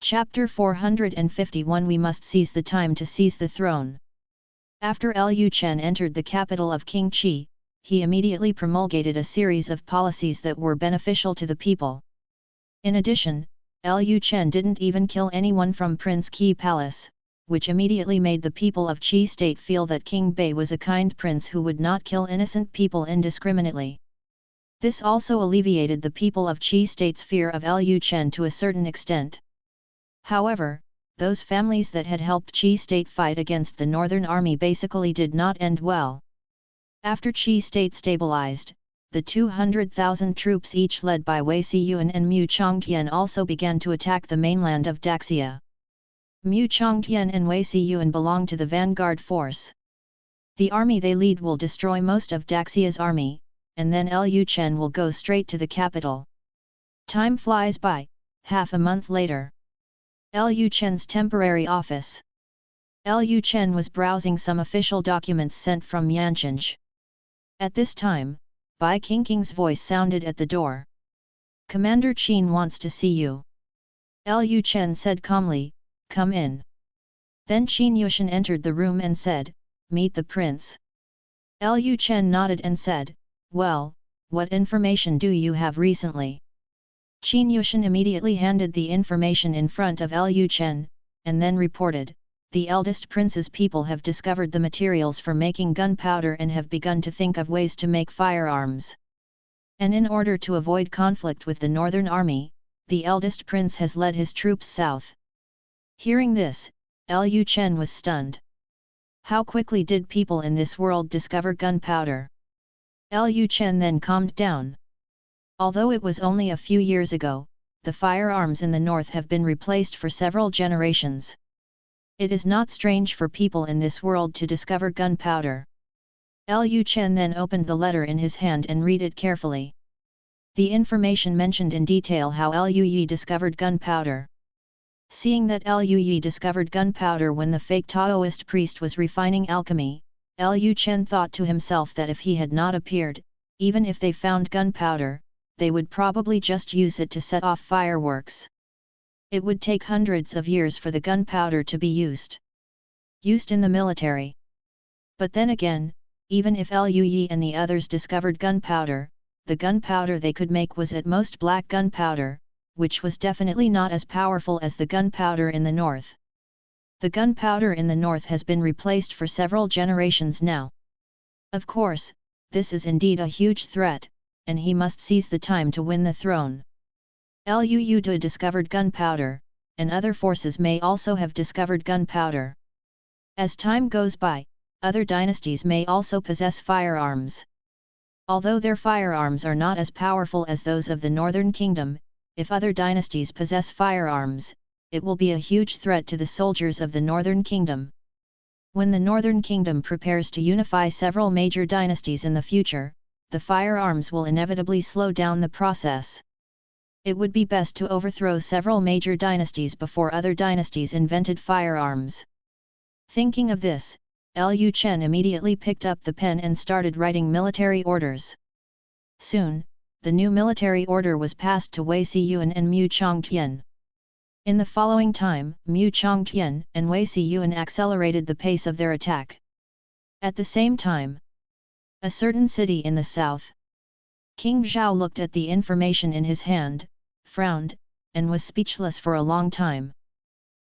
Chapter 451 We must seize the time to seize the throne. After Lu Chen entered the capital of King Qi, he immediately promulgated a series of policies that were beneficial to the people. In addition, Lu Chen didn't even kill anyone from Prince Qi Palace, which immediately made the people of Qi state feel that King Bei was a kind prince who would not kill innocent people indiscriminately. This also alleviated the people of Qi state's fear of Lu Chen to a certain extent. However, those families that had helped Qi state fight against the northern army basically did not end well. After Qi state stabilized, the 200,000 troops each led by Wei Xiyuan and Mu Chongtian also began to attack the mainland of Daxia. Mu Chongtian and Wei Xiyuan belong to the vanguard force. The army they lead will destroy most of Daxia's army, and then Lu Chen will go straight to the capital. Time flies by, half a month later. Lu Chen's temporary office. Lu Chen was browsing some official documents sent from Yancheng. At this time, Bai Qingqing's voice sounded at the door. "Commander Qin wants to see you." Lu Chen said calmly, "Come in." Then Qin Yushan entered the room and said, "Meet the prince." Lu Chen nodded and said, "Well, what information do you have recently?" Qin Yushan immediately handed the information in front of Lu Chen, and then reported, "The eldest prince's people have discovered the materials for making gunpowder and have begun to think of ways to make firearms. And in order to avoid conflict with the northern army, the eldest prince has led his troops south." Hearing this, Lu Chen was stunned. How quickly did people in this world discover gunpowder? Lu Chen then calmed down. Although it was only a few years ago, the firearms in the north have been replaced for several generations. It is not strange for people in this world to discover gunpowder. Lu Chen then opened the letter in his hand and read it carefully. The information mentioned in detail how Lu Yi discovered gunpowder. Seeing that Lu Yi discovered gunpowder when the fake Taoist priest was refining alchemy, Lu Chen thought to himself that if he had not appeared, even if they found gunpowder, they would probably just use it to set off fireworks. It would take hundreds of years for the gunpowder to be used in the military. But then again, even if Lu Yi and the others discovered gunpowder, the gunpowder they could make was at most black gunpowder, which was definitely not as powerful as the gunpowder in the north. The gunpowder in the north has been replaced for several generations now. Of course, this is indeed a huge threat, and he must seize the time to win the throne. Lu Yu discovered gunpowder, and other forces may also have discovered gunpowder. As time goes by, other dynasties may also possess firearms. Although their firearms are not as powerful as those of the Northern Kingdom, if other dynasties possess firearms, it will be a huge threat to the soldiers of the Northern Kingdom. When the Northern Kingdom prepares to unify several major dynasties in the future, the firearms will inevitably slow down the process. It would be best to overthrow several major dynasties before other dynasties invented firearms. Thinking of this, Lu Chen immediately picked up the pen and started writing military orders. Soon, the new military order was passed to Wei Xiyuan and Mu Chongtian. In the following time, Mu Chongtian and Wei Xiyuan accelerated the pace of their attack. At the same time, a certain city in the south. King Zhao looked at the information in his hand, frowned, and was speechless for a long time.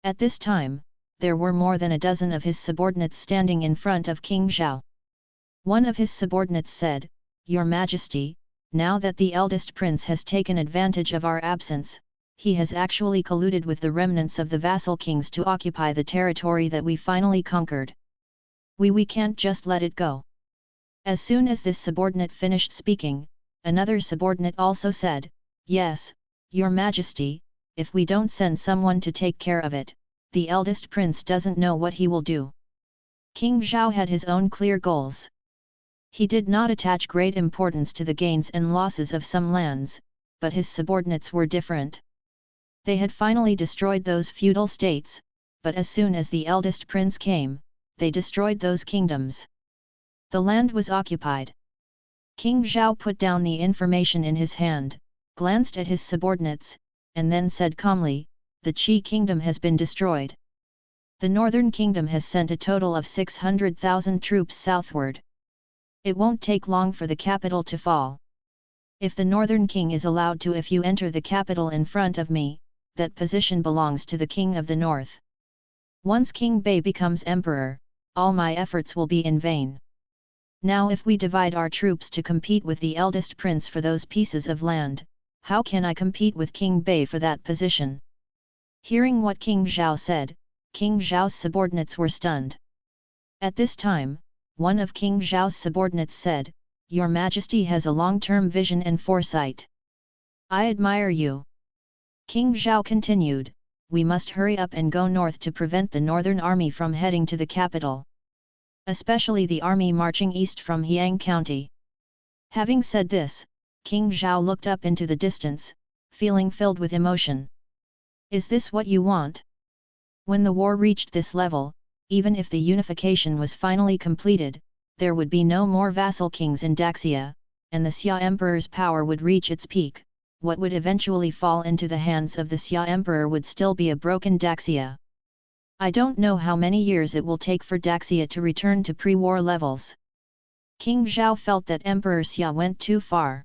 At this time, there were more than a dozen of his subordinates standing in front of King Zhao. One of his subordinates said, "Your Majesty, now that the eldest prince has taken advantage of our absence, he has actually colluded with the remnants of the vassal kings to occupy the territory that we finally conquered. We can't just let it go." As soon as this subordinate finished speaking, another subordinate also said, "Yes, Your Majesty, if we don't send someone to take care of it, the eldest prince doesn't know what he will do." King Zhao had his own clear goals. He did not attach great importance to the gains and losses of some lands, but his subordinates were different. They had finally destroyed those feudal states, but as soon as the eldest prince came, they destroyed those kingdoms. The land was occupied. King Zhao put down the information in his hand, glanced at his subordinates, and then said calmly, the Qi kingdom has been destroyed. The northern kingdom has sent a total of 600,000 troops southward. It won't take long for the capital to fall. If the northern king is allowed to, if you enter the capital in front of me, that position belongs to the king of the north. Once King Bei becomes emperor, all my efforts will be in vain. Now if we divide our troops to compete with the eldest prince for those pieces of land, how can I compete with King Bei for that position? Hearing what King Zhao said, King Zhao's subordinates were stunned. At this time, one of King Zhao's subordinates said, "Your Majesty has a long-term vision and foresight. I admire you." King Zhao continued, "We must hurry up and go north to prevent the northern army from heading to the capital. Especially the army marching east from Hiang County." Having said this, King Zhao looked up into the distance, feeling filled with emotion. "Is this what you want?" When the war reached this level, even if the unification was finally completed, there would be no more vassal kings in Daxia, and the Xia Emperor's power would reach its peak. What would eventually fall into the hands of the Xia Emperor would still be a broken Daxia. I don't know how many years it will take for Daxia to return to pre-war levels. King Zhao felt that Emperor Xia went too far.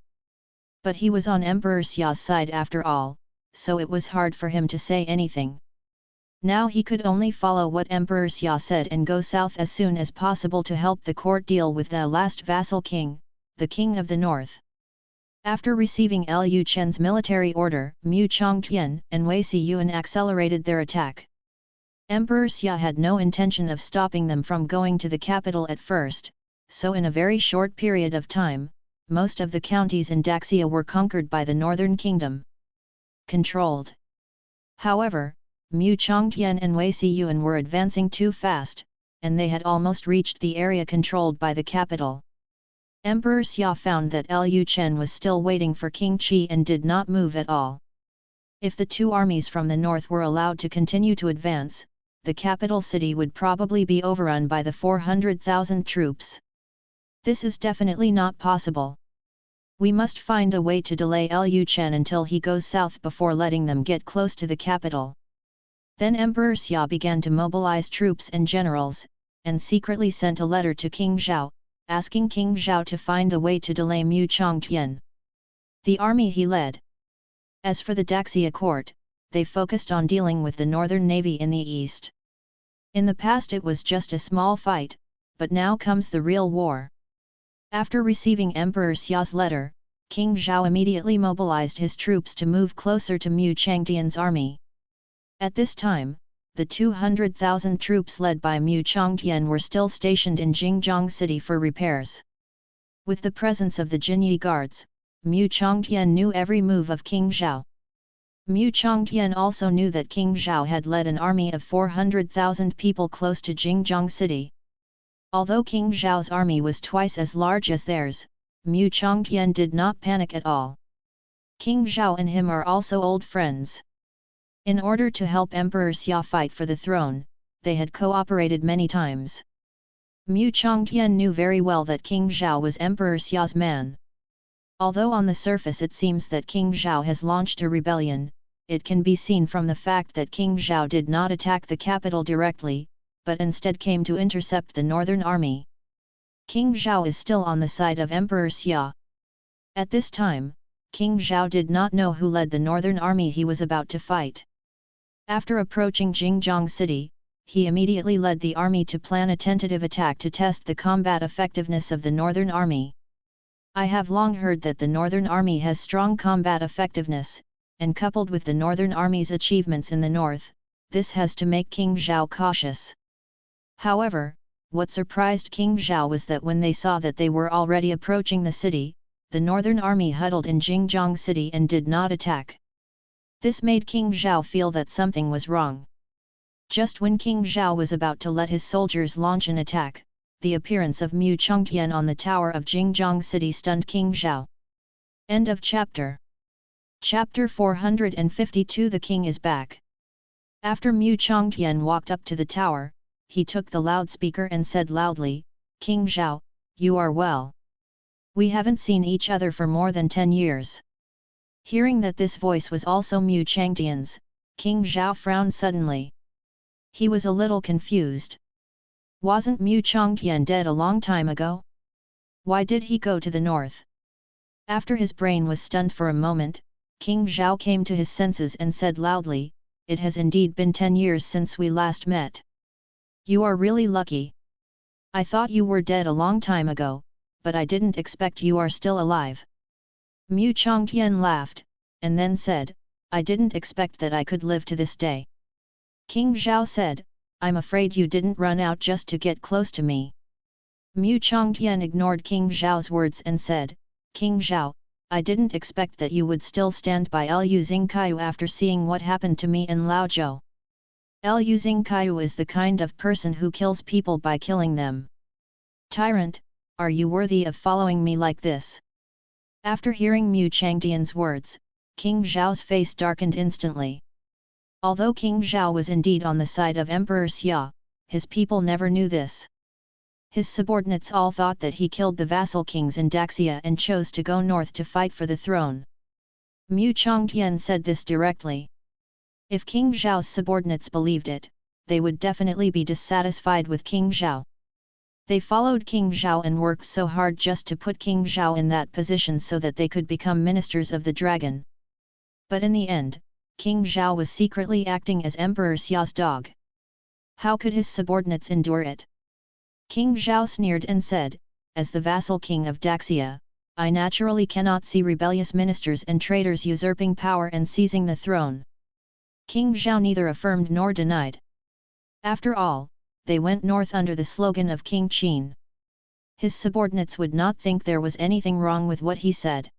But he was on Emperor Xia's side after all, so it was hard for him to say anything. Now he could only follow what Emperor Xia said and go south as soon as possible to help the court deal with the last vassal king, the king of the north. After receiving Lu Chen's military order, Mu Chongtian and Wei Siyuan accelerated their attack. Emperor Xia had no intention of stopping them from going to the capital at first, so in a very short period of time, most of the counties in Daxia were conquered by the northern kingdom. Controlled. However, Mu Chongtian and Wei Siyuan were advancing too fast, and they had almost reached the area controlled by the capital. Emperor Xia found that Lu Chen was still waiting for King Qi and did not move at all. If the two armies from the north were allowed to continue to advance, the capital city would probably be overrun by the 400,000 troops. This is definitely not possible. We must find a way to delay Lu Chen until he goes south before letting them get close to the capital. Then Emperor Xia began to mobilize troops and generals, and secretly sent a letter to King Zhao, asking King Zhao to find a way to delay Mu Chongtian. The army he led. As for the Daxia court, they focused on dealing with the northern navy in the east. In the past it was just a small fight, but now comes the real war. After receiving Emperor Xia's letter, King Zhao immediately mobilized his troops to move closer to Mu Chongtian's army. At this time, the 200,000 troops led by Mu Chongtian were still stationed in Jingjiang city for repairs. With the presence of the Jinyi guards, Mu Chongtian knew every move of King Zhao. Mu Chongtian also knew that King Zhao had led an army of 400,000 people close to Jingjiang city. Although King Zhao's army was twice as large as theirs, Mu Chongtian did not panic at all. King Zhao and him are also old friends. In order to help Emperor Xia fight for the throne, they had cooperated many times. Mu Chongtian knew very well that King Zhao was Emperor Xia's man. Although on the surface it seems that King Zhao has launched a rebellion, it can be seen from the fact that King Zhao did not attack the capital directly, but instead came to intercept the northern army. King Zhao is still on the side of Emperor Xia. At this time, King Zhao did not know who led the northern army he was about to fight. After approaching Jingjiang city, he immediately led the army to plan a tentative attack to test the combat effectiveness of the northern army. I have long heard that the northern army has strong combat effectiveness, and coupled with the northern army's achievements in the north, this has to make King Zhao cautious. However, what surprised King Zhao was that when they saw that they were already approaching the city, the northern army huddled in Jingjiang city and did not attack. This made King Zhao feel that something was wrong. Just when King Zhao was about to let his soldiers launch an attack, the appearance of Mu Chongtian on the tower of Jingjiang city stunned King Zhao. End of chapter. Chapter 452 The King is back. After Mu Chongtian walked up to the tower, he took the loudspeaker and said loudly, "King Zhao, you are well. We haven't seen each other for more than 10 years. Hearing that this voice was also Mu Chongtian's, King Zhao frowned suddenly. He was a little confused. Wasn't Mu Chongtian dead a long time ago? Why did he go to the north? After his brain was stunned for a moment, King Zhao came to his senses and said loudly, "It has indeed been 10 years since we last met. You are really lucky. I thought you were dead a long time ago, but I didn't expect you are still alive." Mu Chongtian laughed, and then said, "I didn't expect that I could live to this day." King Zhao said, "I'm afraid you didn't run out just to get close to me." Mu Chongtian ignored King Zhao's words and said, "King Zhao, I didn't expect that you would still stand by Lu Xingqiu after seeing what happened to me in Laozhou. Lu Xingqiu is the kind of person who kills people by killing them. Tyrant, are you worthy of following me like this?" After hearing Mu Changtian's words, King Zhao's face darkened instantly. Although King Zhao was indeed on the side of Emperor Xia, his people never knew this. His subordinates all thought that he killed the vassal kings in Daxia and chose to go north to fight for the throne. Mu Chongtian said this directly. If King Zhao's subordinates believed it, they would definitely be dissatisfied with King Zhao. They followed King Zhao and worked so hard just to put King Zhao in that position so that they could become ministers of the dragon. But in the end, King Zhao was secretly acting as Emperor Xia's dog. How could his subordinates endure it? King Zhao sneered and said, "As the vassal king of Daxia, I naturally cannot see rebellious ministers and traitors usurping power and seizing the throne." King Zhao neither affirmed nor denied. After all, they went north under the slogan of King Qin. His subordinates would not think there was anything wrong with what he said.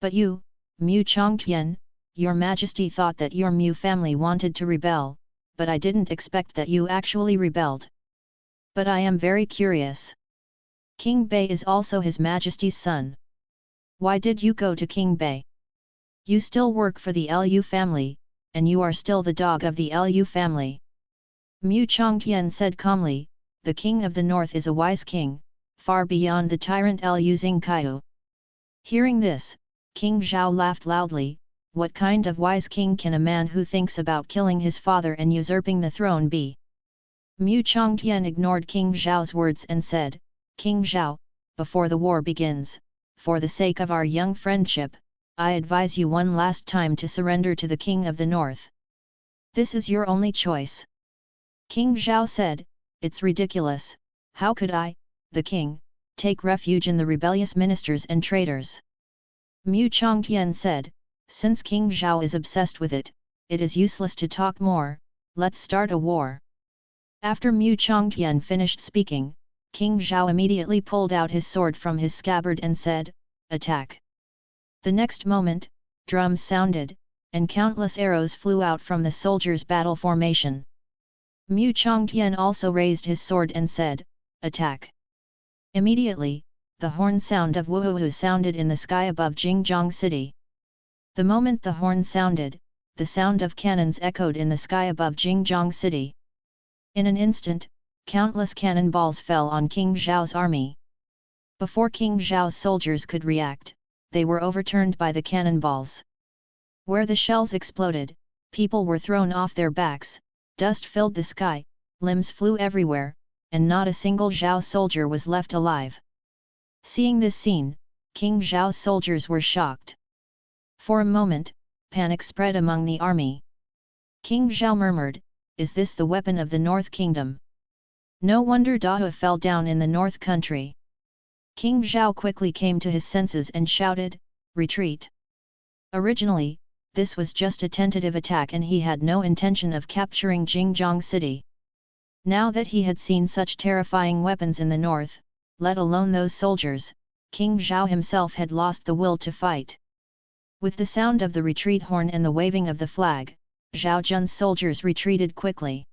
"But you, Mu Chongtian, your majesty thought that your Mu family wanted to rebel, but I didn't expect that you actually rebelled. But I am very curious. King Bei is also his majesty's son. Why did you go to King Bei? You still work for the Lu family, and you are still the dog of the Lu family." Mu Chongtian said calmly, "The king of the north is a wise king, far beyond the tyrant Lu Xingqiu." Hearing this, King Zhao laughed loudly. What kind of wise king can a man who thinks about killing his father and usurping the throne be? Mu Chongtian ignored King Zhao's words and said, "King Zhao, before the war begins, for the sake of our young friendship, I advise you one last time to surrender to the king of the north. This is your only choice." King Zhao said, "It's ridiculous, how could I, the king, take refuge in the rebellious ministers and traitors?" Mu Chongtian said, "Since King Zhao is obsessed with it, it is useless to talk more, let's start a war." After Mu Chongtian finished speaking, King Zhao immediately pulled out his sword from his scabbard and said, "Attack!" The next moment, drums sounded, and countless arrows flew out from the soldiers' battle formation. Mu Chongtian also raised his sword and said, "Attack!" Immediately, the horn sound of woo-woo sounded in the sky above Jingjiang city. The moment the horn sounded, the sound of cannons echoed in the sky above Jingjiang city. In an instant, countless cannonballs fell on King Zhao's army. Before King Zhao's soldiers could react, they were overturned by the cannonballs. Where the shells exploded, people were thrown off their backs, dust filled the sky, limbs flew everywhere, and not a single Zhao soldier was left alive. Seeing this scene, King Zhao's soldiers were shocked. For a moment, panic spread among the army. King Zhao murmured, "Is this the weapon of the North Kingdom? No wonder Dahua fell down in the North Country." King Zhao quickly came to his senses and shouted, "Retreat!" Originally, this was just a tentative attack and he had no intention of capturing Jingjiang city. Now that he had seen such terrifying weapons in the north, let alone those soldiers, King Zhao himself had lost the will to fight. With the sound of the retreat horn and the waving of the flag, Zhao Jun's soldiers retreated quickly.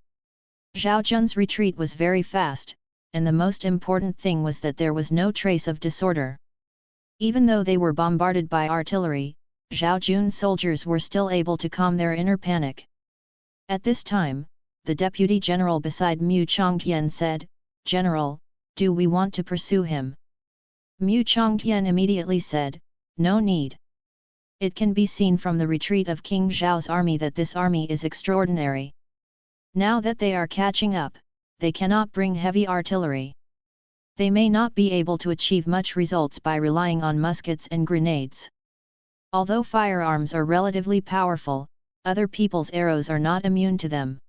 Zhao Jun's retreat was very fast, and the most important thing was that there was no trace of disorder. Even though they were bombarded by artillery, Zhao Jun's soldiers were still able to calm their inner panic. At this time, the deputy general beside Mu Chongtian said, "General, do we want to pursue him?" Mu Chongtian immediately said, "No need. It can be seen from the retreat of King Zhao's army that this army is extraordinary. Now that they are catching up, they cannot bring heavy artillery. They may not be able to achieve much results by relying on muskets and grenades. Although firearms are relatively powerful, other people's arrows are not immune to them.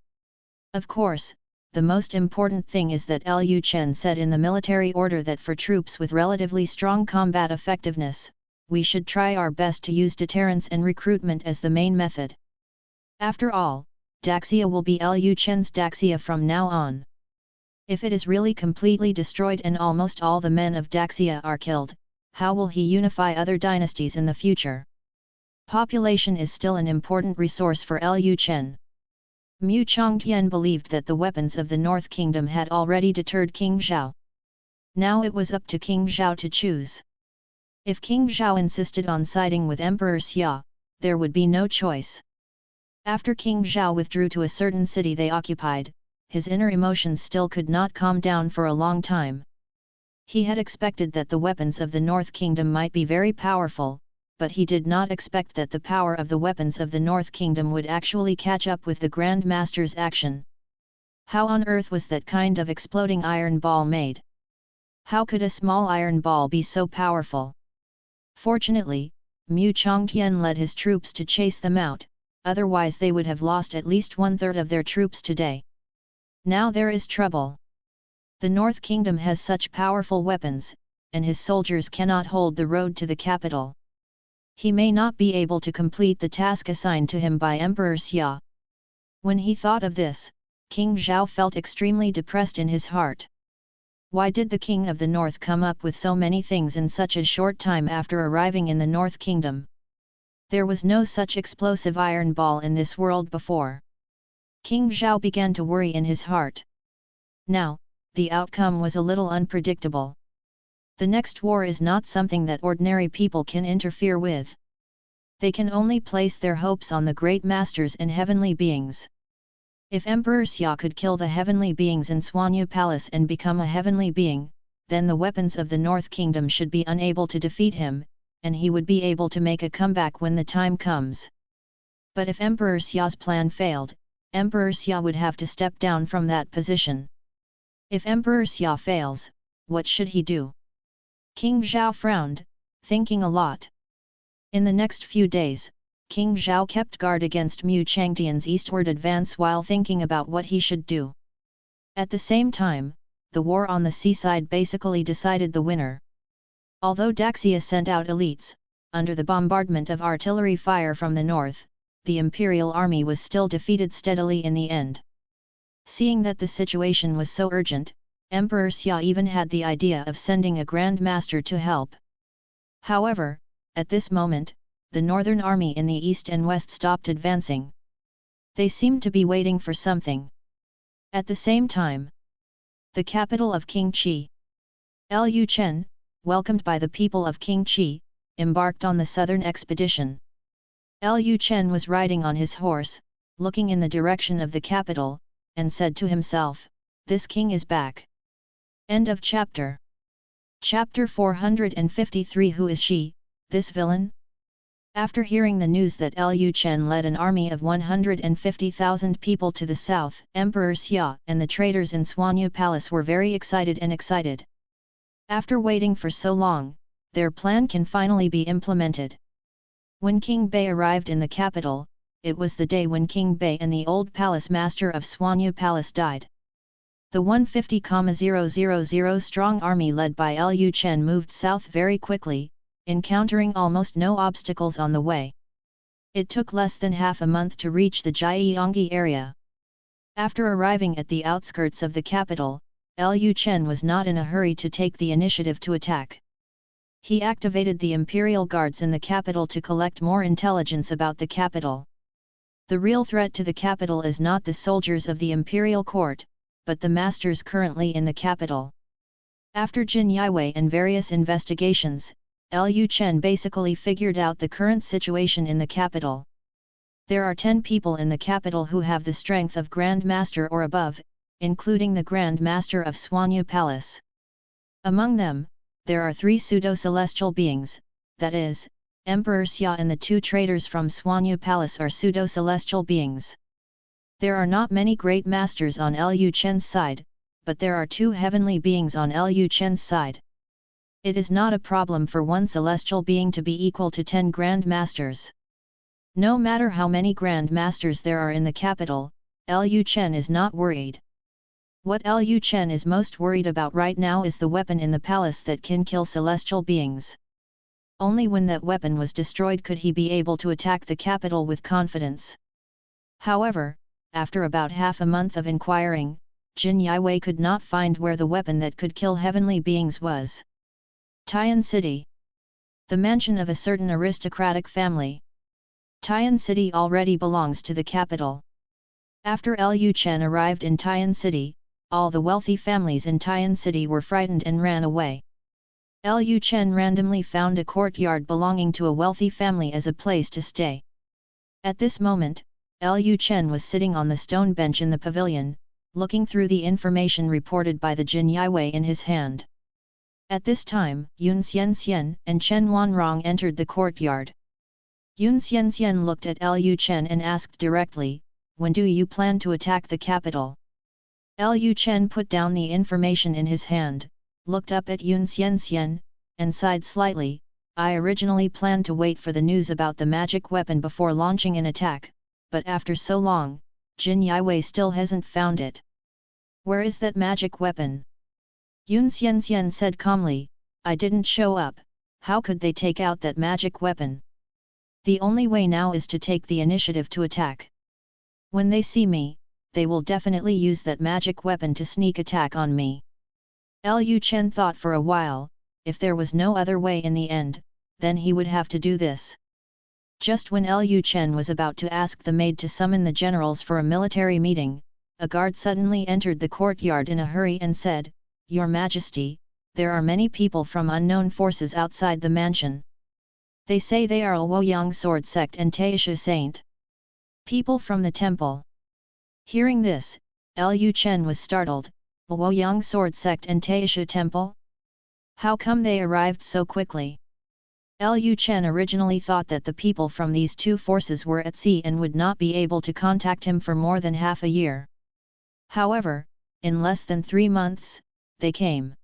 Of course, the most important thing is that Lu Chen said in the military order that for troops with relatively strong combat effectiveness, we should try our best to use deterrence and recruitment as the main method. After all, Daxia will be Lu Chen's Daxia from now on. If it is really completely destroyed and almost all the men of Daxia are killed, how will he unify other dynasties in the future? Population is still an important resource for Lu Chen. Mu Chongtian believed that the weapons of the North Kingdom had already deterred King Zhao. Now it was up to King Zhao to choose. If King Zhao insisted on siding with Emperor Xia, there would be no choice. After King Zhao withdrew to a certain city they occupied, his inner emotions still could not calm down for a long time. He had expected that the weapons of the North Kingdom might be very powerful, but he did not expect that the power of the weapons of the North Kingdom would actually catch up with the Grand Master's action. How on earth was that kind of exploding iron ball made? How could a small iron ball be so powerful? Fortunately, Mu Chongtian led his troops to chase them out, otherwise they would have lost at least 1/3 of their troops today. Now there is trouble. The North Kingdom has such powerful weapons, and his soldiers cannot hold the road to the capital. He may not be able to complete the task assigned to him by Emperor Xia. When he thought of this, King Zhao felt extremely depressed in his heart. Why did the King of the North come up with so many things in such a short time after arriving in the North Kingdom? There was no such explosive iron ball in this world before. King Zhao began to worry in his heart. Now, the outcome was a little unpredictable. The next war is not something that ordinary people can interfere with. They can only place their hopes on the great masters and heavenly beings. If Emperor Xia could kill the heavenly beings in Suanyu Palace and become a heavenly being, then the weapons of the North Kingdom should be unable to defeat him, and he would be able to make a comeback when the time comes. But if Emperor Xia's plan failed, Emperor Xia would have to step down from that position. If Emperor Xia fails, what should he do? King Zhao frowned, thinking a lot. In the next few days, King Zhao kept guard against Mu Changtian's eastward advance while thinking about what he should do. At the same time, the war on the seaside basically decided the winner. Although Daxia sent out elites, under the bombardment of artillery fire from the north, the imperial army was still defeated steadily in the end. Seeing that the situation was so urgent, Emperor Xia even had the idea of sending a Grand Master to help. However, at this moment, the northern army in the east and west stopped advancing. They seemed to be waiting for something. At the same time, the capital of King Qi, Lu Chen, welcomed by the people of King Qi, embarked on the southern expedition. Lu Chen was riding on his horse, looking in the direction of the capital, and said to himself, "This king is back." End of chapter. Chapter 453. Who is she, this villain? After hearing the news that Lu Chen led an army of 150,000 people to the south, Emperor Xia and the traders in Suanyu Palace were very excited. After waiting for so long, their plan can finally be implemented. When King Bei arrived in the capital, it was the day when King Bei and the old palace master of Suanyu Palace died. The 150,000 strong army led by Lu Chen moved south very quickly, encountering almost no obstacles on the way. It took less than half a month to reach the Jiangyi area. After arriving at the outskirts of the capital, Lu Chen was not in a hurry to take the initiative to attack. He activated the imperial guards in the capital to collect more intelligence about the capital. The real threat to the capital is not the soldiers of the imperial court, but the masters currently in the capital. After Jin Yiwei and various investigations, Lu Chen basically figured out the current situation in the capital. There are 10 people in the capital who have the strength of Grand Master or above, including the Grand Master of Suanyu Palace. Among them, there are 3 pseudo-celestial beings, that is, Emperor Xia and the two traders from Suanyu Palace are pseudo-celestial beings. There are not many great masters on Lu Chen's side, but there are two heavenly beings on Lu Chen's side. It is not a problem for one celestial being to be equal to 10 grand masters. No matter how many grand masters there are in the capital, Lu Chen is not worried. What Lu Chen is most worried about right now is the weapon in the palace that can kill celestial beings. Only when that weapon was destroyed could he be able to attack the capital with confidence. However, after about half a month of inquiring, Jin Yiwei could not find where the weapon that could kill heavenly beings was. Tian City. The mansion of a certain aristocratic family. Tian City already belongs to the capital. After Lu Chen arrived in Tian City, all the wealthy families in Tian City were frightened and ran away. Lu Chen randomly found a courtyard belonging to a wealthy family as a place to stay. At this moment, Lu Chen was sitting on the stone bench in the pavilion, looking through the information reported by the Jin Yiwei in his hand. At this time, Yun Xianxian and Chen Wanrong entered the courtyard. Yun Xianxian looked at Lu Chen and asked directly, "When do you plan to attack the capital?" Lu Chen put down the information in his hand, looked up at Yun Xianxian, and sighed slightly. "I originally planned to wait for the news about the magic weapon before launching an attack, but after so long, Jin Yiwei still hasn't found it." "Where is that magic weapon?" Yun Xianxian said calmly, "I didn't show up, how could they take out that magic weapon? The only way now is to take the initiative to attack. When they see me, they will definitely use that magic weapon to sneak attack on me." Lu Chen thought for a while, if there was no other way in the end, then he would have to do this. Just when Lu Chen was about to ask the maid to summon the generals for a military meeting, a guard suddenly entered the courtyard in a hurry and said, "Your Majesty, there are many people from unknown forces outside the mansion. They say they are a Luoyang sword sect and Taisha saint. People from the temple." Hearing this, Lu Chen was startled. Luoyang sword sect and Taisha temple? How come they arrived so quickly? Lu Chen originally thought that the people from these two forces were at sea and would not be able to contact him for more than half a year. However, in less than 3 months, they came.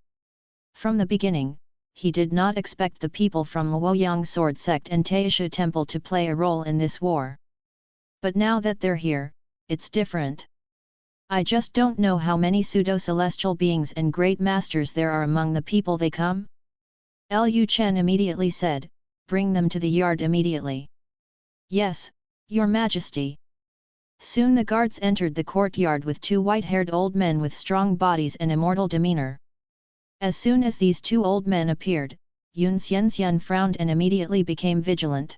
From the beginning, he did not expect the people from Luoyang sword sect and Taisha temple to play a role in this war. But now that they're here, it's different. I just don't know how many pseudo-celestial beings and great masters there are among the people they come. Lu Chen immediately said, "Bring them to the yard immediately." "Yes, Your Majesty." Soon the guards entered the courtyard with 2 white-haired old men with strong bodies and immortal demeanor. As soon as these 2 old men appeared, Yun Xianxian frowned and immediately became vigilant.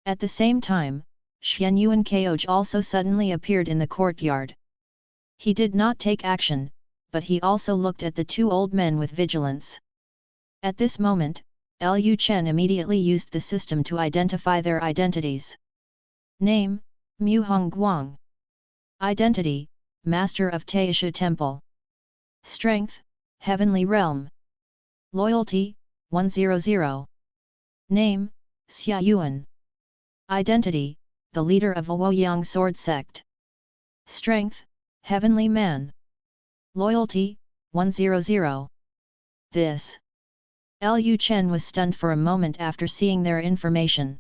At the same time, Xian Yuan Keoj also suddenly appeared in the courtyard. He did not take action, but he also looked at the 2 old men with vigilance. At this moment, Lu Chen immediately used the system to identify their identities. Name, Mu Hongguang. Identity, Master of Taisha Temple. Strength, Heavenly Realm. Loyalty, 100. Name, Xia Yuan. Identity, the leader of the Luoyang sword sect. Strength, Heavenly Man. Loyalty, 100. This. Lu Chen was stunned for a moment after seeing their information.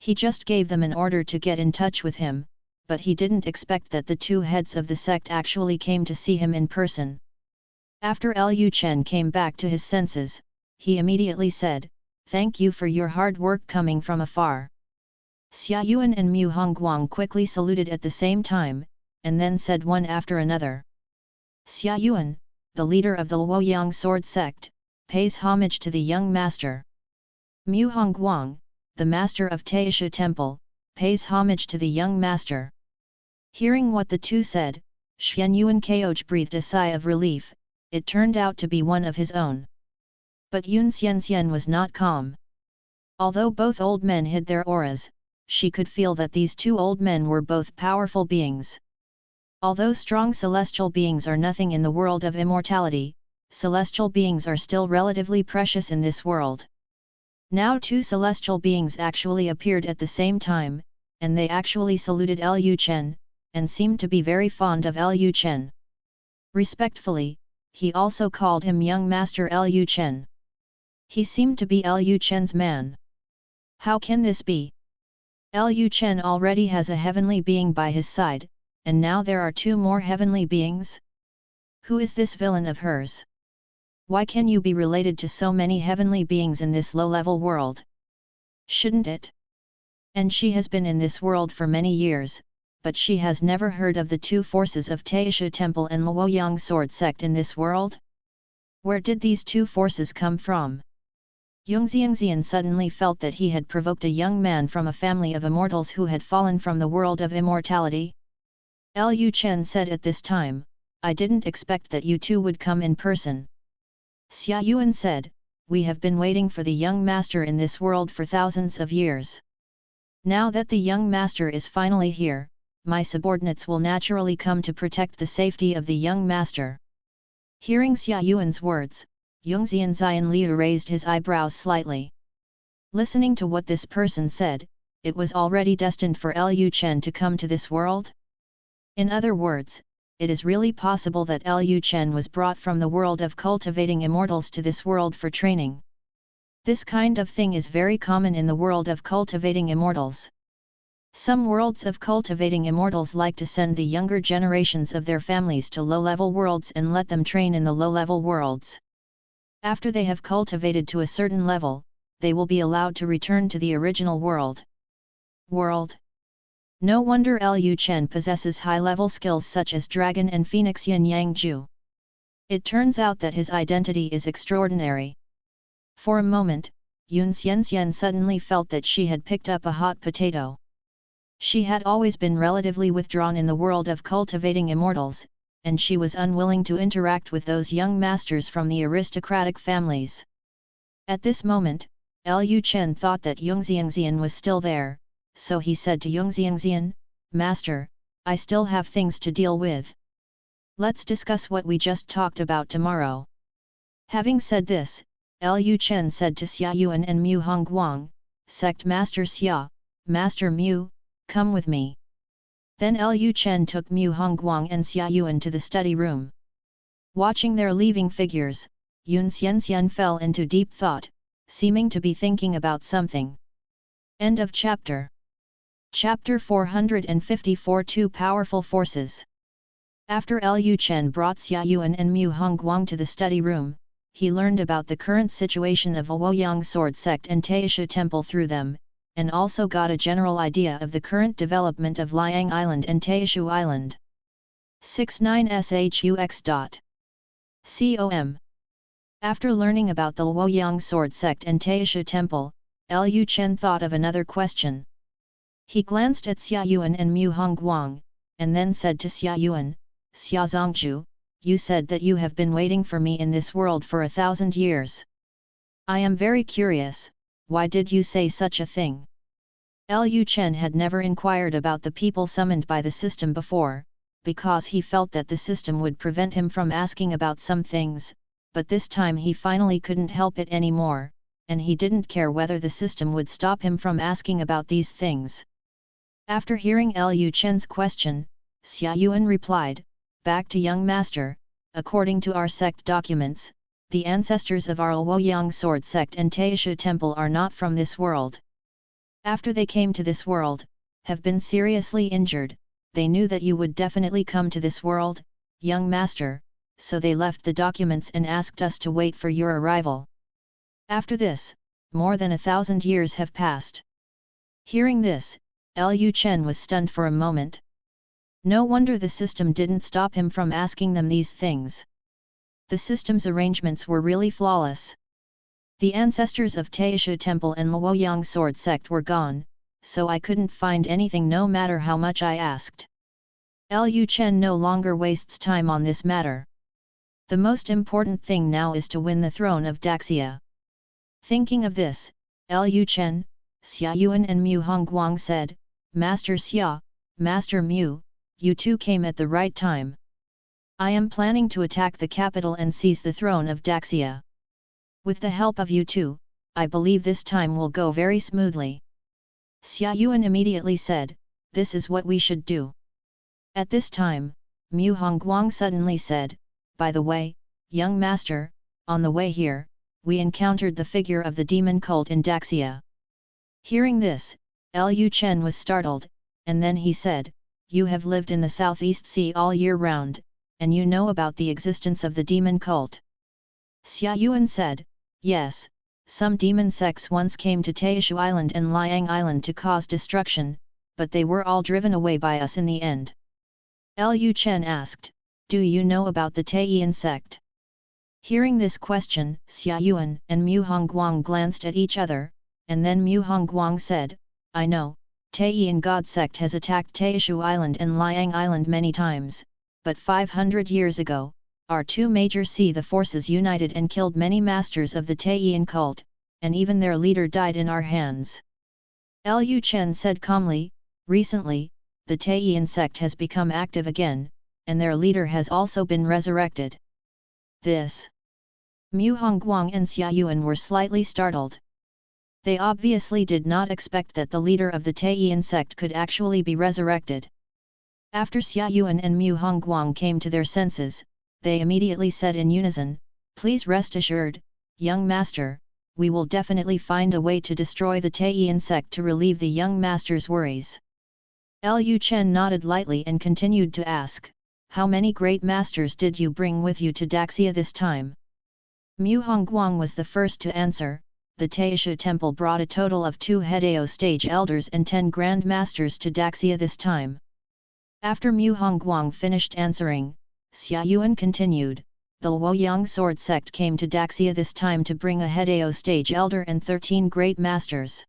He just gave them an order to get in touch with him, but he didn't expect that the 2 heads of the sect actually came to see him in person. After Lu Chen came back to his senses, he immediately said, "Thank you for your hard work coming from afar." Xia Yuan and Mu Hongguang quickly saluted at the same time, and then said one after another. Xia Yuan, the leader of the Luoyang sword sect, pays homage to the young master. Mu Hongguang, the master of Taisha temple, pays homage to the young master. Hearing what the 2 said, Xian Yuan Keoj breathed a sigh of relief. It turned out to be one of his own. But Yun Xianxian was not calm. Although both old men hid their auras, she could feel that these 2 old men were both powerful beings. Although strong celestial beings are nothing in the world of immortality, celestial beings are still relatively precious in this world. Now two celestial beings actually appeared at the same time, and they actually saluted Lu Chen, and seemed to be very fond of Lu Chen. Respectfully, he also called him young master Lu Chen. He seemed to be Lu Chen's man. How can this be? Lu Chen already has a heavenly being by his side, and now there are two more heavenly beings? Who is this villain of hers? Why can you be related to so many heavenly beings in this low-level world? Shouldn't it? And she has been in this world for many years, but she has never heard of the two forces of Taisha Temple and Luoyang Sword Sect in this world? Where did these two forces come from? Yongxiangxian suddenly felt that he had provoked a young man from a family of immortals who had fallen from the world of immortality. Lu Chen said at this time, I didn't expect that you two would come in person. Xia Yuan said, we have been waiting for the young master in this world for thousands of years. Now that the young master is finally here, my subordinates will naturally come to protect the safety of the young master. Hearing Xia Yuan's words, Yongxian Liu raised his eyebrows slightly. Listening to what this person said, it was already destined for Lu Chen to come to this world? In other words, it is really possible that Lu Chen was brought from the world of cultivating immortals to this world for training. This kind of thing is very common in the world of cultivating immortals. Some worlds of cultivating immortals like to send the younger generations of their families to low-level worlds and let them train in the low-level worlds. After they have cultivated to a certain level, they will be allowed to return to the original world. No wonder Lu Chen possesses high-level skills such as Dragon and Phoenix Yin Yang Ju. It turns out that his identity is extraordinary. For a moment, Yun Xianxian suddenly felt that she had picked up a hot potato. She had always been relatively withdrawn in the world of cultivating immortals, and she was unwilling to interact with those young masters from the aristocratic families. At this moment, Lu Chen thought that Yongxiangxian was still there, so he said to Yongxiangxian, Master, I still have things to deal with. Let's discuss what we just talked about tomorrow. Having said this, Lu Chen said to Xia Yuan and Mu Hongguang, Sect Master Xia, Master Mu, come with me. Then Lu Chen took Mu Hongguang and Xia Yuan to the study room. Watching their leaving figures, Yun Xianxian fell into deep thought, seeming to be thinking about something. End of chapter. Chapter 454 Two Powerful Forces. After Lu Chen brought Xia Yuan and Mu Hongguang to the study room, he learned about the current situation of Luoyang Sword Sect and Taisha Temple through them, and also got a general idea of the current development of Liang Island and Taishu Island. 69shux.com. After learning about the Luoyang Sword Sect and Taisha Temple, Lu Chen thought of another question. He glanced at Xia Yuan and Mu Hongguang, and then said to Xia Yuan, Xia Zongzhu, you said that you have been waiting for me in this world for 1,000 years. I am very curious, why did you say such a thing? Lu Chen had never inquired about the people summoned by the system before, because he felt that the system would prevent him from asking about some things, but this time he finally couldn't help it anymore, and he didn't care whether the system would stop him from asking about these things. After hearing Lu Chen's question, Xia Yuan replied, Back to young master, according to our sect documents, the ancestors of our Luoyang Sword Sect and Taisha Temple are not from this world. After they came to this world, have been seriously injured, they knew that you would definitely come to this world, young master, so they left the documents and asked us to wait for your arrival. After this, more than 1,000 years have passed. Hearing this, Lu Chen was stunned for a moment. No wonder the system didn't stop him from asking them these things. The system's arrangements were really flawless. The ancestors of Taisha Temple and Luoyang Sword Sect were gone, so I couldn't find anything no matter how much I asked. Lu Chen no longer wastes time on this matter. The most important thing now is to win the throne of Daxia. Thinking of this, Lu Chen, Xia Yuan and Mu Hongguang said, Master Xia, Master Mu, you two came at the right time. I am planning to attack the capital and seize the throne of Daxia. With the help of you two, I believe this time will go very smoothly. Xia Yuan immediately said, this is what we should do. At this time, Mu Hongguang suddenly said, by the way, young master, on the way here, we encountered the figure of the demon cult in Daxia. Hearing this, Lu Chen was startled, and then he said, you have lived in the Southeast Sea all year round, and you know about the existence of the demon cult. Xia Yuan said, yes, some demon sects once came to Taishu Island and Liang Island to cause destruction, but they were all driven away by us in the end. Lu Chen asked, do you know about the Taiyin sect? Hearing this question, Xia Yuan and Mu Hongguang glanced at each other, and then Mu Hongguang said, I know, Taiyin God sect has attacked Taishu Island and Liang Island many times, but 500 years ago, our two major the forces united and killed many masters of the Taiyin cult, and even their leader died in our hands. Lu Chen said calmly, recently, the Taiyin sect has become active again, and their leader has also been resurrected. This. Mu Hongguang and Xia Yuan were slightly startled. They obviously did not expect that the leader of the Taiyin sect could actually be resurrected. After Xia Yuan and Mu Hongguang came to their senses, they immediately said in unison, please rest assured, young master, we will definitely find a way to destroy the Taiyin sect to relieve the young master's worries. Lu Chen nodded lightly and continued to ask, how many great masters did you bring with you to Daxia this time? Mu Hongguang was the first to answer, the Taishu temple brought a total of 2 Hedao stage elders and 10 grand masters to Daxia this time. After Mu Hongguang finished answering, Xia Yuan continued, the Luoyang sword sect came to Daxia this time to bring a Hedao stage elder and 13 great masters.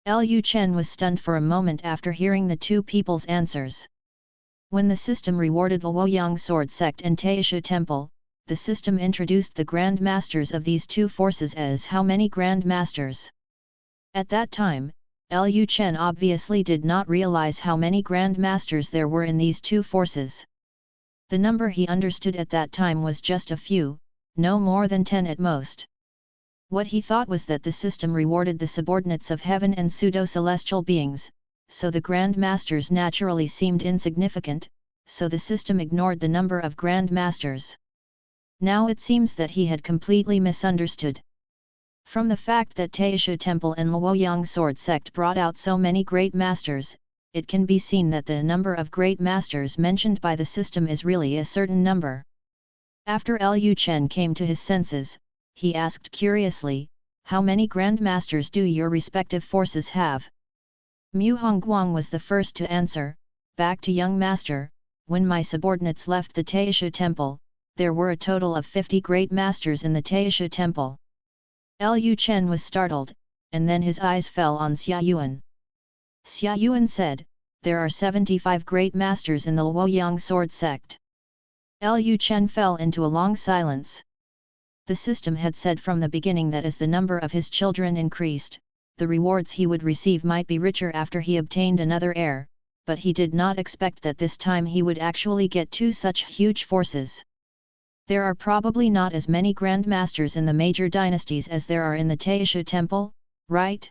Lu Chen was stunned for a moment after hearing the two people's answers. When the system rewarded the Luoyang sword sect and Taishu temple, the system introduced the grand masters of these two forces as how many grand masters. At that time, Lu Chen obviously did not realize how many grand masters there were in these two forces. The number he understood at that time was just a few, no more than 10 at most. What he thought was that the system rewarded the subordinates of heaven and pseudo-celestial beings, so the grand masters naturally seemed insignificant, so the system ignored the number of grand masters. Now it seems that he had completely misunderstood. From the fact that Taishu Temple and Luoyang Sword Sect brought out so many great masters, it can be seen that the number of great masters mentioned by the system is really a certain number. After Lu Chen came to his senses, he asked curiously, how many grand masters do your respective forces have? Mu Hongguang was the first to answer, back to young master, when my subordinates left the Taishu Temple, there were a total of 50 great masters in the Taishu Temple. Lu Chen was startled, and then his eyes fell on Xia Yuan. Xia Yuan said, there are 75 great masters in the Luoyang sword sect. Lu Chen fell into a long silence. The system had said from the beginning that as the number of his children increased, the rewards he would receive might be richer after he obtained another heir, but he did not expect that this time he would actually get 2 such huge forces. There are probably not as many grand masters in the major dynasties as there are in the Taishu Temple, right?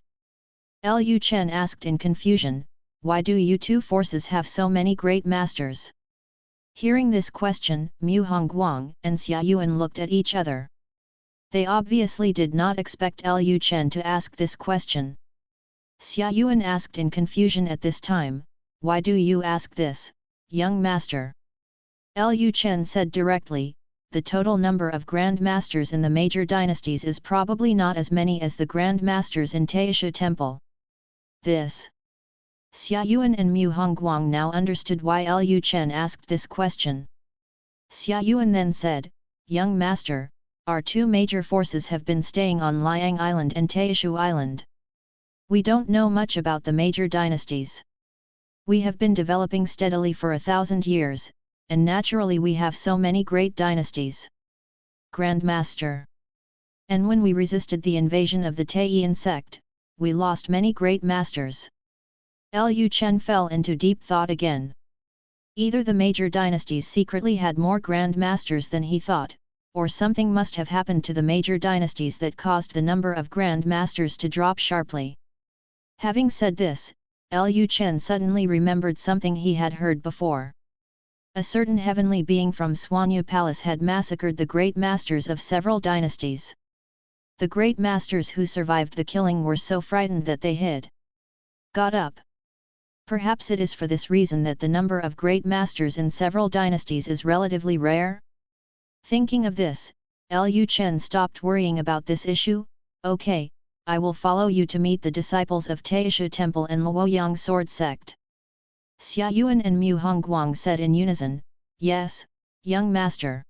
Lu Chen asked in confusion, why do you two forces have so many great masters? Hearing this question, Mu Hongguang and Xia Yuan looked at each other. They obviously did not expect Lu Chen to ask this question. Xia Yuan asked in confusion at this time, why do you ask this, young master? Lu Chen said directly, the total number of grand masters in the major dynasties is probably not as many as the grand masters in Taishu Temple. This. Xia Yuan and Mu Hongguang now understood why Lu Chen asked this question. Xia Yuan then said, young master, our 2 major forces have been staying on Liang Island and Taishu Island. We don't know much about the major dynasties. We have been developing steadily for 1,000 years, and naturally we have so many great dynasties. Grand Master. And when we resisted the invasion of the Taiyin sect, we lost many great masters. Lu Chen fell into deep thought again. Either the major dynasties secretly had more grand masters than he thought, or something must have happened to the major dynasties that caused the number of grand masters to drop sharply. Having said this, Lu Chen suddenly remembered something he had heard before. A certain heavenly being from Swanyu Palace had massacred the great masters of several dynasties. The great masters who survived the killing were so frightened that they got up. Perhaps it is for this reason that the number of great masters in several dynasties is relatively rare? Thinking of this, Lu Chen stopped worrying about this issue. Okay, I will follow you to meet the disciples of Taishu Temple and Luoyang Sword Sect. Xia Yuan and Mu Hongguang said in unison, yes, young master.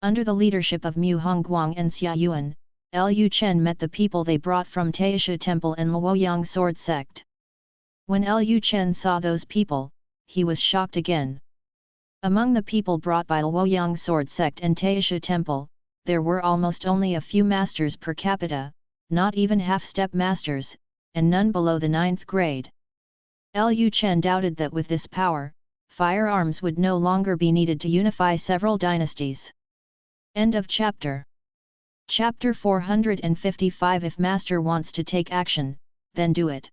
Under the leadership of Mu Hongguang and Xia Yuan, Lu Chen met the people they brought from Taishu Temple and Luoyang Sword Sect. When Lu Chen saw those people, he was shocked again. Among the people brought by Luoyang Sword Sect and Taishu Temple, there were almost only a few masters per capita, not even half-step masters, and none below the 9th grade. Lu Chen doubted that with this power, firearms would no longer be needed to unify several dynasties. End of chapter. Chapter 455. If Master wants to take action, then do it.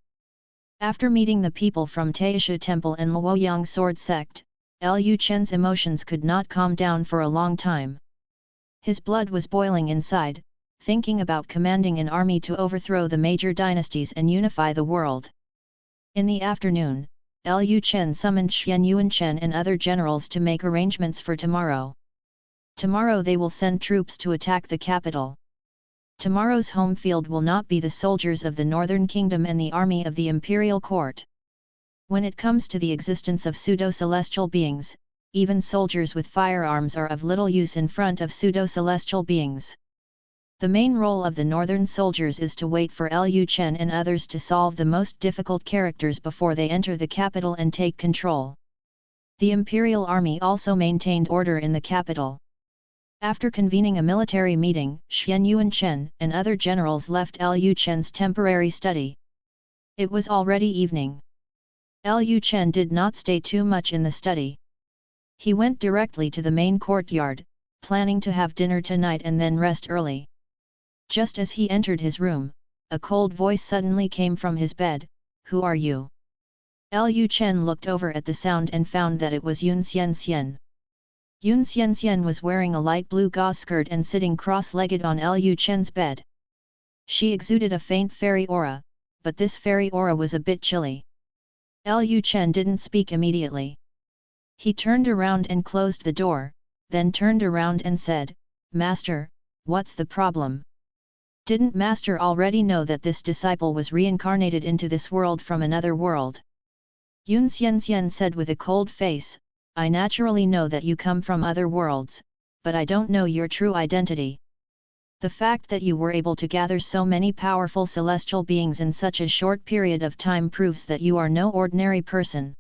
After meeting the people from Taishu Temple and Luoyang Sword Sect, Lu Chen's emotions could not calm down for a long time. His blood was boiling inside, thinking about commanding an army to overthrow the major dynasties and unify the world. In the afternoon, Lu Chen summoned Xian Yuanchen and other generals to make arrangements for tomorrow. Tomorrow they will send troops to attack the capital. Tomorrow's home field will not be the soldiers of the Northern Kingdom and the army of the imperial court. When it comes to the existence of pseudo-celestial beings, even soldiers with firearms are of little use in front of pseudo-celestial beings. The main role of the northern soldiers is to wait for Lu Chen and others to solve the most difficult characters before they enter the capital and take control. The imperial army also maintained order in the capital. After convening a military meeting, Xian Yuanchen and other generals left Lu Chen's temporary study. It was already evening. Lu Chen did not stay too much in the study. He went directly to the main courtyard, planning to have dinner tonight and then rest early. Just as he entered his room, a cold voice suddenly came from his bed. Who are you? Lu Chen looked over at the sound and found that it was Yun Xian. Yun Xian was wearing a light blue gauze skirt and sitting cross-legged on Lu Chen's bed. She exuded a faint fairy aura, but this fairy aura was a bit chilly. Lu Chen didn't speak immediately. He turned around and closed the door, then turned around and said, Master, what's the problem? Didn't Master already know that this disciple was reincarnated into this world from another world? Yun Xian said with a cold face, I naturally know that you come from other worlds, but I don't know your true identity. The fact that you were able to gather so many powerful celestial beings in such a short period of time proves that you are no ordinary person.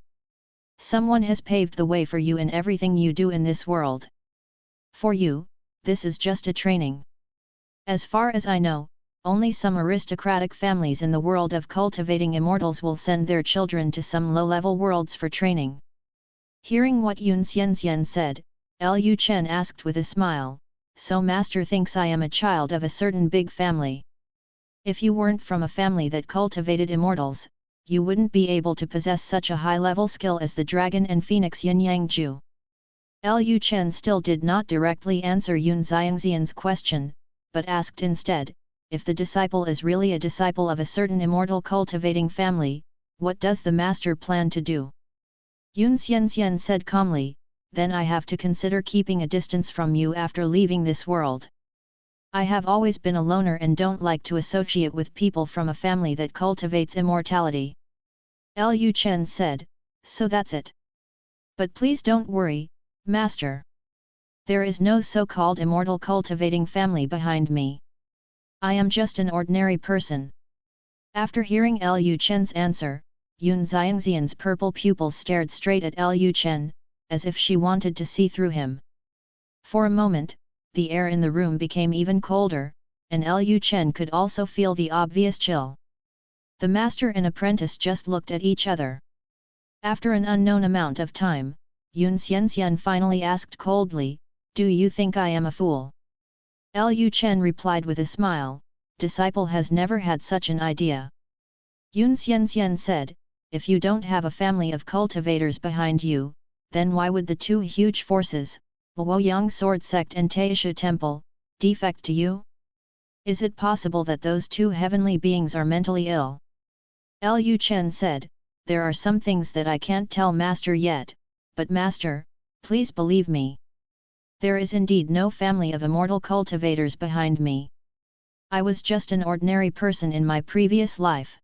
Someone has paved the way for you in everything you do in this world. For you, this is just a training. As far as I know, only some aristocratic families in the world of cultivating immortals will send their children to some low-level worlds for training. Hearing what Yun Xian said, Lu Chen asked with a smile, So Master thinks I am a child of a certain big family. If you weren't from a family that cultivated immortals, you wouldn't be able to possess such a high-level skill as the dragon and phoenix Yin Yang Ju. Lu Chen still did not directly answer Yun Xian's question, but asked instead, if the disciple is really a disciple of a certain immortal cultivating family, what does the master plan to do? Yun Xian said calmly, then I have to consider keeping a distance from you after leaving this world. I have always been a loner and don't like to associate with people from a family that cultivates immortality. Lu Chen said, so that's it. But please don't worry, Master. There is no so-called immortal cultivating family behind me. I am just an ordinary person. After hearing Lu Chen's answer, Yun Xian's purple pupils stared straight at Lu Chen, as if she wanted to see through him. For a moment, the air in the room became even colder, and Lu Chen could also feel the obvious chill. The master and apprentice just looked at each other. After an unknown amount of time, Yun Xian finally asked coldly, Do you think I am a fool? Lu Chen replied with a smile, disciple has never had such an idea. Yun Xianxian said, if you don't have a family of cultivators behind you, then why would the two huge forces, Luoyang Sword Sect and Taisha Temple, defect to you? Is it possible that those two heavenly beings are mentally ill? Lu Chen said, there are some things that I can't tell Master yet, but Master, please believe me. There is indeed no family of immortal cultivators behind me. I was just an ordinary person in my previous life.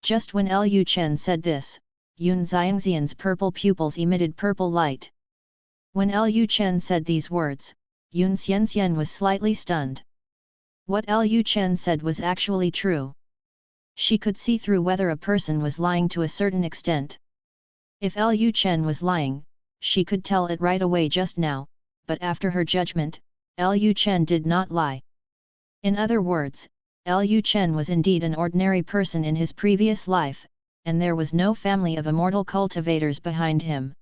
Just when Lu Chen said this, Yun Xiangxian's purple pupils emitted purple light. When Lu Chen said these words, Yun Xianxian was slightly stunned. What Lu Chen said was actually true. She could see through whether a person was lying to a certain extent. If Lu Chen was lying, she could tell it right away just now, but after her judgment, Lu Chen did not lie. In other words, Lu Chen was indeed an ordinary person in his previous life, and there was no family of immortal cultivators behind him.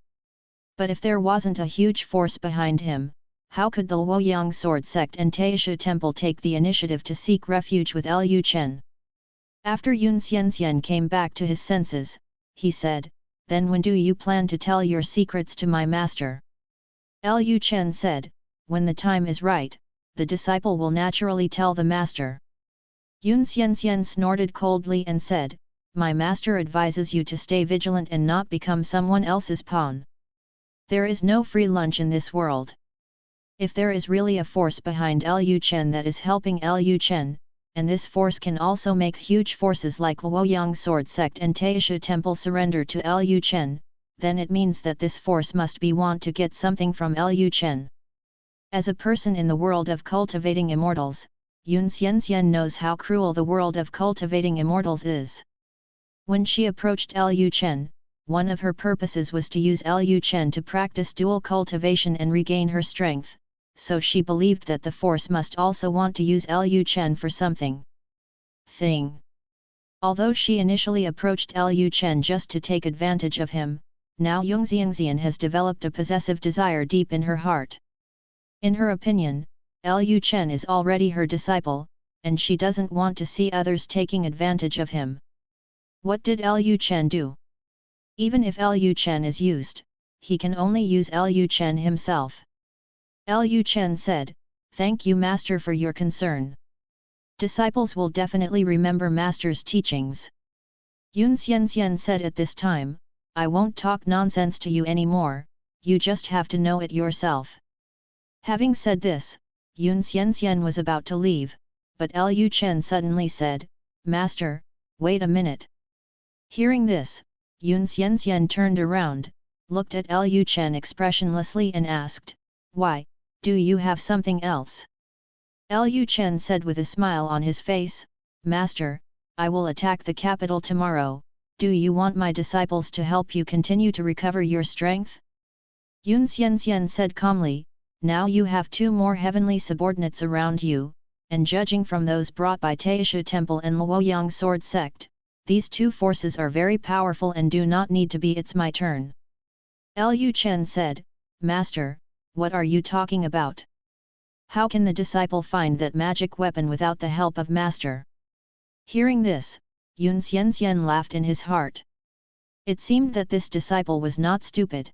But if there wasn't a huge force behind him, how could the Luoyang Sword Sect and Taisha Temple take the initiative to seek refuge with Lu Chen? After Yun Xianxian came back to his senses, he said, then when do you plan to tell your secrets to my master? Lu Chen said, when the time is right, the disciple will naturally tell the master. Yun Xianxian snorted coldly and said, my master advises you to stay vigilant and not become someone else's pawn. There is no free lunch in this world. If there is really a force behind Lu Chen that is helping Lu Chen, and this force can also make huge forces like Luoyang Sword Sect and Taisha Temple surrender to Lu Chen, then it means that this force must be want to get something from Lu Chen. As a person in the world of cultivating immortals, Yun Xianxian knows how cruel the world of cultivating immortals is. When she approached Lu Chen, one of her purposes was to use Lu Chen to practice dual cultivation and regain her strength, so she believed that the force must also want to use Lu Chen for something. Although she initially approached Lu Chen just to take advantage of him, now Yun Xianxian has developed a possessive desire deep in her heart. In her opinion, Lu Chen is already her disciple, and she doesn't want to see others taking advantage of him. What did Lu Chen do? Even if Lu Chen is used, he can only use Lu Chen himself. Lu Chen said, thank you Master for your concern. Disciples will definitely remember Master's teachings. Yun Xianxian said at this time, I won't talk nonsense to you anymore, you just have to know it yourself. Having said this, Yun Xianxian was about to leave, but Lu Chen suddenly said, Master, wait a minute. Hearing this, Yun Xianxian turned around, looked at Lu Chen expressionlessly and asked, why, do you have something else? Lu Chen said with a smile on his face, Master, I will attack the capital tomorrow, do you want my disciples to help you continue to recover your strength? Yun Xianxian said calmly, now you have two more heavenly subordinates around you, and judging from those brought by Taisha Temple and Luoyang Sword Sect, these two forces are very powerful and do not need to be it's my turn. Lu Chen said, Master, what are you talking about? How can the disciple find that magic weapon without the help of Master? Hearing this, Yun Xianxian laughed in his heart. It seemed that this disciple was not stupid.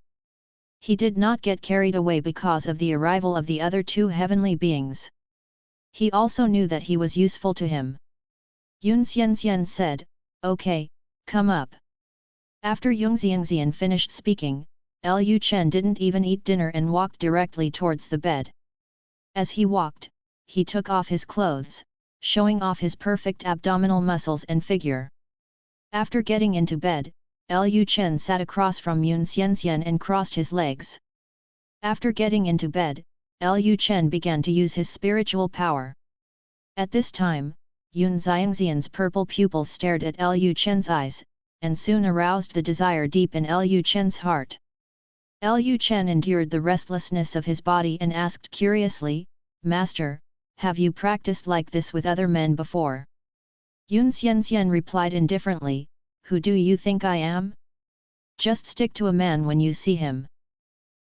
He did not get carried away because of the arrival of the other two heavenly beings. He also knew that he was useful to him. Yun Xianxian said, okay, come up. After Yun Xianxian finished speaking, Lu Chen didn't even eat dinner and walked directly towards the bed. As he walked, he took off his clothes, showing off his perfect abdominal muscles and figure. After getting into bed, Lu Chen sat across from Yun Xianxian and crossed his legs. After getting into bed, Lu Chen began to use his spiritual power. At this time, Yun Xiangxian's purple pupils stared at Lu Chen's eyes, and soon aroused the desire deep in Lu Chen's heart. Lu Chen endured the restlessness of his body and asked curiously, Master, have you practiced like this with other men before? Yun Xianxian replied indifferently, who do you think I am? Just stick to a man when you see him.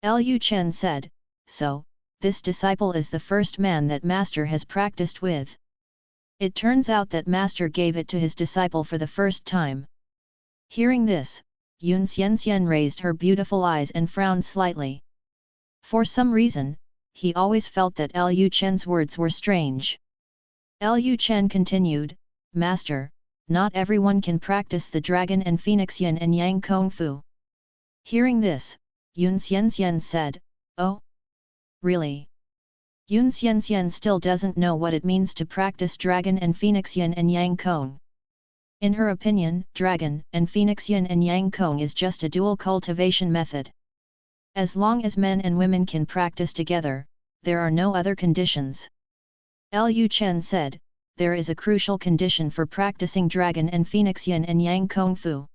Lu Chen said, so, this disciple is the first man that master has practiced with. It turns out that master gave it to his disciple for the first time. Hearing this, Yun Xianxian raised her beautiful eyes and frowned slightly. For some reason, he always felt that Lu Chen's words were strange. Lu Chen continued, Master, not everyone can practice the dragon and phoenix yin and yang kung fu. Hearing this, Yun Xianxian said, Oh? Really? Yun Xianxian still doesn't know what it means to practice dragon and phoenix yin and yang kung. In her opinion, dragon and phoenix yin and yang kung is just a dual cultivation method. As long as men and women can practice together, there are no other conditions. Lu Chen said, there is a crucial condition for practicing dragon and phoenix yin and yang kung fu.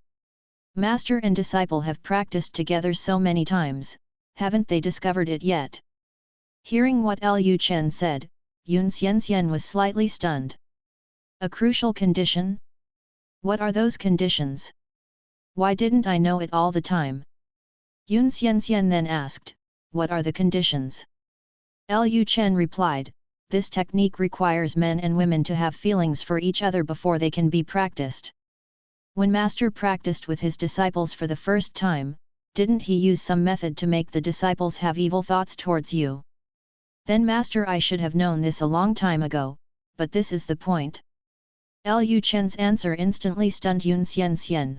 Master and disciple have practiced together so many times, haven't they discovered it yet? Hearing what Lu Chen said, Yun Xianxian was slightly stunned. A crucial condition? What are those conditions? Why didn't I know it all the time? Yun Xianxian then asked, what are the conditions? Lu Chen replied, this technique requires men and women to have feelings for each other before they can be practiced. When master practiced with his disciples for the first time, didn't he use some method to make the disciples have evil thoughts towards you? Then master, I should have known this a long time ago, but this is the point. Lu Chen's answer instantly stunned Yun Xianxian.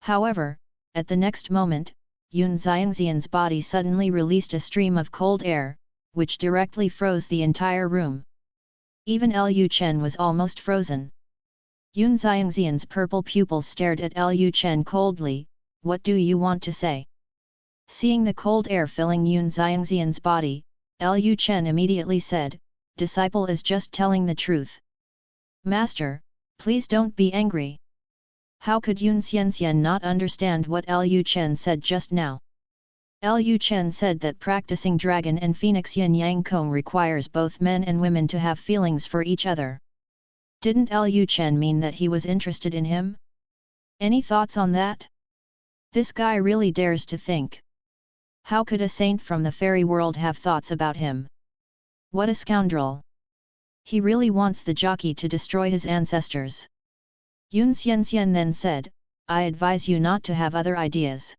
However, at the next moment, Yun Xiangxian's body suddenly released a stream of cold air, which directly froze the entire room. Even Lu Chen was almost frozen. Yun Xiangxian's purple pupils stared at Lu Chen coldly, what do you want to say? Seeing the cold air filling Yun Xiangxian's body, Lu Chen immediately said, disciple is just telling the truth. Master, please don't be angry. How could Yun Xianxian not understand what Lu Chen said just now? Lu Chen said that practicing dragon and phoenix yin yang kung requires both men and women to have feelings for each other. Didn't Lu Chen mean that he was interested in him? Any thoughts on that? This guy really dares to think. How could a saint from the fairy world have thoughts about him? What a scoundrel! He really wants the jockey to destroy his ancestors. Yun Xianxian then said, I advise you not to have other ideas.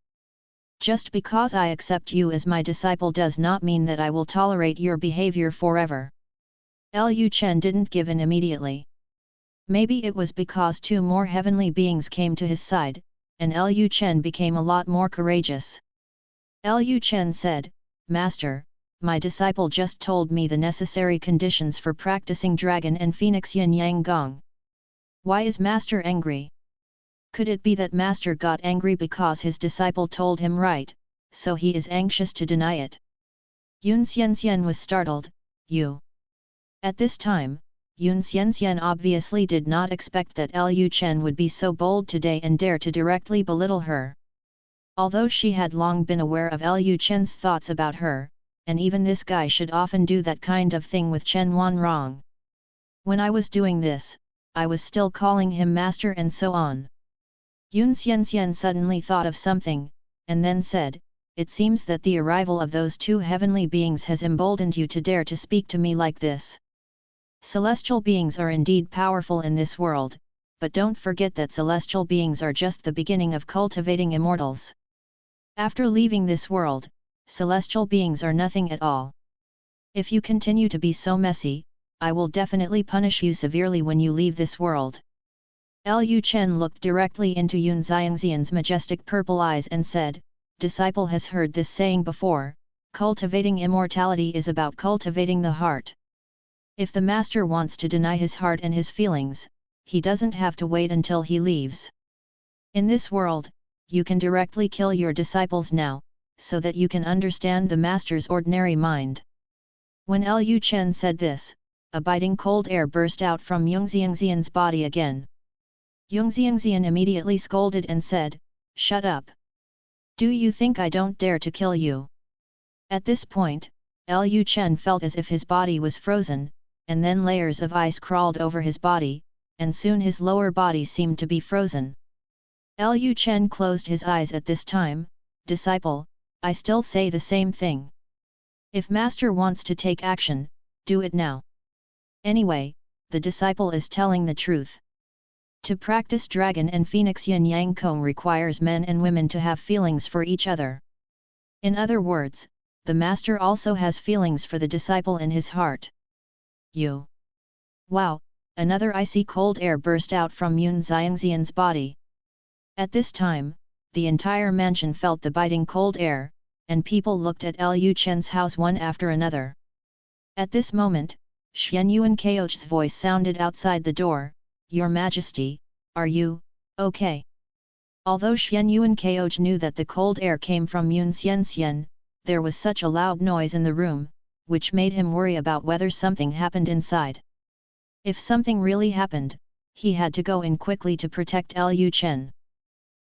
Just because I accept you as my disciple does not mean that I will tolerate your behavior forever. Lu Chen didn't give in immediately. Maybe it was because two more heavenly beings came to his side, and Lu Chen became a lot more courageous. Lu Chen said, Master, my disciple just told me the necessary conditions for practicing dragon and phoenix yin yang gong. Why is Master angry? Could it be that Master got angry because his disciple told him right, so he is anxious to deny it? Yun Xianxian was startled, you. At this time, Yun Xianxian obviously did not expect that Lu Chen would be so bold today and dare to directly belittle her. Although she had long been aware of Lu Chen's thoughts about her, and even this guy should often do that kind of thing with Chen Wanrong. When I was doing this, I was still calling him master and so on. Yun Xianxian suddenly thought of something, and then said, it seems that the arrival of those two heavenly beings has emboldened you to dare to speak to me like this. Celestial beings are indeed powerful in this world, but don't forget that celestial beings are just the beginning of cultivating immortals. After leaving this world, celestial beings are nothing at all. If you continue to be so messy, I will definitely punish you severely when you leave this world. Lu Chen looked directly into Yun Xiangxian's majestic purple eyes and said, disciple has heard this saying before, cultivating immortality is about cultivating the heart. If the master wants to deny his heart and his feelings, he doesn't have to wait until he leaves. In this world, you can directly kill your disciples now, so that you can understand the master's ordinary mind. When Lu Chen said this, a biting cold air burst out from Yun Xiangxian's body again. Yun Xiangxian immediately scolded and said, shut up! Do you think I don't dare to kill you? At this point, Lu Chen felt as if his body was frozen, and then layers of ice crawled over his body, and soon his lower body seemed to be frozen. Lu Chen closed his eyes at this time, disciple, I still say the same thing. If master wants to take action, do it now. Anyway, the disciple is telling the truth. To practice Dragon and Phoenix Yin Yang Kong requires men and women to have feelings for each other. In other words, the master also has feelings for the disciple in his heart. You. Wow, another icy cold air burst out from Yun Xiangxian's body. At this time, the entire mansion felt the biting cold air, and people looked at Lu Chen's house one after another. At this moment, Xian Yuan Kaoch's voice sounded outside the door, "Your Majesty, are you okay?" Although Xian Yuan Kaoch knew that the cold air came from Yun Xianxian, there was such a loud noise in the room, which made him worry about whether something happened inside. If something really happened, he had to go in quickly to protect Lu Chen.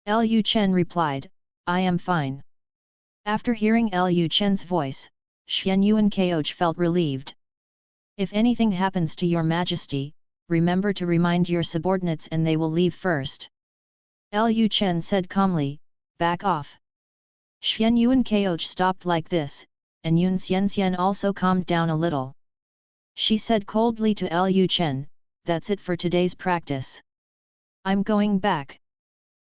Lu Chen replied, "I am fine." After hearing Lu Chen's voice, Xian Yuan Kaoch felt relieved. "If anything happens to your Majesty, remember to remind your subordinates and they will leave first." Lu Chen said calmly, "Back off." Xian Yuan Kaoch stopped like this, and Yun Xianxian also calmed down a little. She said coldly to Lu Chen, "That's it for today's practice. I'm going back."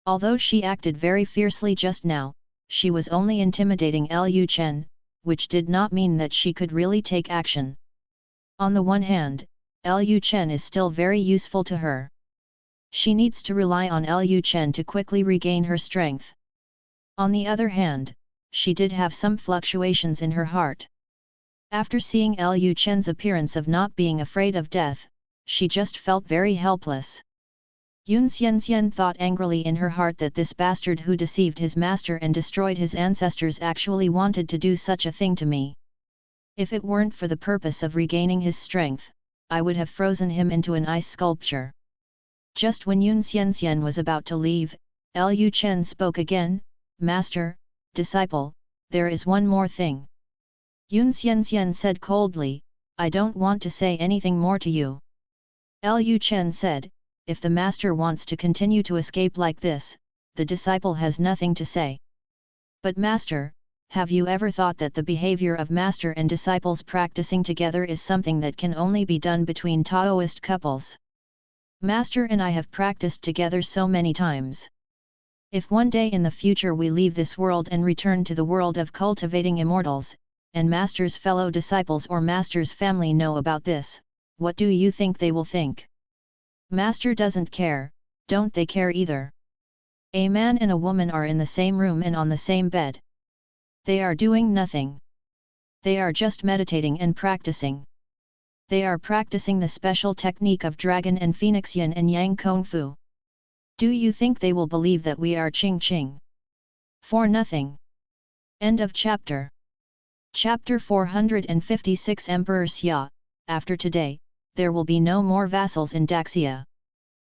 Although she acted very fiercely just now, she was only intimidating Lu Chen, which did not mean that she could really take action. On the one hand, Lu Chen is still very useful to her. She needs to rely on Lu Chen to quickly regain her strength. On the other hand, she did have some fluctuations in her heart. After seeing Lu Chen's appearance of not being afraid of death, she just felt very helpless. Yun Xianxian thought angrily in her heart that this bastard who deceived his master and destroyed his ancestors actually wanted to do such a thing to me. If it weren't for the purpose of regaining his strength, I would have frozen him into an ice sculpture. Just when Yun Xianxian was about to leave, Lu Chen spoke again, "Master, disciple, there is one more thing." Yun Xianxian said coldly, "I don't want to say anything more to you." Lu Chen said, "If the master wants to continue to escape like this, the disciple has nothing to say. But master, have you ever thought that the behavior of master and disciples practicing together is something that can only be done between Taoist couples? Master and I have practiced together so many times. If one day in the future we leave this world and return to the world of cultivating immortals, and master's fellow disciples or master's family know about this, what do you think they will think? Master doesn't care, don't they care either? A man and a woman are in the same room and on the same bed. They are doing nothing. They are just meditating and practicing. They are practicing the special technique of Dragon and Phoenix Yin and Yang Kung Fu. Do you think they will believe that we are Ching Ching? For nothing." End of chapter. Chapter 456 Emperor Xia, after today, there will be no more vassals in Daxia.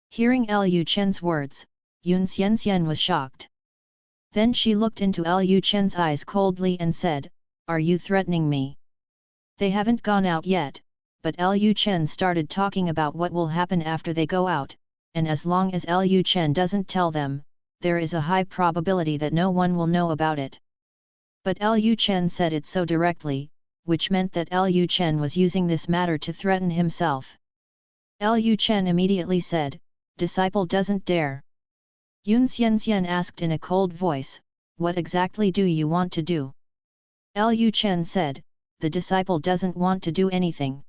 Hearing Lu Chen's words, Yun Xianxian was shocked. Then she looked into Lu Chen's eyes coldly and said, "Are you threatening me?" They haven't gone out yet, but Lu Chen started talking about what will happen after they go out, and as long as Lu Chen doesn't tell them, there is a high probability that no one will know about it. But Lu Chen said it so directly, which meant that Lu Chen was using this matter to threaten himself. Lu Chen immediately said, "Disciple doesn't dare." Yun Xianxian asked in a cold voice, "What exactly do you want to do?" Lu Chen said, "The disciple doesn't want to do anything.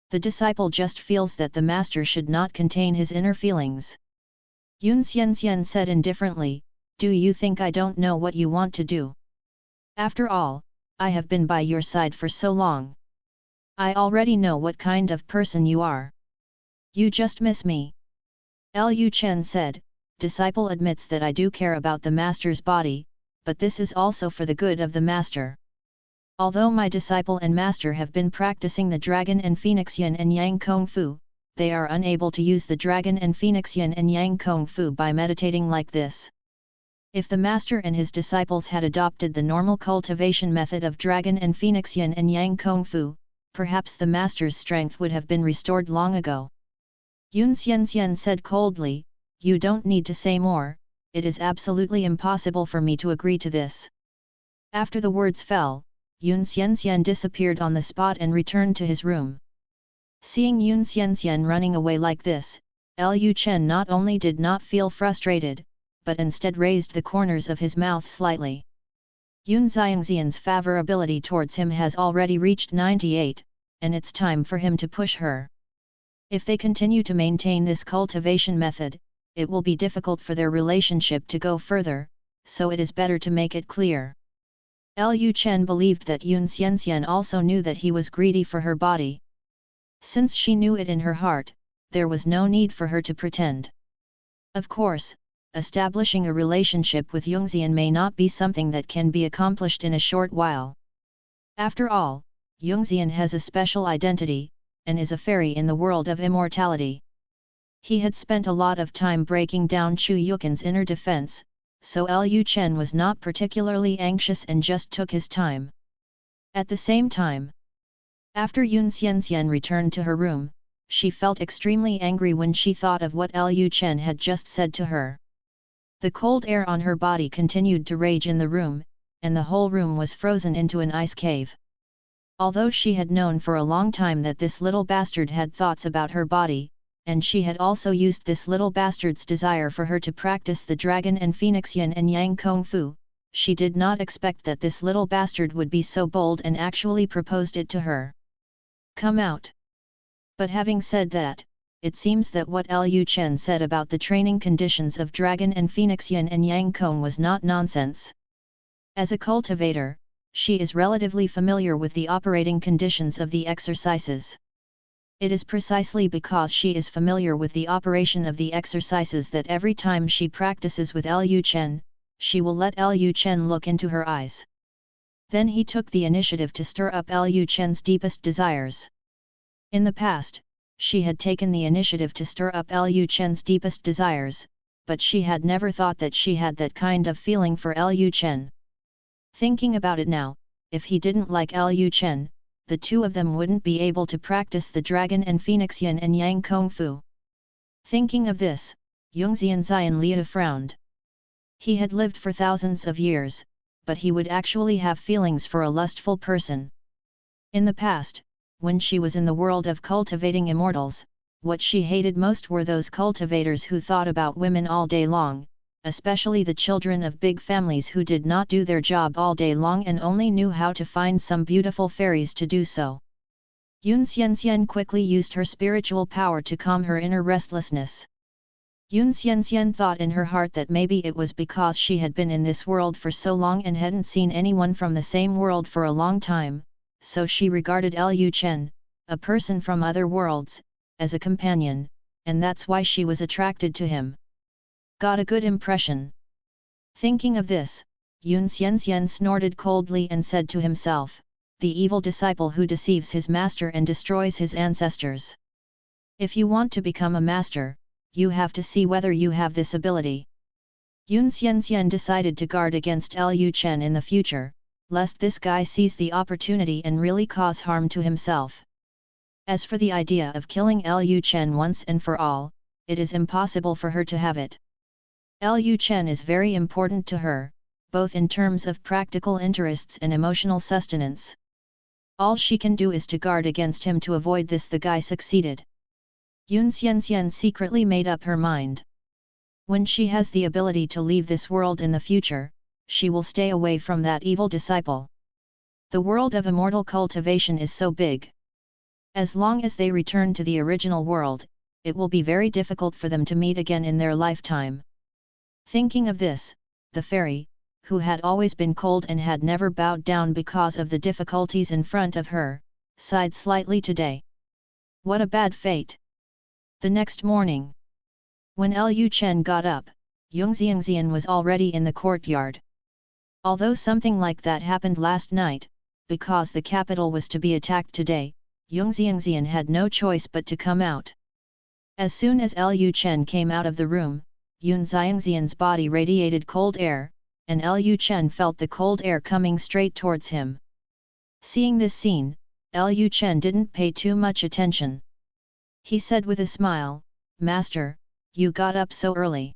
The disciple just feels that the master should not contain his inner feelings." Yun Xianxian said indifferently, "Do you think I don't know what you want to do? After all, I have been by your side for so long. I already know what kind of person you are. You just miss me." Lu Chen said, "Disciple admits that I do care about the master's body, but this is also for the good of the master. Although my disciple and master have been practicing the Dragon and Phoenix Yin and Yang Kung Fu, they are unable to use the Dragon and Phoenix Yin and Yang Kung Fu by meditating like this. If the master and his disciples had adopted the normal cultivation method of Dragon and Phoenix Yin and Yang Kung Fu, perhaps the master's strength would have been restored long ago." Yun Xianxian said coldly, "You don't need to say more, it is absolutely impossible for me to agree to this." After the words fell, Yun Xianxian disappeared on the spot and returned to his room. Seeing Yun Xianxian running away like this, Lu Chen not only did not feel frustrated, but instead raised the corners of his mouth slightly. Yun Xiangxian's favorability towards him has already reached 98, and it's time for him to push her. If they continue to maintain this cultivation method, it will be difficult for their relationship to go further, so it is better to make it clear. Lu Chen believed that Yun Xianxian also knew that he was greedy for her body. Since she knew it in her heart, there was no need for her to pretend. Of course, establishing a relationship with Yungxian may not be something that can be accomplished in a short while. After all, Yungxian has a special identity, and is a fairy in the world of immortality. He had spent a lot of time breaking down Chu Yukin's inner defense, so Lu Chen was not particularly anxious and just took his time. At the same time, after Yun Xianxian returned to her room, she felt extremely angry when she thought of what Lu Chen had just said to her. The cold air on her body continued to rage in the room, and the whole room was frozen into an ice cave. Although she had known for a long time that this little bastard had thoughts about her body, and she had also used this little bastard's desire for her to practice the dragon and phoenix yin and yang kung fu, she did not expect that this little bastard would be so bold and actually proposed it to her. Come out. But having said that, it seems that what Lu Chen said about the training conditions of dragon and phoenix yin and yang kung was not nonsense. As a cultivator, she is relatively familiar with the operating conditions of the exercises. It is precisely because she is familiar with the operation of the exercises that every time she practices with Lu Chen, she will let Lu Chen look into her eyes. Then he took the initiative to stir up Lu Chen's deepest desires. In the past, she had taken the initiative to stir up Lu Chen's deepest desires, but she had never thought that she had that kind of feeling for Lu Chen. Thinking about it now, if he didn't like Lu Chen, the two of them wouldn't be able to practice the dragon and phoenix yin and yang kung fu. Thinking of this, Yungxian Xian Liu frowned. He had lived for thousands of years, but he would actually have feelings for a lustful person. In the past, when she was in the world of cultivating immortals, what she hated most were those cultivators who thought about women all day long, especially the children of big families who did not do their job all day long and only knew how to find some beautiful fairies to do so. Yun Xianxian quickly used her spiritual power to calm her inner restlessness. Yun Xianxian thought in her heart that maybe it was because she had been in this world for so long and hadn't seen anyone from the same world for a long time, so she regarded Lu Chen, a person from other worlds, as a companion, and that's why she was attracted to him. Got a good impression. Thinking of this, Yun Xianxian snorted coldly and said to himself, the evil disciple who deceives his master and destroys his ancestors. If you want to become a master, you have to see whether you have this ability. Yun Xianxian decided to guard against Lu Chen in the future, lest this guy seize the opportunity and really cause harm to himself. As for the idea of killing Lu Chen once and for all, it is impossible for her to have it. Lu Chen is very important to her, both in terms of practical interests and emotional sustenance. All she can do is to guard against him to avoid this. The guy succeeded. Yun Xianxian secretly made up her mind. When she has the ability to leave this world in the future, she will stay away from that evil disciple. The world of immortal cultivation is so big. As long as they return to the original world, it will be very difficult for them to meet again in their lifetime. Thinking of this, the fairy, who had always been cold and had never bowed down because of the difficulties in front of her, sighed slightly today. What a bad fate! The next morning, when Lu Chen got up, Yungxian was already in the courtyard. Although something like that happened last night, because the capital was to be attacked today, Yungxian had no choice but to come out. As soon as Lu Chen came out of the room, Yun Xiangxian's body radiated cold air, and Lu Chen felt the cold air coming straight towards him. Seeing this scene, Lu Chen didn't pay too much attention. He said with a smile, "Master, you got up so early."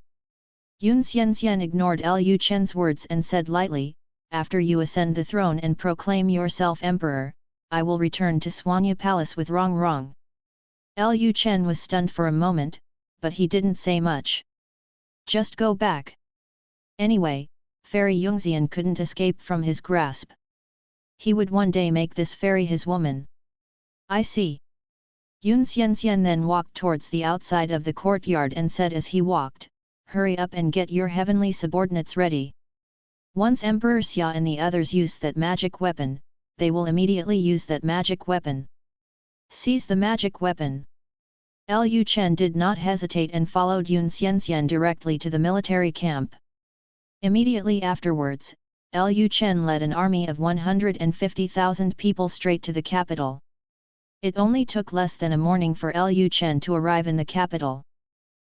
Yun Xianxian ignored Lu Chen's words and said lightly, after you ascend the throne and proclaim yourself emperor, I will return to Suanya Palace with Rong. Lu Chen was stunned for a moment, but he didn't say much. Just go back. Anyway, Fairy Yungxian couldn't escape from his grasp. He would one day make this fairy his woman. I see. Yun Xianxian then walked towards the outside of the courtyard and said as he walked, hurry up and get your heavenly subordinates ready. Once Emperor Xia and the others use that magic weapon, they will immediately use that magic weapon. Seize the magic weapon. Lu Chen did not hesitate and followed Yun Xianxian directly to the military camp. Immediately afterwards, Lu Chen led an army of 150,000 people straight to the capital. It only took less than a morning for Lu Chen to arrive in the capital.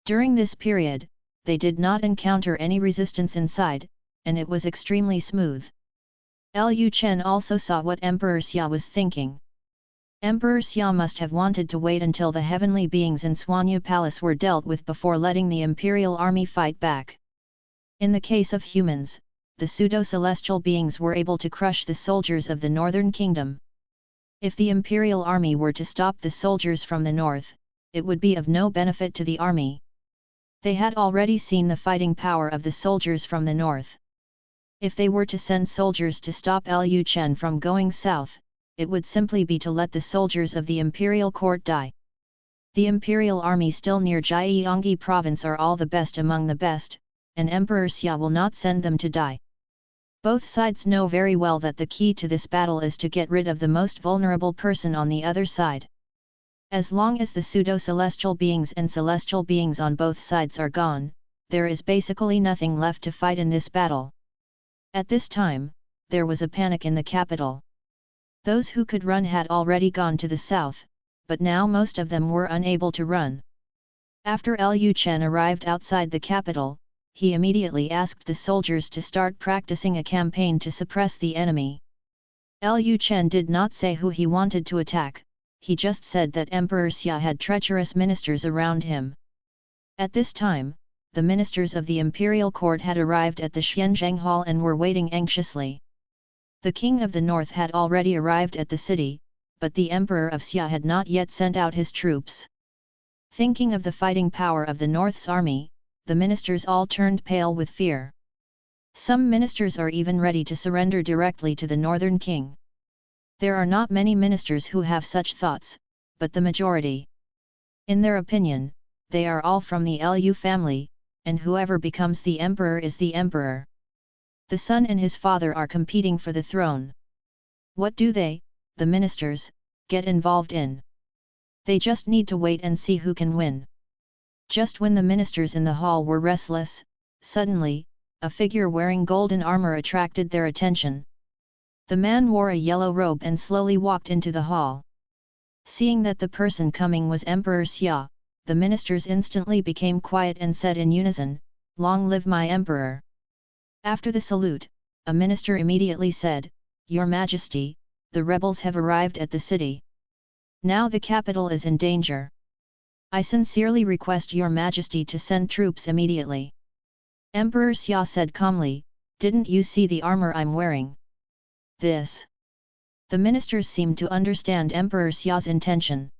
During this period, they did not encounter any resistance inside, and it was extremely smooth. Lu Chen also saw what Emperor Xia was thinking. Emperor Xia must have wanted to wait until the heavenly beings in Suanya Palace were dealt with before letting the imperial army fight back. In the case of humans, the pseudo-celestial beings were able to crush the soldiers of the Northern Kingdom. If the imperial army were to stop the soldiers from the north, it would be of no benefit to the army. They had already seen the fighting power of the soldiers from the north. If they were to send soldiers to stop Lu Chen from going south, it would simply be to let the soldiers of the imperial court die. The imperial army still near Jiangyi province are all the best among the best, and Emperor Xia will not send them to die. Both sides know very well that the key to this battle is to get rid of the most vulnerable person on the other side. As long as the pseudo-celestial beings and celestial beings on both sides are gone, there is basically nothing left to fight in this battle. At this time, there was a panic in the capital. Those who could run had already gone to the south, but now most of them were unable to run. After Lu Chen arrived outside the capital, he immediately asked the soldiers to start practicing a campaign to suppress the enemy. Lu Chen did not say who he wanted to attack, he just said that Emperor Xia had treacherous ministers around him. At this time, the ministers of the imperial court had arrived at the Xianzheng Hall and were waiting anxiously. The king of the north had already arrived at the city, but the emperor of Xia had not yet sent out his troops. Thinking of the fighting power of the north's army, the ministers all turned pale with fear. Some ministers are even ready to surrender directly to the northern king. There are not many ministers who have such thoughts, but the majority. In their opinion, they are all from the Lu family, and whoever becomes the emperor is the emperor. The son and his father are competing for the throne. What do they, the ministers, get involved in? They just need to wait and see who can win. Just when the ministers in the hall were restless, suddenly, a figure wearing golden armor attracted their attention. The man wore a yellow robe and slowly walked into the hall. Seeing that the person coming was Emperor Xia, the ministers instantly became quiet and said in unison, "Long live my emperor!" After the salute, a minister immediately said, "Your Majesty, the rebels have arrived at the city. Now the capital is in danger. I sincerely request your Majesty to send troops immediately." Emperor Xia said calmly, "Didn't you see the armor I'm wearing?" This. The ministers seemed to understand Emperor Xia's intention.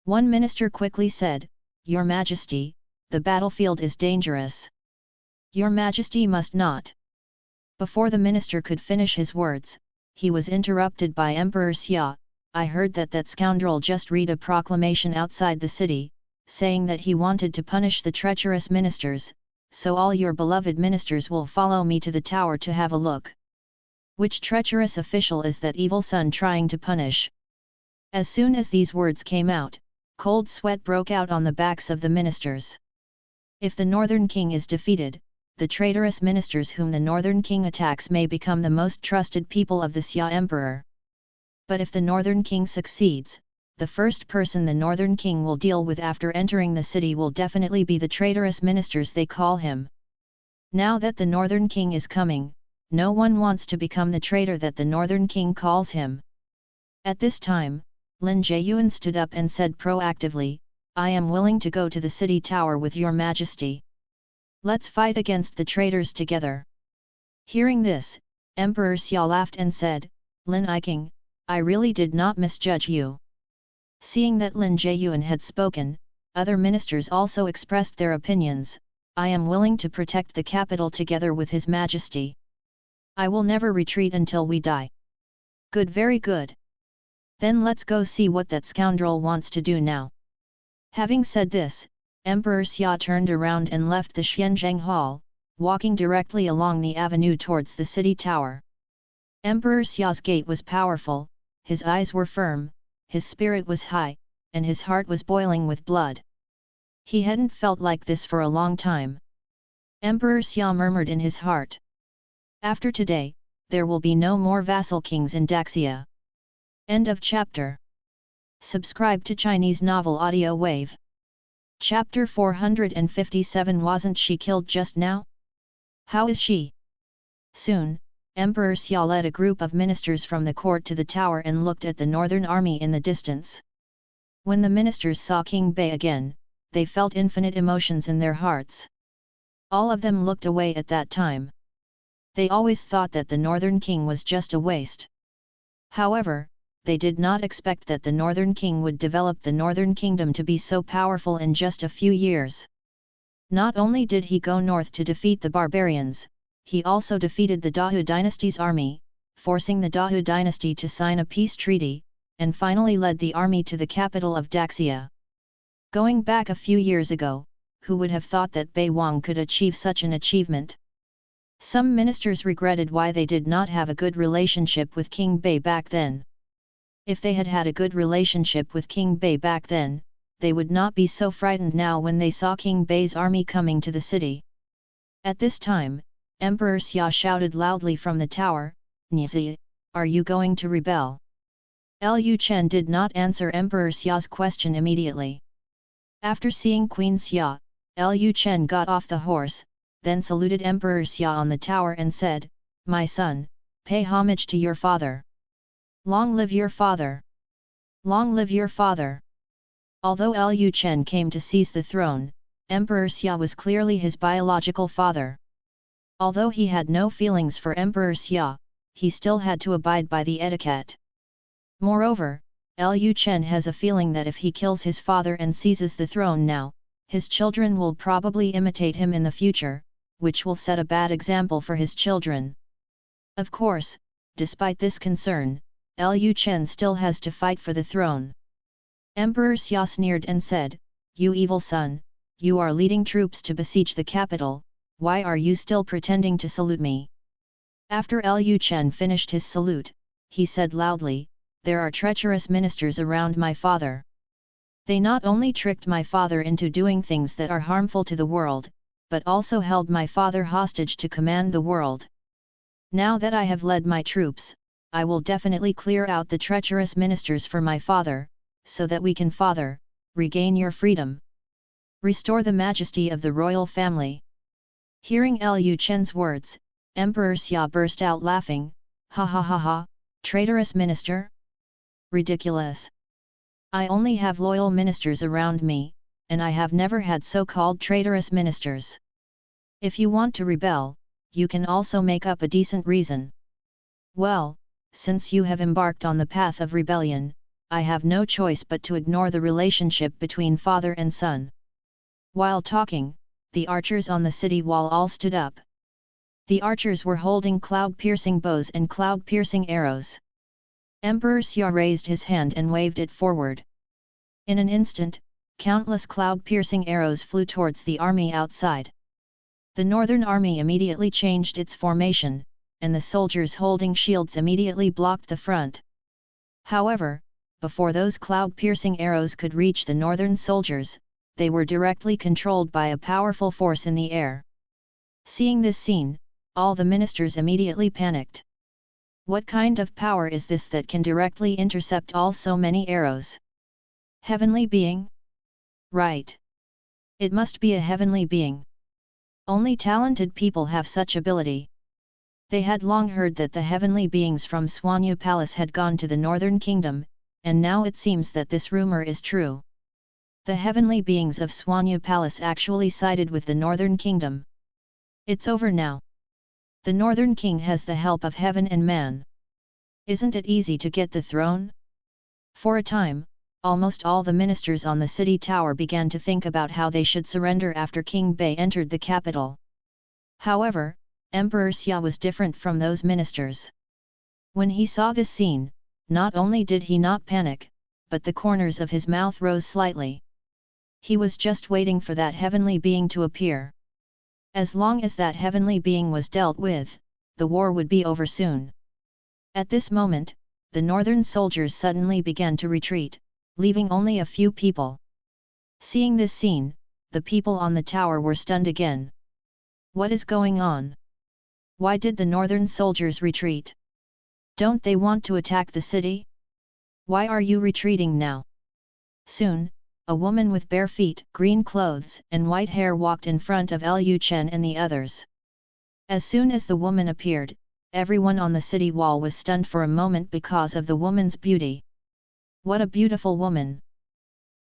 One minister quickly said, "Your Majesty, the battlefield is dangerous. Your Majesty must not." Before the minister could finish his words, he was interrupted by Emperor Xia. "I heard that scoundrel just read a proclamation outside the city, saying that he wanted to punish the treacherous ministers, so all your beloved ministers will follow me to the tower to have a look. Which treacherous official is that evil son trying to punish?" As soon as these words came out, cold sweat broke out on the backs of the ministers. If the Northern King is defeated, the traitorous ministers whom the Northern King attacks may become the most trusted people of the Xia Emperor. But if the Northern King succeeds, the first person the Northern King will deal with after entering the city will definitely be the traitorous ministers they call him. Now that the Northern King is coming, no one wants to become the traitor that the Northern King calls him. At this time, Lin Jiayuan stood up and said proactively, "I am willing to go to the city tower with your Majesty. Let's fight against the traitors together." Hearing this, Emperor Xia laughed and said, Lin Iking, I really did not misjudge you. Seeing that Lin Jiayuan had spoken, other ministers also expressed their opinions. I am willing to protect the capital together with His Majesty. I will never retreat until we die. Good, very good. Then let's go see what that scoundrel wants to do now. Having said this, Emperor Xia turned around and left the Xianzhang Hall, walking directly along the avenue towards the city tower. Emperor Xia's gait was powerful, his eyes were firm, his spirit was high, and his heart was boiling with blood. He hadn't felt like this for a long time. Emperor Xia murmured in his heart. After today, there will be no more vassal kings in Daxia. End of chapter. Subscribe to Chinese Novel Audio Wave. Chapter 457. Wasn't she killed just now? How is she? Soon, Emperor Xia led a group of ministers from the court to the tower and looked at the northern army in the distance. When the ministers saw King Bei again, they felt infinite emotions in their hearts. All of them looked away at that time. They always thought that the northern king was just a waste. However, they did not expect that the northern king would develop the northern kingdom to be so powerful in just a few years. Not only did he go north to defeat the barbarians, he also defeated the Dahu dynasty's army, forcing the Dahu dynasty to sign a peace treaty, and finally led the army to the capital of Daxia. Going back a few years ago, who would have thought that Bei Wang could achieve such an achievement? Some ministers regretted why they did not have a good relationship with King Bei back then. If they had had a good relationship with King Bei back then, they would not be so frightened now when they saw King Bei's army coming to the city. At this time, Emperor Xia shouted loudly from the tower, Nizi, are you going to rebel? Lu Chen did not answer Emperor Xia's question immediately. After seeing Queen Xia, Lu Chen got off the horse, then saluted Emperor Xia on the tower and said, My son, pay homage to your father. Long live your father! Long live your father! Although Lu Chen came to seize the throne, Emperor Xia was clearly his biological father. Although he had no feelings for Emperor Xia, he still had to abide by the etiquette. Moreover, Lu Chen has a feeling that if he kills his father and seizes the throne now, his children will probably imitate him in the future, which will set a bad example for his children. Of course, despite this concern, Lu Chen still has to fight for the throne. Emperor Xia sneered and said, You evil son, you are leading troops to besiege the capital, why are you still pretending to salute me? After Lu Chen finished his salute, he said loudly, There are treacherous ministers around my father. They not only tricked my father into doing things that are harmful to the world, but also held my father hostage to command the world. Now that I have led my troops, I will definitely clear out the treacherous ministers for my father, so that we can, father, regain your freedom. Restore the majesty of the royal family. Hearing Lu Chen's words, Emperor Xia burst out laughing, Ha ha ha ha, traitorous minister? Ridiculous! I only have loyal ministers around me, and I have never had so-called traitorous ministers. If you want to rebel, you can also make up a decent reason. Well, since you have embarked on the path of rebellion, I have no choice but to ignore the relationship between father and son. While talking, the archers on the city wall all stood up. The archers were holding cloud-piercing bows and cloud-piercing arrows. Emperor Xia raised his hand and waved it forward. In an instant, countless cloud-piercing arrows flew towards the army outside. The northern army immediately changed its formation, and the soldiers holding shields immediately blocked the front. However, before those cloud-piercing arrows could reach the northern soldiers, they were directly controlled by a powerful force in the air. Seeing this scene, all the ministers immediately panicked. What kind of power is this that can directly intercept all so many arrows? Heavenly being? Right. It must be a heavenly being. Only talented people have such ability. They had long heard that the heavenly beings from Swanyu Palace had gone to the Northern Kingdom, and now it seems that this rumor is true. The heavenly beings of Swanyu Palace actually sided with the Northern Kingdom. It's over now. The northern king has the help of heaven and man. Isn't it easy to get the throne? For a time, almost all the ministers on the city tower began to think about how they should surrender after King Bei entered the capital. However, Emperor Xia was different from those ministers. When he saw this scene, not only did he not panic, but the corners of his mouth rose slightly. He was just waiting for that heavenly being to appear. As long as that heavenly being was dealt with, the war would be over soon. At this moment, the northern soldiers suddenly began to retreat, leaving only a few people. Seeing this scene, the people on the tower were stunned again. What is going on? Why did the northern soldiers retreat? Don't they want to attack the city? Why are you retreating now? Soon, a woman with bare feet, green clothes and white hair walked in front of Lu Chen and the others. As soon as the woman appeared, everyone on the city wall was stunned for a moment because of the woman's beauty. What a beautiful woman!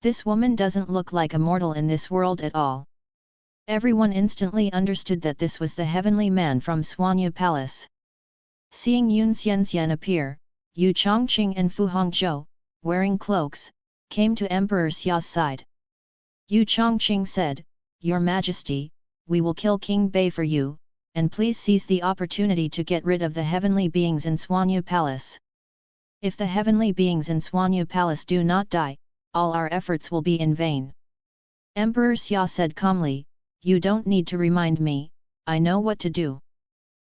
This woman doesn't look like a mortal in this world at all. Everyone instantly understood that this was the heavenly man from Suanya Palace. Seeing Yun Xianxian appear, Yu Chongqing and Fu Hongzhou, wearing cloaks, came to Emperor Xia's side. Yu Chongqing said, "Your Majesty, we will kill King Bei for you, and please seize the opportunity to get rid of the heavenly beings in Suanya Palace. If the heavenly beings in Suanya Palace do not die, all our efforts will be in vain." Emperor Xia said calmly, "You don't need to remind me, I know what to do."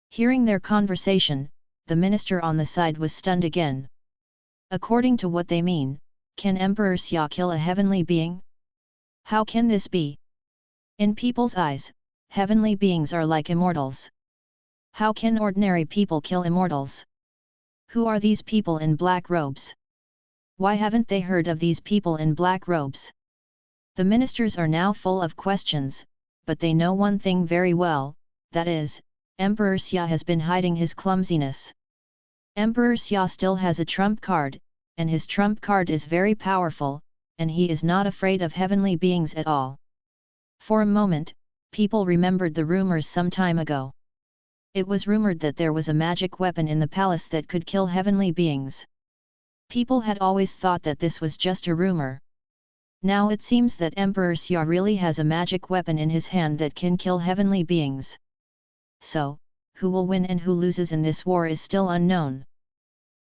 Hearing their conversation, the minister on the side was stunned again. According to what they mean, can Emperor Xia kill a heavenly being? How can this be? In people's eyes, heavenly beings are like immortals. How can ordinary people kill immortals? Who are these people in black robes? Why haven't they heard of these people in black robes? The ministers are now full of questions, but they know one thing very well, that is, Emperor Xia has been hiding his clumsiness. Emperor Xia still has a trump card, and his trump card is very powerful, and he is not afraid of heavenly beings at all. For a moment, people remembered the rumors some time ago. It was rumored that there was a magic weapon in the palace that could kill heavenly beings. People had always thought that this was just a rumor. Now it seems that Emperor Xia really has a magic weapon in his hand that can kill heavenly beings. So, who will win and who loses in this war is still unknown.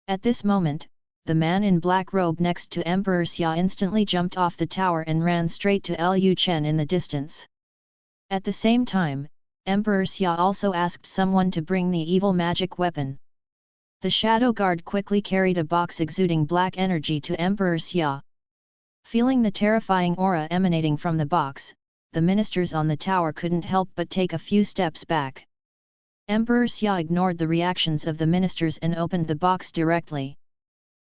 At this moment, the man in black robe next to Emperor Xia instantly jumped off the tower and ran straight to Lu Chen in the distance. At the same time, Emperor Xia also asked someone to bring the evil magic weapon. The shadow guard quickly carried a box exuding black energy to Emperor Xia. Feeling the terrifying aura emanating from the box, the ministers on the tower couldn't help but take a few steps back. Emperor Xia ignored the reactions of the ministers and opened the box directly.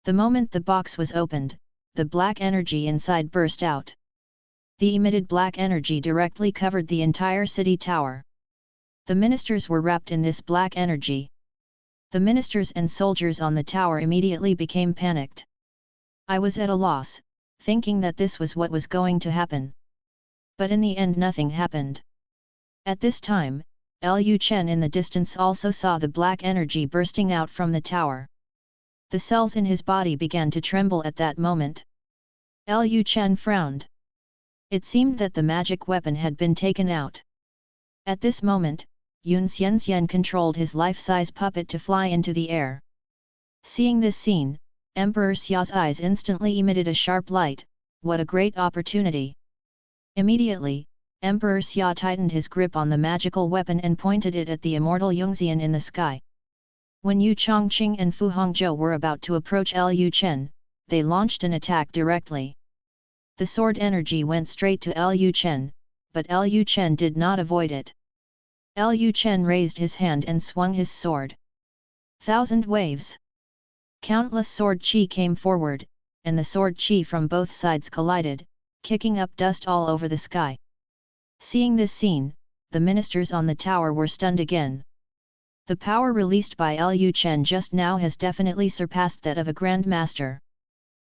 The moment the box was opened, the black energy inside burst out. The emitted black energy directly covered the entire city tower. The ministers were wrapped in this black energy. The ministers and soldiers on the tower immediately became panicked. I was at a loss, thinking that this was what was going to happen. But in the end nothing happened. At this time, Lu Chen in the distance also saw the black energy bursting out from the tower. The cells in his body began to tremble at that moment. Lu Chen frowned. It seemed that the magic weapon had been taken out. At this moment, Yun Xianxian controlled his life-size puppet to fly into the air. Seeing this scene, Emperor Xia's eyes instantly emitted a sharp light. What a great opportunity! Immediately, Emperor Xia tightened his grip on the magical weapon and pointed it at the immortal Yungxian in the sky. When Yu Chongqing and Fu Hongzhou were about to approach Lu Chen, they launched an attack directly. The sword energy went straight to Lu Chen, but Lu Chen did not avoid it. Lu Chen raised his hand and swung his sword. Thousand waves. Countless sword chi came forward, and the sword chi from both sides collided, kicking up dust all over the sky. Seeing this scene, the ministers on the tower were stunned again. The power released by Lu Chen just now has definitely surpassed that of a Grand Master.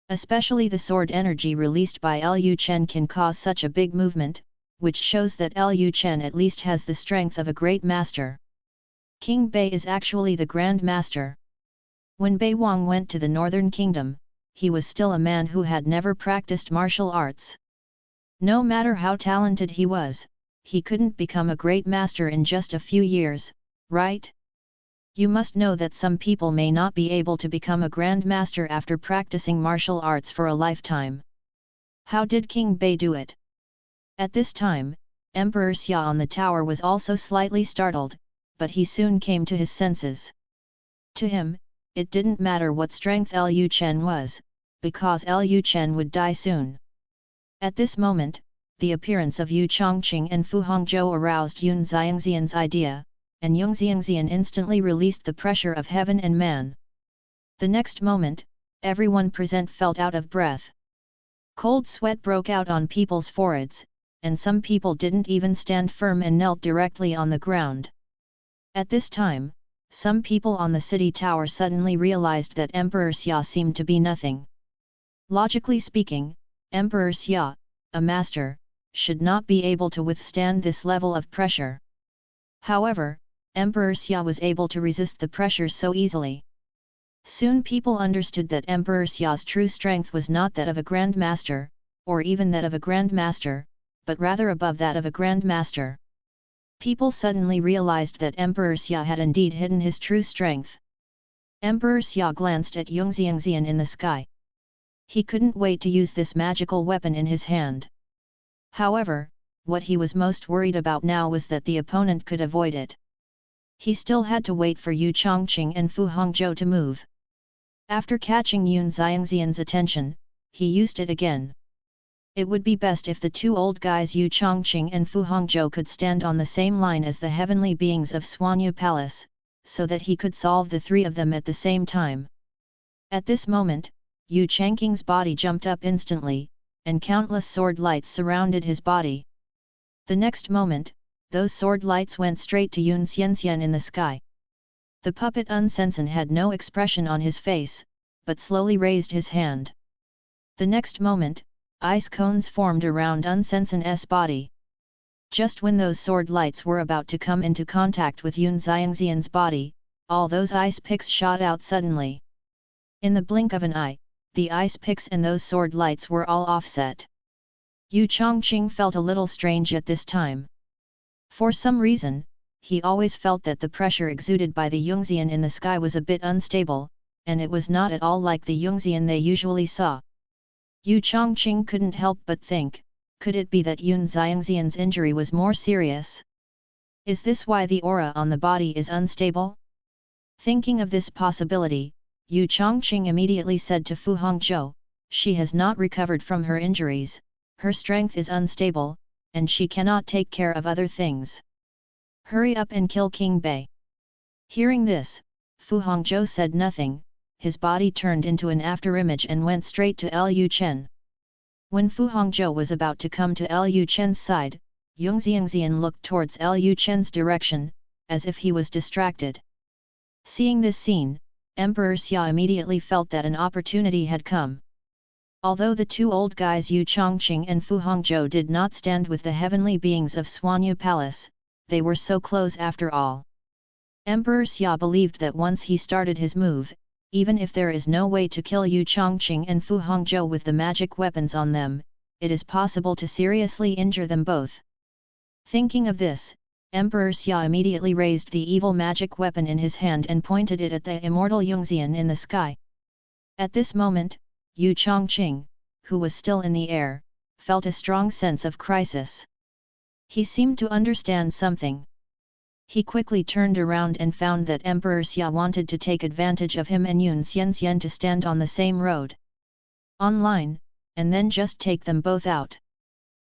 Especially the sword energy released by Lu Chen can cause such a big movement, which shows that Lu Chen at least has the strength of a great master. King Bei is actually the Grand Master. When Bei Wang went to the Northern Kingdom, he was still a man who had never practiced martial arts. No matter how talented he was, he couldn't become a great master in just a few years, right? You must know that some people may not be able to become a Grand Master after practicing martial arts for a lifetime. How did King Bei do it? At this time, Emperor Xia on the tower was also slightly startled, but he soon came to his senses. To him, it didn't matter what strength Lu Chen was, because Lu Chen would die soon. At this moment, the appearance of Yu Chongqing and Fu Hongzhou aroused Yun Xiangxian's idea, and Yun Xiangxian instantly released the pressure of heaven and man. The next moment, everyone present felt out of breath. Cold sweat broke out on people's foreheads, and some people didn't even stand firm and knelt directly on the ground. At this time, some people on the city tower suddenly realized that Emperor Xia seemed to be nothing. Logically speaking, Emperor Xia, a master, should not be able to withstand this level of pressure. However, Emperor Xia was able to resist the pressure so easily. Soon people understood that Emperor Xia's true strength was not that of a Grand Master, or even that of a Grand Master, but rather above that of a Grand Master. People suddenly realized that Emperor Xia had indeed hidden his true strength. Emperor Xia glanced at Yun Xiangxian in the sky. He couldn't wait to use this magical weapon in his hand. However, what he was most worried about now was that the opponent could avoid it. He still had to wait for Yu Chongqing and Fu Hongzhou to move. After catching Yun Xiangxian's attention, he used it again. It would be best if the two old guys Yu Chongqing and Fu Hongzhou could stand on the same line as the heavenly beings of Suanya Palace, so that he could solve the three of them at the same time. At this moment, Yu Chongqing's body jumped up instantly, and countless sword lights surrounded his body. The next moment, those sword lights went straight to Yun Xiangxian in the sky. The puppet Unsensen had no expression on his face, but slowly raised his hand. The next moment, ice cones formed around Unsensen's body. Just when those sword lights were about to come into contact with Yun Xiangxian's body, all those ice picks shot out suddenly. In the blink of an eye, the ice picks and those sword lights were all offset. Yu Chongqing felt a little strange at this time. For some reason, he always felt that the pressure exuded by the Yunxian in the sky was a bit unstable, and it was not at all like the Yunxian they usually saw. Yu Chongqing couldn't help but think, could it be that Yun Xiangxian's injury was more serious? Is this why the aura on the body is unstable? Thinking of this possibility, Yu Chongqing immediately said to Fu Hongzhou, "She has not recovered from her injuries, her strength is unstable, and she cannot take care of other things. Hurry up and kill King Bei." Hearing this, Fu Hongzhou said nothing, his body turned into an afterimage and went straight to Lu Chen. When Fu Hongzhou was about to come to Lu Chen's side, Yun Xiangxian looked towards Lu Chen's direction, as if he was distracted. Seeing this scene, Emperor Xia immediately felt that an opportunity had come. Although the two old guys Yu Chongqing and Fu Hongzhou did not stand with the heavenly beings of Suanya Palace, they were so close after all. Emperor Xia believed that once he started his move, even if there is no way to kill Yu Chongqing and Fu Hongzhou with the magic weapons on them, it is possible to seriously injure them both. Thinking of this, Emperor Xia immediately raised the evil magic weapon in his hand and pointed it at the immortal Yunxian in the sky. At this moment, Yu Chongqing, who was still in the air, felt a strong sense of crisis. He seemed to understand something. He quickly turned around and found that Emperor Xia wanted to take advantage of him and Yun Xiangxian to stand on the same road. Online, and then just take them both out.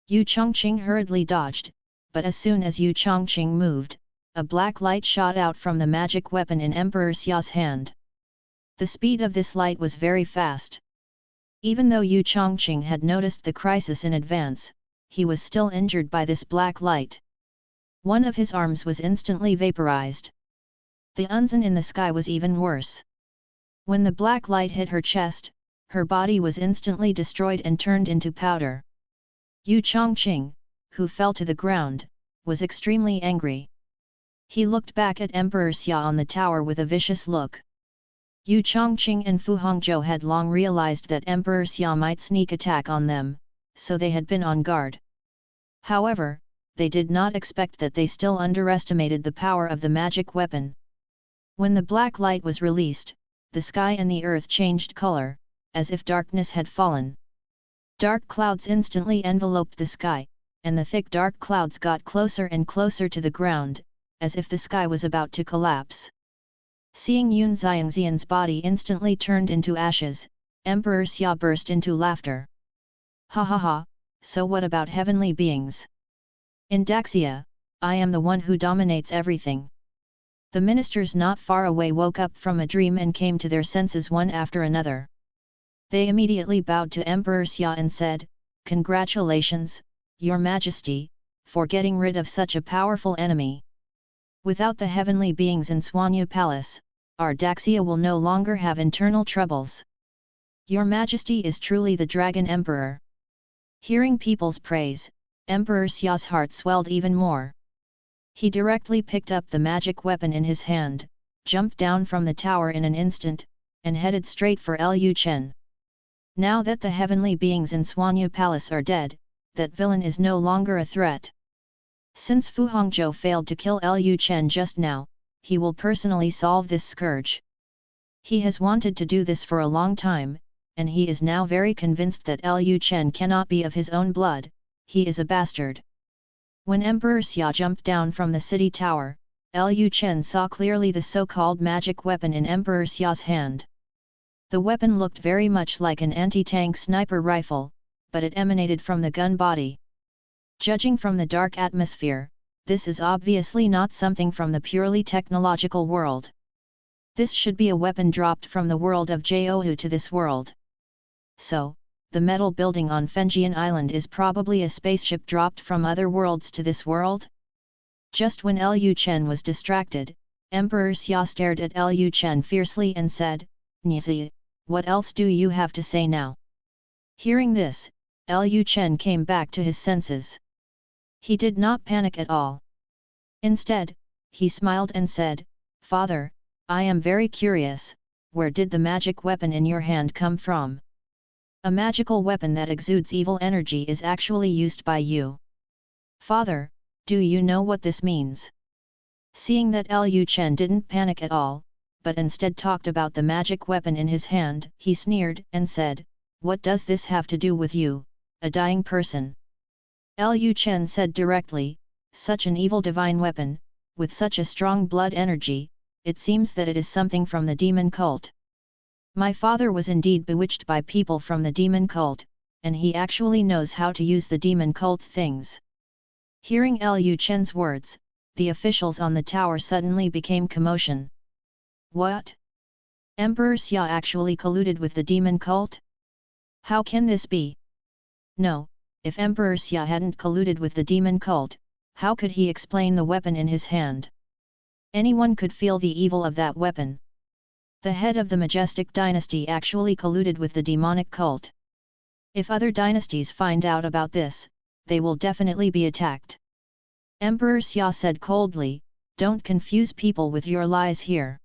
Yu Chongqing hurriedly dodged, but as soon as Yu Chongqing moved, a black light shot out from the magic weapon in Emperor Xia's hand. The speed of this light was very fast. Even though Yu Chongqing had noticed the crisis in advance, he was still injured by this black light. One of his arms was instantly vaporized. The Unzen in the sky was even worse. When the black light hit her chest, her body was instantly destroyed and turned into powder. Yu Chongqing, who fell to the ground, was extremely angry. He looked back at Emperor Xia on the tower with a vicious look. Yu Chongqing and Fu Hongzhou had long realized that Emperor Xia might sneak attack on them, so they had been on guard. However, they did not expect that they still underestimated the power of the magic weapon. When the black light was released, the sky and the earth changed color, as if darkness had fallen. Dark clouds instantly enveloped the sky, and the thick dark clouds got closer and closer to the ground, as if the sky was about to collapse. Seeing Yun Xiangxian's body instantly turned into ashes, Emperor Xia burst into laughter. Ha ha ha, so what about heavenly beings? In Daxia, I am the one who dominates everything. The ministers not far away woke up from a dream and came to their senses one after another. They immediately bowed to Emperor Xia and said, "Congratulations, Your Majesty, for getting rid of such a powerful enemy. Without the heavenly beings in Suanya Palace, our Daxia will no longer have internal troubles. Your Majesty is truly the Dragon Emperor." Hearing people's praise, Emperor Xia's heart swelled even more. He directly picked up the magic weapon in his hand, jumped down from the tower in an instant, and headed straight for Lu Chen. Now that the heavenly beings in Suanya Palace are dead, that villain is no longer a threat. Since Fu Hongzhou failed to kill Lu Chen just now, he will personally solve this scourge. He has wanted to do this for a long time, and he is now very convinced that Lu Chen cannot be of his own blood, he is a bastard. When Emperor Xia jumped down from the city tower, Lu Chen saw clearly the so-called magic weapon in Emperor Xia's hand. The weapon looked very much like an anti-tank sniper rifle, but it emanated from the gun body. Judging from the dark atmosphere, this is obviously not something from the purely technological world. This should be a weapon dropped from the world of Jiaohu to this world. So, the metal building on Fenjian Island is probably a spaceship dropped from other worlds to this world? Just when Lu Chen was distracted, Emperor Xia stared at Lu Chen fiercely and said, "Nizi, what else do you have to say now?" Hearing this, Lu Chen came back to his senses. He did not panic at all. Instead, he smiled and said, "Father, I am very curious, where did the magic weapon in your hand come from? A magical weapon that exudes evil energy is actually used by you. Father, do you know what this means?" Seeing that Lu Chen didn't panic at all, but instead talked about the magic weapon in his hand, he sneered and said, "What does this have to do with you, a dying person?" Lu Chen said directly, "Such an evil divine weapon, with such a strong blood energy, it seems that it is something from the demon cult. My father was indeed bewitched by people from the demon cult, and he actually knows how to use the demon cult's things." Hearing Lu Chen's words, the officials on the tower suddenly became commotion. What? Emperor Xia actually colluded with the demon cult? How can this be? No, if Emperor Xia hadn't colluded with the demon cult, how could he explain the weapon in his hand? Anyone could feel the evil of that weapon. The head of the majestic dynasty actually colluded with the demonic cult. If other dynasties find out about this, they will definitely be attacked. Emperor Xia said coldly, "Don't confuse people with your lies here.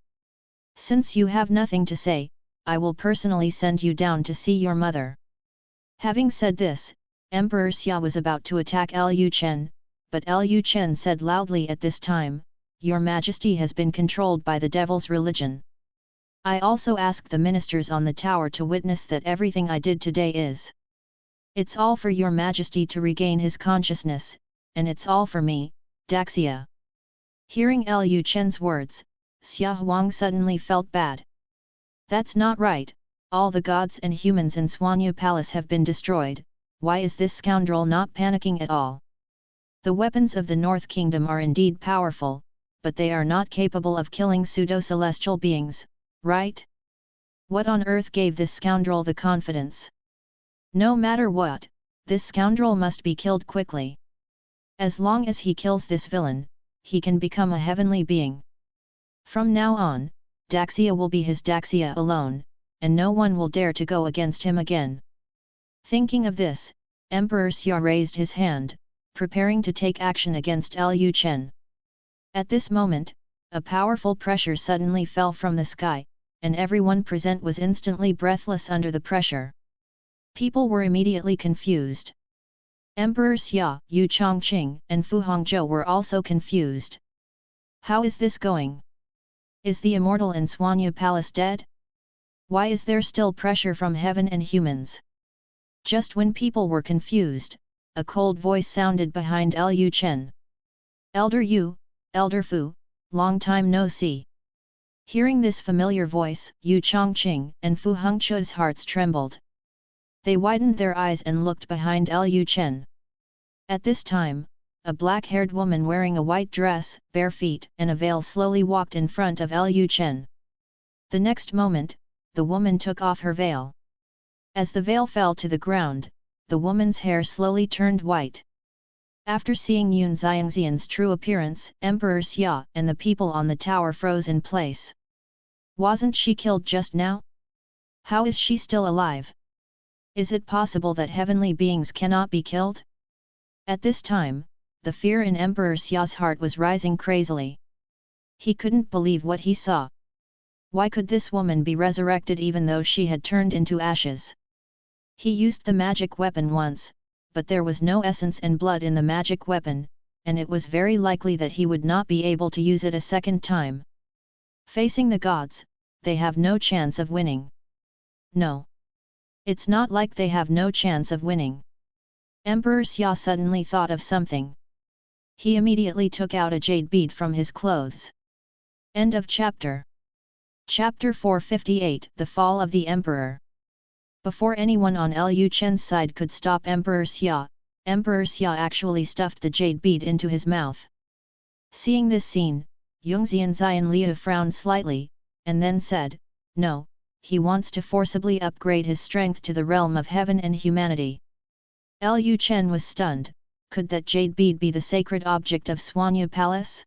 Since you have nothing to say, I will personally send you down to see your mother." Having said this, Emperor Xia was about to attack Lu Chen, but Lu Chen said loudly at this time, "Your Majesty has been controlled by the devil's religion. I also asked the ministers on the tower to witness that everything I did today is. It's all for your Majesty to regain his consciousness, and it's all for me, Daxia." Hearing Lu Chen's words, Xia Huang suddenly felt bad. That's not right, all the gods and humans in Suanya Palace have been destroyed, why is this scoundrel not panicking at all? The weapons of the North Kingdom are indeed powerful, but they are not capable of killing pseudo-celestial beings, right? What on earth gave this scoundrel the confidence? No matter what, this scoundrel must be killed quickly. As long as he kills this villain, he can become a heavenly being. From now on, Daxia will be his Daxia alone, and no one will dare to go against him again. Thinking of this, Emperor Xia raised his hand, preparing to take action against Lu Chen. At this moment, a powerful pressure suddenly fell from the sky, and everyone present was instantly breathless under the pressure. People were immediately confused. Emperor Xia, Yu Chongqing, and Fu Hongzhou were also confused. How is this going? Is the immortal in Suanya Palace dead? Why is there still pressure from heaven and humans? Just when people were confused, a cold voice sounded behind Lu Chen. Elder Yu, Elder Fu, long time no see. Hearing this familiar voice, Yu Chongqing and Fu Hongzhou's hearts trembled. They widened their eyes and looked behind Lu Chen. At this time, a black-haired woman wearing a white dress, bare feet and a veil slowly walked in front of Lu Chen. The next moment, the woman took off her veil. As the veil fell to the ground, the woman's hair slowly turned white. After seeing Yun Xiangxian's true appearance, Emperor Xia and the people on the tower froze in place. Wasn't she killed just now? How is she still alive? Is it possible that heavenly beings cannot be killed? At this time, the fear in Emperor Xia's heart was rising crazily. He couldn't believe what he saw. Why could this woman be resurrected even though she had turned into ashes? He used the magic weapon once, but there was no essence and blood in the magic weapon, and it was very likely that he would not be able to use it a second time. Facing the gods, they have no chance of winning. No. It's not like they have no chance of winning. Emperor Xia suddenly thought of something. He immediately took out a jade bead from his clothes. End of chapter. Chapter 458, The Fall of the Emperor. Before anyone on Lu Chen's side could stop Emperor Xia actually stuffed the jade bead into his mouth. Seeing this scene, Yungxian Liu frowned slightly, and then said, "No, he wants to forcibly upgrade his strength to the realm of heaven and humanity." Lu Chen was stunned. Could that jade bead be the sacred object of Suanya Palace?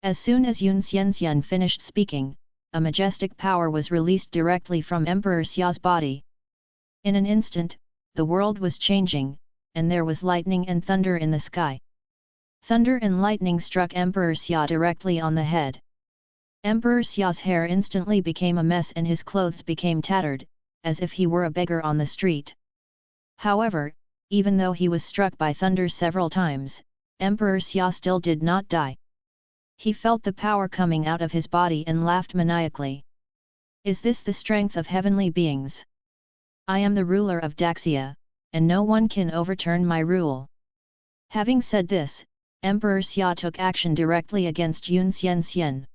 As soon as Yun Xianxian finished speaking, a majestic power was released directly from Emperor Xia's body. In an instant, the world was changing, and there was lightning and thunder in the sky. Thunder and lightning struck Emperor Xia directly on the head. Emperor Xia's hair instantly became a mess and his clothes became tattered, as if he were a beggar on the street. However, even though he was struck by thunder several times, Emperor Xia still did not die. He felt the power coming out of his body and laughed maniacally. Is this the strength of heavenly beings? I am the ruler of Daxia, and no one can overturn my rule. Having said this, Emperor Xia took action directly against Yun Xianxian.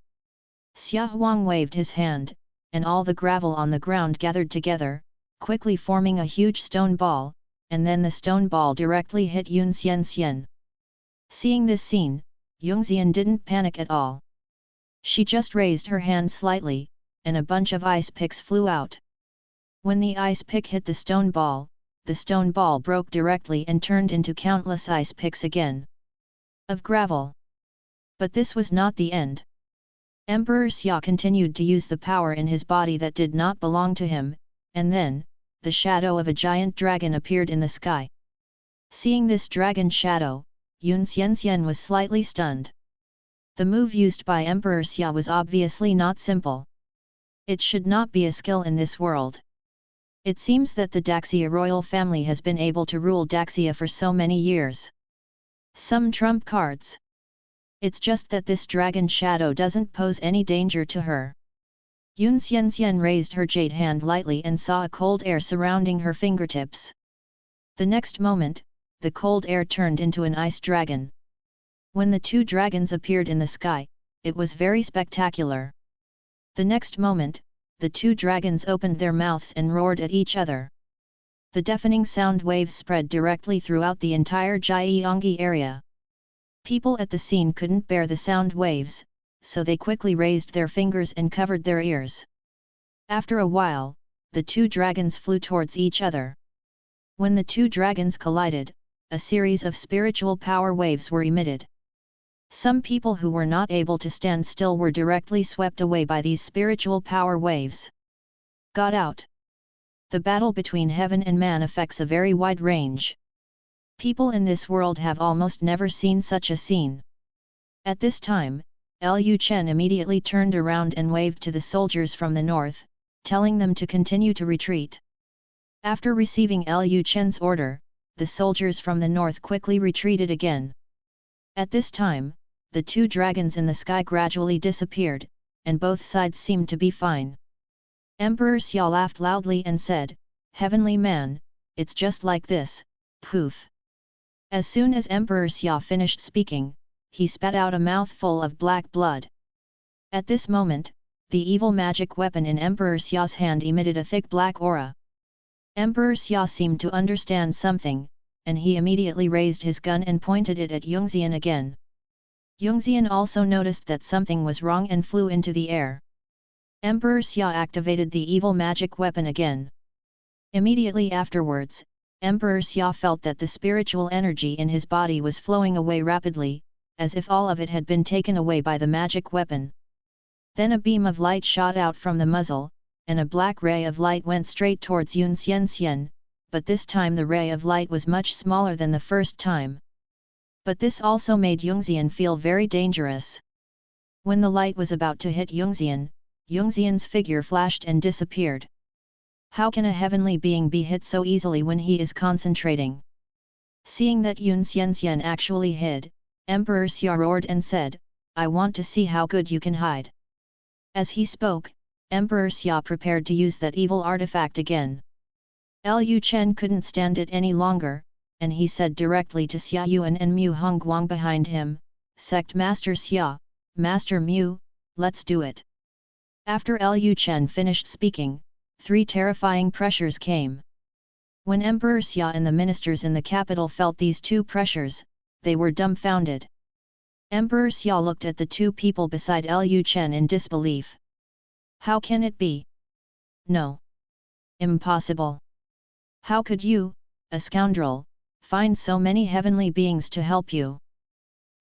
Xia Huang waved his hand, and all the gravel on the ground gathered together, quickly forming a huge stone ball, and then the stone ball directly hit Yun Xianxian. Seeing this scene, Yungxian didn't panic at all. She just raised her hand slightly, and a bunch of ice picks flew out. When the ice pick hit the stone ball broke directly and turned into countless ice picks again. Of gravel. But this was not the end. Emperor Xia continued to use the power in his body that did not belong to him, and then, the shadow of a giant dragon appeared in the sky. Seeing this dragon shadow, Yun Xianxian was slightly stunned. The move used by Emperor Xia was obviously not simple. It should not be a skill in this world. It seems that the Daxia royal family has been able to rule Daxia for so many years. Some trump cards. It's just that this dragon shadow doesn't pose any danger to her. Yun Xianxian raised her jade hand lightly and saw a cold air surrounding her fingertips. The next moment, the cold air turned into an ice dragon. When the two dragons appeared in the sky, it was very spectacular. The next moment, the two dragons opened their mouths and roared at each other. The deafening sound waves spread directly throughout the entire Jiangyi area. People at the scene couldn't bear the sound waves, so they quickly raised their fingers and covered their ears. After a while, the two dragons flew towards each other. When the two dragons collided, a series of spiritual power waves were emitted. Some people who were not able to stand still were directly swept away by these spiritual power waves. Got out. The battle between heaven and man affects a very wide range. People in this world have almost never seen such a scene. At this time, Lu Chen immediately turned around and waved to the soldiers from the north, telling them to continue to retreat. After receiving Lu Chen's order, the soldiers from the north quickly retreated again. At this time, the two dragons in the sky gradually disappeared, and both sides seemed to be fine. Emperor Xia laughed loudly and said, "Heavenly man, it's just like this, poof." As soon as Emperor Xia finished speaking, he spat out a mouthful of black blood. At this moment, the evil magic weapon in Emperor Xia's hand emitted a thick black aura. Emperor Xia seemed to understand something, and he immediately raised his gun and pointed it at Yongxian again. Yongxian also noticed that something was wrong and flew into the air. Emperor Xia activated the evil magic weapon again. Immediately afterwards, Emperor Xia felt that the spiritual energy in his body was flowing away rapidly, as if all of it had been taken away by the magic weapon. Then a beam of light shot out from the muzzle, and a black ray of light went straight towards Yun Xian, but this time the ray of light was much smaller than the first time. But this also made Yongxian feel very dangerous. When the light was about to hit Yongxian's figure flashed and disappeared. How can a heavenly being be hit so easily when he is concentrating? Seeing that Yun Xian actually hid, Emperor Xia roared and said, "I want to see how good you can hide." As he spoke, Emperor Xia prepared to use that evil artifact again. Lu Chen couldn't stand it any longer, and he said directly to Xia Yuan and Mu Hongguang behind him, "Sect Master Xia, Master Mu, let's do it." After Lu Chen finished speaking, 3 terrifying pressures came. When Emperor Xia and the ministers in the capital felt these 2 pressures, they were dumbfounded. Emperor Xia looked at the 2 people beside Lu Chen in disbelief. How can it be? No. Impossible. How could you, a scoundrel, find so many heavenly beings to help you?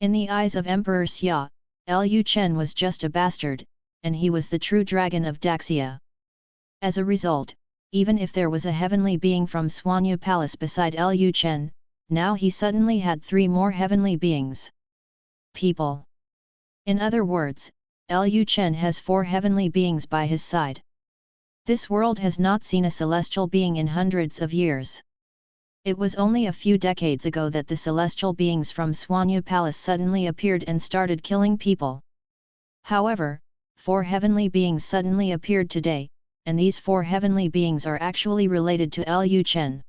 In the eyes of Emperor Xia, Lu Chen was just a bastard, and he was the true dragon of Daxia. As a result, even if there was a heavenly being from Suanyu Palace beside Lu Chen, now he suddenly had 3 more heavenly beings. People. In other words, Lu Chen has 4 heavenly beings by his side. This world has not seen a celestial being in hundreds of years. It was only a few decades ago that the celestial beings from Suanyu Palace suddenly appeared and started killing people. However, 4 heavenly beings suddenly appeared today, and these 4 heavenly beings are actually related to Lu Chen.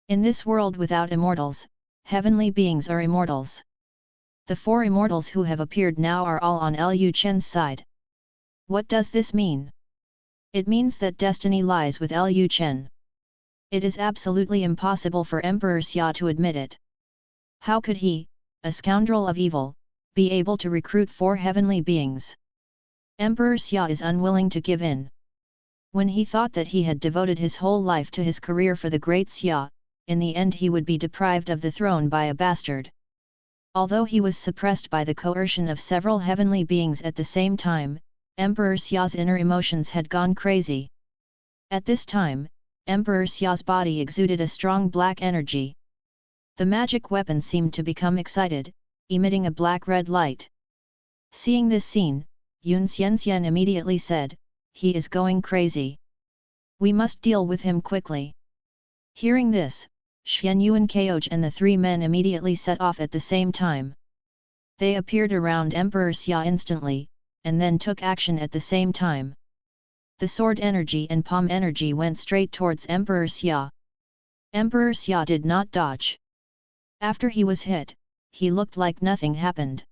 In this world without immortals, heavenly beings are immortals. The 4 immortals who have appeared now are all on Lu Chen's side. What does this mean? It means that destiny lies with Lu Chen. It is absolutely impossible for Emperor Xia to admit it. How could he, a scoundrel of evil, be able to recruit 4 heavenly beings? Emperor Xia is unwilling to give in. When he thought that he had devoted his whole life to his career for the Great Xia, in the end he would be deprived of the throne by a bastard. Although he was suppressed by the coercion of several heavenly beings at the same time, Emperor Xia's inner emotions had gone crazy. At this time, Emperor Xia's body exuded a strong black energy. The magic weapon seemed to become excited, emitting a black-red light. Seeing this scene, Yun Xian immediately said, "He is going crazy. We must deal with him quickly." Hearing this, Xian Yuan Kaoj and the 3 men immediately set off at the same time. They appeared around Emperor Xia instantly, and then took action at the same time. The sword energy and palm energy went straight towards Emperor Xia. Emperor Xia did not dodge. After he was hit, he looked like nothing happened.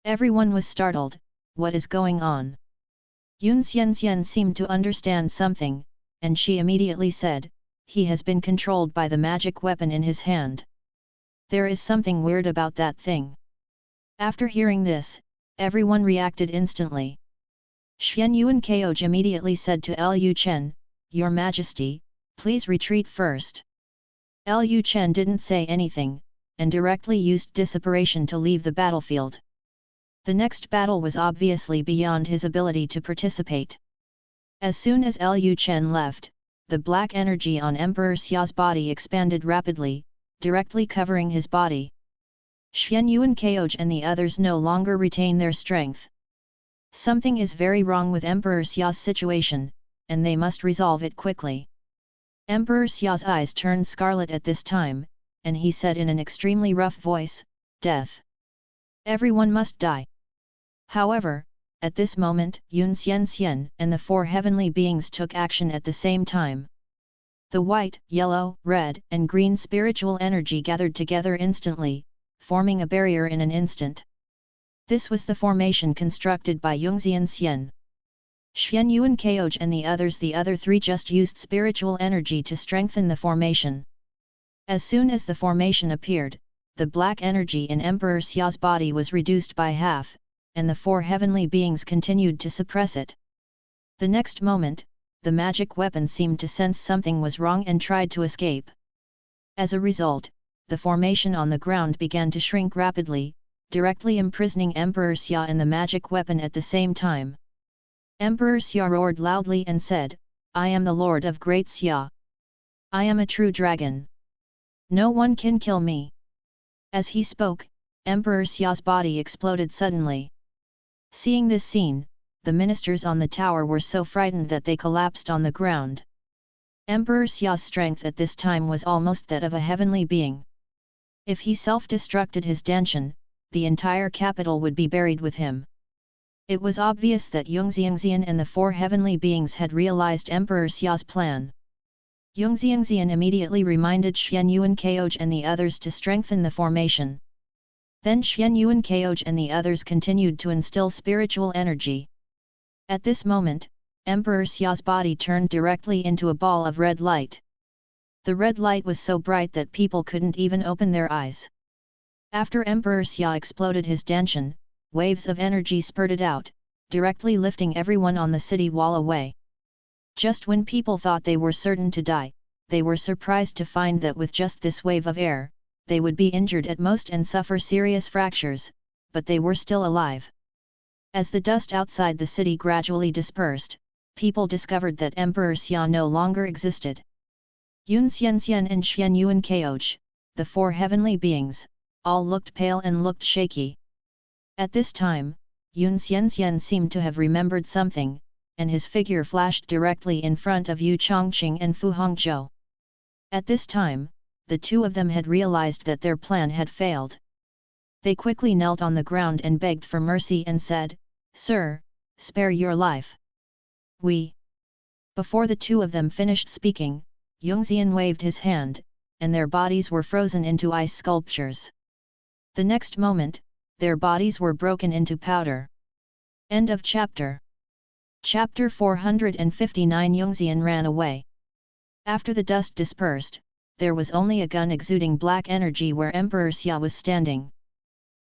Everyone was startled. What is going on? Yun Xian seemed to understand something, and she immediately said, "He has been controlled by the magic weapon in his hand. There is something weird about that thing." After hearing this, everyone reacted instantly. Xian Yuan Kaoj immediately said to Lu Chen, "Your Majesty, please retreat first." Lu Chen didn't say anything, and directly used disapparition to leave the battlefield. The next battle was obviously beyond his ability to participate. As soon as Lu Chen left, the black energy on Emperor Xia's body expanded rapidly, directly covering his body. Xian Yuan Keoj and the others no longer retain their strength. Something is very wrong with Emperor Xia's situation, and they must resolve it quickly. Emperor Xia's eyes turned scarlet at this time, and he said in an extremely rough voice, "Death. Everyone must die." However, at this moment Yun Xian and the four heavenly beings took action at the same time. The white, yellow, red, and green spiritual energy gathered together instantly, forming a barrier in an instant. This was the formation constructed by Yungxian Xian. Xian Yuan Keoj and the other three just used spiritual energy to strengthen the formation. As soon as the formation appeared, the black energy in Emperor Xia's body was reduced by half, and the four heavenly beings continued to suppress it. The next moment, the magic weapon seemed to sense something was wrong and tried to escape. As a result, the formation on the ground began to shrink rapidly, directly imprisoning Emperor Xia and the magic weapon at the same time. Emperor Xia roared loudly and said, "I am the Lord of Great Xia. I am a true dragon. No one can kill me." As he spoke, Emperor Xia's body exploded suddenly. Seeing this scene, the ministers on the tower were so frightened that they collapsed on the ground. Emperor Xia's strength at this time was almost that of a heavenly being. If he self-destructed his Danshan, the entire capital would be buried with him. It was obvious that Yungxian and the four heavenly beings had realized Emperor Xia's plan. Yungxian immediately reminded Xian Yuan Keoj and the others to strengthen the formation. Then Xian Yuan Keoj and the others continued to instill spiritual energy. At this moment, Emperor Xia's body turned directly into a ball of red light. The red light was so bright that people couldn't even open their eyes. After Emperor Xia exploded his Danshan, waves of energy spurted out, directly lifting everyone on the city wall away. Just when people thought they were certain to die, they were surprised to find that with just this wave of air, they would be injured at most and suffer serious fractures, but they were still alive. As the dust outside the city gradually dispersed, people discovered that Emperor Xia no longer existed. Yun Xian and Xian Yuan Keoj, the four heavenly beings, all looked pale and looked shaky. At this time, Yun Xian seemed to have remembered something, and his figure flashed directly in front of Yu Chongqing and Fu Hongzhou. At this time, the two of them had realized that their plan had failed. They quickly knelt on the ground and begged for mercy and said, "Sir, spare your life. We." Before the two of them finished speaking, Yungxian waved his hand, and their bodies were frozen into ice sculptures. The next moment, their bodies were broken into powder. End of chapter. Chapter 459. Yungxian ran away. After the dust dispersed, there was only a gun exuding black energy where Emperor Xia was standing.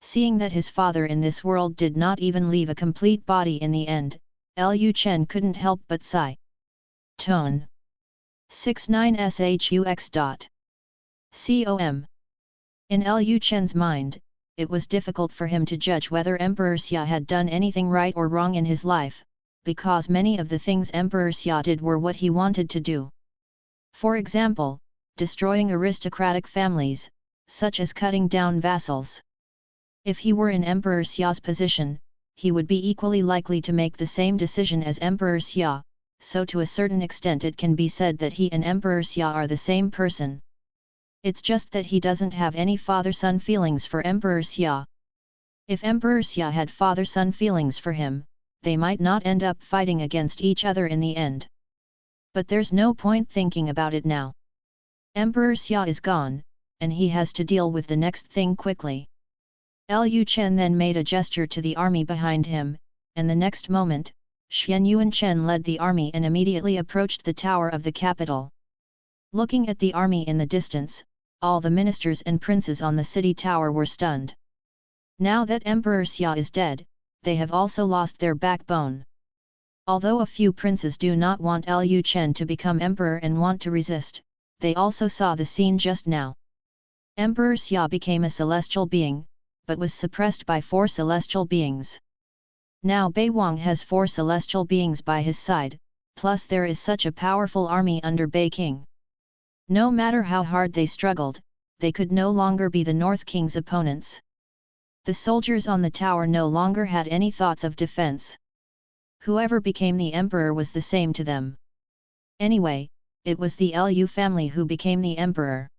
Seeing that his father in this world did not even leave a complete body in the end, Lu Chen couldn't help but sigh. Tone 69shux. Com. In Lu Chen's mind, it was difficult for him to judge whether Emperor Xia had done anything right or wrong in his life, because many of the things Emperor Xia did were what he wanted to do. For example, destroying aristocratic families, such as cutting down vassals. If he were in Emperor Xia's position, he would be equally likely to make the same decision as Emperor Xia, so to a certain extent it can be said that he and Emperor Xia are the same person. It's just that he doesn't have any father-son feelings for Emperor Xia. If Emperor Xia had father-son feelings for him, they might not end up fighting against each other in the end. But there's no point thinking about it now. Emperor Xia is gone, and he has to deal with the next thing quickly. Lu Chen then made a gesture to the army behind him, and the next moment, Xian Yuan Chen led the army and immediately approached the tower of the capital. Looking at the army in the distance, all the ministers and princes on the city tower were stunned. Now that Emperor Xia is dead, they have also lost their backbone. Although a few princes do not want Lu Chen to become emperor and want to resist, they also saw the scene just now. Emperor Xia became a celestial being, but was suppressed by 4 celestial beings. Now Bei Wang has 4 celestial beings by his side, plus there is such a powerful army under Bei King. No matter how hard they struggled, they could no longer be the North King's opponents. The soldiers on the tower no longer had any thoughts of defense. Whoever became the emperor was the same to them. Anyway, it was the Lu family who became the emperor.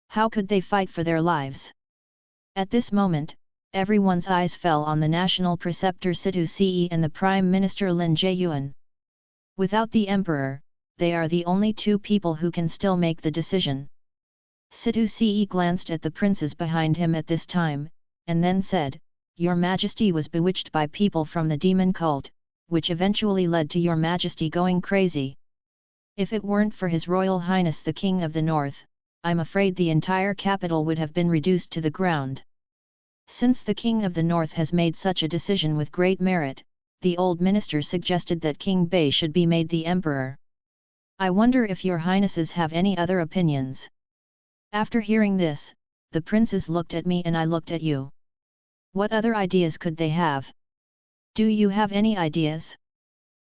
How could they fight for their lives? At this moment, everyone's eyes fell on the national preceptor Situ Ce and the Prime Minister Lin Jieyuan. Without the emperor, they are the only two people who can still make the decision. Situ Ce glanced at the princes behind him at this time, and then said, "Your Majesty was bewitched by people from the demon cult, which eventually led to your Majesty going crazy. If it weren't for His Royal Highness the King of the North, I'm afraid the entire capital would have been reduced to the ground. Since the King of the North has made such a decision with great merit, the old minister suggested that King Bei should be made the emperor. I wonder if your highnesses have any other opinions." After hearing this, the princes looked at me and I looked at you. What other ideas could they have? Do you have any ideas?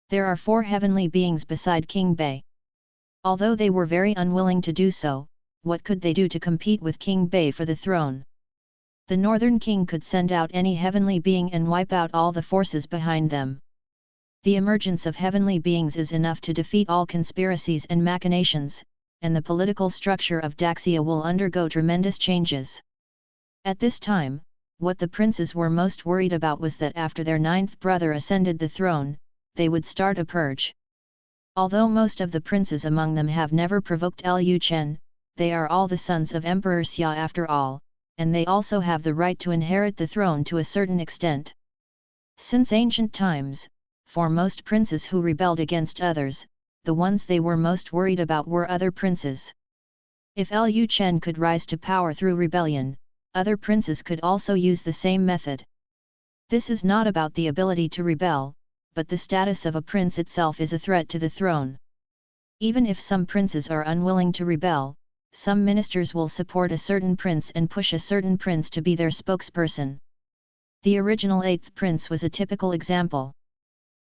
There are 4 heavenly beings beside King Bei. Although they were very unwilling to do so, what could they do to compete with King Bei for the throne? The Northern King could send out any heavenly being and wipe out all the forces behind them. The emergence of heavenly beings is enough to defeat all conspiracies and machinations, and the political structure of Daxia will undergo tremendous changes. At this time, what the princes were most worried about was that after their 9th brother ascended the throne, they would start a purge. Although most of the princes among them have never provoked Lu Chen, they are all the sons of Emperor Xia after all, and they also have the right to inherit the throne to a certain extent. Since ancient times, for most princes who rebelled against others, the ones they were most worried about were other princes. If Lu Chen could rise to power through rebellion, other princes could also use the same method. This is not about the ability to rebel, but the status of a prince itself is a threat to the throne. Even if some princes are unwilling to rebel, some ministers will support a certain prince and push a certain prince to be their spokesperson. The original 8th prince was a typical example.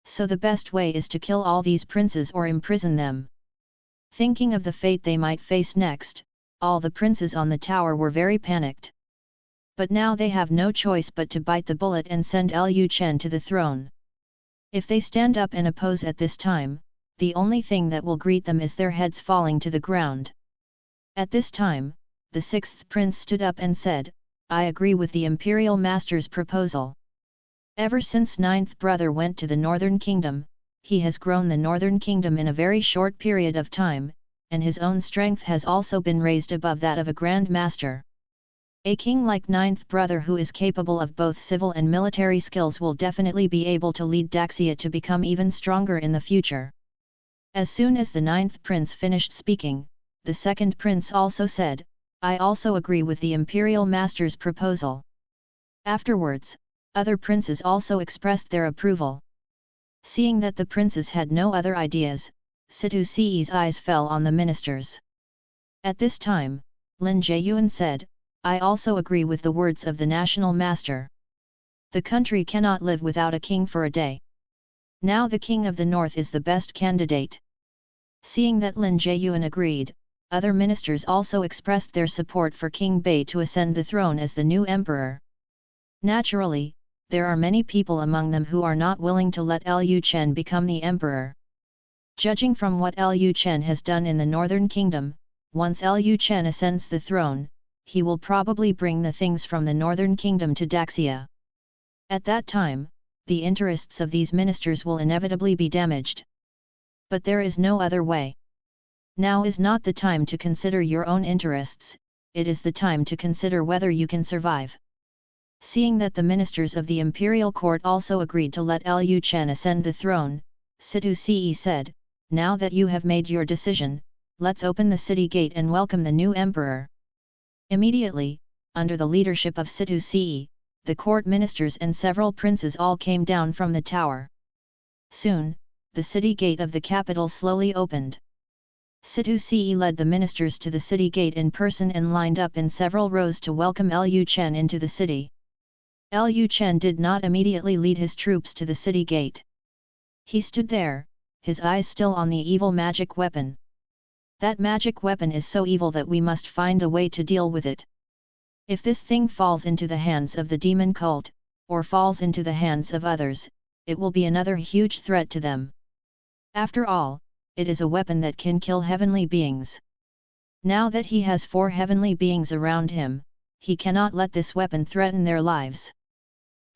So the best way is to kill all these princes or imprison them. Thinking of the fate they might face next, all the princes on the tower were very panicked. But now they have no choice but to bite the bullet and send Lu Chen to the throne. If they stand up and oppose at this time, the only thing that will greet them is their heads falling to the ground. At this time, the 6th prince stood up and said, "I agree with the imperial master's proposal. Ever since 9th brother went to the Northern Kingdom, he has grown the Northern Kingdom in a very short period of time, and his own strength has also been raised above that of a Grand Master. A king like 9th brother who is capable of both civil and military skills will definitely be able to lead Daxia to become even stronger in the future." As soon as the 9th prince finished speaking, the 2nd prince also said, "I also agree with the imperial master's proposal." Afterwards, other princes also expressed their approval. Seeing that the princes had no other ideas, Situ Ce's eyes fell on the ministers. At this time, Lin Jieyuan said, "I also agree with the words of the national master. The country cannot live without a king for a day. Now the king of the north is the best candidate." Seeing that Lin Jieyuan agreed, other ministers also expressed their support for King Bei to ascend the throne as the new emperor. Naturally, there are many people among them who are not willing to let Lu Chen become the emperor. Judging from what Lu Chen has done in the Northern Kingdom, once Lu Chen ascends the throne, he will probably bring the things from the Northern Kingdom to Daxia. At that time, the interests of these ministers will inevitably be damaged. But there is no other way. Now is not the time to consider your own interests, it is the time to consider whether you can survive. Seeing that the ministers of the imperial court also agreed to let Lu Chen ascend the throne, Situ Ce said, "Now that you have made your decision, let's open the city gate and welcome the new emperor." Immediately, under the leadership of Situ Ce, the court ministers and several princes all came down from the tower. Soon, the city gate of the capital slowly opened. Situ Ce led the ministers to the city gate in person and lined up in several rows to welcome Lu Chen into the city. Lu Chen did not immediately lead his troops to the city gate. He stood there, his eyes still on the evil magic weapon. That magic weapon is so evil that we must find a way to deal with it. If this thing falls into the hands of the demon cult, or falls into the hands of others, it will be another huge threat to them. After all, it is a weapon that can kill heavenly beings. Now that he has 4 heavenly beings around him, he cannot let this weapon threaten their lives.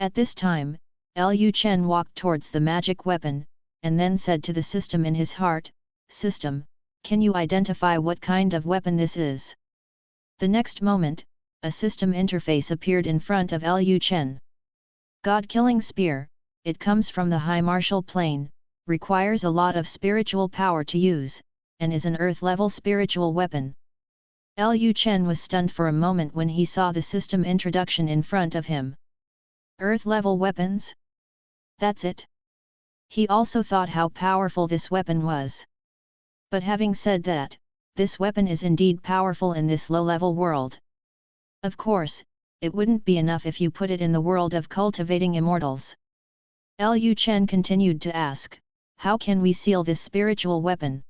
At this time, Lu Chen walked towards the magic weapon, and then said to the system in his heart, "System, can you identify what kind of weapon this is?" The next moment, a system interface appeared in front of Lu Chen. God-killing spear, it comes from the high martial plane, requires a lot of spiritual power to use, and is an earth-level spiritual weapon. Lu Chen was stunned for a moment when he saw the system introduction in front of him. Earth-level weapons? That's it. He also thought how powerful this weapon was. But having said that, this weapon is indeed powerful in this low-level world. Of course, it wouldn't be enough if you put it in the world of cultivating immortals. Lu Chen continued to ask, how can we seal this spiritual weapon?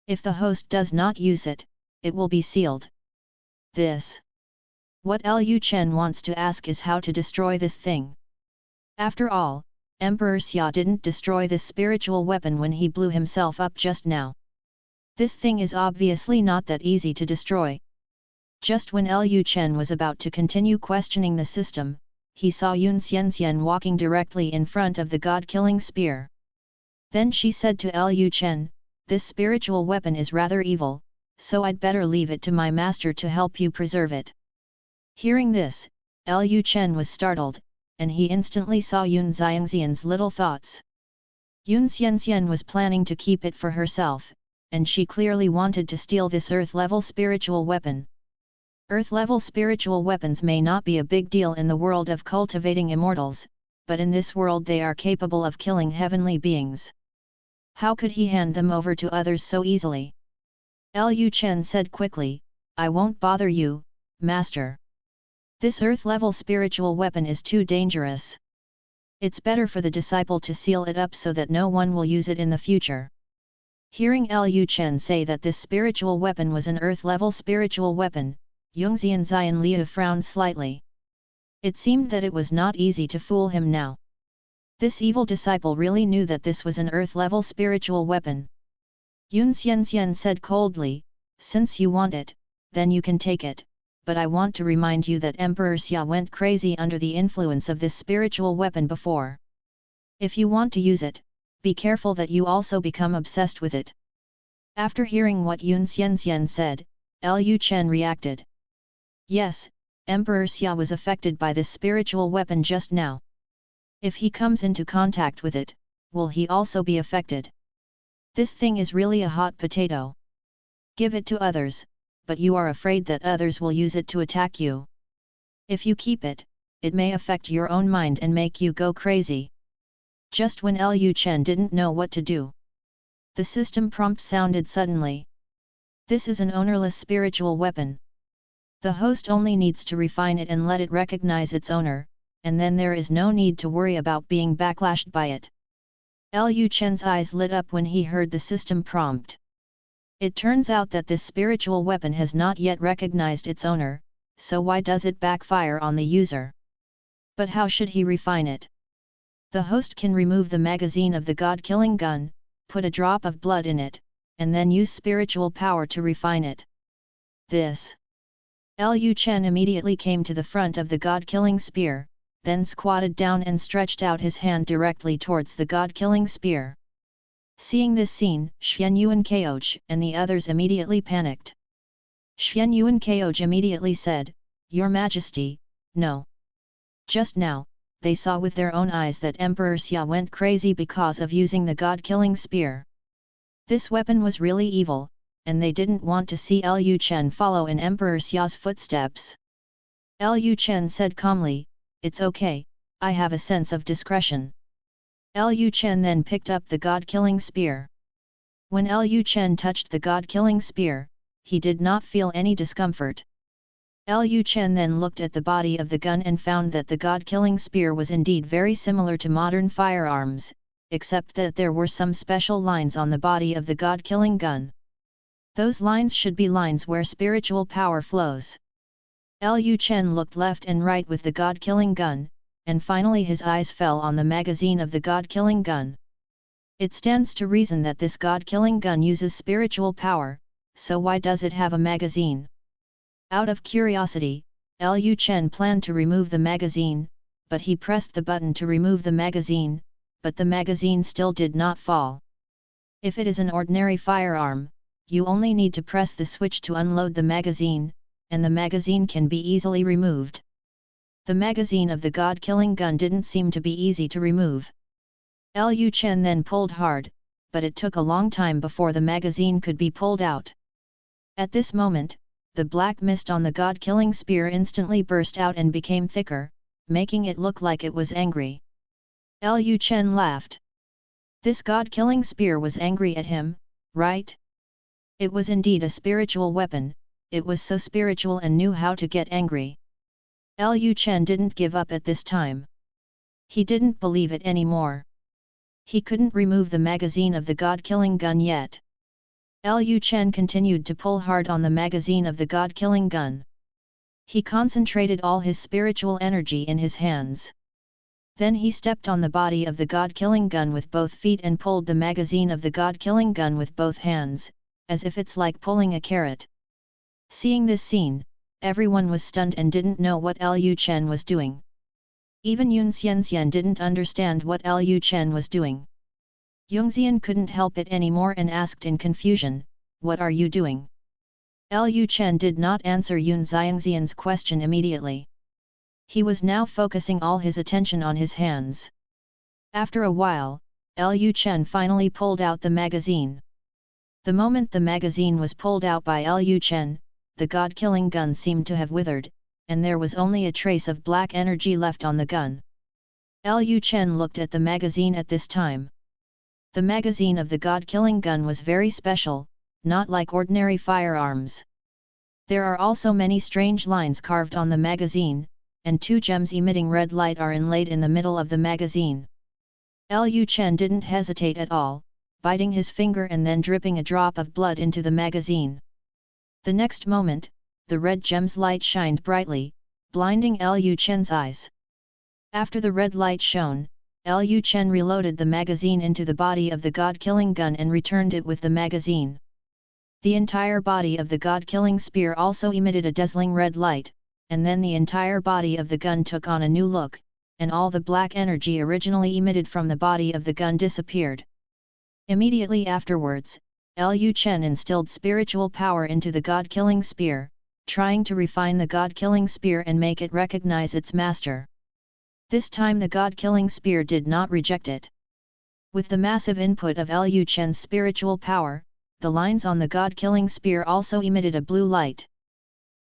If the host does not use it, it will be sealed. What Lu Chen wants to ask is how to destroy this thing. After all, Emperor Xia didn't destroy this spiritual weapon when he blew himself up just now. This thing is obviously not that easy to destroy. Just when Lu Chen was about to continue questioning the system, he saw Yun Xianxian walking directly in front of the god-killing spear. Then she said to Lu Chen, "This spiritual weapon is rather evil, so I'd better leave it to my master to help you preserve it." Hearing this, Lu Chen was startled, and he instantly saw Yun Xianxian's little thoughts. Yun Xianxian was planning to keep it for herself, and she clearly wanted to steal this earth-level spiritual weapon. Earth-level spiritual weapons may not be a big deal in the world of cultivating immortals, but in this world they are capable of killing heavenly beings. How could he hand them over to others so easily? Lu Chen said quickly, "I won't bother you, master. This earth-level spiritual weapon is too dangerous. It's better for the disciple to seal it up so that no one will use it in the future." Hearing Lu Chen say that this spiritual weapon was an earth-level spiritual weapon, Yungxian Xian Liu frowned slightly. It seemed that it was not easy to fool him now. This evil disciple really knew that this was an earth-level spiritual weapon. Yun Xianxian said coldly, "Since you want it, then you can take it, but I want to remind you that Emperor Xia went crazy under the influence of this spiritual weapon before. If you want to use it, be careful that you also become obsessed with it." After hearing what Yun Xianxian said, Lu Chen reacted. Yes, Emperor Xia was affected by this spiritual weapon just now. If he comes into contact with it, will he also be affected? This thing is really a hot potato. Give it to others, but you are afraid that others will use it to attack you. If you keep it, it may affect your own mind and make you go crazy. Just when Lu Chen didn't know what to do, the system prompt sounded suddenly. This is an ownerless spiritual weapon. The host only needs to refine it and let it recognize its owner, and then there is no need to worry about being backlashed by it. Lu Chen's eyes lit up when he heard the system prompt. It turns out that this spiritual weapon has not yet recognized its owner, so why does it backfire on the user? But how should he refine it? The host can remove the magazine of the god-killing gun, put a drop of blood in it, and then use spiritual power to refine it. Lu Chen immediately came to the front of the god-killing spear, then squatted down and stretched out his hand directly towards the god-killing spear. Seeing this scene, Xuan Yuan Keoj and the others immediately panicked. Xuan Yuan Keoj immediately said, "Your Majesty, no." Just now, they saw with their own eyes that Emperor Xia went crazy because of using the god-killing spear. This weapon was really evil, and they didn't want to see Lu Chen follow in Emperor Xia's footsteps. Lu Chen said calmly, "It's okay, I have a sense of discretion." Lu Chen then picked up the god-killing spear. When Lu Chen touched the god-killing spear, he did not feel any discomfort. Lu Chen then looked at the body of the gun and found that the god-killing spear was indeed very similar to modern firearms, except that there were some special lines on the body of the god-killing gun. Those lines should be lines where spiritual power flows. Lu Chen looked left and right with the god-killing gun, and finally his eyes fell on the magazine of the god-killing gun. It stands to reason that this god-killing gun uses spiritual power, so why does it have a magazine? Out of curiosity, Lu Chen planned to remove the magazine, but he pressed the button to remove the magazine, but the magazine still did not fall. If it is an ordinary firearm, you only need to press the switch to unload the magazine, and the magazine can be easily removed. The magazine of the god-killing gun didn't seem to be easy to remove. Lu Chen then pulled hard, but it took a long time before the magazine could be pulled out. At this moment, the black mist on the god-killing spear instantly burst out and became thicker, making it look like it was angry. Lu Chen laughed. This god-killing spear was angry at him, right? It was indeed a spiritual weapon, it was so spiritual and knew how to get angry. Lu Chen didn't give up at this time. He didn't believe it anymore. He couldn't remove the magazine of the god-killing gun yet. Lu Chen continued to pull hard on the magazine of the god-killing gun. He concentrated all his spiritual energy in his hands. Then he stepped on the body of the god-killing gun with both feet and pulled the magazine of the god-killing gun with both hands, as if it's like pulling a carrot. Seeing this scene, everyone was stunned and didn't know what Lu Chen was doing. Even Yun Xianxian didn't understand what Lu Chen was doing. Yungxian couldn't help it anymore and asked in confusion, "What are you doing?" Lu Chen did not answer Yun Xiangxian's question immediately. He was now focusing all his attention on his hands. After a while, Lu Chen finally pulled out the magazine. The moment the magazine was pulled out by Lu Chen, the god-killing gun seemed to have withered, and there was only a trace of black energy left on the gun. Lu Chen looked at the magazine at this time. The magazine of the god-killing gun was very special, not like ordinary firearms. There are also many strange lines carved on the magazine, and 2 gems emitting red light are inlaid in the middle of the magazine. Lu Chen didn't hesitate at all, biting his finger and then dripping a drop of blood into the magazine. The next moment, the red gem's light shined brightly, blinding Lu Chen's eyes. After the red light shone, Lu Chen reloaded the magazine into the body of the god-killing gun and returned it with the magazine. The entire body of the god-killing spear also emitted a dazzling red light, and then the entire body of the gun took on a new look, and all the black energy originally emitted from the body of the gun disappeared. Immediately afterwards, Lu Chen instilled spiritual power into the god-killing spear, trying to refine the god-killing spear and make it recognize its master. This time the god-killing spear did not reject it. With the massive input of Lu Chen's spiritual power, the lines on the god-killing spear also emitted a blue light.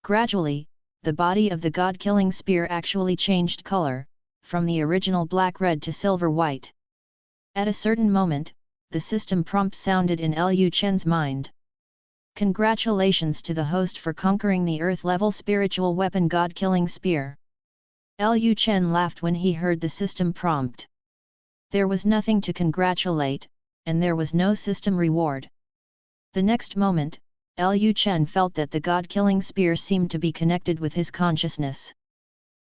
Gradually, the body of the god-killing spear actually changed color, from the original black-red to silver-white. At a certain moment, the system prompt sounded in Lu Chen's mind. Congratulations to the host for conquering the Earth-level spiritual weapon god-killing spear. Lu Chen laughed when he heard the system prompt. There was nothing to congratulate, and there was no system reward. The next moment, Lu Chen felt that the god-killing spear seemed to be connected with his consciousness.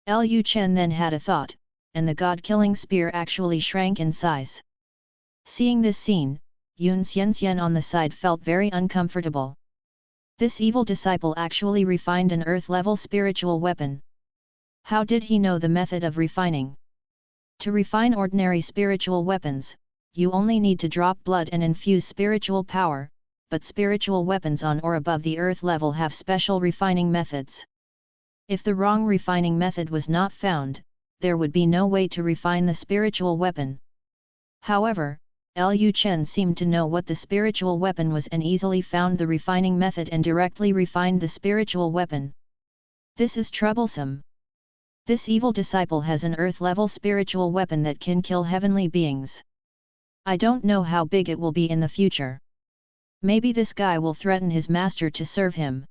Lu Chen then had a thought, and the god-killing spear actually shrank in size. Seeing this scene, Yun Xianxian on the side felt very uncomfortable. This evil disciple actually refined an earth-level spiritual weapon. How did he know the method of refining? To refine ordinary spiritual weapons, you only need to drop blood and infuse spiritual power, but spiritual weapons on or above the earth level have special refining methods. If the wrong refining method was not found, there would be no way to refine the spiritual weapon. However, Lu Chen seemed to know what the spiritual weapon was and easily found the refining method and directly refined the spiritual weapon. This is troublesome. This evil disciple has an earth-level spiritual weapon that can kill heavenly beings. I don't know how big it will be in the future. Maybe this guy will threaten his master to serve him.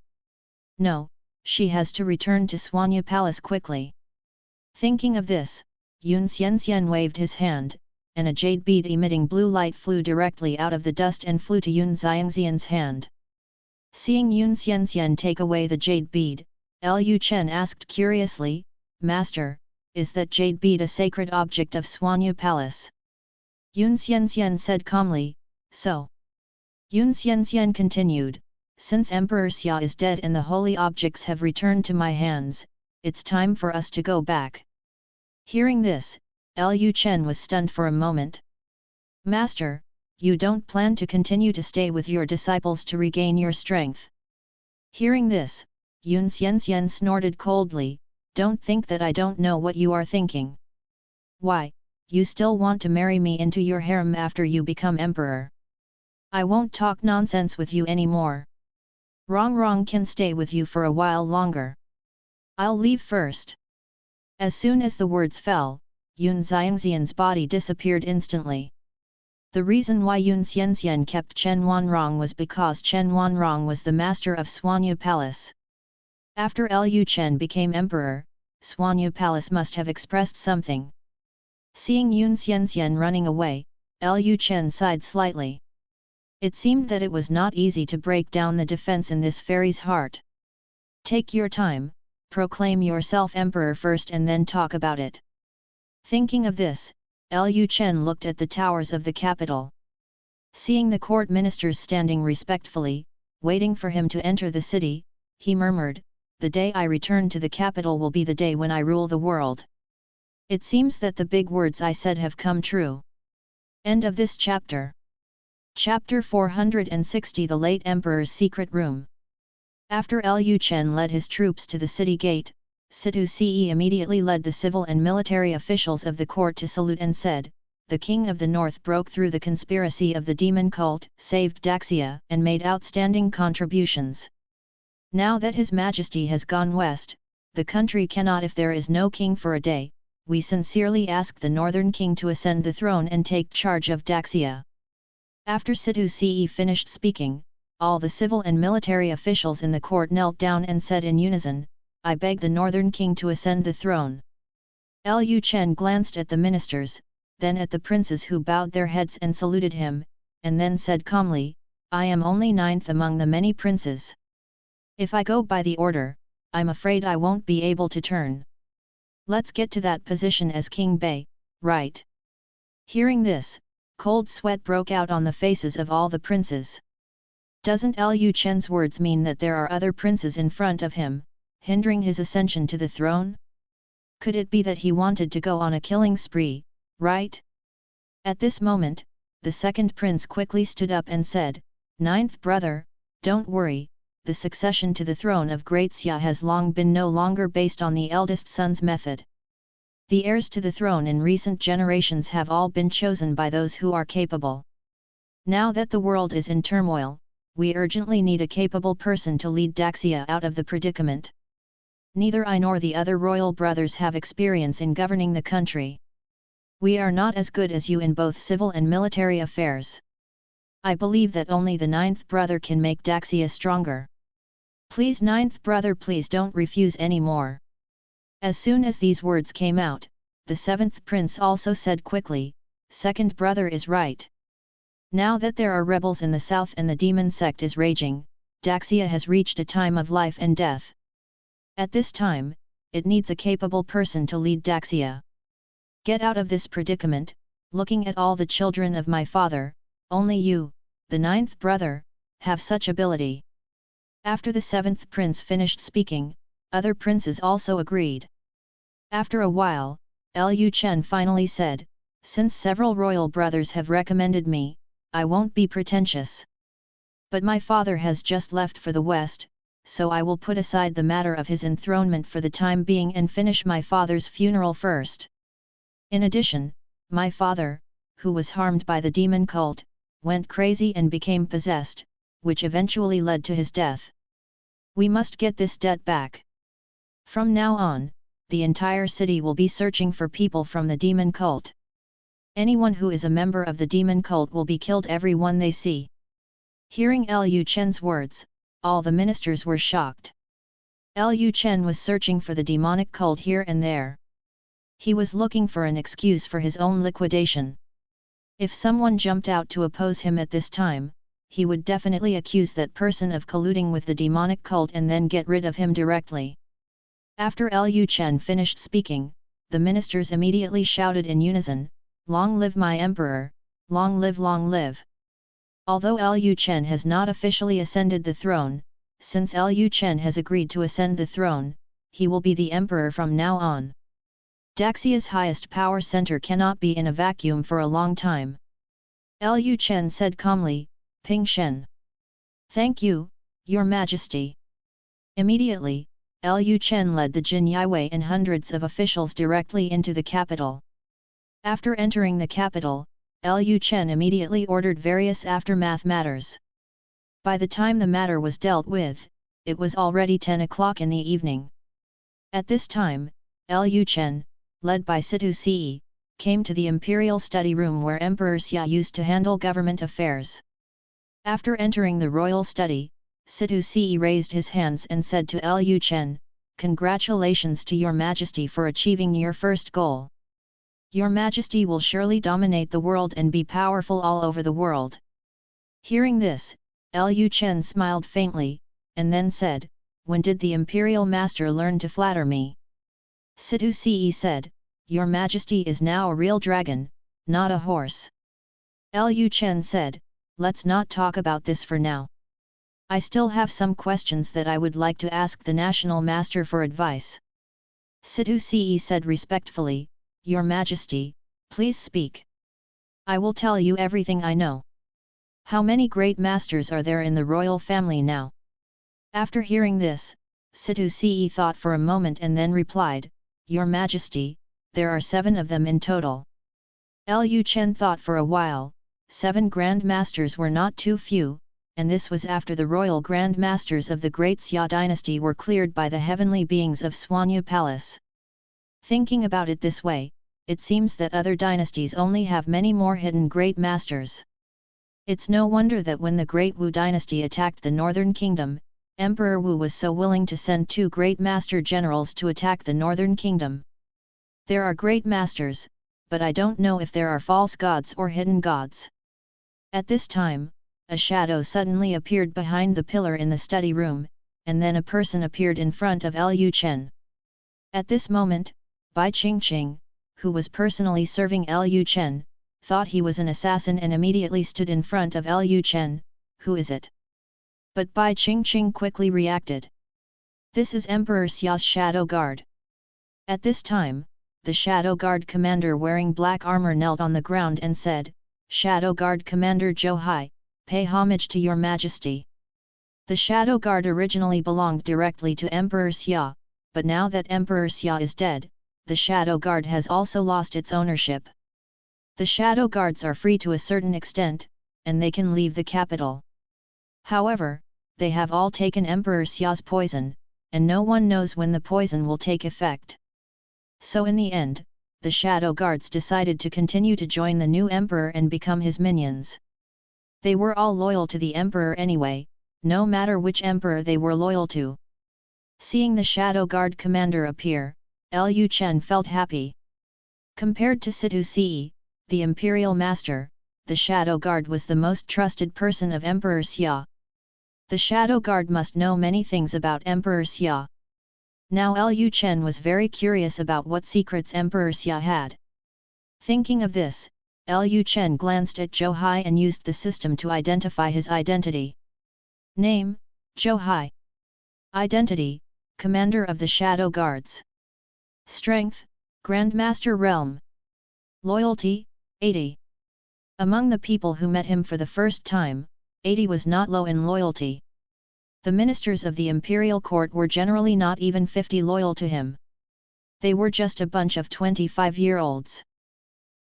No, she has to return to Swanya Palace quickly. Thinking of this, Yun Xianxian waved his hand, and a jade bead emitting blue light flew directly out of the dust and flew to Yun Xiangxian's hand. Seeing Yun Xianxian take away the jade bead, Lu Chen asked curiously, Master, is that jade bead a sacred object of Swanyu Palace? Yun Xianxian said calmly, so. Yun Xianxian continued, since Emperor Xia is dead and the holy objects have returned to my hands, it's time for us to go back. Hearing this, Lu Chen was stunned for a moment. Master, you don't plan to continue to stay with your disciples to regain your strength. Hearing this, Yun Xianxian snorted coldly, don't think that I don't know what you are thinking. Why, you still want to marry me into your harem after you become emperor? I won't talk nonsense with you anymore. Rong can stay with you for a while longer. I'll leave first. As soon as the words fell, Yun Xiangxian's body disappeared instantly. The reason why Yun Xianxian kept Chen Wanrong was because Chen Wanrong was the master of Swanyu Palace. After Lu Chen became emperor, Swanyu Palace must have expressed something. Seeing Yun Xianxian running away, Lu Chen sighed slightly. It seemed that it was not easy to break down the defense in this fairy's heart. Take your time, proclaim yourself emperor first and then talk about it. Thinking of this, Lu Chen looked at the towers of the capital. Seeing the court ministers standing respectfully, waiting for him to enter the city, he murmured, the day I return to the capital will be the day when I rule the world. It seems that the big words I said have come true. End of this chapter. Chapter 460 The Late Emperor's Secret Room. After Lu Chen led his troops to the city gate, Situ Ce immediately led the civil and military officials of the court to salute and said, the king of the north broke through the conspiracy of the demon cult, saved Daxia and made outstanding contributions. Now that his majesty has gone west, the country cannot if there is no king for a day, we sincerely ask the northern king to ascend the throne and take charge of Daxia. After Situ Ce finished speaking, all the civil and military officials in the court knelt down and said in unison, I beg the northern king to ascend the throne. Lu Chen glanced at the ministers, then at the princes who bowed their heads and saluted him, and then said calmly, I am only ninth among the many princes. If I go by the order, I'm afraid I won't be able to turn. Let's get to that position as King Bei, right? Hearing this, cold sweat broke out on the faces of all the princes. Doesn't Lu Chen's words mean that there are other princes in front of him, hindering his ascension to the throne? Could it be that he wanted to go on a killing spree, right? At this moment, the second prince quickly stood up and said, Ninth brother, don't worry, the succession to the throne of Great Xia has long been no longer based on the eldest son's method. The heirs to the throne in recent generations have all been chosen by those who are capable. Now that the world is in turmoil, we urgently need a capable person to lead Daxia out of the predicament. Neither I nor the other royal brothers have experience in governing the country. We are not as good as you in both civil and military affairs. I believe that only the ninth brother can make Daxia stronger. Please ninth brother, please don't refuse any more. As soon as these words came out, the seventh prince also said quickly, second brother is right. Now that there are rebels in the south and the demon sect is raging, Daxia has reached a time of life and death. At this time, it needs a capable person to lead Daxia. Get out of this predicament, looking at all the children of my father, only you, the ninth brother, have such ability. After the seventh prince finished speaking, other princes also agreed. After a while, Lu Chen finally said, since several royal brothers have recommended me, I won't be pretentious. But my father has just left for the west, so I will put aside the matter of his enthronement for the time being and finish my father's funeral first. In addition, my father, who was harmed by the demon cult, went crazy and became possessed, which eventually led to his death. We must get this debt back. From now on, the entire city will be searching for people from the demon cult. Anyone who is a member of the demon cult will be killed, everyone they see. Hearing Lu Chen's words, all the ministers were shocked. Lu Chen was searching for the demonic cult here and there. He was looking for an excuse for his own liquidation. If someone jumped out to oppose him at this time, he would definitely accuse that person of colluding with the demonic cult and then get rid of him directly. After Lu Chen finished speaking, the ministers immediately shouted in unison, "Long live my emperor, long live, long live." Although Lu Chen has not officially ascended the throne, since Lu Chen has agreed to ascend the throne, he will be the emperor from now on. Daxia's highest power center cannot be in a vacuum for a long time. Lu Chen said calmly, "Ping Shen." "Thank you, Your Majesty." Immediately, Lu Chen led the Jin Yiwei and hundreds of officials directly into the capital. After entering the capital, Lu Chen immediately ordered various aftermath matters. By the time the matter was dealt with, it was already 10 o'clock in the evening. At this time, Lu Chen, led by Situ Ce, came to the imperial study room where Emperor Xia used to handle government affairs. After entering the royal study, Situ Ce raised his hands and said to Lu Chen, "Congratulations to Your Majesty for achieving your first goal. Your Majesty will surely dominate the world and be powerful all over the world." Hearing this, Lu Chen smiled faintly, and then said, "When did the Imperial Master learn to flatter me?" Situ Ce said, "Your Majesty is now a real dragon, not a horse." Lu Chen said, "Let's not talk about this for now. I still have some questions that I would like to ask the National Master for advice." Situ Ce said respectfully, "Your Majesty, please speak. I will tell you everything I know. How many great masters are there in the royal family now?" After hearing this, Situ Ce thought for a moment and then replied, "Your Majesty, there are 7 of them in total." Lu Chen thought for a while. 7 Grand Masters were not too few, and this was after the royal Grand Masters of the Great Xia Dynasty were cleared by the heavenly beings of Swanya Palace. Thinking about it this way, it seems that other dynasties only have many more hidden Great Masters. It's no wonder that when the Great Wu Dynasty attacked the Northern Kingdom, Emperor Wu was so willing to send 2 Great Master Generals to attack the Northern Kingdom. There are Great Masters, but I don't know if there are false gods or hidden gods. At this time, a shadow suddenly appeared behind the pillar in the study room, and then a person appeared in front of Lu Chen. At this moment, Bai Qingqing, who was personally serving Lu Chen, thought he was an assassin and immediately stood in front of Lu Chen. "Who is it?" But Bai Qingqing quickly reacted. "This is Emperor Xia's Shadow Guard." At this time, the Shadow Guard commander wearing black armor knelt on the ground and said, "Shadow Guard Commander Zhou Hai, pay homage to Your Majesty." The Shadow Guard originally belonged directly to Emperor Xia, but now that Emperor Xia is dead, the Shadow Guard has also lost its ownership. The Shadow Guards are free to a certain extent, and they can leave the capital. However, they have all taken Emperor Xia's poison, and no one knows when the poison will take effect. So in the end, the Shadow Guards decided to continue to join the new emperor and become his minions. They were all loyal to the emperor anyway, no matter which emperor they were loyal to. Seeing the Shadow Guard commander appear, Lu Chen felt happy. Compared to Situ Ce, the imperial master, the Shadow Guard was the most trusted person of Emperor Xia. The Shadow Guard must know many things about Emperor Xia. Now Lu Chen was very curious about what secrets Emperor Xia had. Thinking of this, Lu Chen glanced at Zhou Hai and used the system to identify his identity. Name, Zhou Hai. Identity, Commander of the Shadow Guards. Strength, Grandmaster Realm. Loyalty, 80. Among the people who met him for the first time, 80 was not low in loyalty. The ministers of the imperial court were generally not even 50 loyal to him. They were just a bunch of 25-year-olds.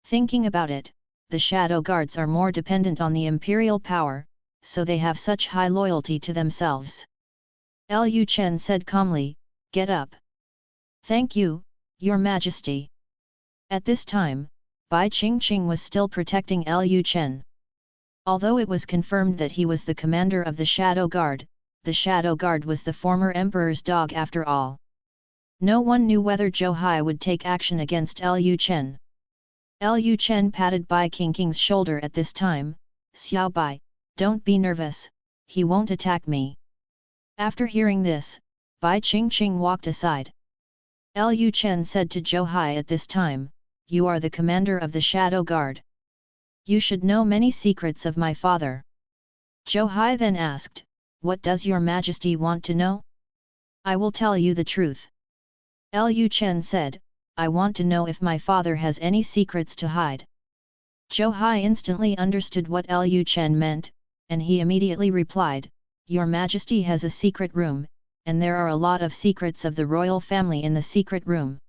Thinking about it, the Shadow Guards are more dependent on the imperial power, so they have such high loyalty to themselves. Lu Chen said calmly, "Get up." "Thank you, Your Majesty." At this time, Bai Qingqing was still protecting Lu Chen. Although it was confirmed that he was the commander of the Shadow Guard, the Shadow Guard was the former emperor's dog after all. No one knew whether Zhou Hai would take action against Lu Chen. Lu Chen patted Bai Qingqing's shoulder at this time. "Xiao Bai, don't be nervous, he won't attack me." After hearing this, Bai Qingqing walked aside. Lu Chen said to Zhou Hai at this time, "You are the commander of the Shadow Guard. You should know many secrets of my father." Zhou Hai then asked, "What does your majesty want to know?" "I will tell you the truth." Lu Chen said, "I want to know if my father has any secrets to hide." Zhou Hai instantly understood what Lu Chen meant, and he immediately replied, "Your majesty has a secret room, and there are a lot of secrets of the royal family in the secret room."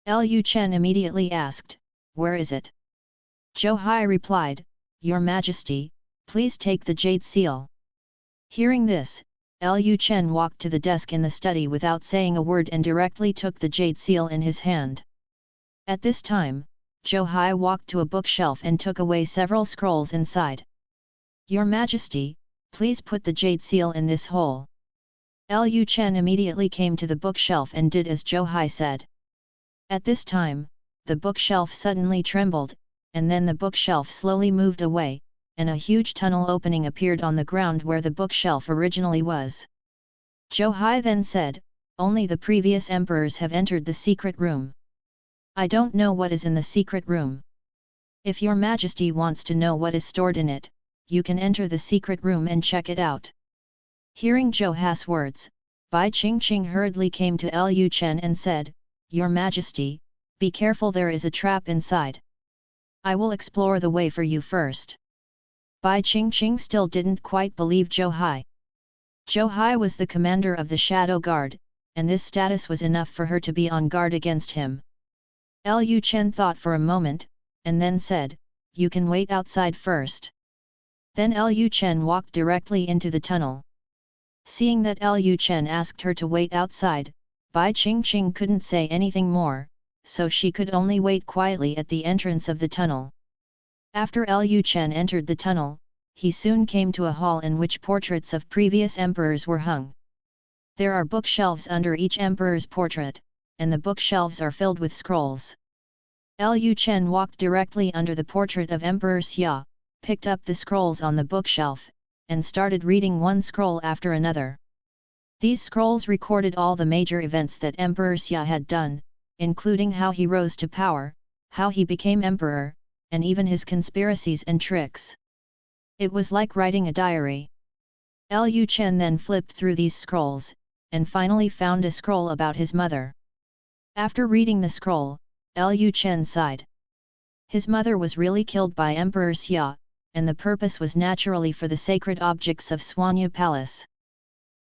Lu Chen immediately asked, "Where is it?" Zhou Hai replied, "Your majesty, please take the jade seal." Hearing this, Lu Chen walked to the desk in the study without saying a word and directly took the jade seal in his hand. At this time, Zhou Hai walked to a bookshelf and took away several scrolls inside. "Your majesty, please put the jade seal in this hole." Lu Chen immediately came to the bookshelf and did as Zhou Hai said. At this time, the bookshelf suddenly trembled, and then the bookshelf slowly moved away, and a huge tunnel opening appeared on the ground where the bookshelf originally was. Zhou Hai then said, "Only the previous emperors have entered the secret room. I don't know what is in the secret room. If your majesty wants to know what is stored in it, you can enter the secret room and check it out." Hearing Zhou Hai's words, Bai Qingqing hurriedly came to Lu Chen and said, "Your majesty, be careful, there is a trap inside. I will explore the way for you first." Bai Qingqing still didn't quite believe Zhou Hai. Zhou Hai was the commander of the Shadow Guard, and this status was enough for her to be on guard against him. Lu Chen thought for a moment, and then said, "You can wait outside first." Then Lu Chen walked directly into the tunnel. Seeing that Lu Chen asked her to wait outside, Bai Qingqing couldn't say anything more, so she could only wait quietly at the entrance of the tunnel. After Lu Chen entered the tunnel, he soon came to a hall in which portraits of previous emperors were hung. There are bookshelves under each emperor's portrait, and the bookshelves are filled with scrolls. Lu Chen walked directly under the portrait of Emperor Xia, picked up the scrolls on the bookshelf, and started reading one scroll after another. These scrolls recorded all the major events that Emperor Xia had done, including how he rose to power, how he became emperor, and even his conspiracies and tricks. It was like writing a diary. Lu Chen then flipped through these scrolls, and finally found a scroll about his mother. After reading the scroll, Lu Chen sighed. His mother was really killed by Emperor Xia, and the purpose was naturally for the sacred objects of Suanya Palace.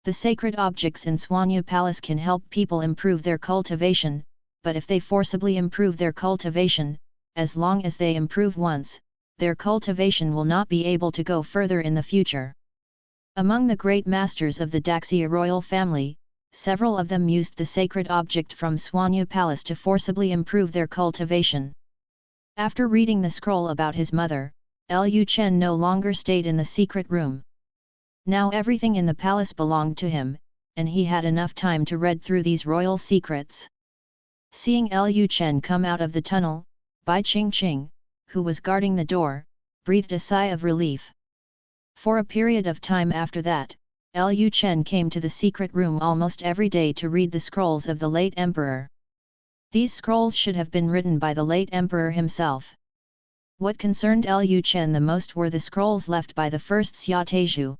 The sacred objects in Suanya Palace can help people improve their cultivation, but if they forcibly improve their cultivation, as long as they improve once, their cultivation will not be able to go further in the future. Among the great masters of the Daxia royal family, several of them used the sacred object from Suanya Palace to forcibly improve their cultivation. After reading the scroll about his mother, Lu Chen no longer stayed in the secret room. Now everything in the palace belonged to him, and he had enough time to read through these royal secrets. Seeing Lu Chen come out of the tunnel, Bai Qingqing, who was guarding the door, breathed a sigh of relief. For a period of time after that, Lu Chen came to the secret room almost every day to read the scrolls of the late emperor. These scrolls should have been written by the late emperor himself. What concerned Lu Chen the most were the scrolls left by the first Xia Taizhu.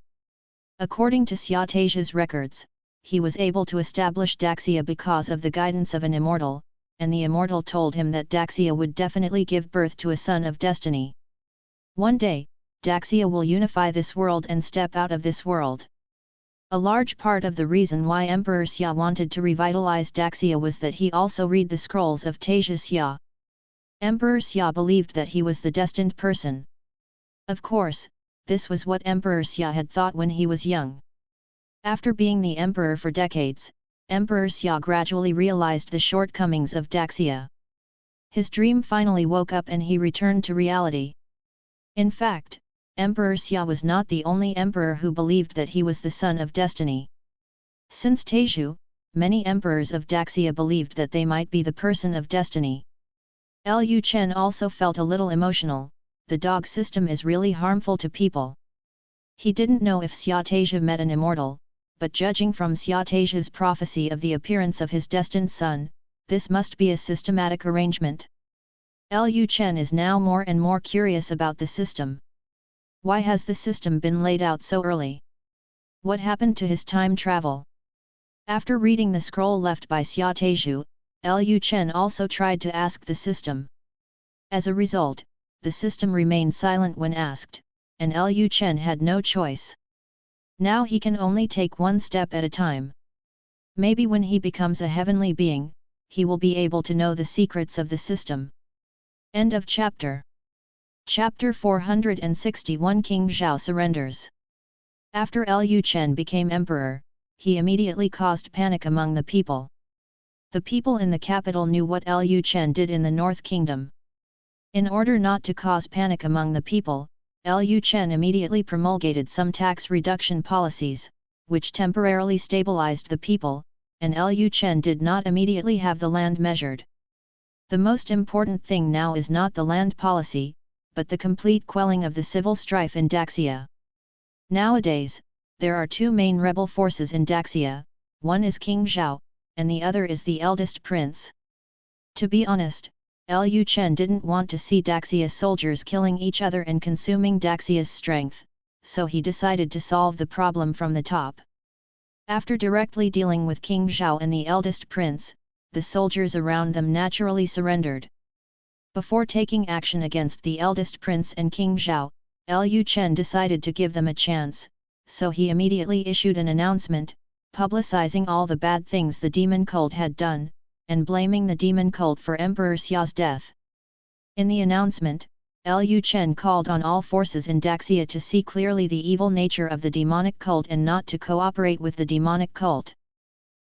According to Xia Taizhu's records, he was able to establish Daxia because of the guidance of an immortal, and the immortal told him that Daxia would definitely give birth to a son of destiny. One day, Daxia will unify this world and step out of this world. A large part of the reason why Emperor Xia wanted to revitalize Daxia was that he also read the scrolls of Taizhu Xia. Emperor Xia believed that he was the destined person. Of course, this was what Emperor Xia had thought when he was young. After being the emperor for decades, Emperor Xia gradually realized the shortcomings of Daxia. His dream finally woke up and he returned to reality. In fact, Emperor Xia was not the only emperor who believed that he was the son of destiny. Since Taizhu, many emperors of Daxia believed that they might be the person of destiny. Lu Chen also felt a little emotional. The dog system is really harmful to people. He didn't know if Xia Taizhu met an immortal, but judging from Xia Taizhu's prophecy of the appearance of his destined son, this must be a systematic arrangement. Lu Chen is now more and more curious about the system. Why has the system been laid out so early? What happened to his time travel? After reading the scroll left by Xia Teju, Lu Chen also tried to ask the system. As a result, the system remained silent when asked, and Lu Chen had no choice. Now he can only take one step at a time. Maybe when he becomes a heavenly being, he will be able to know the secrets of the system. End of chapter. Chapter 461 King Zhao surrenders. After Lu Chen became emperor, he immediately caused panic among the people. The people in the capital knew what Lu Chen did in the North Kingdom. In order not to cause panic among the people, Lu Chen immediately promulgated some tax reduction policies, which temporarily stabilized the people, and Lu Chen did not immediately have the land measured. The most important thing now is not the land policy, but the complete quelling of the civil strife in Daxia. Nowadays, there are two main rebel forces in Daxia, one is King Zhao, and the other is the eldest prince. To be honest, Lu Chen didn't want to see Daxia's soldiers killing each other and consuming Daxia's strength, so he decided to solve the problem from the top. After directly dealing with King Zhao and the eldest prince, the soldiers around them naturally surrendered. Before taking action against the eldest prince and King Zhao, Lu Chen decided to give them a chance, so he immediately issued an announcement, publicizing all the bad things the demon cult had done, and blaming the demon cult for Emperor Xia's death. In the announcement, Lu Chen called on all forces in Daxia to see clearly the evil nature of the demonic cult and not to cooperate with the demonic cult.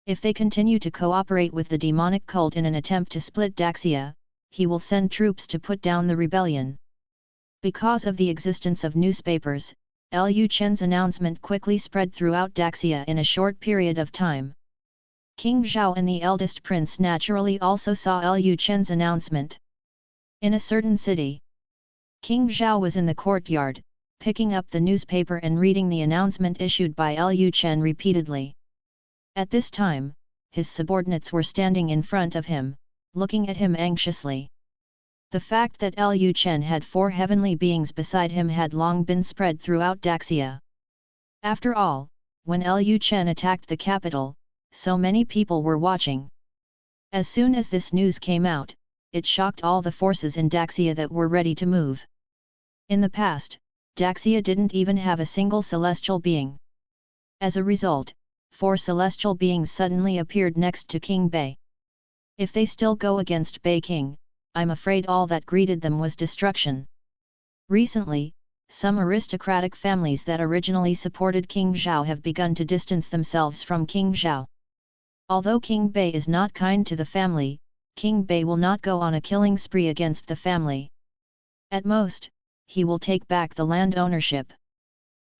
If they continue to cooperate with the demonic cult in an attempt to split Daxia, he will send troops to put down the rebellion. Because of the existence of newspapers, Lu Chen's announcement quickly spread throughout Daxia in a short period of time. King Zhao and the eldest prince naturally also saw Lu Chen's announcement. In a certain city, King Zhao was in the courtyard, picking up the newspaper and reading the announcement issued by Lu Chen repeatedly. At this time, his subordinates were standing in front of him, looking at him anxiously. The fact that Lu Chen had 4 heavenly beings beside him had long been spread throughout Daxia. After all, when Lu Chen attacked the capital, so many people were watching. As soon as this news came out, it shocked all the forces in Daxia that were ready to move. In the past, Daxia didn't even have a single celestial being. As a result, 4 celestial beings suddenly appeared next to King Bei. If they still go against Bei King, I'm afraid all that greeted them was destruction. Recently, some aristocratic families that originally supported King Zhao have begun to distance themselves from King Zhao. Although King Bei is not kind to the family, King Bei will not go on a killing spree against the family. At most, he will take back the land ownership.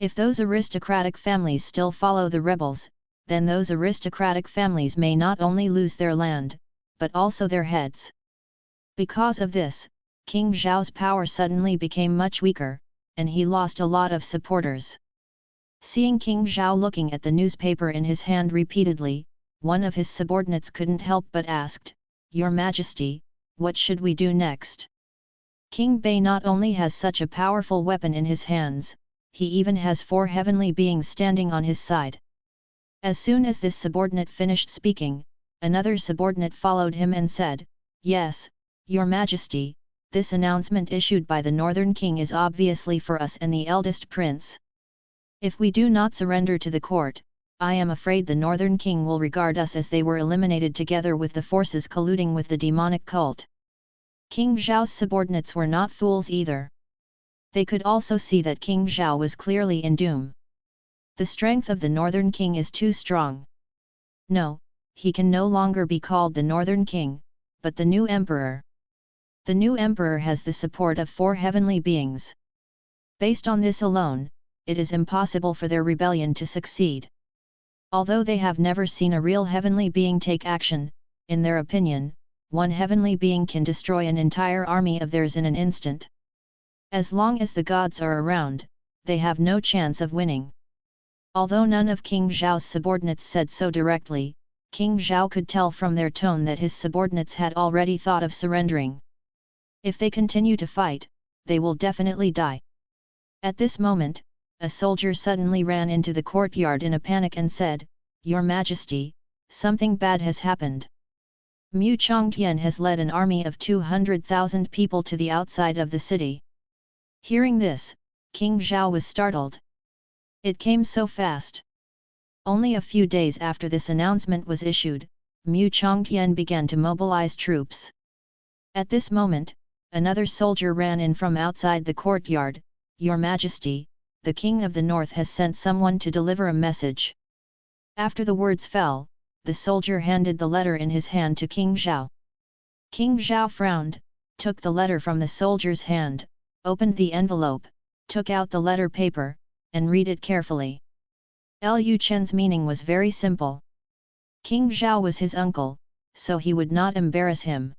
If those aristocratic families still follow the rebels, then those aristocratic families may not only lose their land, but also their heads. Because of this, King Zhao's power suddenly became much weaker, and he lost a lot of supporters. Seeing King Zhao looking at the newspaper in his hand repeatedly, one of his subordinates couldn't help but asked, "Your Majesty, what should we do next?" King Bei not only has such a powerful weapon in his hands, he even has 4 heavenly beings standing on his side. As soon as this subordinate finished speaking, another subordinate followed him and said, "Yes, Your Majesty, this announcement issued by the Northern King is obviously for us and the eldest prince. If we do not surrender to the court, I am afraid the Northern King will regard us as they were eliminated together with the forces colluding with the demonic cult." King Zhao's subordinates were not fools either. They could also see that King Zhao was clearly in doom. The strength of the Northern King is too strong. No, he can no longer be called the Northern King, but the new emperor. The new emperor has the support of 4 heavenly beings. Based on this alone, it is impossible for their rebellion to succeed. Although they have never seen a real heavenly being take action, in their opinion, one heavenly being can destroy an entire army of theirs in an instant. As long as the gods are around, they have no chance of winning. Although none of King Zhao's subordinates said so directly, King Zhao could tell from their tone that his subordinates had already thought of surrendering. If they continue to fight, they will definitely die. At this moment, a soldier suddenly ran into the courtyard in a panic and said, "Your Majesty, something bad has happened. Mu Chongtian has led an army of 200,000 people to the outside of the city." Hearing this, King Zhao was startled. It came so fast. Only a few days after this announcement was issued, Mu Chongtian began to mobilize troops. At this moment, another soldier ran in from outside the courtyard, "Your Majesty, the King of the North has sent someone to deliver a message." After the words fell, the soldier handed the letter in his hand to King Zhao. King Zhao frowned, took the letter from the soldier's hand, opened the envelope, took out the letter paper, and read it carefully. Lu Chen's meaning was very simple. King Zhao was his uncle, so he would not embarrass him.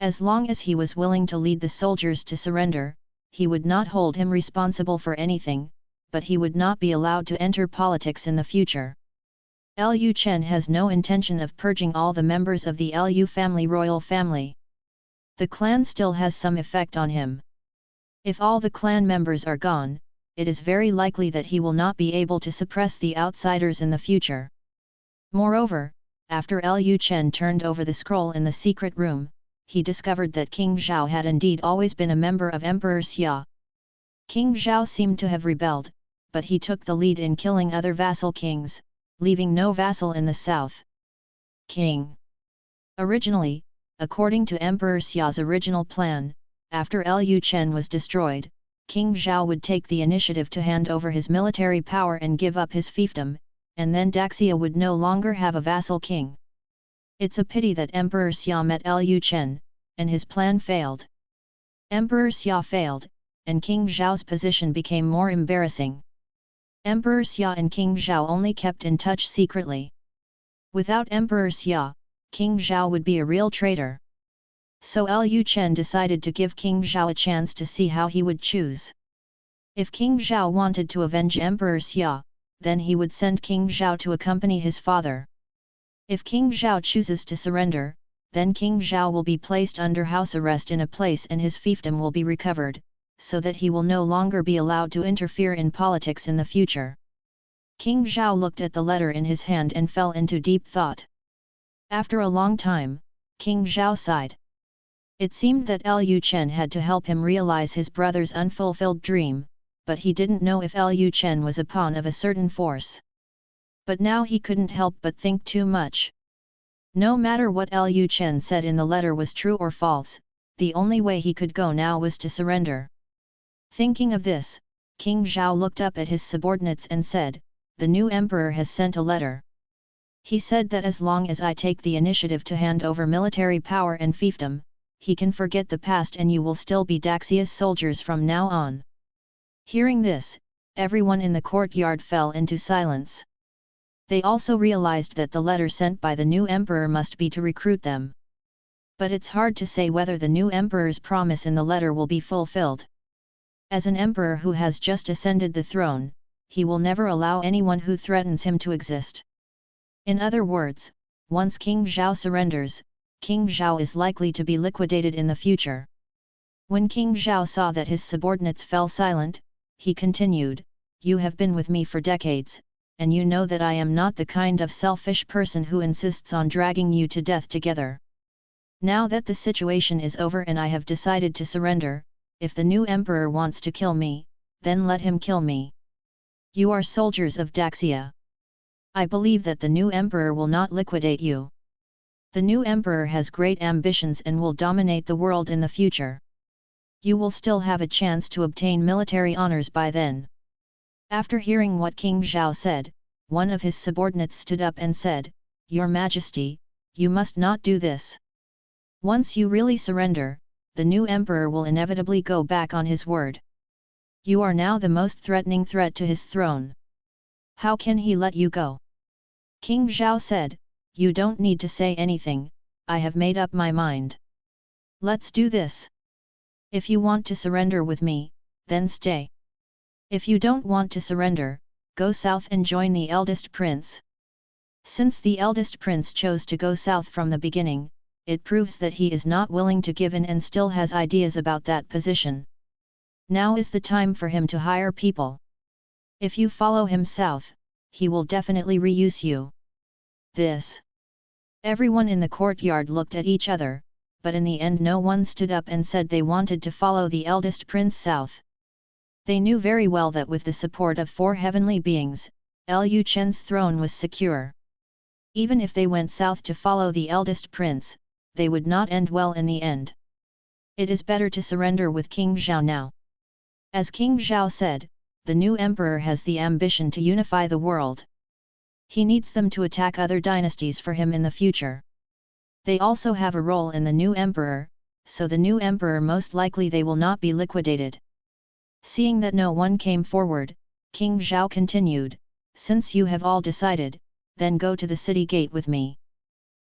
As long as he was willing to lead the soldiers to surrender, he would not hold him responsible for anything, but he would not be allowed to enter politics in the future. Lu Chen has no intention of purging all the members of the Lu family royal family. The clan still has some effect on him. If all the clan members are gone, it is very likely that he will not be able to suppress the outsiders in the future. Moreover, after Lu Chen turned over the scroll in the secret room, he discovered that King Zhao had indeed always been a member of Emperor Xia. King Zhao seemed to have rebelled, but he took the lead in killing other vassal kings, leaving no vassal in the south. King. Originally, according to Emperor Xia's original plan, after Lu Chen was destroyed, King Zhao would take the initiative to hand over his military power and give up his fiefdom, and then Daxia would no longer have a vassal king. It's a pity that Emperor Xia met Lu Chen, and his plan failed. Emperor Xia failed, and King Zhao's position became more embarrassing. Emperor Xia and King Zhao only kept in touch secretly. Without Emperor Xia, King Zhao would be a real traitor. So Lu Chen decided to give King Zhao a chance to see how he would choose. If King Zhao wanted to avenge Emperor Xia, then he would send King Zhao to accompany his father. If King Zhao chooses to surrender, then King Zhao will be placed under house arrest in a place and his fiefdom will be recovered, so that he will no longer be allowed to interfere in politics in the future. King Zhao looked at the letter in his hand and fell into deep thought. After a long time, King Zhao sighed. It seemed that Lu Chen had to help him realize his brother's unfulfilled dream, but he didn't know if Lu Chen was a pawn of a certain force. But now he couldn't help but think too much. No matter what Lu Chen said in the letter was true or false, the only way he could go now was to surrender. Thinking of this, King Zhao looked up at his subordinates and said, "The new emperor has sent a letter. He said that as long as I take the initiative to hand over military power and fiefdom, he can forget the past and you will still be Daxia's soldiers from now on." Hearing this, everyone in the courtyard fell into silence. They also realized that the letter sent by the new emperor must be to recruit them. But it's hard to say whether the new emperor's promise in the letter will be fulfilled. As an emperor who has just ascended the throne, he will never allow anyone who threatens him to exist. In other words, once King Zhao surrenders, King Zhao is likely to be liquidated in the future. When King Zhao saw that his subordinates fell silent, he continued, "You have been with me for decades, and you know that I am not the kind of selfish person who insists on dragging you to death together. Now that the situation is over and I have decided to surrender, if the new emperor wants to kill me, then let him kill me. You are soldiers of Daxia. I believe that the new emperor will not liquidate you. The new emperor has great ambitions and will dominate the world in the future. You will still have a chance to obtain military honors by then." After hearing what King Zhao said, one of his subordinates stood up and said, "Your Majesty, you must not do this. Once you really surrender, the new emperor will inevitably go back on his word. You are now the most threatening threat to his throne. How can he let you go?" King Zhao said, "You don't need to say anything, I have made up my mind. Let's do this. If you want to surrender with me, then stay. If you don't want to surrender, go south and join the eldest prince." Since the eldest prince chose to go south from the beginning, it proves that he is not willing to give in and still has ideas about that position. Now is the time for him to hire people. If you follow him south, he will definitely reuse you. This. Everyone in the courtyard looked at each other, but in the end no one stood up and said they wanted to follow the eldest prince south. They knew very well that with the support of 4 heavenly beings, Lu Chen's throne was secure. Even if they went south to follow the eldest prince, they would not end well in the end. It is better to surrender with King Zhao now. As King Zhao said, the new emperor has the ambition to unify the world. He needs them to attack other dynasties for him in the future. They also have a role in the new emperor, so the new emperor most likely they will not be liquidated. Seeing that no one came forward, King Zhao continued, "Since you have all decided, then go to the city gate with me."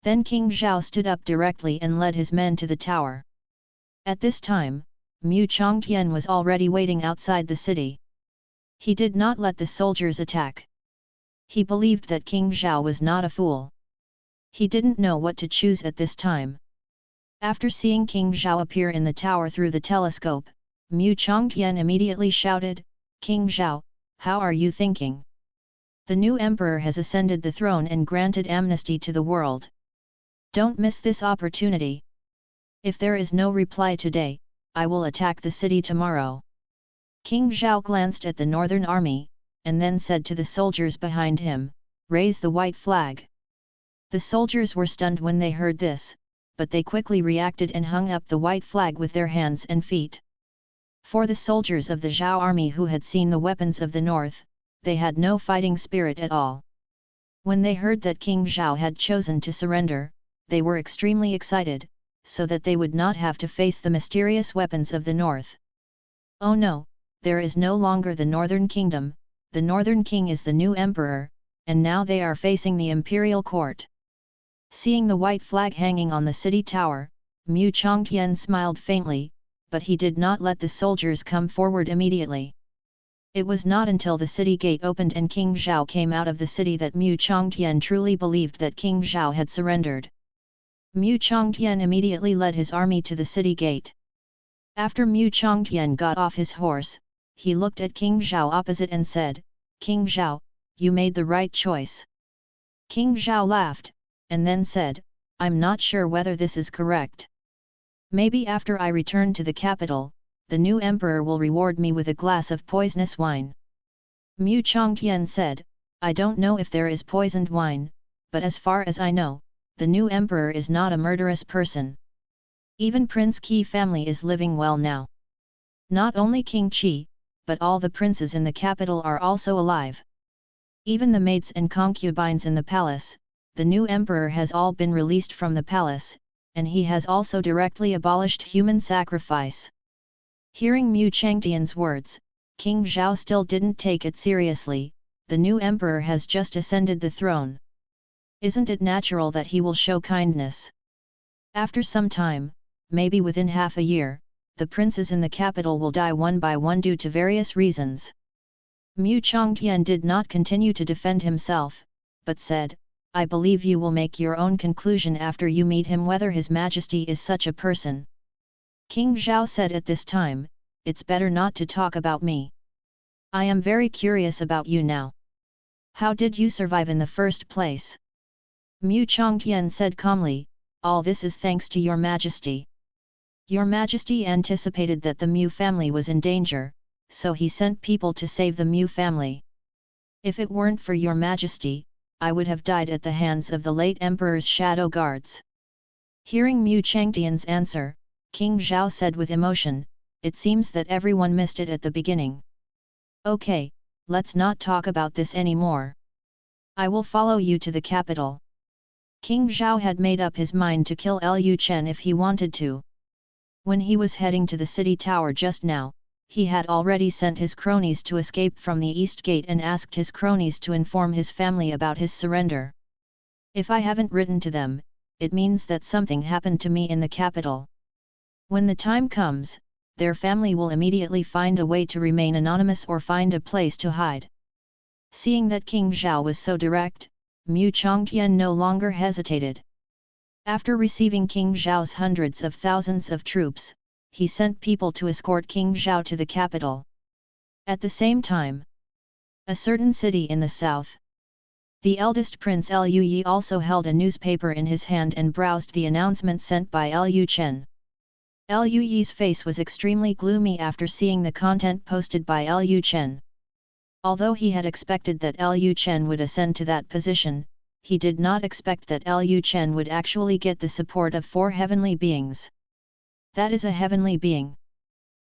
Then King Zhao stood up directly and led his men to the tower. At this time, Mu Chongtian was already waiting outside the city. He did not let the soldiers attack. He believed that King Zhao was not a fool. He didn't know what to choose at this time. After seeing King Zhao appear in the tower through the telescope, Mu Chongtian immediately shouted, "King Zhao, how are you thinking? The new emperor has ascended the throne and granted amnesty to the world. Don't miss this opportunity. If there is no reply today, I will attack the city tomorrow." King Zhao glanced at the northern army, and then said to the soldiers behind him, "Raise the white flag." The soldiers were stunned when they heard this, but they quickly reacted and hung up the white flag with their hands and feet. For the soldiers of the Zhao army who had seen the weapons of the north, they had no fighting spirit at all. When they heard that King Zhao had chosen to surrender, they were extremely excited, so that they would not have to face the mysterious weapons of the north. Oh no, there is no longer the northern kingdom, the northern king is the new emperor, and now they are facing the imperial court. Seeing the white flag hanging on the city tower, Mu Chongtian smiled faintly, but he did not let the soldiers come forward immediately. It was not until the city gate opened and King Zhao came out of the city that Mu Chongtian truly believed that King Zhao had surrendered. Mu Chongtian immediately led his army to the city gate. After Mu Chongtian got off his horse, he looked at King Zhao opposite and said, "King Zhao, you made the right choice." King Zhao laughed, and then said, "I'm not sure whether this is correct. Maybe after I return to the capital, the new emperor will reward me with a glass of poisonous wine." Mu Chongtian said, "I don't know if there is poisoned wine, but as far as I know, the new emperor is not a murderous person. Even Prince Qi family is living well now. Not only King Qi, but all the princes in the capital are also alive. Even the maids and concubines in the palace, the new emperor has all been released from the palace, and he has also directly abolished human sacrifice." Hearing Mu Changtian's words, King Zhao still didn't take it seriously. The new emperor has just ascended the throne. Isn't it natural that he will show kindness? After some time, maybe within half a year, the princes in the capital will die one by one due to various reasons. Mu Chongtian did not continue to defend himself, but said, "I believe you will make your own conclusion after you meet him whether His Majesty is such a person." King Zhao said at this time, "It's better not to talk about me. I am very curious about you now. How did you survive in the first place?" Mu Chongtian said calmly, "All this is thanks to your Majesty. Your Majesty anticipated that the Mu family was in danger, so he sent people to save the Mu family. If it weren't for your Majesty, I would have died at the hands of the late Emperor's shadow guards." Hearing Mu Changtian's answer, King Zhao said with emotion, "It seems that everyone missed it at the beginning. Okay, let's not talk about this anymore. I will follow you to the capital." King Zhao had made up his mind to kill Lu Chen if he wanted to. When he was heading to the city tower just now, he had already sent his cronies to escape from the east gate and asked his cronies to inform his family about his surrender. If I haven't written to them, it means that something happened to me in the capital. When the time comes, their family will immediately find a way to remain anonymous or find a place to hide." Seeing that King Zhao was so direct, Mu Chongtian no longer hesitated. After receiving King Zhao's hundreds of thousands of troops, he sent people to escort King Zhao to the capital. At the same time, a certain city in the south, the eldest prince Lu Yi also held a newspaper in his hand and browsed the announcement sent by Lu Chen. Lu Yi's face was extremely gloomy after seeing the content posted by Lu Chen. Although he had expected that Lu Chen would ascend to that position, he did not expect that Lu Chen would actually get the support of 4 heavenly beings. That is a heavenly being.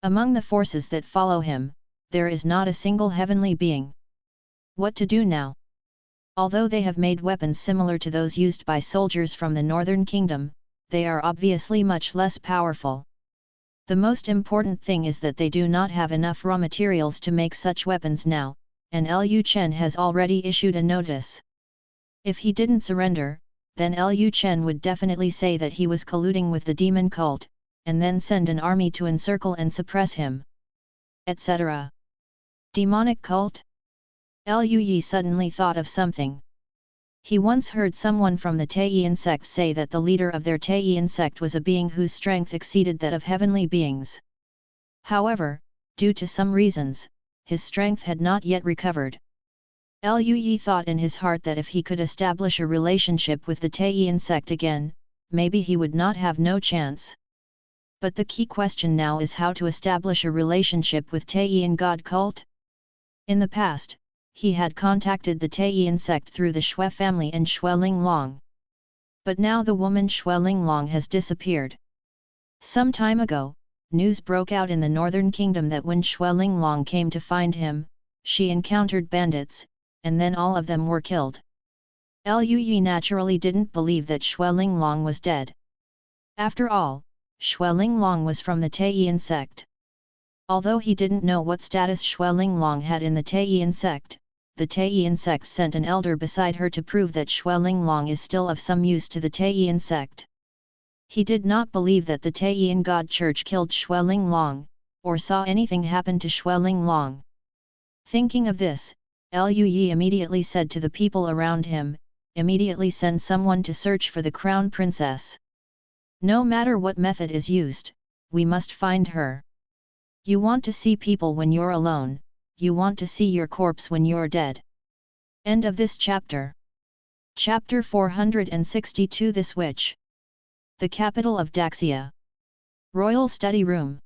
Among the forces that follow him, there is not a single heavenly being. What to do now? Although they have made weapons similar to those used by soldiers from the Northern Kingdom, they are obviously much less powerful. The most important thing is that they do not have enough raw materials to make such weapons now, and Lu Chen has already issued a notice. If he didn't surrender, then Lu Chen would definitely say that he was colluding with the demon cult, and then send an army to encircle and suppress him, etc. Demonic cult? Lu Yi suddenly thought of something. He once heard someone from the Taiyin sect say that the leader of their Taiyin sect was a being whose strength exceeded that of heavenly beings. However, due to some reasons, his strength had not yet recovered. Lu Yi thought in his heart that if he could establish a relationship with the Taiyin sect again, maybe he would not have no chance. But the key question now is how to establish a relationship with Taiyin god cult? In the past, he had contacted the Taiyin sect through the Shui family and Shui Linglong. But now the woman Shui Linglong has disappeared. Some time ago, news broke out in the Northern Kingdom that when Shui Linglong came to find him, she encountered bandits, and then all of them were killed. Lu Yi naturally didn't believe that Shui Linglong was dead. After all, Shui Linglong was from the Taiyin sect. Although he didn't know what status Shui Linglong had in the Taiyin sect, the Taiyin sect sent an elder beside her to prove that Shui Linglong is still of some use to the Taiyin sect. He did not believe that the Taiyin God Church killed Shui Linglong, or saw anything happen to Shui Linglong. Thinking of this, Lu Yi immediately said to the people around him, "Immediately send someone to search for the crown princess. No matter what method is used, we must find her. You want to see people when you're alone, you want to see your corpse when you're dead." End of this chapter. Chapter 462. This witch. The capital of Daxia. Royal study room.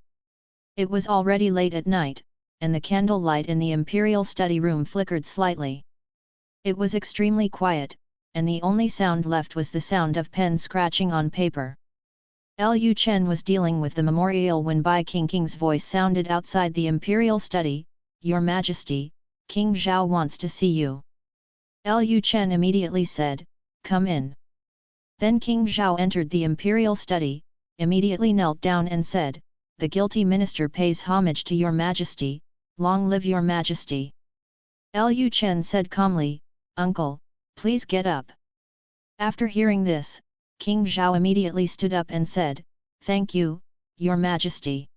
It was already late at night, and the candlelight in the imperial study room flickered slightly. It was extremely quiet, and the only sound left was the sound of pen scratching on paper. Lu Chen was dealing with the memorial when Bai Qing's voice sounded outside the imperial study. "Your Majesty, King Zhao wants to see you." Lu Chen immediately said, "Come in." Then King Zhao entered the imperial study, immediately knelt down and said, "The guilty minister pays homage to your Majesty, long live your Majesty." Lu Chen said calmly, "Uncle, please get up." After hearing this, King Zhao immediately stood up and said, "Thank you, your Majesty."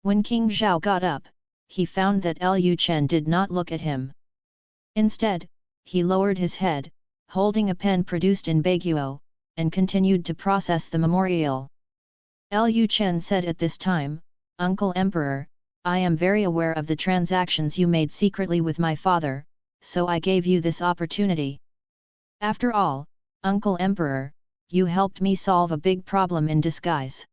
When King Zhao got up, he found that Lu Chen did not look at him. Instead, he lowered his head, holding a pen produced in Baguio, and continued to process the memorial. Lu Chen said at this time, "Uncle Emperor, I am very aware of the transactions you made secretly with my father, so I gave you this opportunity. After all, Uncle Emperor, you helped me solve a big problem in disguise."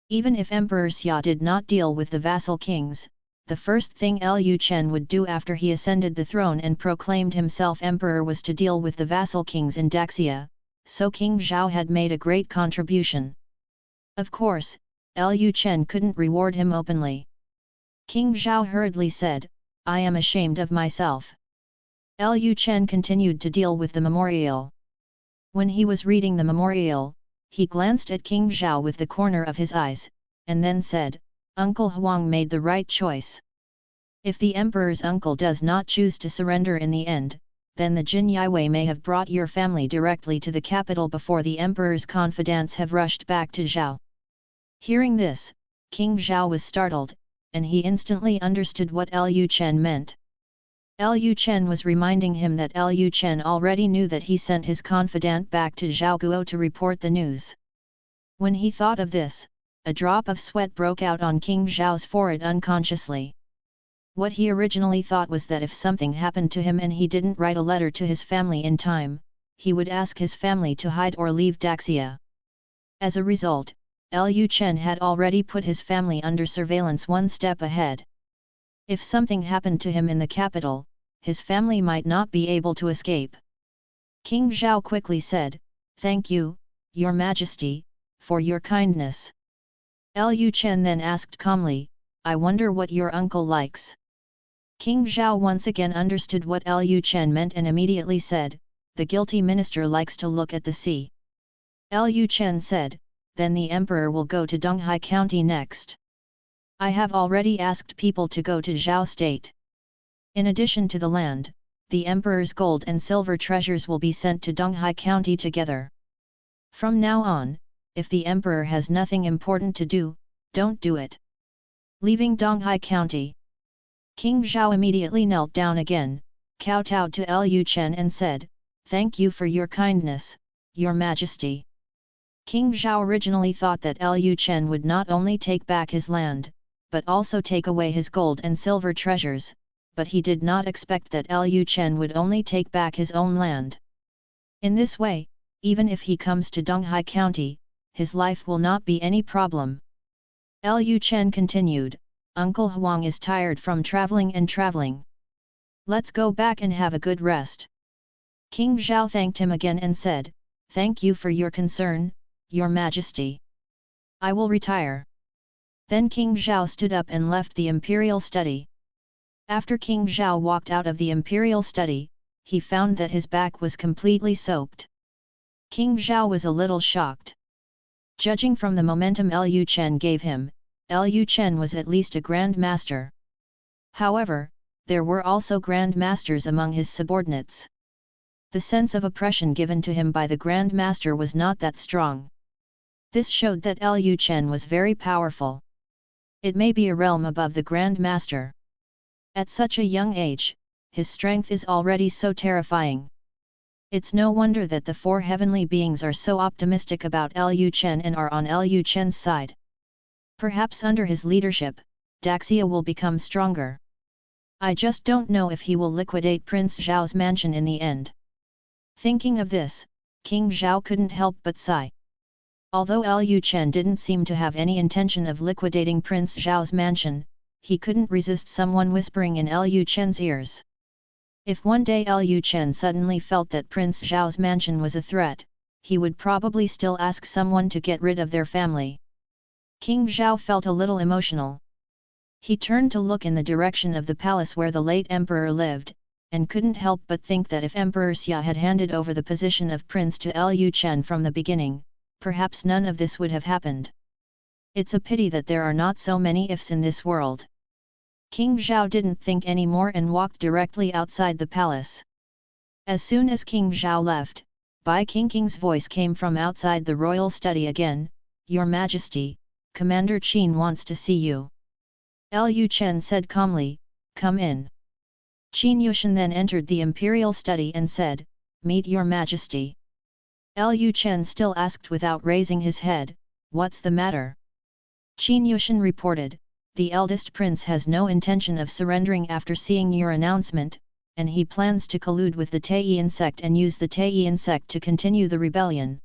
Even if Emperor Xia did not deal with the vassal kings, the first thing Lu Chen would do after he ascended the throne and proclaimed himself emperor was to deal with the vassal kings in Daxia, so King Zhao had made a great contribution. Of course, Lu Chen couldn't reward him openly. King Zhao hurriedly said, "I am ashamed of myself." Lu Chen continued to deal with the memorial. When he was reading the memorial, he glanced at King Zhao with the corner of his eyes, and then said, "Uncle Huang made the right choice. If the emperor's uncle does not choose to surrender in the end, then the Jin Yiwei may have brought your family directly to the capital before the emperor's confidants have rushed back to Zhao." Hearing this, King Zhao was startled, and he instantly understood what Lu Chen meant. Lu Chen was reminding him that Lu Chen already knew that he sent his confidant back to Zhao Guo to report the news. When he thought of this, a drop of sweat broke out on King Zhao's forehead unconsciously. What he originally thought was that if something happened to him and he didn't write a letter to his family in time, he would ask his family to hide or leave Daxia. As a result, Lu Chen had already put his family under surveillance one step ahead. If something happened to him in the capital, his family might not be able to escape. King Zhao quickly said, "Thank you, Your Majesty, for your kindness." Lu Chen then asked calmly, "I wonder what your uncle likes." King Zhao once again understood what Lu Chen meant and immediately said, "The guilty minister likes to look at the sea." Lu Chen said, "Then the emperor will go to Donghai County next. I have already asked people to go to Zhao State. In addition to the land, the emperor's gold and silver treasures will be sent to Donghai County together. From now on, if the emperor has nothing important to do, don't do it." Leaving Donghai County, King Zhao immediately knelt down again, kowtowed to Lu Chen and said, "Thank you for your kindness, Your Majesty." King Zhao originally thought that Lu Chen would not only take back his land, but also take away his gold and silver treasures, but he did not expect that Lu Chen would only take back his own land. In this way, even if he comes to Donghai County, his life will not be any problem. Lu Chen continued, "Uncle Huang is tired from traveling and traveling. Let's go back and have a good rest." King Zhao thanked him again and said, "Thank you for your concern, Your Majesty. I will retire." Then King Zhao stood up and left the imperial study. After King Zhao walked out of the imperial study, he found that his back was completely soaked. King Zhao was a little shocked. Judging from the momentum Lu Chen gave him, Lu Chen was at least a Grand Master. However, there were also Grand Masters among his subordinates. The sense of oppression given to him by the Grand Master was not that strong. This showed that Lu Chen was very powerful. It may be a realm above the Grand Master. At such a young age, his strength is already so terrifying. It's no wonder that the four heavenly beings are so optimistic about Lu Chen and are on Lu Chen's side. Perhaps under his leadership, Daxia will become stronger. I just don't know if he will liquidate Prince Zhao's mansion in the end. Thinking of this, King Zhao couldn't help but sigh. Although Lu Chen didn't seem to have any intention of liquidating Prince Zhao's mansion, he couldn't resist someone whispering in Lu Chen's ears. If one day Lu Chen suddenly felt that Prince Zhao's mansion was a threat, he would probably still ask someone to get rid of their family. King Zhao felt a little emotional. He turned to look in the direction of the palace where the late emperor lived, and couldn't help but think that if Emperor Xia had handed over the position of prince to Lu Chen from the beginning, perhaps none of this would have happened. It's a pity that there are not so many ifs in this world. King Zhao didn't think any more and walked directly outside the palace. As soon as King Zhao left, Bai Qingqing's voice came from outside the royal study again, "Your Majesty, Commander Qin wants to see you." Lu Chen said calmly, "Come in." Qin Yushan then entered the imperial study and said, "Meet Your Majesty." Lu Chen still asked without raising his head, "What's the matter?" Qin Yushan reported, "The eldest prince has no intention of surrendering after seeing your announcement, and he plans to collude with the Taiyan sect and use the Taiyan sect to continue the rebellion."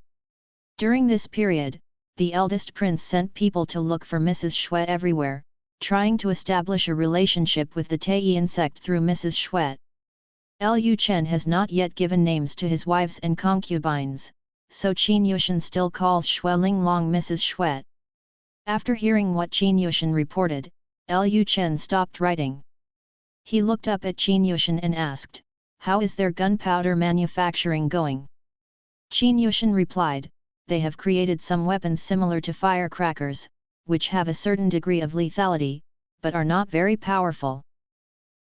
During this period, the eldest prince sent people to look for Mrs. Xue everywhere, trying to establish a relationship with the Taiyan sect through Mrs. Xue. Lu Chen has not yet given names to his wives and concubines, so Qin Yushan still calls Xue Linglong Mrs. Xue. After hearing what Qin Yushan reported, Lu Chen stopped writing. He looked up at Qin Yushan and asked, "How is their gunpowder manufacturing going?" Qin Yushan replied, "They have created some weapons similar to firecrackers, which have a certain degree of lethality, but are not very powerful."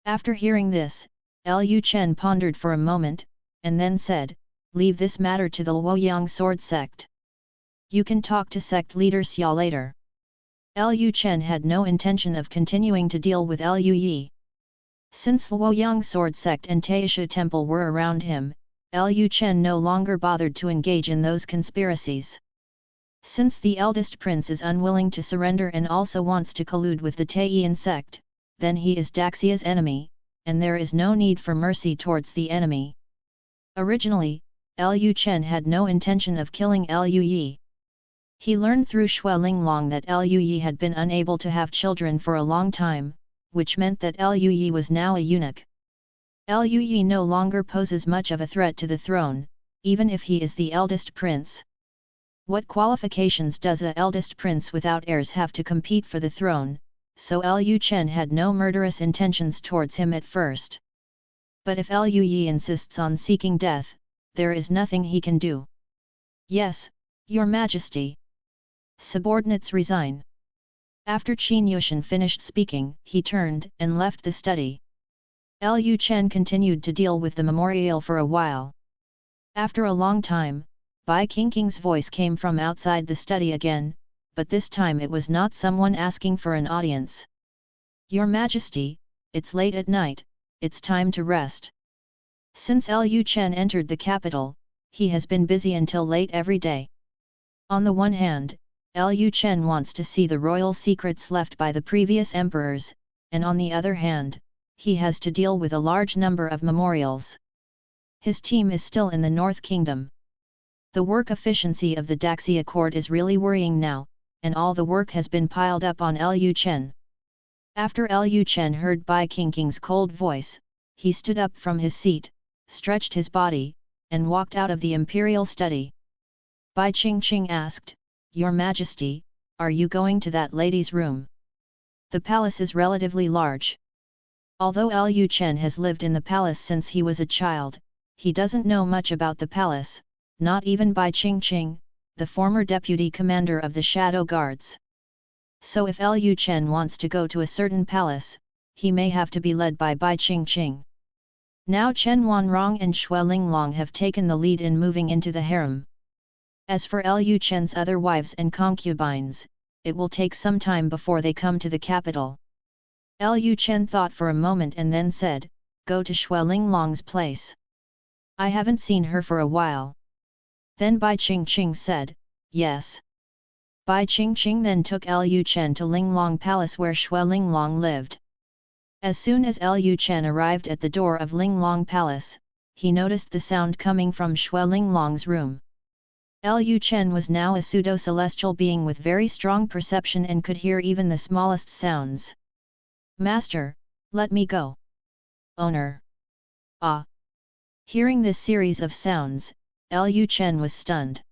After hearing this, Lu Chen pondered for a moment, and then said, "Leave this matter to the Luoyang sword sect. You can talk to sect leader Xia later." Lu Chen had no intention of continuing to deal with Lu Yi. Since the Luoyang sword sect and Taisha temple were around him, Lu Chen no longer bothered to engage in those conspiracies. Since the eldest prince is unwilling to surrender and also wants to collude with the Taiyan sect, then he is Daxia's enemy, and there is no need for mercy towards the enemy. Originally, Lu Chen had no intention of killing Lu Yi. He learned through Xue Linglong that Lu Yi had been unable to have children for a long time, which meant that Lu Yi was now a eunuch. Lu Yi no longer poses much of a threat to the throne, even if he is the eldest prince. What qualifications does a eldest prince without heirs have to compete for the throne? So Lu Chen had no murderous intentions towards him at first. But if Lu Yi insists on seeking death, there is nothing he can do. Yes, Your Majesty. Subordinates resign. After Qin Yushan finished speaking, he turned and left the study. Lu Chen continued to deal with the memorial for a while. After a long time, Bai Qingqing's voice came from outside the study again, but this time it was not someone asking for an audience. Your Majesty, it's late at night, it's time to rest. Since Lu Chen entered the capital, he has been busy until late every day. On the one hand, Lu Chen wants to see the royal secrets left by the previous emperors, and on the other hand, he has to deal with a large number of memorials. His team is still in the North Kingdom. The work efficiency of the Daxia court is really worrying now, and all the work has been piled up on Lu Chen. After Lu Chen heard Bai Qingqing's cold voice, he stood up from his seat, stretched his body, and walked out of the imperial study. Bai Qingqing asked, Your Majesty, are you going to that lady's room? The palace is relatively large. Although Lu Chen has lived in the palace since he was a child, he doesn't know much about the palace, not even Bai Qingqing, the former deputy commander of the Shadow Guards. So if Lu Chen wants to go to a certain palace, he may have to be led by Bai Qingqing. Now Chen Wanrong and Xue Linglong have taken the lead in moving into the harem. As for Lu Chen's other wives and concubines, it will take some time before they come to the capital. Lu Chen thought for a moment and then said, Go to Xue Linglong's place. I haven't seen her for a while. Then Bai Qingqing said, Yes. Bai Qingqing then took Lu Chen to Linglong Palace where Xue Linglong lived. As soon as Lu Chen arrived at the door of Linglong Palace, he noticed the sound coming from Xue Linglong's room. Lu Chen was now a pseudo-celestial being with very strong perception and could hear even the smallest sounds. Master, let me go. Owner. Ah! Hearing this series of sounds, Lu Chen was stunned.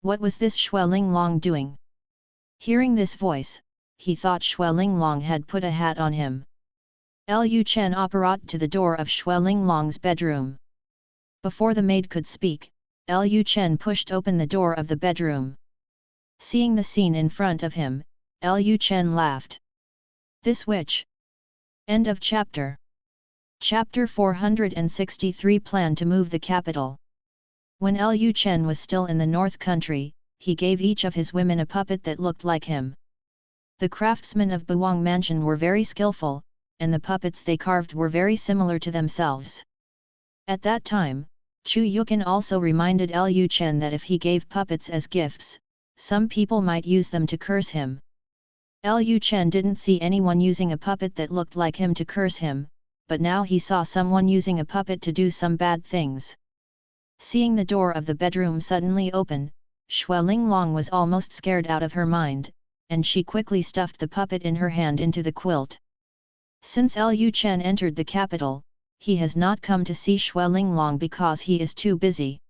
What was this Xue Linglong doing? Hearing this voice, he thought Xue Linglong had put a hat on him. Lu Chen approached to the door of Xue Linglong's bedroom. Before the maid could speak, Lu Chen pushed open the door of the bedroom. Seeing the scene in front of him, Lu Chen laughed. This witch! End of chapter. Chapter 463 Plan to move the capital. When Lu Chen was still in the North Country, he gave each of his women a puppet that looked like him. The craftsmen of Buwang Mansion were very skillful, and the puppets they carved were very similar to themselves. At that time, Chu Yukin also reminded Lu Chen that if he gave puppets as gifts, some people might use them to curse him. Lu Chen didn't see anyone using a puppet that looked like him to curse him, but now he saw someone using a puppet to do some bad things. Seeing the door of the bedroom suddenly open, Xue Linglong was almost scared out of her mind, and she quickly stuffed the puppet in her hand into the quilt. Since Lu Chen entered the capital, he has not come to see Xue Linglong because he is too busy.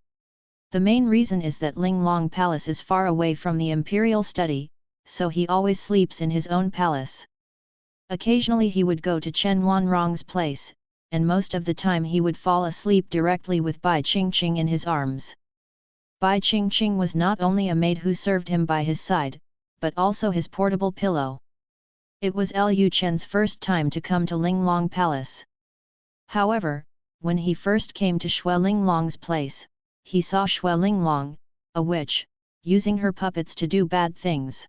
The main reason is that Linglong Palace is far away from the imperial study, so he always sleeps in his own palace. Occasionally he would go to Chen Wanrong's place, and most of the time he would fall asleep directly with Bai Qingqing in his arms. Bai Qingqing was not only a maid who served him by his side, but also his portable pillow. It was Lu Chen's first time to come to Linglong Palace. However, when he first came to Xue Linglong's place, he saw Xue Linglong, a witch, using her puppets to do bad things.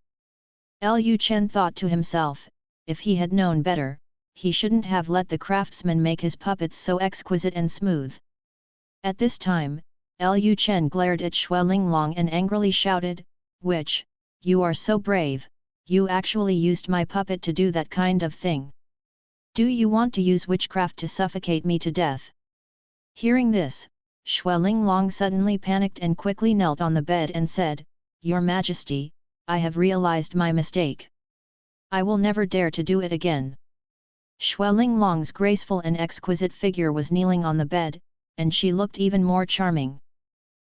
Lu Chen thought to himself, if he had known better, he shouldn't have let the craftsman make his puppets so exquisite and smooth. At this time, Lu Chen glared at Xue Linglong and angrily shouted, "Witch, you are so brave, you actually used my puppet to do that kind of thing. Do you want to use witchcraft to suffocate me to death?" Hearing this, Xue Linglong suddenly panicked and quickly knelt on the bed and said, "Your Majesty, I have realized my mistake. I will never dare to do it again." Xue Linglong's graceful and exquisite figure was kneeling on the bed, and she looked even more charming.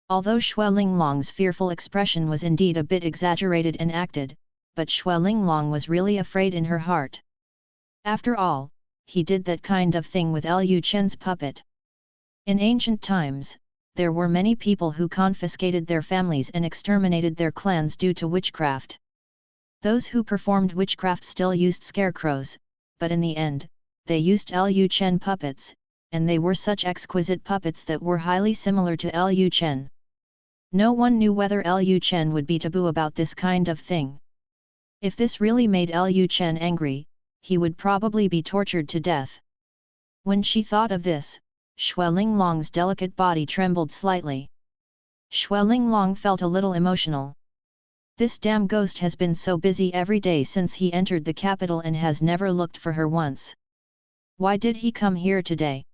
Although Xue Linglong's fearful expression was indeed a bit exaggerated and acted, but Xue Linglong was really afraid in her heart. After all, he did that kind of thing with Lu Chen's puppet. In ancient times, there were many people who confiscated their families and exterminated their clans due to witchcraft. Those who performed witchcraft still used scarecrows, but in the end, they used Lu Chen puppets, and they were such exquisite puppets that were highly similar to Lu Chen. No one knew whether Lu Chen would be taboo about this kind of thing. If this really made Lu Chen angry, he would probably be tortured to death. When she thought of this, Xue Linglong's delicate body trembled slightly. Xue Linglong felt a little emotional. This damn ghost has been so busy every day since he entered the capital and has never looked for her once. Why did he come here today?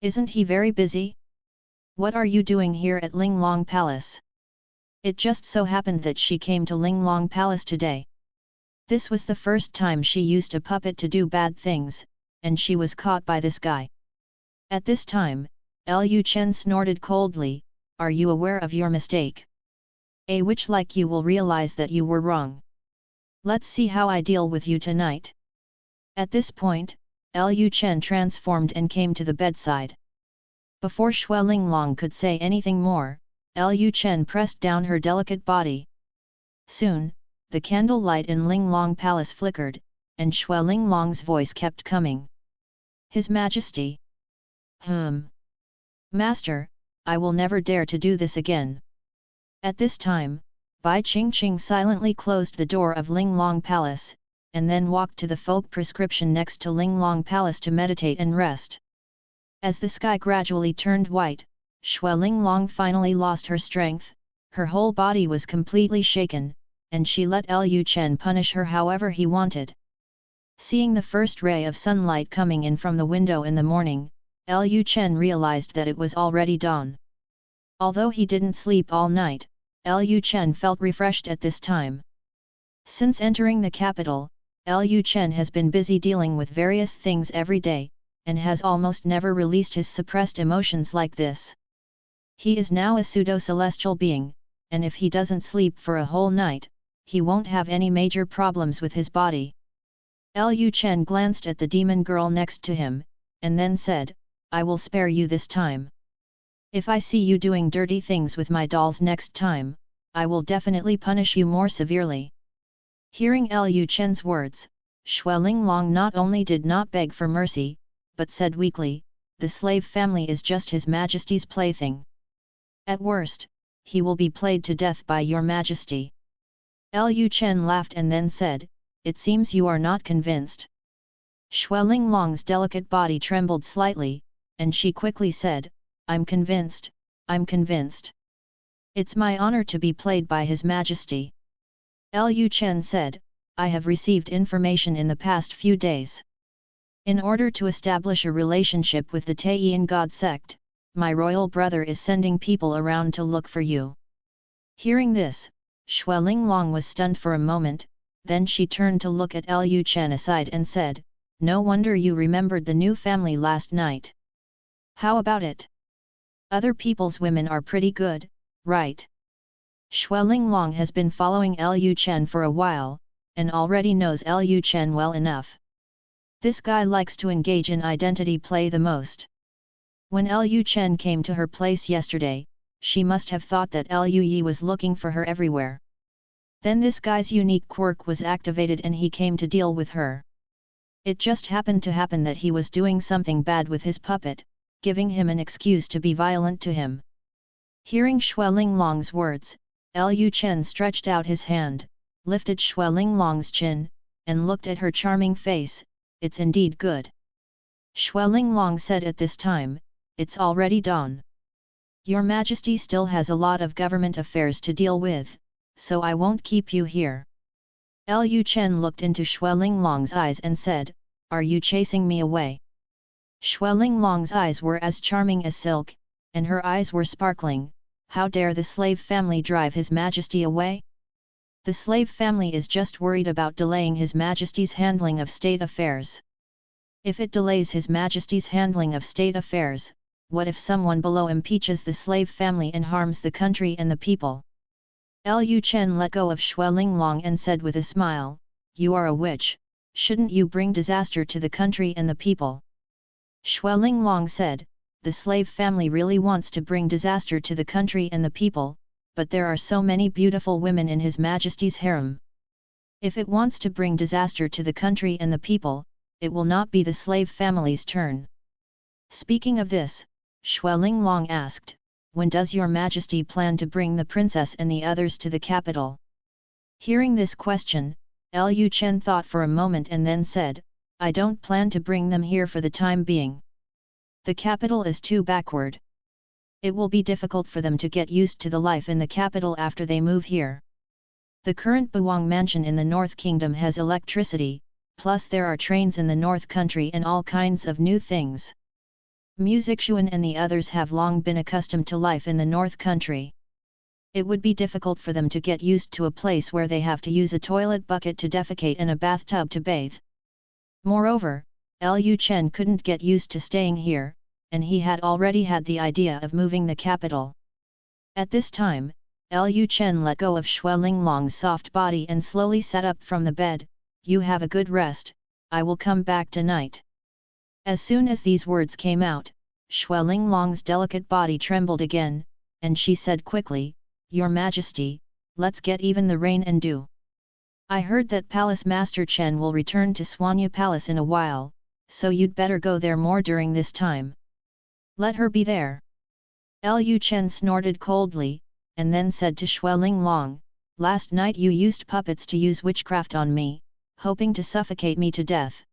Isn't he very busy? What are you doing here at Linglong Palace? It just so happened that she came to Linglong Palace today. This was the first time she used a puppet to do bad things, and she was caught by this guy. At this time, Lu Chen snorted coldly, "Are you aware of your mistake? A witch like you will realize that you were wrong. Let's see how I deal with you tonight." At this point, Lu Chen transformed and came to the bedside. Before Xue Linglong could say anything more, Lu Chen pressed down her delicate body. Soon, the candle light in Linglong Palace flickered, and Xue Linglong's voice kept coming. "His Majesty." "Master, I will never dare to do this again." At this time, Bai Qingqing silently closed the door of Linglong Palace, and then walked to the folk prescription next to Linglong Palace to meditate and rest. As the sky gradually turned white, Xue Linglong finally lost her strength, her whole body was completely shaken, and she let Lu Chen punish her however he wanted. Seeing the first ray of sunlight coming in from the window in the morning, Lu Chen realized that it was already dawn. Although he didn't sleep all night, Lu Chen felt refreshed at this time. Since entering the capital, Lu Chen has been busy dealing with various things every day, and has almost never released his suppressed emotions like this. He is now a pseudo-celestial being, and if he doesn't sleep for a whole night, he won't have any major problems with his body. Lu Chen glanced at the demon girl next to him, and then said, "I will spare you this time. If I see you doing dirty things with my dolls next time, I will definitely punish you more severely." Hearing Lu Chen's words, Xue Linglong not only did not beg for mercy, but said weakly, "The slave family is just His Majesty's plaything. At worst, he will be played to death by your Majesty." Lu Chen laughed and then said, "It seems you are not convinced." Xue Linglong's delicate body trembled slightly, and she quickly said, "I'm convinced, I'm convinced. It's my honor to be played by His Majesty." Lu Chen said, "I have received information in the past few days. In order to establish a relationship with the Taiyin God sect, my royal brother is sending people around to look for you." Hearing this, Xue Linglong was stunned for a moment, then she turned to look at Lu Chen aside and said, "No wonder you remembered the new family last night. How about it? Other people's women are pretty good, right?" Xue Linglong has been following Lu Chen for a while, and already knows Lu Chen well enough. This guy likes to engage in identity play the most. When Lu Chen came to her place yesterday, she must have thought that Lu Yi was looking for her everywhere. Then this guy's unique quirk was activated and he came to deal with her. It just happened to happen that he was doing something bad with his puppet, giving him an excuse to be violent to him. Hearing Xue Linglong's words, Lu Chen stretched out his hand, lifted Xue Linglong's chin, and looked at her charming face, it's indeed good. Xuelinglong said at this time, it's already dawn. Your Majesty still has a lot of government affairs to deal with, so I won't keep you here. Lu Chen looked into Xuelinglong's eyes and said, are you chasing me away? Xuelinglong's eyes were as charming as silk, and her eyes were sparkling. How dare the slave family drive His Majesty away? The slave family is just worried about delaying His Majesty's handling of state affairs. If it delays His Majesty's handling of state affairs, what if someone below impeaches the slave family and harms the country and the people? Lu Chen let go of Xuelinglong and said with a smile, you are a witch, shouldn't you bring disaster to the country and the people? Xuelinglong said, the slave family really wants to bring disaster to the country and the people, but there are so many beautiful women in His Majesty's harem. If it wants to bring disaster to the country and the people, it will not be the slave family's turn. Speaking of this, Xuelinglong asked, when does your Majesty plan to bring the princess and the others to the capital? Hearing this question, Lu Chen thought for a moment and then said, I don't plan to bring them here for the time being. The capital is too backward. It will be difficult for them to get used to the life in the capital after they move here. The current Buwang mansion in the North Kingdom has electricity, plus there are trains in the North Country and all kinds of new things. Musician and the others have long been accustomed to life in the North Country. It would be difficult for them to get used to a place where they have to use a toilet bucket to defecate and a bathtub to bathe. Moreover, Lu Chen couldn't get used to staying here, and he had already had the idea of moving the capital. At this time, Lu Chen let go of Xuelinglong's soft body and slowly sat up from the bed. You have a good rest, I will come back tonight. As soon as these words came out, Xuelinglong's delicate body trembled again, and she said quickly, Your Majesty, let's get even the rain and dew. I heard that Palace Master Chen will return to Swanya Palace in a while, so you'd better go there more during this time. Let her be there. Lu Chen snorted coldly, and then said to Xuelinglong, last night you used puppets to use witchcraft on me, hoping to suffocate me to death.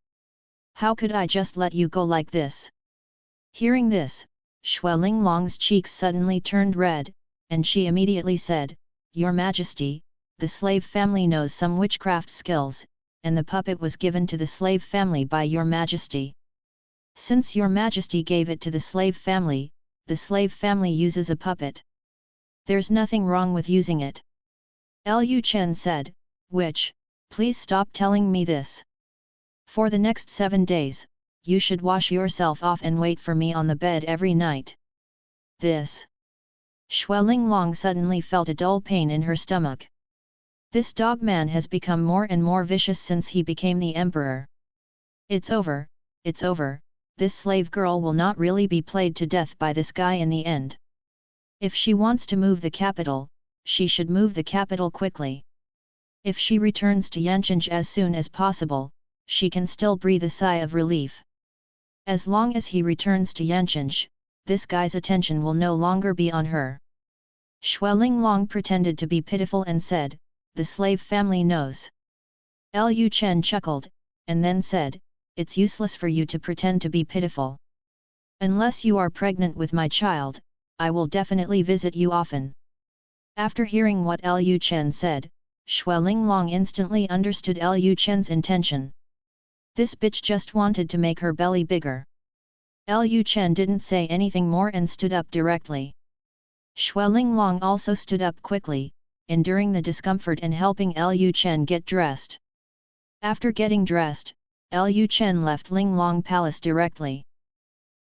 How could I just let you go like this? Hearing this, Xuelinglong's cheeks suddenly turned red, and she immediately said, Your Majesty, the slave family knows some witchcraft skills, and the puppet was given to the slave family by Your Majesty. Since Your Majesty gave it to the slave family uses a puppet. There's nothing wrong with using it. Lu Chen said, Witch, please stop telling me this. For the next 7 days, you should wash yourself off and wait for me on the bed every night. This. Xuelinglong suddenly felt a dull pain in her stomach. This dogman has become more and more vicious since he became the emperor. It's over, this slave girl will not really be played to death by this guy in the end. If she wants to move the capital, she should move the capital quickly. If she returns to Yancheng as soon as possible, she can still breathe a sigh of relief. As long as he returns to Yancheng, this guy's attention will no longer be on her. Xuelinglong pretended to be pitiful and said, The slave family knows. Lu Chen chuckled, and then said, It's useless for you to pretend to be pitiful. Unless you are pregnant with my child, I will definitely visit you often. After hearing what Lu Chen said, Xuelinglong instantly understood Lu Chen's intention. This bitch just wanted to make her belly bigger. Lu Chen didn't say anything more and stood up directly. Xuelinglong also stood up quickly, enduring the discomfort and helping Lu Chen get dressed. After getting dressed, Lu Chen left Linglong Palace directly.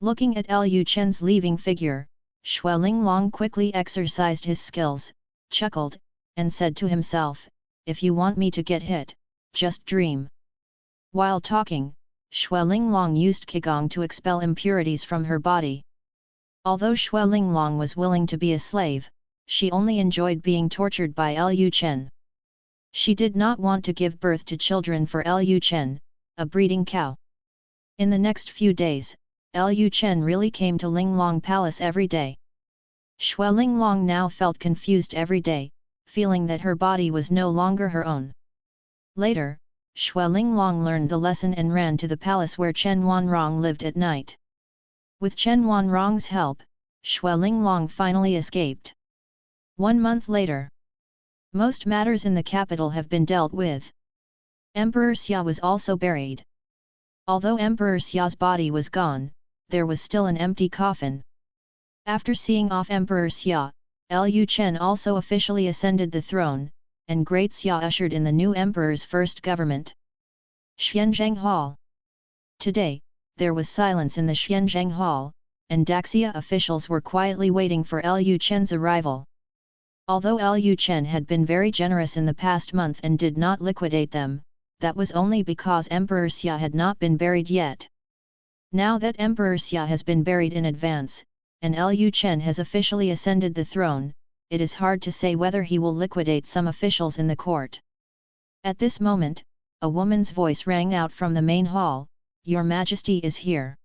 Looking at Lu Chen's leaving figure, Xuelinglong quickly exercised his skills, chuckled, and said to himself, If you want me to get hit, just dream. While talking, Xuelinglong used Qigong to expel impurities from her body. Although Xuelinglong was willing to be a slave, she only enjoyed being tortured by Lu Chen. She did not want to give birth to children for Lu Chen, a breeding cow. In the next few days, Lu Chen really came to Linglong Palace every day. Xuelinglong now felt confused every day, feeling that her body was no longer her own. Later, Xue Linglong learned the lesson and ran to the palace where Chen Wanrong lived at night. With Chen Wanrong's help, Xue Linglong finally escaped. 1 month later. Most matters in the capital have been dealt with. Emperor Xia was also buried. Although Emperor Xia's body was gone, there was still an empty coffin. After seeing off Emperor Xia, Lu Chen also officially ascended the throne, and Great Xia ushered in the new emperor's first government. Xianzheng Hall. Today, there was silence in the Xianzheng Hall, and Daxia officials were quietly waiting for Lu Chen's arrival. Although Lu Chen had been very generous in the past month and did not liquidate them, that was only because Emperor Xia had not been buried yet. Now that Emperor Xia has been buried in advance, and Lu Chen has officially ascended the throne, it is hard to say whether he will liquidate some officials in the court. At this moment, a woman's voice rang out from the main hall, "Your Majesty is here."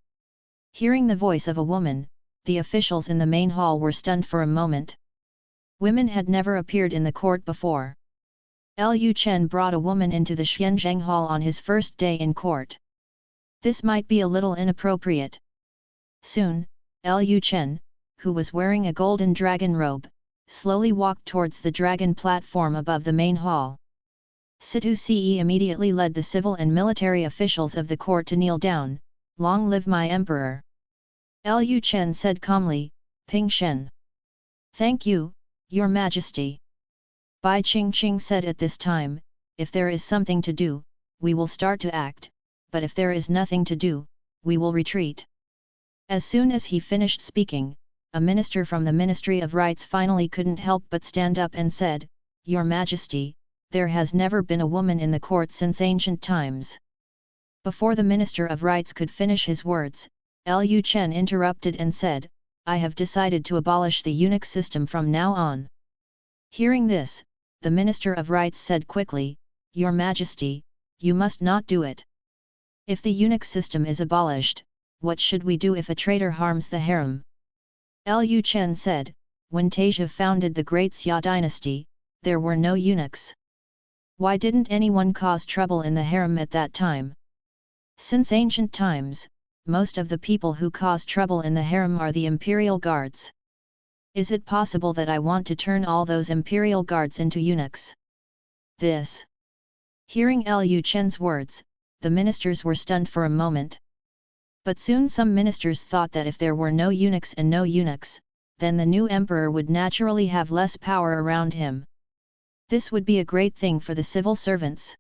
Hearing the voice of a woman, the officials in the main hall were stunned for a moment. Women had never appeared in the court before. Lu Chen brought a woman into the Xianzheng Hall on his first day in court. This might be a little inappropriate. Soon, Lu Chen, who was wearing a golden dragon robe, slowly walked towards the dragon platform above the main hall. Situ Ce immediately led the civil and military officials of the court to kneel down. "Long live my emperor!" Lu Chen said calmly, "Ping Shen." "Thank you, Your Majesty." Bai Qingqing said at this time, "If there is something to do, we will start to act, but if there is nothing to do, we will retreat." As soon as he finished speaking, a minister from the Ministry of Rights finally couldn't help but stand up and said, "Your Majesty, there has never been a woman in the court since ancient times." Before the Minister of Rights could finish his words, Lu Chen interrupted and said, "I have decided to abolish the eunuch system from now on." Hearing this, the Minister of Rights said quickly, "Your Majesty, you must not do it. If the eunuch system is abolished, what should we do if a traitor harms the harem?" Lu Chen said, "When Taizhi founded the Great Xia Dynasty, there were no eunuchs. Why didn't anyone cause trouble in the harem at that time? Since ancient times, most of the people who cause trouble in the harem are the imperial guards. Is it possible that I want to turn all those imperial guards into eunuchs?" This. Hearing Lu Chen's words, the ministers were stunned for a moment. But soon some ministers thought that if there were no eunuchs and no eunuchs, then the new emperor would naturally have less power around him. This would be a great thing for the civil servants.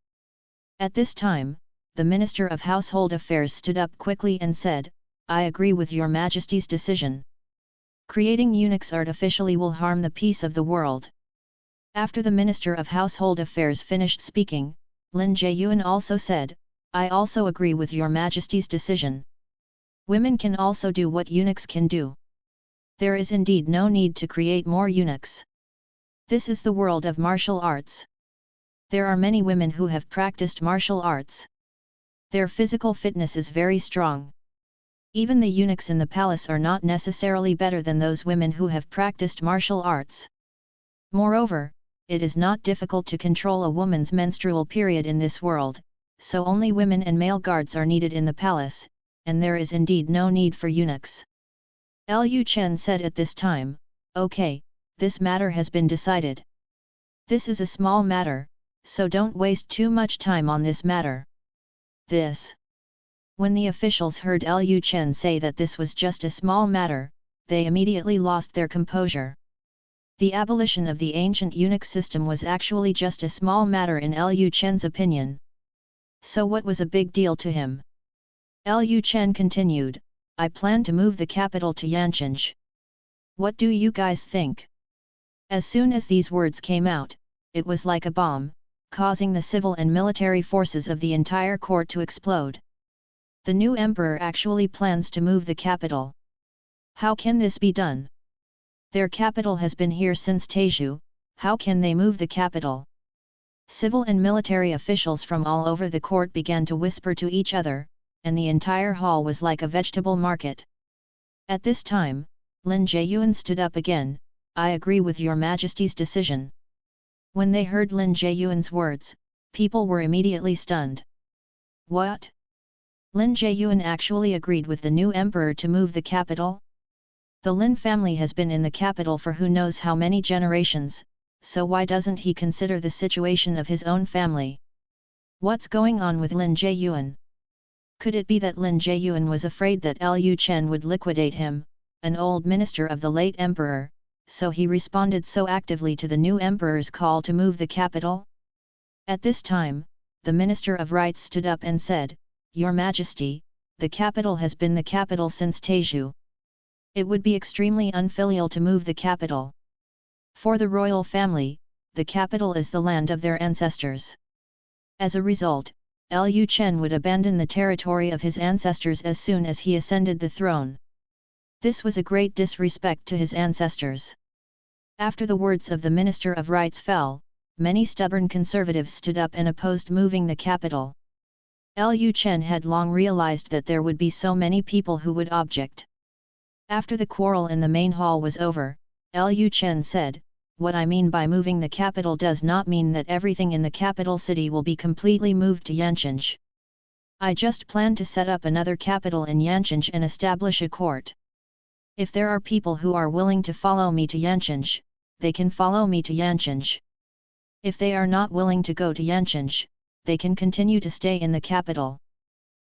At this time, the Minister of Household Affairs stood up quickly and said, "I agree with Your Majesty's decision. Creating eunuchs artificially will harm the peace of the world." After the Minister of Household Affairs finished speaking, Lin Jieyuan also said, "I also agree with Your Majesty's decision. Women can also do what eunuchs can do. There is indeed no need to create more eunuchs. This is the world of martial arts. There are many women who have practiced martial arts. Their physical fitness is very strong. Even the eunuchs in the palace are not necessarily better than those women who have practiced martial arts. Moreover, it is not difficult to control a woman's menstrual period in this world, so only women and male guards are needed in the palace, and there is indeed no need for eunuchs." Lu Chen said at this time, "Okay, this matter has been decided. This is a small matter, so don't waste too much time on this matter." This. When the officials heard Lu Chen say that this was just a small matter, they immediately lost their composure. The abolition of the ancient eunuch system was actually just a small matter in Lu Chen's opinion. So what was a big deal to him? Lu Chen continued, "I plan to move the capital to Yancheng. What do you guys think?" As soon as these words came out, it was like a bomb, causing the civil and military forces of the entire court to explode. The new emperor actually plans to move the capital. How can this be done? Their capital has been here since Taizhi, how can they move the capital? Civil and military officials from all over the court began to whisper to each other, and the entire hall was like a vegetable market. At this time, Lin Jieyuan stood up again, "I agree with Your Majesty's decision." When they heard Lin Jieyuan's words, People were immediately stunned. What? Lin Jiayuan actually agreed with the new emperor to move the capital? The Lin family has been in the capital for who knows how many generations, so why doesn't he consider the situation of his own family? What's going on with Lin Jiayuan? Could it be that Lin Jiayuan was afraid that Lu Chen would liquidate him, an old minister of the late emperor, so he responded so actively to the new emperor's call to move the capital? At this time, the Minister of Rights stood up and said, "Your Majesty, the capital has been the capital since Taizhou. It would be extremely unfilial to move the capital. For the royal family, the capital is the land of their ancestors. As a result, Lu Chen would abandon the territory of his ancestors as soon as he ascended the throne. This was a great disrespect to his ancestors." After the words of the Minister of Rights fell, many stubborn conservatives stood up and opposed moving the capital. Lu Chen had long realized that there would be so many people who would object. After the quarrel in the main hall was over, Lu Chen said, "What I mean by moving the capital does not mean that everything in the capital city will be completely moved to Yancheng. I just plan to set up another capital in Yancheng and establish a court. If there are people who are willing to follow me to Yancheng, they can follow me to Yancheng. If they are not willing to go to Yancheng, they can continue to stay in the capital."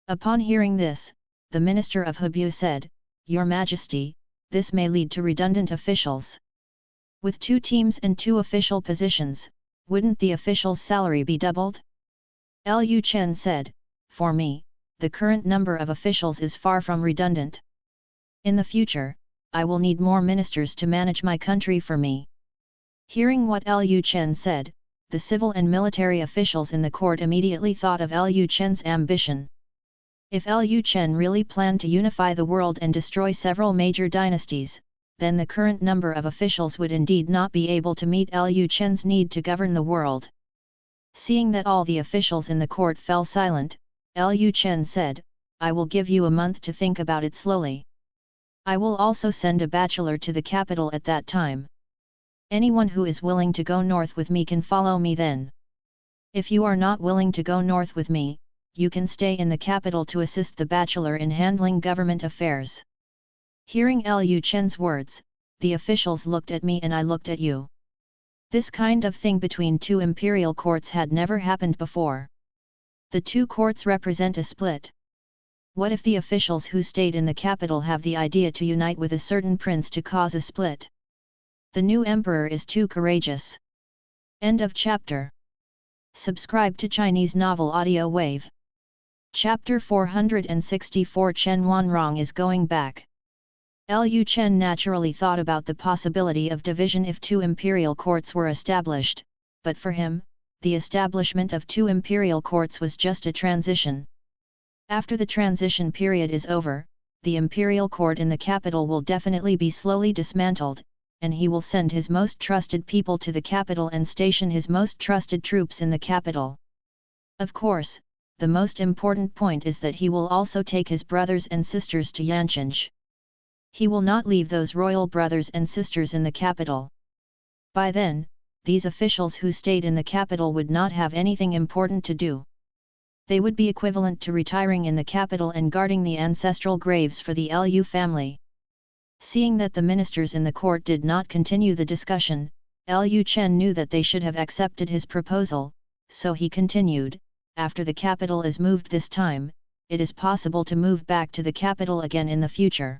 Upon hearing this, the Minister of Hebei said, "Your Majesty, this may lead to redundant officials. With 2 teams and 2 official positions, wouldn't the official's salary be doubled?" Lu Chen said, "For me, the current number of officials is far from redundant. In the future, I will need more ministers to manage my country for me." Hearing what Lu Chen said, the civil and military officials in the court immediately thought of Lu Chen's ambition. If Lu Chen really planned to unify the world and destroy several major dynasties, then the current number of officials would indeed not be able to meet Lu Chen's need to govern the world. Seeing that all the officials in the court fell silent, Lu Chen said, "I will give you a month to think about it slowly. I will also send a bachelor to the capital at that time. Anyone who is willing to go north with me can follow me then. If you are not willing to go north with me, you can stay in the capital to assist the bachelor in handling government affairs." Hearing Lu Chen's words, the officials looked at me and I looked at you. This kind of thing between 2 imperial courts had never happened before. The 2 courts represent a split. What if the officials who stayed in the capital have the idea to unite with a certain prince to cause a split? The new emperor is too courageous. End of chapter. Subscribe to Chinese Novel Audio Wave. Chapter 464 Chen Wanrong is going back. Lu Chen naturally thought about the possibility of division if 2 imperial courts were established, but for him, the establishment of 2 imperial courts was just a transition. After the transition period is over, the imperial court in the capital will definitely be slowly dismantled, and he will send his most trusted people to the capital and station his most trusted troops in the capital. Of course, the most important point is that he will also take his brothers and sisters to Yancheng. He will not leave those royal brothers and sisters in the capital. By then, these officials who stayed in the capital would not have anything important to do. They would be equivalent to retiring in the capital and guarding the ancestral graves for the Lu family. Seeing that the ministers in the court did not continue the discussion, Lu Chen knew that they should have accepted his proposal, so he continued, "After the capital is moved this time, it is possible to move back to the capital again in the future.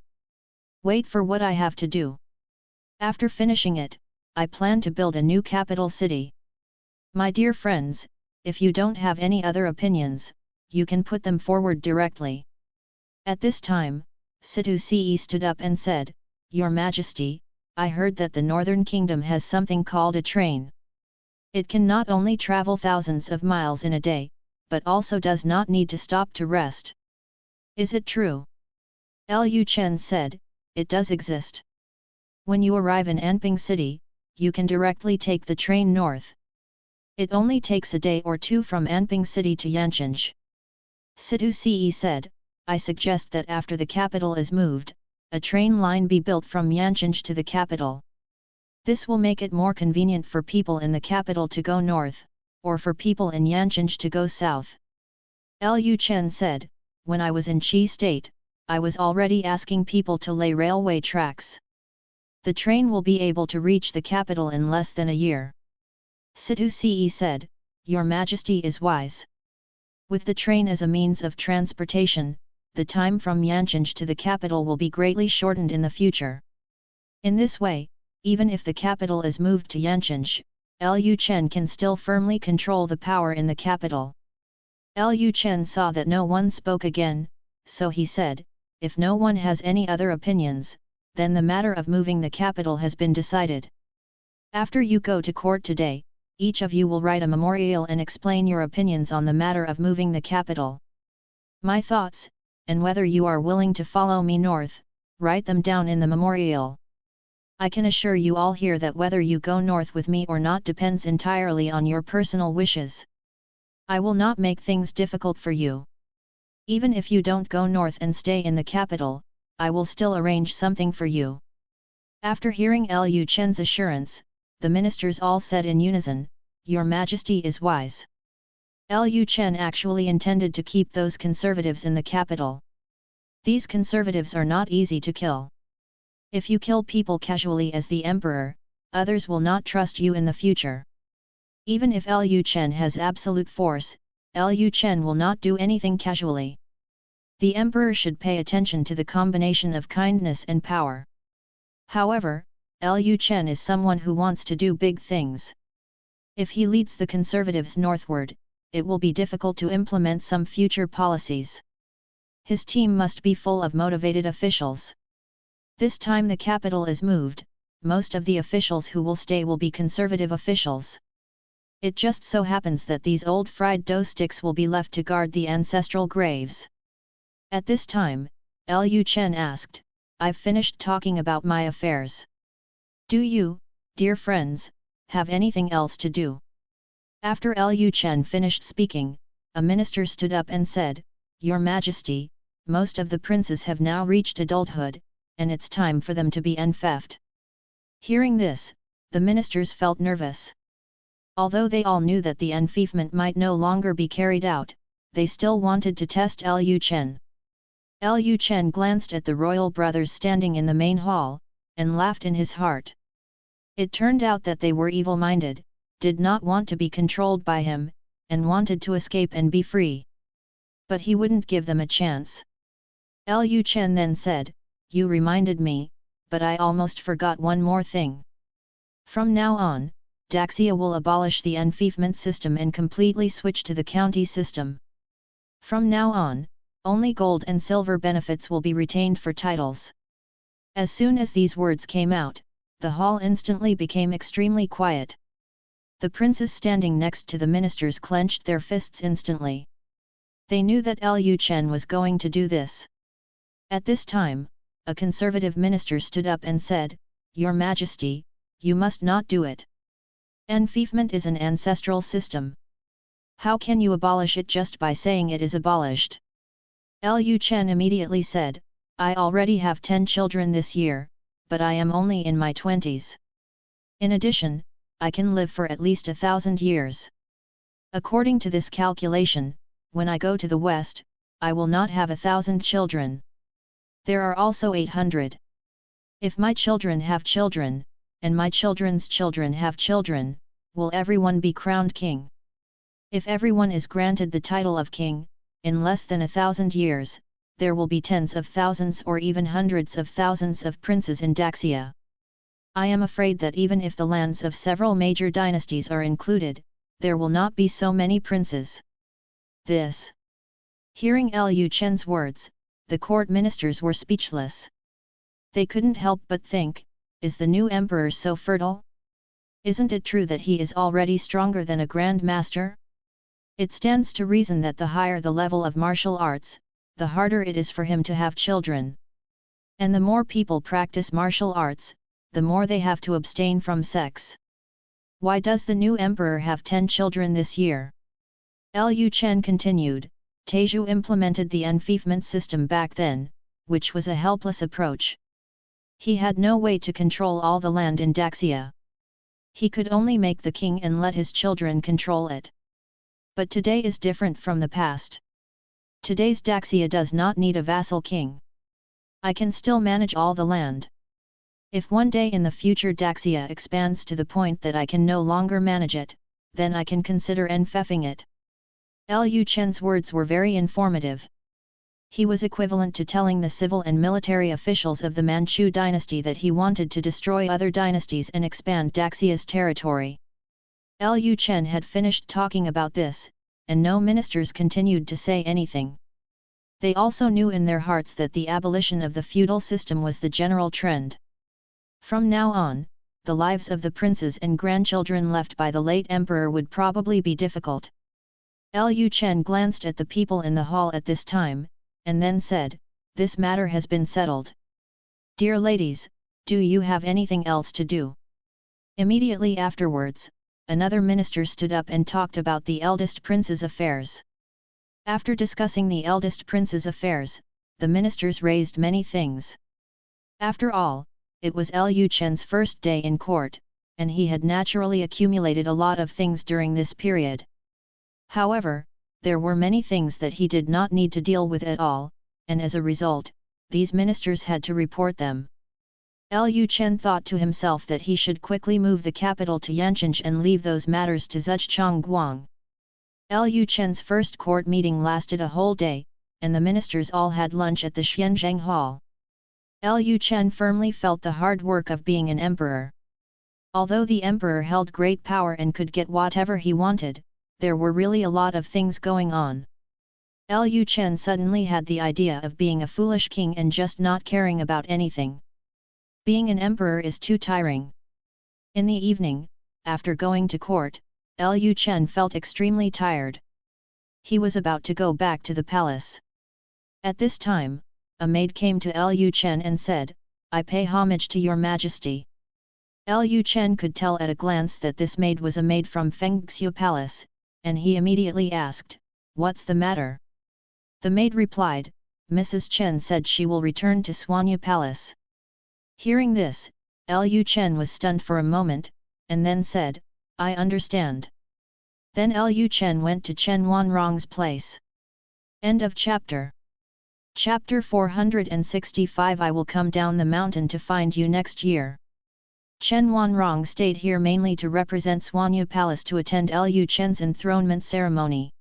Wait for what I have to do. After finishing it, I plan to build a new capital city. My dear friends, if you don't have any other opinions, you can put them forward directly." At this time, Situ Ce stood up and said, "Your Majesty, I heard that the Northern Kingdom has something called a train. It can not only travel thousands of miles in a day, but also does not need to stop to rest. Is it true?" Lu Chen said, "It does exist. When you arrive in Anping City, you can directly take the train north. It only takes a day or 2 from Anping City to Yancheng." Situ Ce said, "I suggest that after the capital is moved, a train line be built from Yancheng to the capital. This will make it more convenient for people in the capital to go north, or for people in Yancheng to go south. Lu Chen said, when I was in Qi state, I was already asking people to lay railway tracks. The train will be able to reach the capital in less than a year. Situ Ce said, Your Majesty is wise. With the train as a means of transportation, the time from Yancheng to the capital will be greatly shortened in the future. In this way, even if the capital is moved to Yancheng, Lu Chen can still firmly control the power in the capital. Lu Chen saw that no one spoke again, so he said, if no one has any other opinions, then the matter of moving the capital has been decided. After you go to court today, each of you will write a memorial and explain your opinions on the matter of moving the capital. My thoughts, and whether you are willing to follow me north, write them down in the memorial. I can assure you all here that whether you go north with me or not depends entirely on your personal wishes. I will not make things difficult for you. Even if you don't go north and stay in the capital, I will still arrange something for you. After hearing Lu Chen's assurance, the ministers all said in unison, Your Majesty is wise. Lu Chen actually intended to keep those conservatives in the capital. These conservatives are not easy to kill. If you kill people casually as the emperor, others will not trust you in the future. Even if Lu Chen has absolute force, Lu Chen will not do anything casually. The emperor should pay attention to the combination of kindness and power. However, Lu Chen is someone who wants to do big things. If he leads the conservatives northward, it will be difficult to implement some future policies. His team must be full of motivated officials. This time the capital is moved, most of the officials who will stay will be conservative officials. It just so happens that these old fried dough sticks will be left to guard the ancestral graves. At this time, Lu Chen asked, I've finished talking about my affairs. Do you, dear friends, have anything else to do? After Lu Chen finished speaking, a minister stood up and said, Your Majesty, most of the princes have now reached adulthood, and it's time for them to be enfeoffed. Hearing this, the ministers felt nervous. Although they all knew that the enfeoffment might no longer be carried out, they still wanted to test Lu Chen. Lu Chen glanced at the royal brothers standing in the main hall, and laughed in his heart. It turned out that they were evil-minded, did not want to be controlled by him, and wanted to escape and be free. But he wouldn't give them a chance. Lu Chen then said, You reminded me, but I almost forgot one more thing. From now on, Daxia will abolish the enfeoffment system and completely switch to the county system. From now on, only gold and silver benefits will be retained for titles. As soon as these words came out, the hall instantly became extremely quiet. The princes standing next to the ministers clenched their fists instantly. They knew that Lu Chen was going to do this. At this time, a conservative minister stood up and said, Your Majesty, you must not do it. Enfeoffment is an ancestral system. How can you abolish it just by saying it is abolished? Lu Chen immediately said, I already have 10 children this year, but I am only in my 20s. In addition, I can live for at least 1,000 years. According to this calculation, when I go to the west, I will not have 1,000 children. There are also 800. If my children have children, and my children's children have children, will everyone be crowned king? If everyone is granted the title of king, in less than 1,000 years, there will be tens of thousands or even hundreds of thousands of princes in Daxia. I am afraid that even if the lands of several major dynasties are included, there will not be so many princes. This. Hearing Lu Chen's words, the court ministers were speechless. They couldn't help but think, is the new emperor so fertile? Isn't it true that he is already stronger than a grand master? It stands to reason that the higher the level of martial arts, the harder it is for him to have children. And the more people practice martial arts, the more they have to abstain from sex. Why does the new emperor have 10 children this year? Lu Chen continued, Teju implemented the enfeoffment system back then, which was a helpless approach. He had no way to control all the land in Daxia. He could only make the king and let his children control it. But today is different from the past. Today's Daxia does not need a vassal king. I can still manage all the land. If one day in the future Daxia expands to the point that I can no longer manage it, then I can consider enfeffing it. Lu Chen's words were very informative. He was equivalent to telling the civil and military officials of the Manchu dynasty that he wanted to destroy other dynasties and expand Daxia's territory. Lu Chen had finished talking about this, and no ministers continued to say anything. They also knew in their hearts that the abolition of the feudal system was the general trend. From now on, the lives of the princes and grandchildren left by the late emperor would probably be difficult. Lu Chen glanced at the people in the hall at this time, and then said, "This matter has been settled. Dear ladies, do you have anything else to do?" Immediately afterwards, another minister stood up and talked about the eldest prince's affairs. After discussing the eldest prince's affairs, the ministers raised many things. After all, it was Lu Chen's first day in court, and he had naturally accumulated a lot of things during this period. However, there were many things that he did not need to deal with at all, and as a result, these ministers had to report them. Lu Chen thought to himself that he should quickly move the capital to Yancheng and leave those matters to Zhuchang Guang. Lu Chen's first court meeting lasted a whole day, and the ministers all had lunch at the Xianzhang Hall. Lu Chen firmly felt the hard work of being an emperor. Although the emperor held great power and could get whatever he wanted, there were really a lot of things going on. Lu Chen suddenly had the idea of being a foolish king and just not caring about anything. Being an emperor is too tiring. In the evening, after going to court, Lu Chen felt extremely tired. He was about to go back to the palace. At this time, a maid came to Lu Chen and said, "I pay homage to your majesty." Lu Chen could tell at a glance that this maid was a maid from Fengxiu Palace, and he immediately asked, "What's the matter?" The maid replied, "Mrs. Chen said she will return to Suanya Palace." Hearing this, Lu Chen was stunned for a moment, and then said, "I understand." Then Lu Chen went to Chen Wanrong's place. End of chapter. Chapter 465 I will come down the mountain to find you next year. Chen Wanrong stayed here mainly to represent Suanya Palace to attend Lu Chen's enthronement ceremony.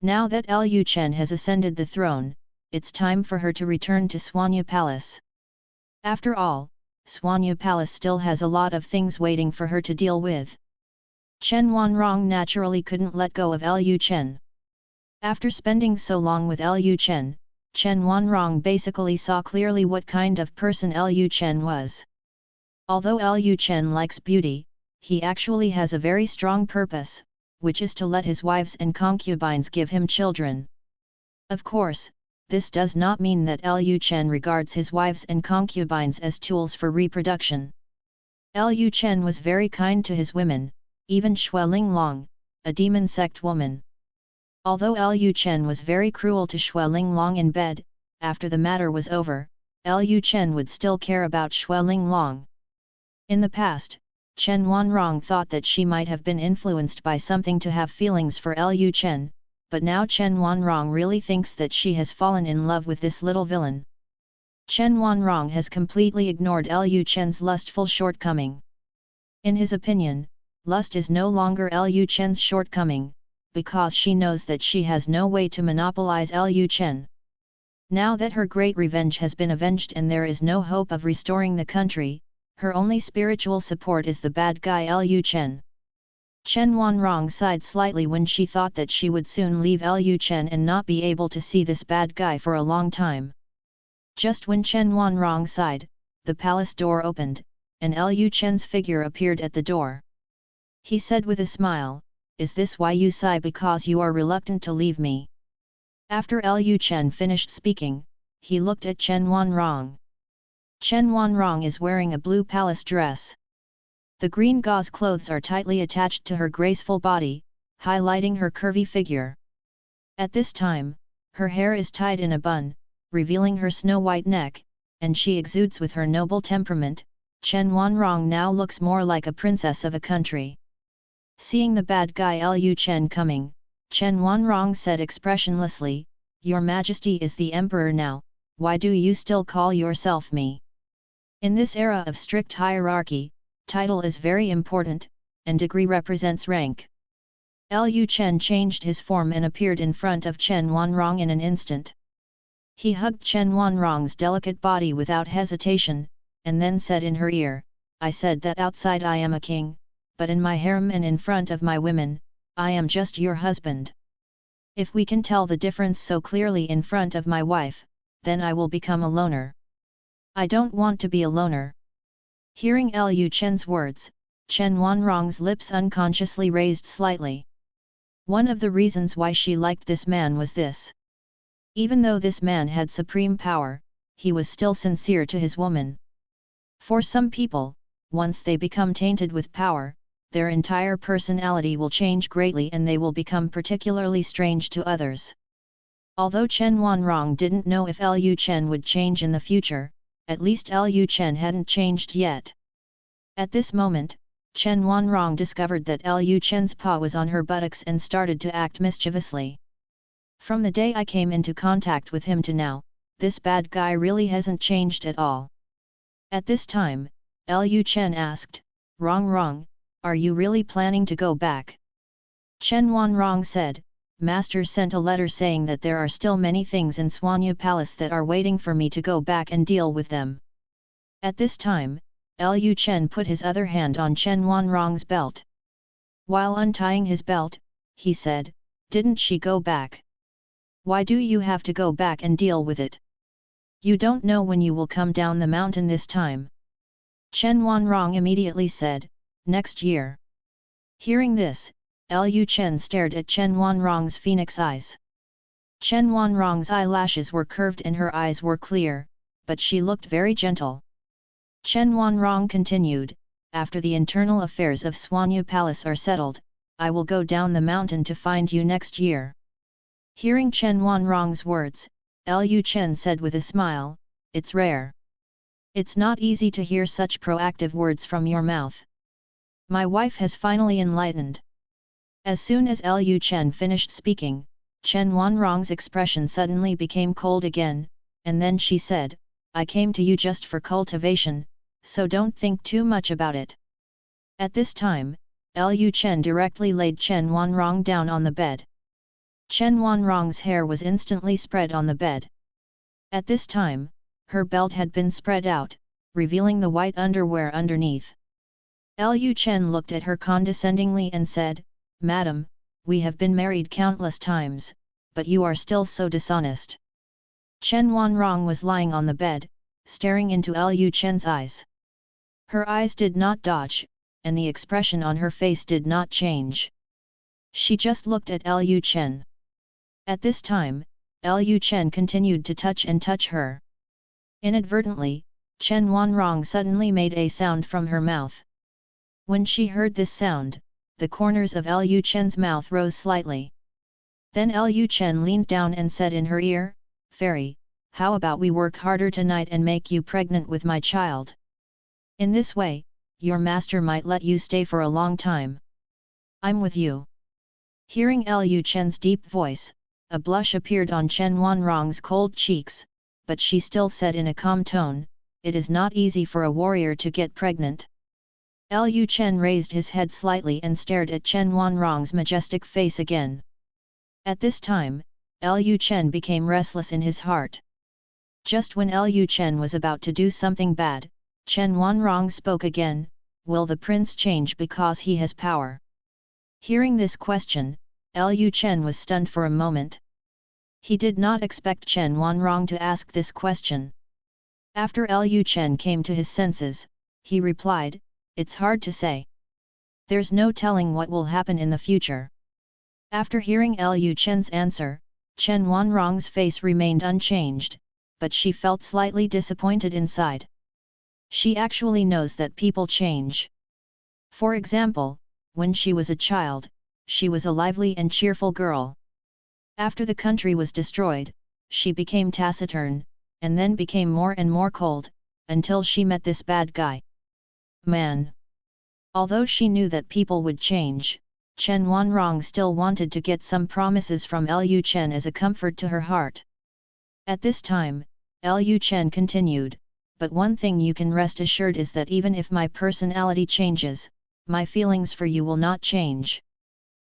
Now that Lu Chen has ascended the throne, it's time for her to return to Suanya Palace. After all, Suanya Palace still has a lot of things waiting for her to deal with. Chen Wanrong naturally couldn't let go of Lu Chen. After spending so long with Lu Chen, Chen Wanrong basically saw clearly what kind of person Lu Chen was. Although Lu Chen likes beauty, he actually has a very strong purpose, which is to let his wives and concubines give him children. Of course, this does not mean that Lu Chen regards his wives and concubines as tools for reproduction. Lu Chen was very kind to his women, even Xue Linglong, a demon sect woman. Although Lu Chen was very cruel to Xue Linglong in bed, after the matter was over, Lu Chen would still care about Xue Linglong. In the past, Chen Wanrong thought that she might have been influenced by something to have feelings for Lu Chen, but now Chen Wanrong really thinks that she has fallen in love with this little villain. Chen Wanrong has completely ignored Lu Chen's lustful shortcoming. In his opinion, lust is no longer Lu Chen's shortcoming, because she knows that she has no way to monopolize Lu Chen. Now that her great revenge has been avenged and there is no hope of restoring the country, her only spiritual support is the bad guy Lu Chen. Chen Wanrong sighed slightly when she thought that she would soon leave Lu Chen and not be able to see this bad guy for a long time. Just when Chen Wanrong sighed, the palace door opened, and Lu Chen's figure appeared at the door. He said with a smile, "Is this why you sigh, because you are reluctant to leave me?" After Lu Chen finished speaking, he looked at Chen Wanrong. Chen Wanrong is wearing a blue palace dress. The green gauze clothes are tightly attached to her graceful body, highlighting her curvy figure. At this time, her hair is tied in a bun, revealing her snow-white neck, and she exudes with her noble temperament, Chen Wanrong now looks more like a princess of a country. Seeing the bad guy Lu Chen coming, Chen Wanrong said expressionlessly, "Your Majesty is the emperor now, why do you still call yourself me?" In this era of strict hierarchy, title is very important, and degree represents rank. Lu Chen changed his form and appeared in front of Chen Wanrong in an instant. He hugged Chen Wanrong's delicate body without hesitation, and then said in her ear, "I said that outside I am a king, but in my harem and in front of my women, I am just your husband. If we can tell the difference so clearly in front of my wife, then I will become a loner. I don't want to be a loner." Hearing Lu Chen's words, Chen Wanrong's lips unconsciously raised slightly. One of the reasons why she liked this man was this. Even though this man had supreme power, he was still sincere to his woman. For some people, once they become tainted with power, their entire personality will change greatly and they will become particularly strange to others. Although Chen Wanrong didn't know if Lu Chen would change in the future, at least Lu Chen hadn't changed yet. At this moment, Chen Wanrong discovered that Lu Chen's paw was on her buttocks and started to act mischievously. "From the day I came into contact with him to now, this bad guy really hasn't changed at all." At this time, Lu Chen asked, "Rong, are you really planning to go back?" Chen Wanrong said, "Master sent a letter saying that there are still many things in Swanya Palace that are waiting for me to go back and deal with them." At this time, Lu Chen put his other hand on Chen Wanrong's belt. While untying his belt, he said, "Didn't she go back? Why do you have to go back and deal with it? You don't know when you will come down the mountain this time." Chen Wanrong immediately said, "Next year." Hearing this, Lu Chen stared at Chen Wanrong's phoenix eyes. Chen Wanrong's eyelashes were curved and her eyes were clear, but she looked very gentle. Chen Wanrong continued, "After the internal affairs of Swanya Palace are settled, I will go down the mountain to find you next year." Hearing Chen Wanrong's words, Lu Chen said with a smile, "It's rare. It's not easy to hear such proactive words from your mouth. My wife has finally enlightened." As soon as Lu Chen finished speaking, Chen Wanrong's expression suddenly became cold again, and then she said, "I came to you just for cultivation, so don't think too much about it." At this time, Lu Chen directly laid Chen Wanrong down on the bed. Chen Wanrong's hair was instantly spread on the bed. At this time, her belt had been spread out, revealing the white underwear underneath. Lu Chen looked at her condescendingly and said, "Madam, we have been married countless times, but you are still so dishonest." Chen Wanrong was lying on the bed, staring into Lu Chen's eyes. Her eyes did not dodge, and the expression on her face did not change. She just looked at Lu Chen. At this time, Lu Chen continued to touch her. Inadvertently, Chen Wanrong suddenly made a sound from her mouth. When she heard this sound, the corners of Lu Chen's mouth rose slightly. Then Lu Chen leaned down and said in her ear, "Fairy, how about we work harder tonight and make you pregnant with my child? In this way, your master might let you stay for a long time. I'm with you." Hearing Lu Chen's deep voice, a blush appeared on Chen Wanrong's cold cheeks, but she still said in a calm tone, "It is not easy for a warrior to get pregnant." Lu Chen raised his head slightly and stared at Chen Wanrong's majestic face again. At this time, Lu Chen became restless in his heart. Just when Lu Chen was about to do something bad, Chen Wanrong spoke again, "Will the prince change because he has power?" Hearing this question, Lu Chen was stunned for a moment. He did not expect Chen Wanrong to ask this question. After Lu Chen came to his senses, he replied, "It's hard to say. There's no telling what will happen in the future." After hearing Lu Chen's answer, Chen Wanrong's face remained unchanged, but she felt slightly disappointed inside. She actually knows that people change. For example, when she was a child, she was a lively and cheerful girl. After the country was destroyed, she became taciturn, and then became more and more cold, until she met this bad guy. man. Although she knew that people would change, Chen Wanrong still wanted to get some promises from Lu Chen as a comfort to her heart. At this time, Lu Chen continued, but one thing you can rest assured is that even if my personality changes, my feelings for you will not change.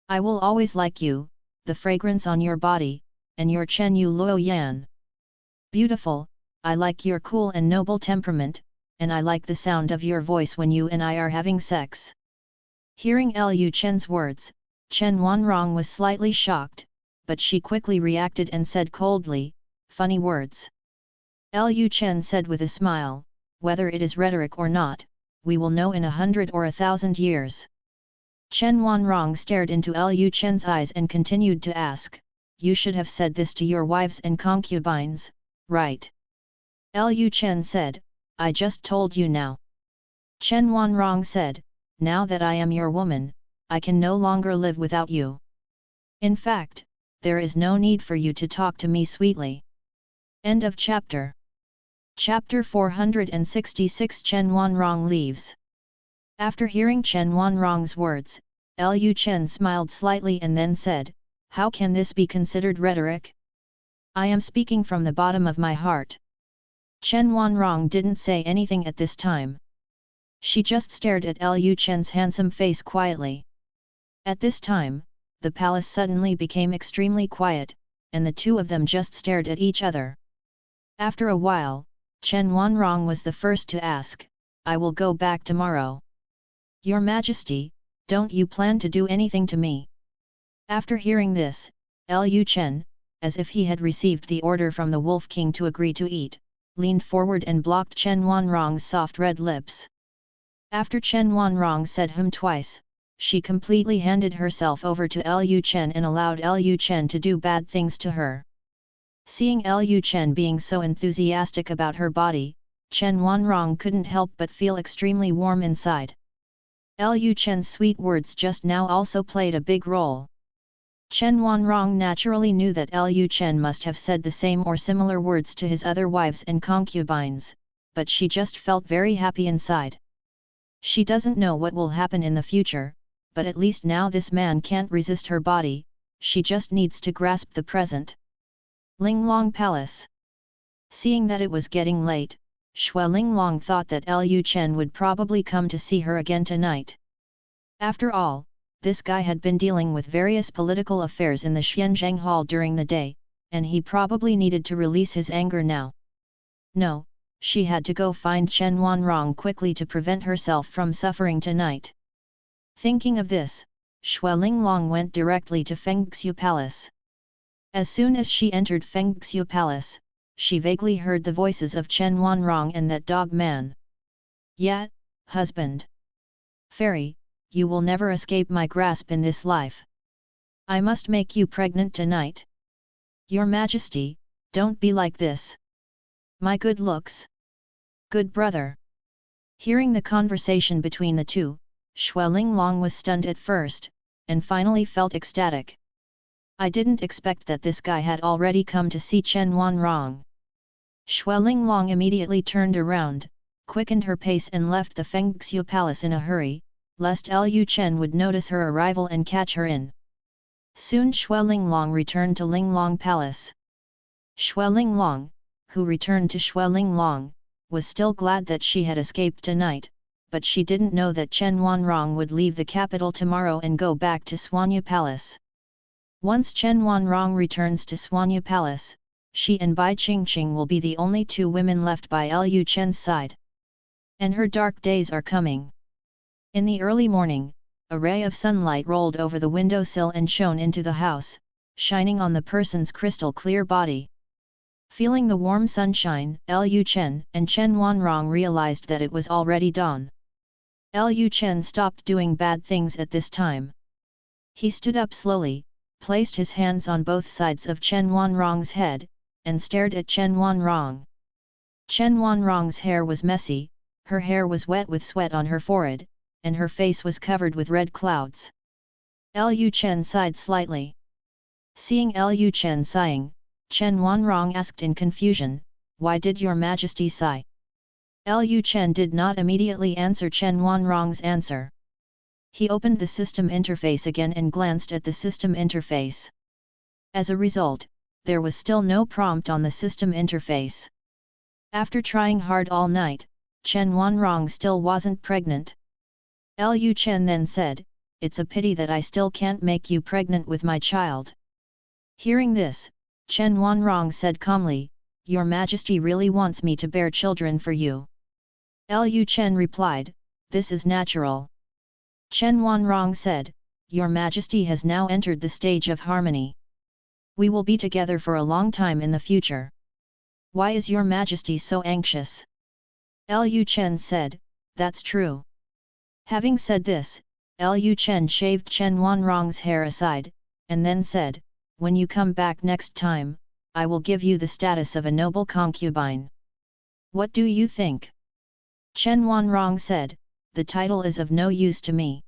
I will always like you, the fragrance on your body, and your Chen Yu Luo Yan. Beautiful, I like your cool and noble temperament, and I like the sound of your voice when you and I are having sex. Hearing Lu Chen's words, Chen Wanrong was slightly shocked, but she quickly reacted and said coldly, funny words. Lu Chen said with a smile, whether it is rhetoric or not, we will know in 100 or 1,000 years. Chen Wanrong stared into Lu Chen's eyes and continued to ask, you should have said this to your wives and concubines, right? Lu Chen said, I just told you now. Chen Wanrong said, now that I am your woman, I can no longer live without you. In fact, there is no need for you to talk to me sweetly. End of chapter. Chapter 466 Chen Wanrong leaves. After hearing Chen Wanrong's words, Lu Chen smiled slightly and then said, how can this be considered rhetoric? I am speaking from the bottom of my heart. Chen Wanrong didn't say anything at this time. She just stared at Lu Chen's handsome face quietly. At this time, the palace suddenly became extremely quiet, and the two of them just stared at each other. After a while, Chen Wanrong was the first to ask, I will go back tomorrow. Your Majesty, don't you plan to do anything to me? After hearing this, Lu Chen, as if he had received the order from the Wolf King to agree to eat, leaned forward and blocked Chen Wanrong's soft red lips. After Chen Wanrong said twice, she completely handed herself over to Lu Chen and allowed Lu Chen to do bad things to her. Seeing Lu Chen being so enthusiastic about her body, Chen Wanrong couldn't help but feel extremely warm inside. Lu Chen's sweet words just now also played a big role. Chen Wanrong naturally knew that Lu Chen must have said the same or similar words to his other wives and concubines, but she just felt very happy inside. She doesn't know what will happen in the future, but at least now this man can't resist her body, she just needs to grasp the present. Linglong Palace. Seeing that it was getting late, Xue Linglong thought that Lu Chen would probably come to see her again tonight. After all, this guy had been dealing with various political affairs in the Xianzheng Hall during the day, and he probably needed to release his anger now. No, she had to go find Chen Wanrong quickly to prevent herself from suffering tonight. Thinking of this, Xue Linglong went directly to Fengxiu Palace. As soon as she entered Fengxiu Palace, she vaguely heard the voices of Chen Wanrong and that dog man. Yat, husband. Fairy, you will never escape my grasp in this life. I must make you pregnant tonight. Your Majesty, don't be like this. My good looks. Good brother. Hearing the conversation between the two, Xue Linglong was stunned at first, and finally felt ecstatic. I didn't expect that this guy had already come to see Chen Wanrong. Xue Linglong immediately turned around, quickened her pace and left the Fengxiu Palace in a hurry, lest Lu Chen would notice her arrival and catch her in. Soon Xue Linglong returned to Linglong Palace. Xue Linglong, who returned to Xue Linglong, was still glad that she had escaped tonight, but she didn't know that Chen Wanrong would leave the capital tomorrow and go back to Suanya Palace. Once Chen Wanrong returns to Suanya Palace, she and Bai Qingqing will be the only two women left by Lu Chen's side. And her dark days are coming. In the early morning, a ray of sunlight rolled over the windowsill and shone into the house, shining on the person's crystal clear body. Feeling the warm sunshine, Lu Chen and Chen Wanrong realized that it was already dawn. Lu Chen stopped doing bad things at this time. He stood up slowly, placed his hands on both sides of Chen Wanrong's head, and stared at Chen Wanrong. Chen Wanrong's hair was messy, her hair was wet with sweat on her forehead, and her face was covered with red clouds. Lu Chen sighed slightly. Seeing Lu Chen sighing, Chen Wanrong asked in confusion, "Why did your Majesty sigh?" Lu Chen did not immediately answer Chen Wanrong's answer. He opened the system interface again and glanced at the system interface. As a result, there was still no prompt on the system interface. After trying hard all night, Chen Wanrong still wasn't pregnant. Lu Chen then said, "It's a pity that I still can't make you pregnant with my child." Hearing this, Chen Wanrong said calmly, "Your Majesty really wants me to bear children for you?" Lu Chen replied, "This is natural." Chen Wanrong said, "Your Majesty has now entered the stage of harmony. We will be together for a long time in the future. Why is your Majesty so anxious?" Lu Chen said, "That's true." Having said this, Lu Chen shaved Chen Wanrong's hair aside, and then said, "When you come back next time, I will give you the status of a noble concubine. What do you think?" Chen Wanrong said, "The title is of no use to me."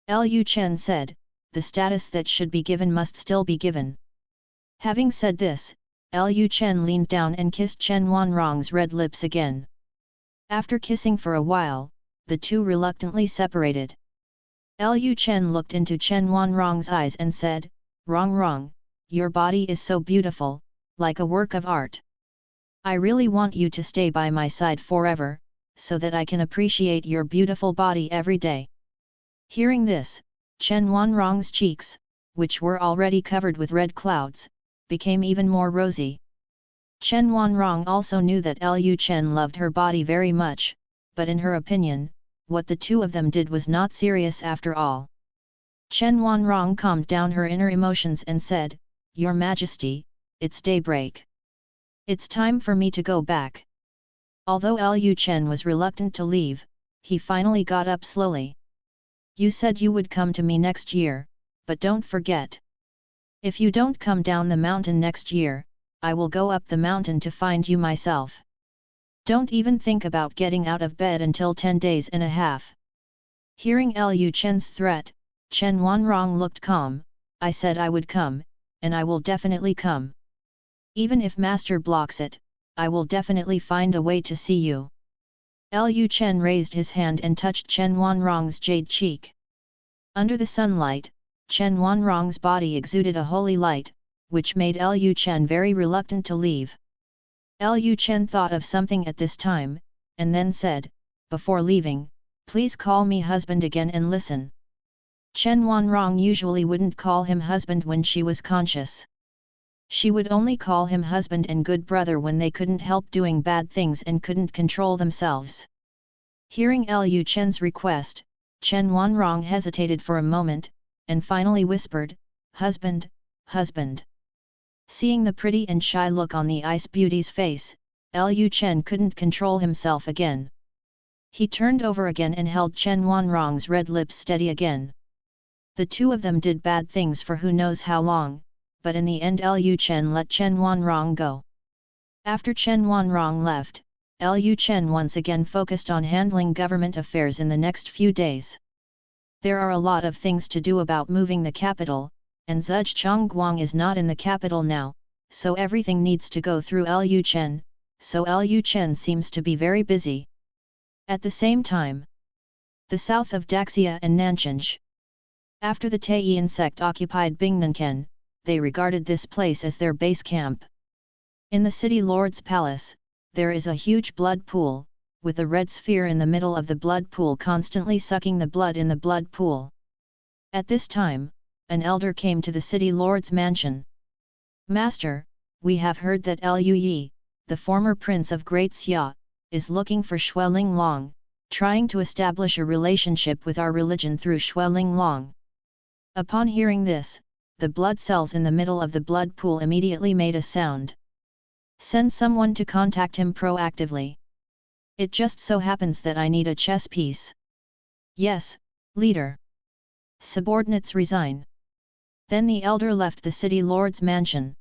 Lu Chen said, "The status that should be given must still be given." Having said this, Lu Chen leaned down and kissed Chen Wanrong's red lips again. After kissing for a while, the two reluctantly separated. Lu Chen looked into Chen Wanrong's eyes and said, "Rong, your body is so beautiful, like a work of art. I really want you to stay by my side forever, so that I can appreciate your beautiful body every day." Hearing this, Chen Wanrong's cheeks, which were already covered with red clouds, became even more rosy. Chen Wanrong also knew that Lu Chen loved her body very much, but in her opinion, what the two of them did was not serious after all. Chen Wanrong calmed down her inner emotions and said, "Your Majesty, it's daybreak. It's time for me to go back." Although Lu Chen was reluctant to leave, he finally got up slowly. "You said you would come to me next year, but don't forget. If you don't come down the mountain next year, I will go up the mountain to find you myself. Don't even think about getting out of bed until 10 days and a half." Hearing Lu Chen's threat, Chen Wanrong looked calm. "I said I would come, and I will definitely come. Even if Master blocks it, I will definitely find a way to see you." Lu Chen raised his hand and touched Chen Wanrong's jade cheek. Under the sunlight, Chen Wanrong's body exuded a holy light, which made Lu Chen very reluctant to leave. Lu Chen thought of something at this time, and then said, "Before leaving, please call me husband again and listen." Chen Wanrong usually wouldn't call him husband when she was conscious. She would only call him husband and good brother when they couldn't help doing bad things and couldn't control themselves. Hearing Lu Chen's request, Chen Wanrong hesitated for a moment, and finally whispered, "Husband, husband." Seeing the pretty and shy look on the ice beauty's face, Lu Chen couldn't control himself again. He turned over again and held Chen Wanrong's red lips steady again. The two of them did bad things for who knows how long, but in the end Lu Chen let Chen Wanrong go. After Chen Wanrong left, Lu Chen once again focused on handling government affairs in the next few days. There are a lot of things to do about moving the capital, and Zhuchongguang is not in the capital now, so everything needs to go through Lu Chen, so Lu Chen seems to be very busy. At the same time, the south of Daxia and Nanchinj. After the Taiyin sect occupied Bingnanken, they regarded this place as their base camp. In the city lord's palace, there is a huge blood pool, with a red sphere in the middle of the blood pool constantly sucking the blood in the blood pool. At this time, an elder came to the city lord's mansion. "Master, we have heard that Lu Yi, the former prince of Great Xia, is looking for Xueling Long, trying to establish a relationship with our religion through Xueling Long." Upon hearing this, the blood cells in the middle of the blood pool immediately made a sound. "Send someone to contact him proactively. It just so happens that I need a chess piece." "Yes, leader." Subordinates resign. Then the elder left the city lord's mansion.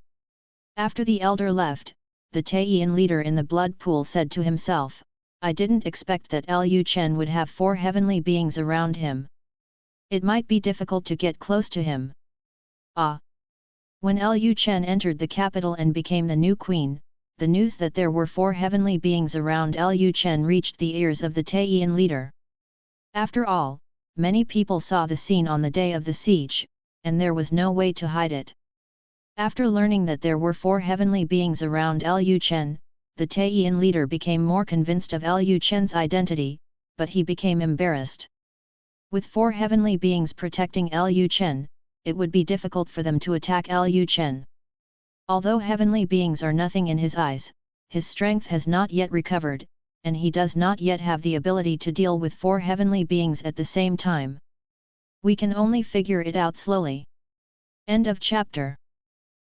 After the elder left, the Taiyin leader in the blood pool said to himself, "I didn't expect that Lu Chen would have 4 heavenly beings around him. It might be difficult to get close to him." When Lu Chen entered the capital and became the new queen, the news that there were 4 heavenly beings around Lu Chen reached the ears of the Taiyan leader. After all, many people saw the scene on the day of the siege, and there was no way to hide it. After learning that there were 4 heavenly beings around Lu Chen, the Taiyan leader became more convinced of Lu Chen's identity, but he became embarrassed. With 4 heavenly beings protecting Lu Chen, it would be difficult for them to attack Lu Chen. Although heavenly beings are nothing in his eyes, his strength has not yet recovered, and he does not yet have the ability to deal with 4 heavenly beings at the same time. We can only figure it out slowly. End of chapter.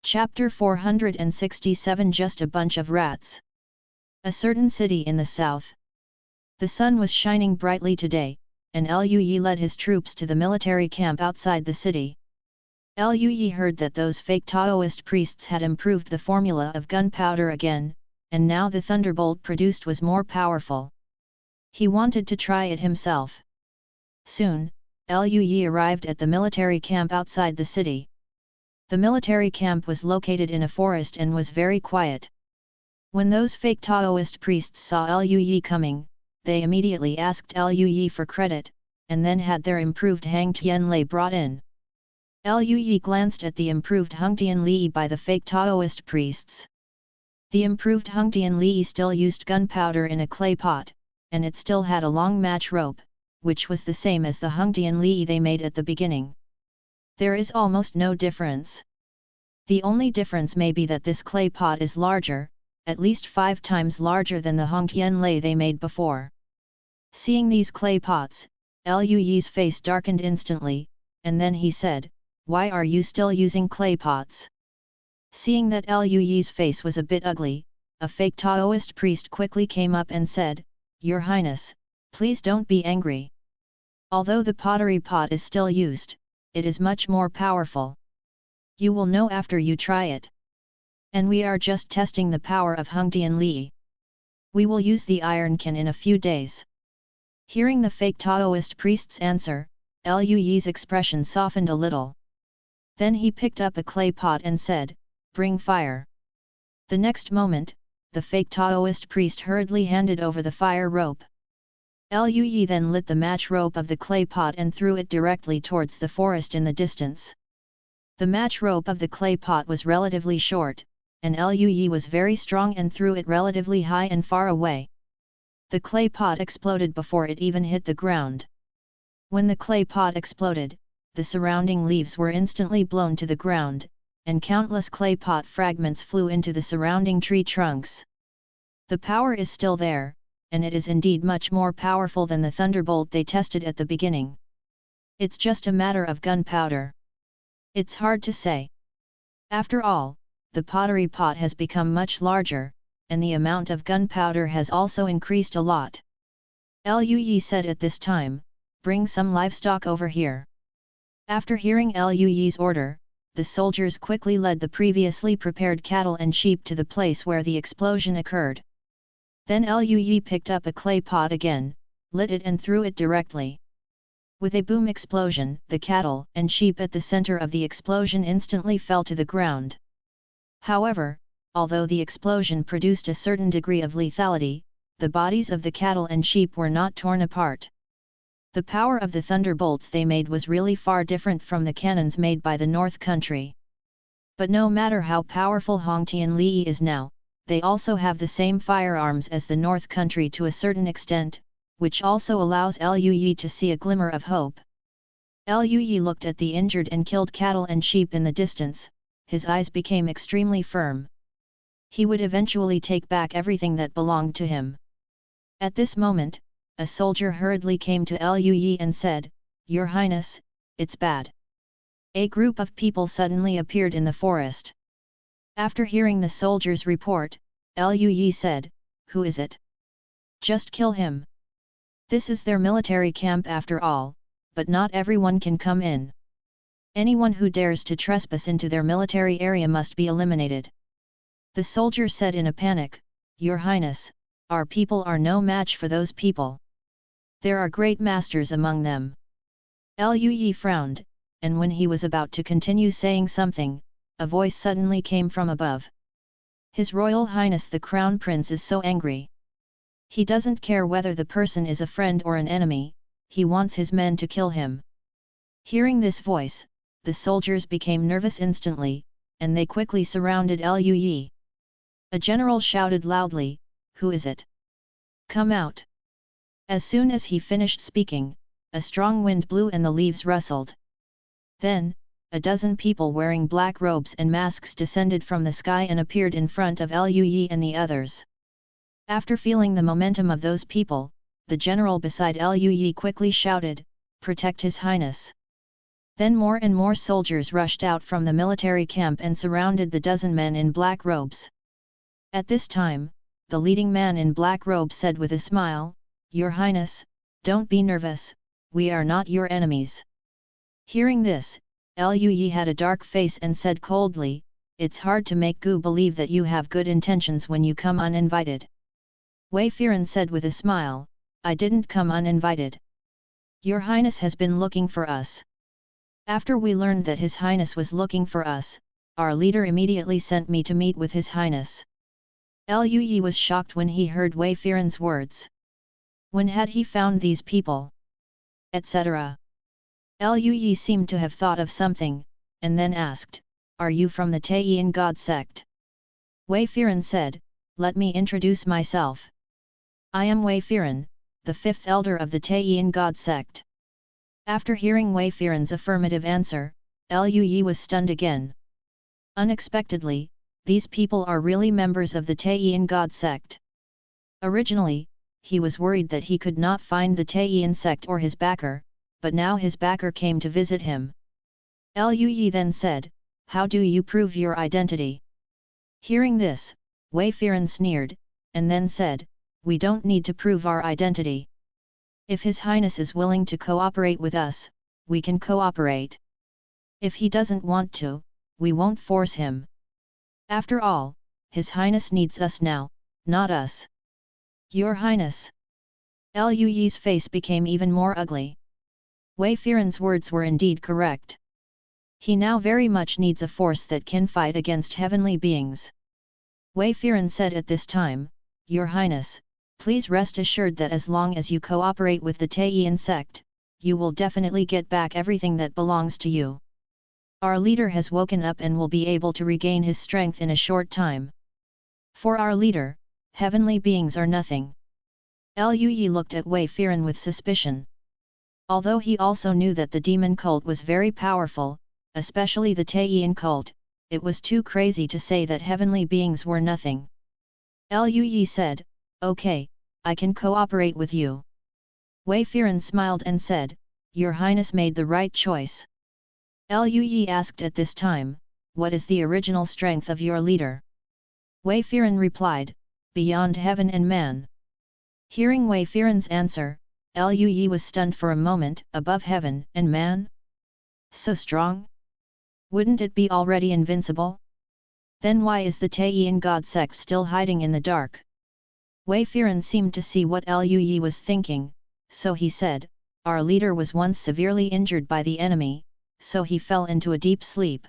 Chapter 467. Just a bunch of rats. A certain city in the south. The sun was shining brightly today, and Lu Yi led his troops to the military camp outside the city. Lu Yi heard that those fake Taoist priests had improved the formula of gunpowder again, and now the thunderbolt produced was more powerful. He wanted to try it himself. Soon, Lu Yi arrived at the military camp outside the city. The military camp was located in a forest and was very quiet. When those fake Taoist priests saw Lu Yi coming, they immediately asked Lu Yi for credit, and then had their improved Hang Tian Lei brought in. Lu Yi glanced at the improved Hung Tian Lei by the fake Taoist priests. The improved Hung Tian Lei still used gunpowder in a clay pot, and it still had a long match rope, which was the same as the Hung Tian Lei they made at the beginning. There is almost no difference. The only difference may be that this clay pot is larger, at least 5 times larger than the Hung Tian Lei they made before. Seeing these clay pots, Lu Yi's face darkened instantly, and then he said, "Why are you still using clay pots?" Seeing that Lu Yi's face was a bit ugly, a fake Taoist priest quickly came up and said, "Your Highness, please don't be angry. Although the pottery pot is still used, it is much more powerful. You will know after you try it. And we are just testing the power of Hung Tian Lei. We will use the iron can in a few days." Hearing the fake Taoist priest's answer, Lu Yi's expression softened a little. Then he picked up a clay pot and said, "Bring fire." The next moment, the fake Taoist priest hurriedly handed over the fire rope. Lu Yi then lit the match rope of the clay pot and threw it directly towards the forest in the distance. The match rope of the clay pot was relatively short, and Lu Yi was very strong and threw it relatively high and far away. The clay pot exploded before it even hit the ground. When the clay pot exploded, the surrounding leaves were instantly blown to the ground, and countless clay pot fragments flew into the surrounding tree trunks. The power is still there, and it is indeed much more powerful than the thunderbolt they tested at the beginning. It's just a matter of gunpowder. It's hard to say. After all, the pottery pot has become much larger, and the amount of gunpowder has also increased a lot. Lu Yi said at this time, "Bring some livestock over here." After hearing Lu Yi's order, the soldiers quickly led the previously prepared cattle and sheep to the place where the explosion occurred. Then Lu Yi picked up a clay pot again, lit it and threw it directly. With a boom explosion, the cattle and sheep at the center of the explosion instantly fell to the ground. However, although the explosion produced a certain degree of lethality, the bodies of the cattle and sheep were not torn apart. The power of the thunderbolts they made was really far different from the cannons made by the North Country. But no matter how powerful Hong Tian Lei is now, they also have the same firearms as the North Country to a certain extent, which also allows Lu Yi to see a glimmer of hope. Lu Yi looked at the injured and killed cattle and sheep in the distance, his eyes became extremely firm. He would eventually take back everything that belonged to him. At this moment, a soldier hurriedly came to Lu Yi and said, "Your Highness, it's bad." A group of people suddenly appeared in the forest. After hearing the soldier's report, Lu Yi said, "Who is it? Just kill him. This is their military camp after all, but not everyone can come in. Anyone who dares to trespass into their military area must be eliminated." The soldier said in a panic, "Your Highness, our people are no match for those people. There are great masters among them." Lu Yi frowned, and when he was about to continue saying something, a voice suddenly came from above. His Royal Highness the Crown Prince is so angry. He doesn't care whether the person is a friend or an enemy, he wants his men to kill him. Hearing this voice, the soldiers became nervous instantly, and they quickly surrounded Lu Yi. A general shouted loudly, "Who is it? Come out!" As soon as he finished speaking, a strong wind blew and the leaves rustled. Then, a dozen people wearing black robes and masks descended from the sky and appeared in front of Lu Yi and the others. After feeling the momentum of those people, the general beside Lu Yi quickly shouted, "Protect His Highness!" Then more and more soldiers rushed out from the military camp and surrounded the dozen men in black robes. At this time, the leading man in black robe said with a smile, "Your Highness, don't be nervous, we are not your enemies." Hearing this, Lu Yi had a dark face and said coldly, "It's hard to make Gu believe that you have good intentions when you come uninvited." Wei Firen said with a smile, "I didn't come uninvited. Your Highness has been looking for us." After we learned that His Highness was looking for us, our leader immediately sent me to meet with His Highness. Lu Yi was shocked when he heard Wei Firen's words. When had he found these people? Etc. Lu Yi seemed to have thought of something, and then asked, "Are you from the Taiyin God sect?" Wei Firen said, "Let me introduce myself. I am Wei Firen, the fifth elder of the Taiyin God sect." After hearing Wei Firen's affirmative answer, Lu Yi was stunned again. Unexpectedly, these people are really members of the Taiyin God sect. Originally, he was worried that he could not find the Taiyin sect or his backer, but now his backer came to visit him. Lu Yi then said, "How do you prove your identity?" Hearing this, Wei Firen sneered, and then said, "We don't need to prove our identity. If His Highness is willing to cooperate with us, we can cooperate. If he doesn't want to, we won't force him. After all, His Highness needs us now, not us." "Your Highness." Lu Yi's face became even more ugly. Wei Firen's words were indeed correct. He now very much needs a force that can fight against heavenly beings. Wei Firen said at this time, "Your Highness, please rest assured that as long as you cooperate with the Taiyin sect, you will definitely get back everything that belongs to you. Our leader has woken up and will be able to regain his strength in a short time. For our leader, heavenly beings are nothing." Lu Yi looked at Wei Firen with suspicion. Although he also knew that the demon cult was very powerful, especially the Taiyin cult, it was too crazy to say that heavenly beings were nothing. Lu Yi said, "Okay, I can cooperate with you." Wei Firen smiled and said, "Your Highness made the right choice." Lu Yi asked at this time, "What is the original strength of your leader?" Wei Firen replied, "Beyond heaven and man." Hearing Wei Firen's answer, Lu Yi was stunned for a moment. Above heaven and man? So strong? Wouldn't it be already invincible? Then why is the Taiyin God sect still hiding in the dark? Wei Firen seemed to see what Lu Yi was thinking, so he said, "Our leader was once severely injured by the enemy, so he fell into a deep sleep.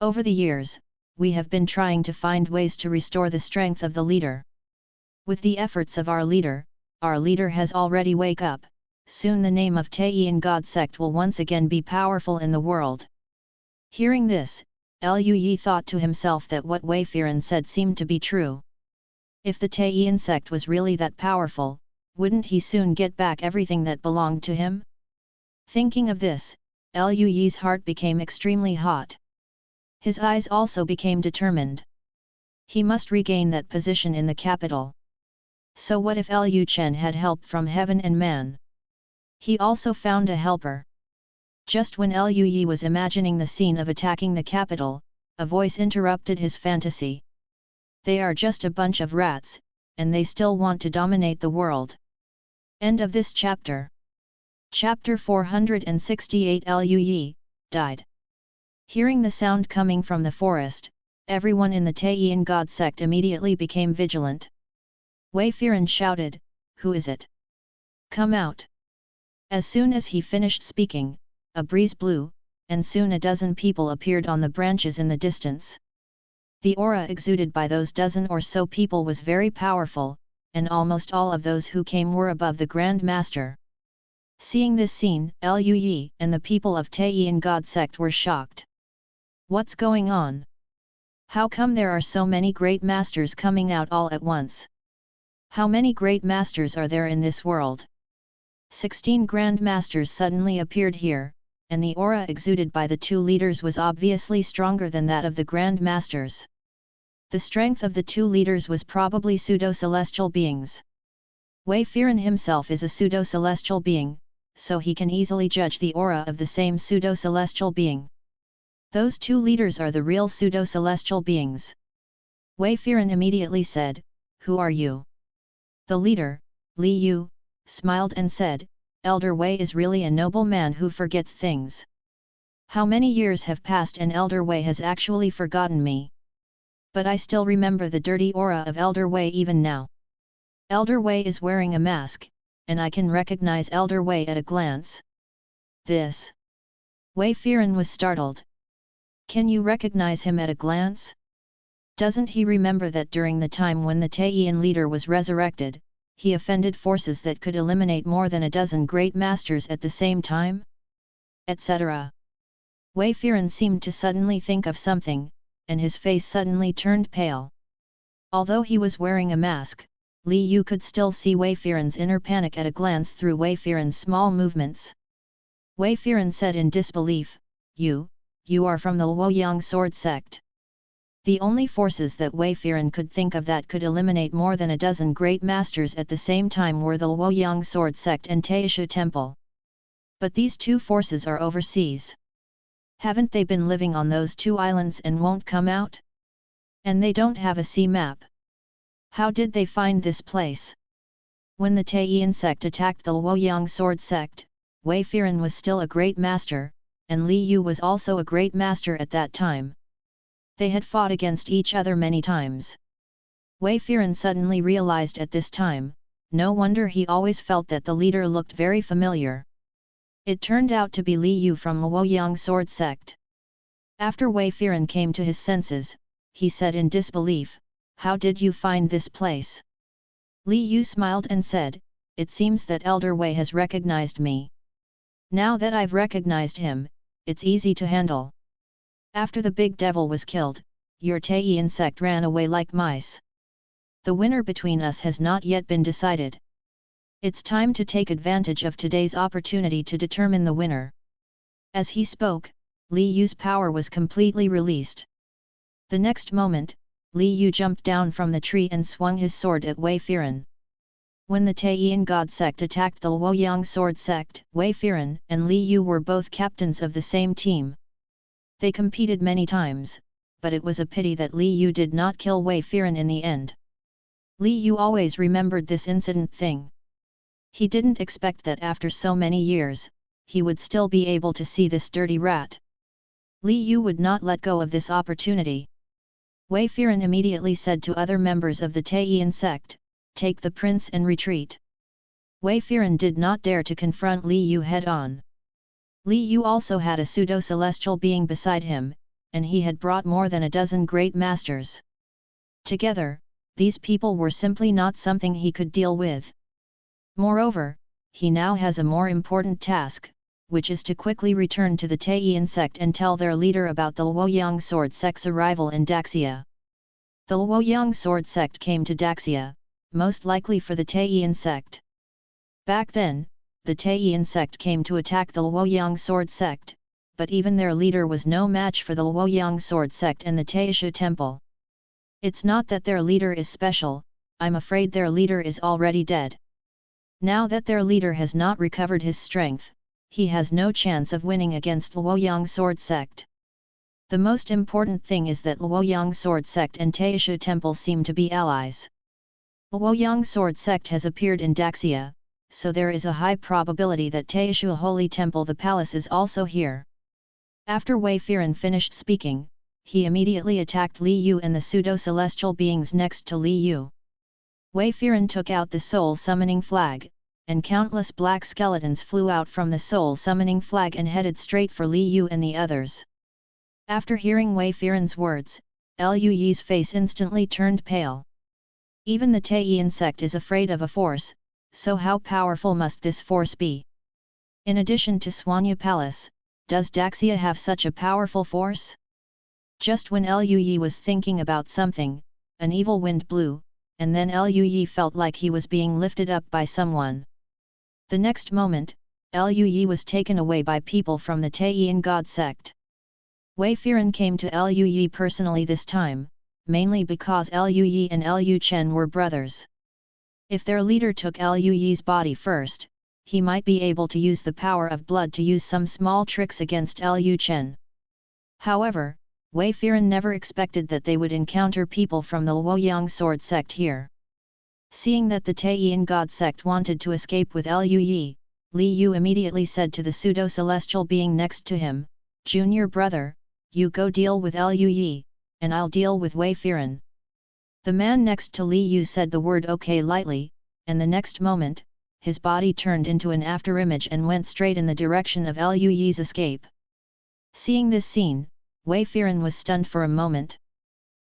Over the years, we have been trying to find ways to restore the strength of the leader. With the efforts of our leader has already wake up, soon the name of Taiyin God sect will once again be powerful in the world." Hearing this, Lu Yi thought to himself that what Wei Firen said seemed to be true. If the Taiyin sect was really that powerful, wouldn't he soon get back everything that belonged to him? Thinking of this, Lu Yi's heart became extremely hot. His eyes also became determined. He must regain that position in the capital. So what if Lu Chen had help from heaven and man? He also found a helper. Just when Lu Yi was imagining the scene of attacking the capital, a voice interrupted his fantasy. "They are just a bunch of rats, and they still want to dominate the world." End of this chapter. Chapter 468. Lu Yi died. Hearing the sound coming from the forest, everyone in the Taiyin God sect immediately became vigilant. Wei Firen shouted, "Who is it? Come out!" As soon as he finished speaking, a breeze blew, and soon a dozen people appeared on the branches in the distance. The aura exuded by those dozen or so people was very powerful, and almost all of those who came were above the Grand Master. Seeing this scene, Lu Yi and the people of Taiyin God sect were shocked. What's going on? How come there are so many great masters coming out all at once? How many great masters are there in this world? 16 grand masters suddenly appeared here, and the aura exuded by the two leaders was obviously stronger than that of the grand masters. The strength of the two leaders was probably pseudo-celestial beings. Wei Firen himself is a pseudo-celestial being, so he can easily judge the aura of the same pseudo-celestial being. Those two leaders are the real pseudo-celestial beings. Wei Firen immediately said, "Who are you?" The leader, Li Yu, smiled and said, "Elder Wei is really a noble man who forgets things. How many years have passed and Elder Wei has actually forgotten me? But I still remember the dirty aura of Elder Wei even now. Elder Wei is wearing a mask, and I can recognize Elder Wei at a glance." This. Wei Firen was startled. Can you recognize him at a glance? Doesn't he remember that during the time when the Taiyin leader was resurrected, he offended forces that could eliminate more than a dozen great masters at the same time? Etc. Wei Firen seemed to suddenly think of something, and his face suddenly turned pale. Although he was wearing a mask, Li Yu could still see Wei Firen's inner panic at a glance through Wei Firen's small movements. Wei Firen said in disbelief, You are from the Luoyang sword sect." The only forces that Wei Firen could think of that could eliminate more than a dozen great masters at the same time were the Luoyang sword sect and Taishu temple. But these two forces are overseas. Haven't they been living on those two islands and won't come out? And they don't have a sea map. How did they find this place? When the Taiyin sect attacked the Luoyang sword sect, Wei Firen was still a great master, and Li Yu was also a great master at that time. They had fought against each other many times. Wei Firen suddenly realized at this time, no wonder he always felt that the leader looked very familiar. It turned out to be Li Yu from Luoyang sword sect. After Wei Firen came to his senses, he said in disbelief, "How did you find this place?" Li Yu smiled and said, "It seems that Elder Wei has recognized me. Now that I've recognized him, it's easy to handle. After the big devil was killed, your Taiyin sect ran away like mice. The winner between us has not yet been decided. It's time to take advantage of today's opportunity to determine the winner." As he spoke, Li Yu's power was completely released. The next moment, Li Yu jumped down from the tree and swung his sword at Wei Firen. When the Taiyin God sect attacked the Luoyang sword sect, Wei Firen and Li Yu were both captains of the same team. They competed many times, but it was a pity that Li Yu did not kill Wei Firen in the end. Li Yu always remembered this incident thing. He didn't expect that after so many years, he would still be able to see this dirty rat. Li Yu would not let go of this opportunity. Wei Firen immediately said to other members of the Taiyin sect, "Take the prince and retreat." Wei Firen did not dare to confront Li Yu head-on. Li Yu also had a pseudo-celestial being beside him, and he had brought more than a dozen great masters. Together, these people were simply not something he could deal with. Moreover, he now has a more important task, which is to quickly return to the Taiyin sect and tell their leader about the Luoyang sword sect's arrival in Daxia. The Luoyang sword sect came to Daxia, most likely for the Taiyin sect. Back then, the Taiyin sect came to attack the Luoyang sword sect, but even their leader was no match for the Luoyang sword sect and the Taishu temple. It's not that their leader is special, I'm afraid their leader is already dead. Now that their leader has not recovered his strength, he has no chance of winning against Luoyang sword sect. The most important thing is that Luoyang sword sect and Taishu temple seem to be allies. Luoyang sword sect has appeared in Daxia, so there is a high probability that Taishu Holy Temple the palace is also here. After Wei Firen finished speaking, he immediately attacked Li Yu and the pseudo-celestial beings next to Li Yu. Wei Firen took out the soul summoning flag, and countless black skeletons flew out from the soul summoning flag and headed straight for Li Yu and the others. After hearing Wei Firen's words, Lu Yi's face instantly turned pale. Even the Taiyin sect is afraid of a force, so how powerful must this force be? In addition to Suanya Palace, does Daxia have such a powerful force? Just when Lu Yi was thinking about something, an evil wind blew, and then Lu Yi felt like he was being lifted up by someone. The next moment, Lu Yi was taken away by people from the Taiyin God sect. Wei Firen came to Lu Yi personally this time, mainly because Lu Yi and Lu Chen were brothers. If their leader took Lu Yi's body first, he might be able to use the power of blood to use some small tricks against Lu Chen. However, Wei Firen never expected that they would encounter people from the Luoyang sword sect here. Seeing that the Taiyin God sect wanted to escape with Lu Yi, Li Yu immediately said to the pseudo-celestial being next to him, "Junior brother, you go deal with Lu Yi, and I'll deal with Wei Firen." The man next to Li Yu said the word okay lightly, and the next moment, his body turned into an afterimage and went straight in the direction of Lu Yi's escape. Seeing this scene, Wei Firen was stunned for a moment.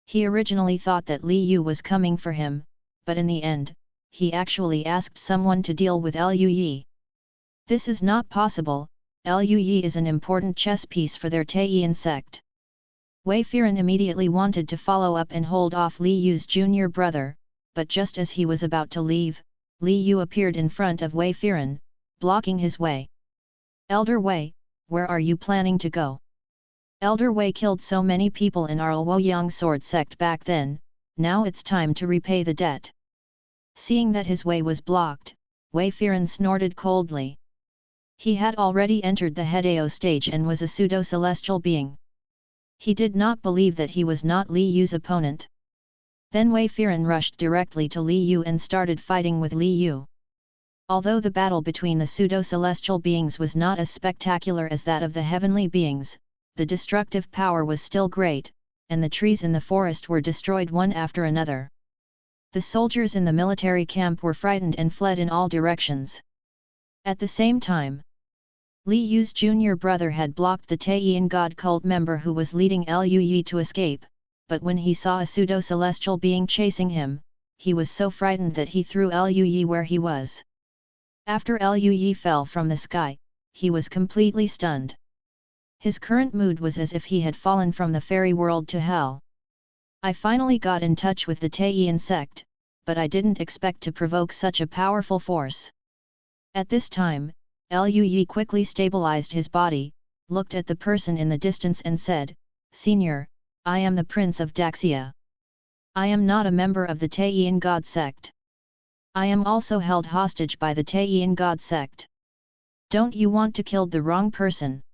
He originally thought that Li Yu was coming for him, but in the end, he actually asked someone to deal with Lu Yi. This is not possible. Lu Yi is an important chess piece for their Taiyin sect. Wei Firen immediately wanted to follow up and hold off Li Yu's junior brother, but just as he was about to leave, Li Yu appeared in front of Wei Firen, blocking his way. "Elder Wei, where are you planning to go? Elder Wei killed so many people in our Luoyang sword sect back then, now it's time to repay the debt." Seeing that his way was blocked, Wei Firen snorted coldly. He had already entered the Hedao stage and was a pseudo-celestial being. He did not believe that he was not Li Yu's opponent. Then Wei Firen rushed directly to Li Yu and started fighting with Li Yu. Although the battle between the pseudo-celestial beings was not as spectacular as that of the heavenly beings, the destructive power was still great, and the trees in the forest were destroyed one after another. The soldiers in the military camp were frightened and fled in all directions. At the same time, Li Yu's junior brother had blocked the Taiyin god cult member who was leading Lu Yi to escape, but when he saw a pseudo-celestial being chasing him, he was so frightened that he threw Lu Yi where he was. After Lu Yi fell from the sky, he was completely stunned. His current mood was as if he had fallen from the fairy world to hell. "I finally got in touch with the Taiyin sect, but I didn't expect to provoke such a powerful force." At this time, Lu Yi quickly stabilized his body, looked at the person in the distance and said, "Senior, I am the Prince of Daxia. I am not a member of the Taiyin God sect. I am also held hostage by the Taiyin God sect. Don't you want to kill the wrong person?"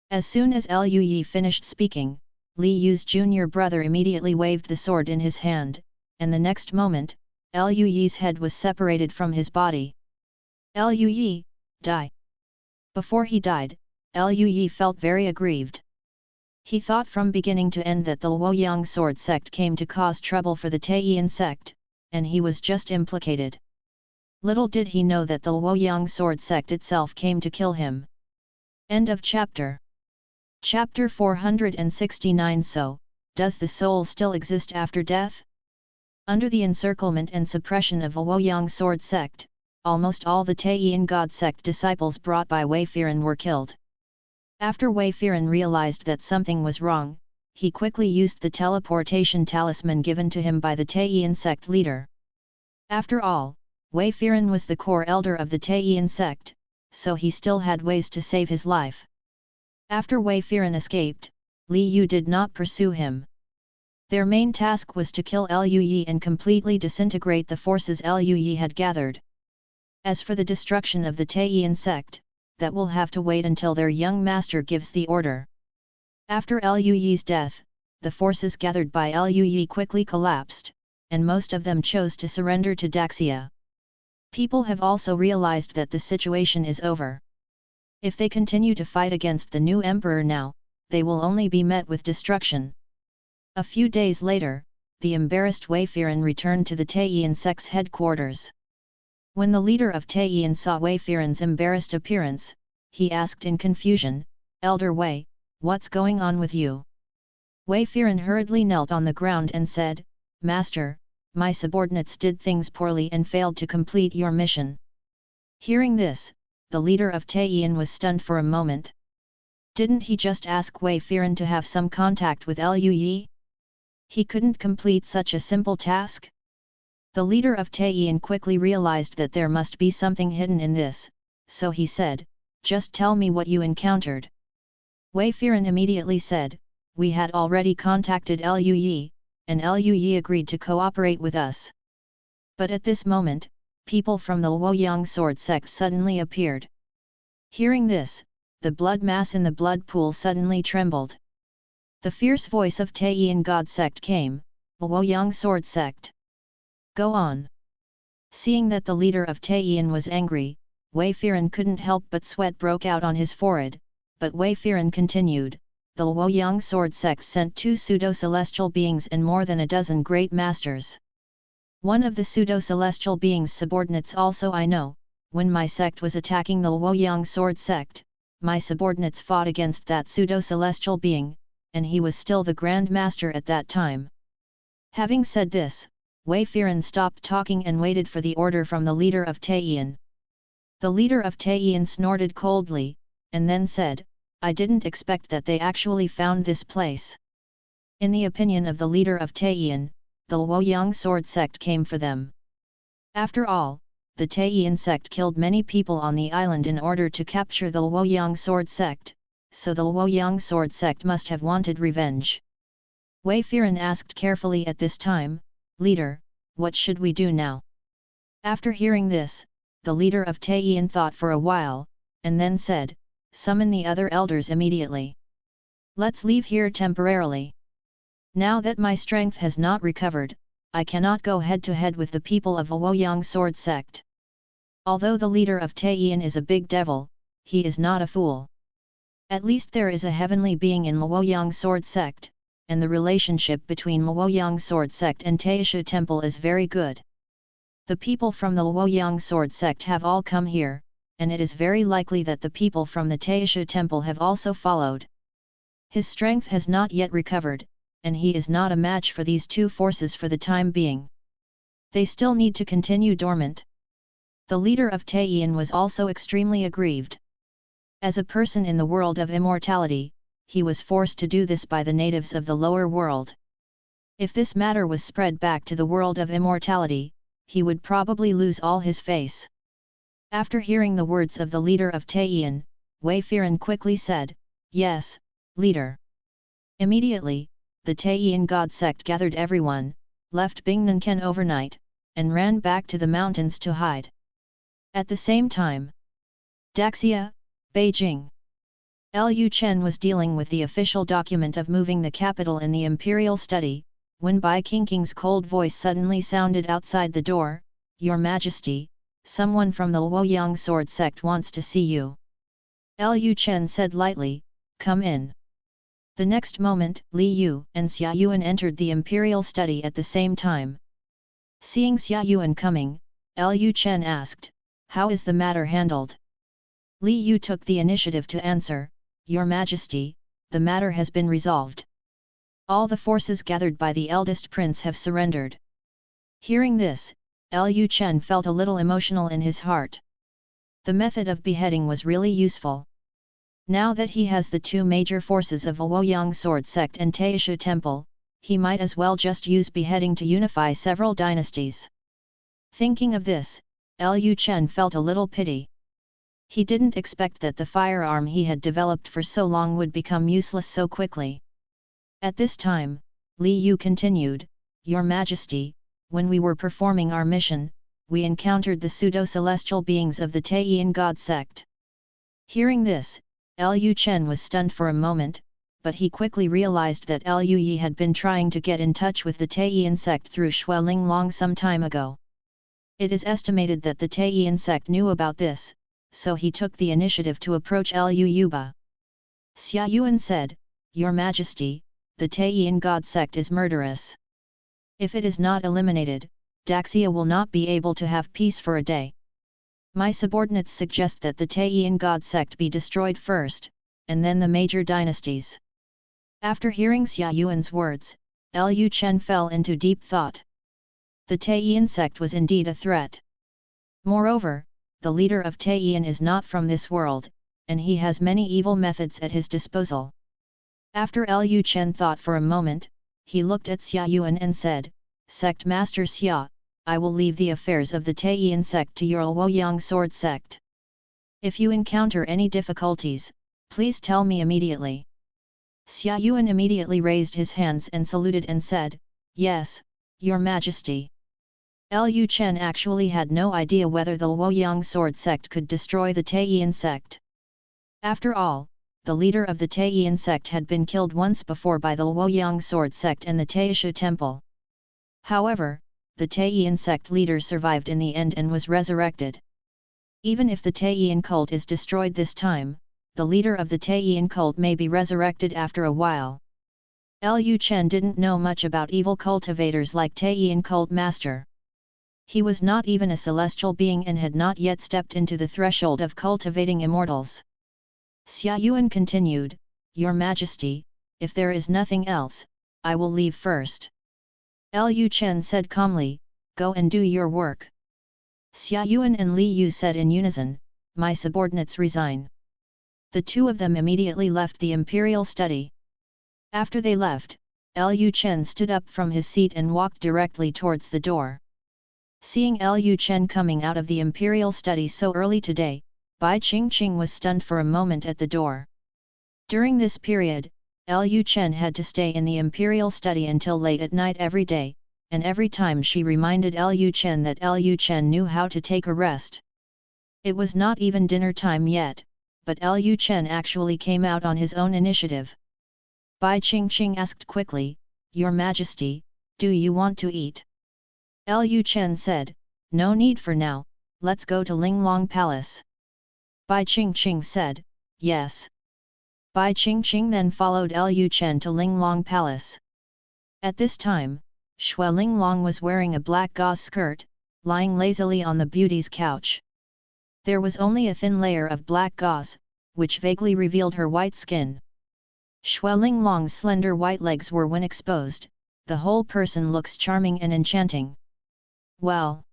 As soon as Lu Yi finished speaking, Li Yu's junior brother immediately waved the sword in his hand, and the next moment, Lu Yi's head was separated from his body. "Lu Yi, die!" Before he died, Lu Yi felt very aggrieved. He thought from beginning to end that the Luoyang sword sect came to cause trouble for the Taiyin sect, and he was just implicated. Little did he know that the Luoyang sword sect itself came to kill him. End of chapter. Chapter 469. So, does the soul still exist after death? Under the encirclement and suppression of the Luoyang sword sect, almost all the Taiyin God sect disciples brought by Wei Firen were killed. After Wei Firen realized that something was wrong, he quickly used the teleportation talisman given to him by the Taiyin sect leader. After all, Wei Firen was the core elder of the Taiyin sect, so he still had ways to save his life. After Wei Firen escaped, Li Yu did not pursue him. Their main task was to kill Lu Yi and completely disintegrate the forces Lu Yi had gathered. As for the destruction of the Taiyin sect, that will have to wait until their young master gives the order. After Lu Yi's death, the forces gathered by Lu Yi quickly collapsed, and most of them chose to surrender to Daxia. People have also realized that the situation is over. If they continue to fight against the new emperor now, they will only be met with destruction. A few days later, the embarrassed Wei Firen returned to the Taiyin sect's headquarters. When the leader of Taiyin saw Wei Firen's embarrassed appearance, he asked in confusion, "Elder Wei, what's going on with you? Wei Firen hurriedly knelt on the ground and said, "Master, my subordinates did things poorly and failed to complete your mission." Hearing this, the leader of Taiyin was stunned for a moment. Didn't he just ask Wei Firen to have some contact with Lu Yi? He couldn't complete such a simple task? The leader of Taiyin quickly realized that there must be something hidden in this, so he said, "Just tell me what you encountered." Wei Firen immediately said, "We had already contacted Lu Yi, and Lu Yi agreed to cooperate with us." But at this moment, people from the Luoyang sword sect suddenly appeared. Hearing this, the blood mass in the blood pool suddenly trembled. The fierce voice of Taiyin God sect came, "Luoyang sword sect. Go on." Seeing that the leader of Taiyin was angry, Wei Firen couldn't help but sweat broke out on his forehead, but Wei Firen continued, "The Luoyang sword sect sent 2 pseudo-celestial beings and more than a dozen great masters. One of the pseudo-celestial beings' subordinates also I know. When my sect was attacking the Luoyang sword sect, my subordinates fought against that pseudo-celestial being, and he was still the Grand Master at that time." Having said this, Wei Firen stopped talking and waited for the order from the leader of Taiyin. The leader of Taiyin snorted coldly, and then said, "I didn't expect that they actually found this place." In the opinion of the leader of Taiyin, the Luoyang sword sect came for them. After all, the Taiyin sect killed many people on the island in order to capture the Luoyang sword sect, so the Luoyang sword sect must have wanted revenge. Wei Firen asked carefully at this time, "Leader, what should we do now?" After hearing this, the leader of Taiyin thought for a while, and then said, "Summon the other elders immediately. Let's leave here temporarily. Now that my strength has not recovered, I cannot go head-to-head with the people of the Luoyang sword sect." Although the leader of Taiyin is a big devil, he is not a fool. At least there is a heavenly being in Luoyang sword sect, and the relationship between Luoyang sword sect and Taishu temple is very good. The people from the Luoyang sword sect have all come here, and it is very likely that the people from the Taishu temple have also followed. His strength has not yet recovered, and he is not a match for these 2 forces for the time being. They still need to continue dormant. The leader of Taiyin was also extremely aggrieved. As a person in the world of immortality, he was forced to do this by the natives of the lower world. If this matter was spread back to the world of immortality, he would probably lose all his face. After hearing the words of the leader of Taiyin, Wei Firen quickly said, "Yes, leader." Immediately, the Taiyin God sect gathered everyone, left Bingnanken overnight, and ran back to the mountains to hide. At the same time, Daxia, Beijing. Lu Chen was dealing with the official document of moving the capital in the imperial study, when Bai Qingqing's cold voice suddenly sounded outside the door, "Your Majesty, someone from the Luoyang sword sect wants to see you." Lu Chen said lightly, "Come in." The next moment, Li Yu and Xia Yuan entered the imperial study at the same time. Seeing Xia Yuan coming, Lu Chen asked, "How is the matter handled?" Li Yu took the initiative to answer, "Your Majesty, the matter has been resolved. All the forces gathered by the eldest prince have surrendered." Hearing this, Lu Chen felt a little emotional in his heart. The method of beheading was really useful. Now that he has the 2 major forces of Luoyang sword sect and Taishu temple, he might as well just use beheading to unify several dynasties. Thinking of this, Lu Chen felt a little pity. He didn't expect that the firearm he had developed for so long would become useless so quickly. At this time, Li Yu continued, "Your Majesty, when we were performing our mission, we encountered the pseudo-celestial beings of the Taiyin God sect." Hearing this, Lu Chen was stunned for a moment, but he quickly realized that Lu Yi had been trying to get in touch with the Taiyin sect through Xueling Long some time ago. It is estimated that the Taiyin sect knew about this, so he took the initiative to approach Lu Yuba. Xia Yuan said, "Your Majesty, the Taiyin God sect is murderous. If it is not eliminated, Daxia will not be able to have peace for a day. My subordinates suggest that the Taiyin God sect be destroyed first, and then the major dynasties." After hearing Xia Yuan's words, Lu Chen fell into deep thought. The Taiyan sect was indeed a threat. Moreover, the leader of Taiyan is not from this world, and he has many evil methods at his disposal. After Lu Chen thought for a moment, he looked at Xia Yuan and said, "Sect Master Xia, I will leave the affairs of the Taiyan sect to your Luoyang sword sect. If you encounter any difficulties, please tell me immediately." Xia Yuan immediately raised his hands and saluted and said, "Yes, Your Majesty." Lu Chen actually had no idea whether the Luoyang sword sect could destroy the Taiyan sect. After all, the leader of the Taiyan sect had been killed once before by the Luoyang sword sect and the Taisha temple. However, the Taiyan sect leader survived in the end and was resurrected. Even if the Taiyan cult is destroyed this time, the leader of the Taiyan cult may be resurrected after a while. Lu Chen didn't know much about evil cultivators like Taiyan cult master. He was not even a celestial being and had not yet stepped into the threshold of cultivating immortals. Xia Yuan continued, "Your Majesty, if there is nothing else, I will leave first." Lu Chen said calmly, "Go and do your work." Xia Yuan and Li Yu said in unison, "My subordinates resign." The two of them immediately left the imperial study. After they left, Lu Chen stood up from his seat and walked directly towards the door. Seeing Lu Chen coming out of the imperial study so early today, Bai Qingqing was stunned for a moment at the door. During this period, Lu Chen had to stay in the imperial study until late at night every day, and every time she reminded Lu Chen that Lu Chen knew how to take a rest. It was not even dinner time yet, but Lu Chen actually came out on his own initiative. Bai Qingqing asked quickly, "Your Majesty, do you want to eat?" Lu Chen said, "No need for now, let's go to Linglong Palace." Bai Qingqing said, "Yes." Bai Qingqing then followed Lu Chen to Linglong Palace. At this time, Xue Linglong was wearing a black gauze skirt, lying lazily on the beauty's couch. There was only a thin layer of black gauze, which vaguely revealed her white skin. Xue Linglong's slender white legs were when exposed, the whole person looks charming and enchanting. "Well."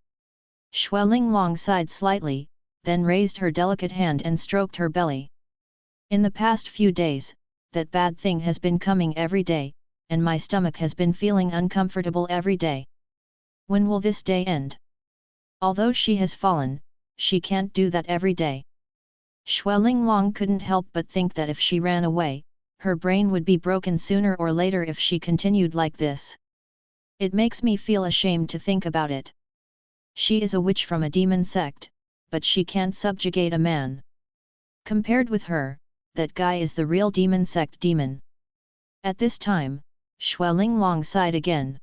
Xue Linglong sighed slightly, then raised her delicate hand and stroked her belly. "In the past few days, that bad thing has been coming every day, and my stomach has been feeling uncomfortable every day. When will this day end?" Although she has fallen, she can't do that every day. Xue Linglong couldn't help but think that if she ran away, her brain would be broken sooner or later if she continued like this. "It makes me feel ashamed to think about it. She is a witch from a demon sect, but she can't subjugate a man. Compared with her, that guy is the real demon sect demon." At this time, Xue Linglong sighed again.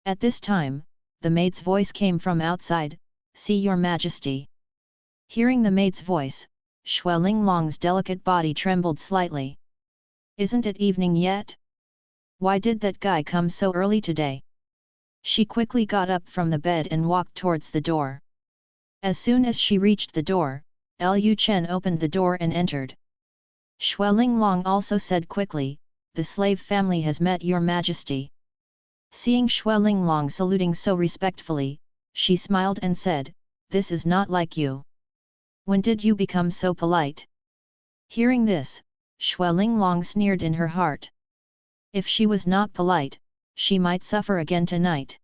At this time, the maid's voice came from outside, "See Your Majesty." Hearing the maid's voice, Xue Linglong's delicate body trembled slightly. "Isn't it evening yet? Why did that guy come so early today?" She quickly got up from the bed and walked towards the door. As soon as she reached the door, Lu Chen opened the door and entered. Xue Linglong also said quickly, "The slave family has met Your Majesty." Seeing Xue Linglong saluting so respectfully, she smiled and said, "This is not like you. When did you become so polite?" Hearing this, Xue Linglong sneered in her heart. If she was not polite, she might suffer again tonight.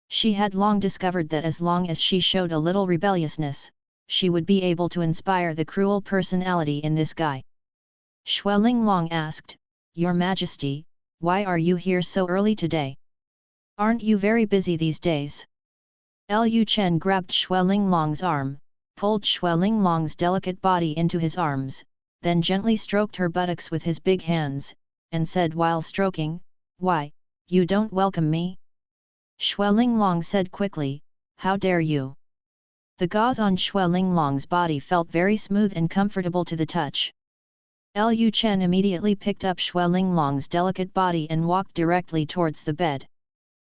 She had long discovered that as long as she showed a little rebelliousness, she would be able to inspire the cruel personality in this guy. Xue Linglong asked, "Your Majesty, why are you here so early today? Aren't you very busy these days?" Lu Chen grabbed Xue Linglong's arm, pulled Xue Linglong's delicate body into his arms, then gently stroked her buttocks with his big hands, and said while stroking, "Why, you don't welcome me?" Xue Linglong said quickly, "How dare you?" The gauze on Xue Linglong's body felt very smooth and comfortable to the touch. Lu Chen immediately picked up Xue Linglong's delicate body and walked directly towards the bed.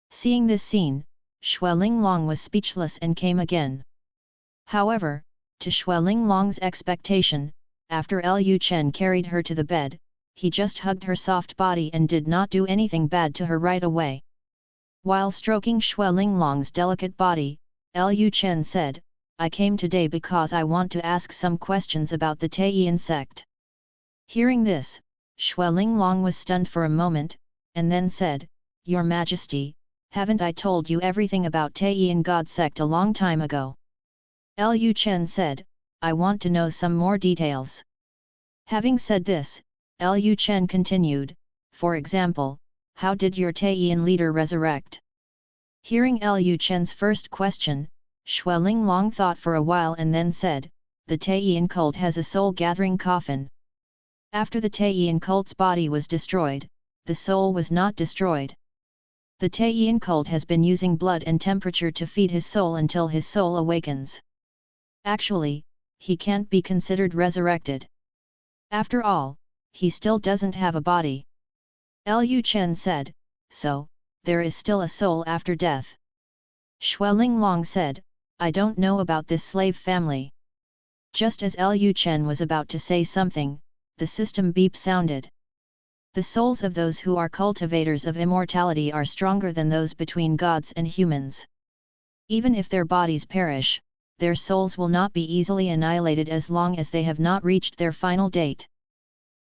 Seeing this scene, Xue Linglong was speechless and came again. However, to Xue Linglong's expectation, after Lu Chen carried her to the bed, he just hugged her soft body and did not do anything bad to her right away. While stroking Xue Linglong's delicate body, Lu Chen said, I came today because I want to ask some questions about the Taiyin sect. Hearing this, Xue Linglong was stunned for a moment, and then said, Your Majesty, haven't I told you everything about Taiyin God sect a long time ago? Lu Chen said, I want to know some more details. Having said this, Lu Chen continued, for example, how did your Taiyin leader resurrect? Hearing Lu Chen's first question, Xue Linglong thought for a while and then said, the Taiyin cult has a soul-gathering coffin. After the Taiyin cult's body was destroyed, the soul was not destroyed. The Taiyin cult has been using blood and temperature to feed his soul until his soul awakens. Actually, he can't be considered resurrected. After all, he still doesn't have a body. Lu Chen said, so, there is still a soul after death. Xue Linglong said, I don't know about this slave family. Just as Lu Chen was about to say something, the system beep sounded. The souls of those who are cultivators of immortality are stronger than those between gods and humans. Even if their bodies perish, their souls will not be easily annihilated as long as they have not reached their final date.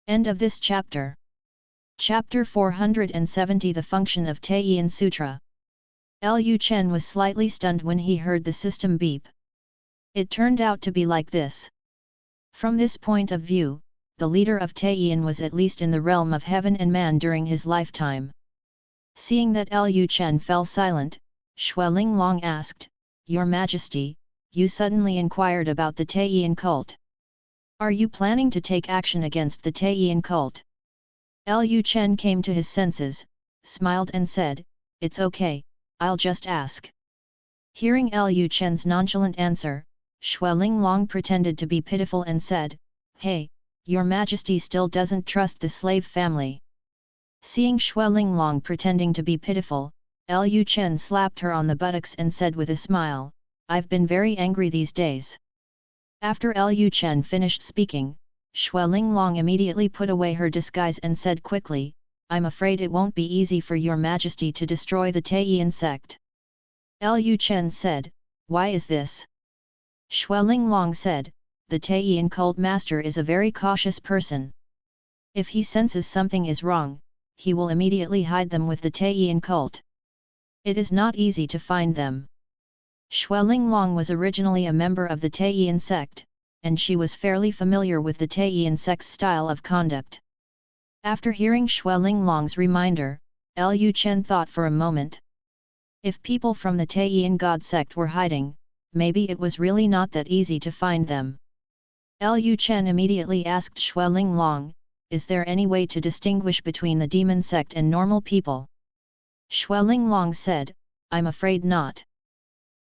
End of this chapter. Chapter 470 The Function of Taiyin Sutra. Lu Chen was slightly stunned when he heard the system beep. It turned out to be like this. From this point of view, the leader of Taiyin was at least in the realm of heaven and man during his lifetime. Seeing that Lu Chen fell silent, Xue Linglong asked, Your Majesty, you suddenly inquired about the Taiyin cult. Are you planning to take action against the Taiyin cult? Lu Chen came to his senses, smiled and said, It's okay, I'll just ask. Hearing Lu Chen's nonchalant answer, Xue Linglong pretended to be pitiful and said, Hey, Your Majesty still doesn't trust the slave family. Seeing Xue Linglong pretending to be pitiful, Lu Chen slapped her on the buttocks and said with a smile, I've been very angry these days. After Lu Chen finished speaking, Xue Linglong immediately put away her disguise and said quickly, I'm afraid it won't be easy for Your Majesty to destroy the Taiyin sect. Lu Chen said, Why is this? Xue Linglong said, the Taiyin cult master is a very cautious person. If he senses something is wrong, he will immediately hide them with the Taiyin cult. It is not easy to find them. Xue Linglong was originally a member of the Taiyin sect, and she was fairly familiar with the Taiyin sect's style of conduct. After hearing Xue Linglong's reminder, Lu Chen thought for a moment. If people from the Taiyin God sect were hiding, maybe it was really not that easy to find them. Lu Chen immediately asked Xue Linglong, Is there any way to distinguish between the demon sect and normal people? Xue Linglong said, I'm afraid not.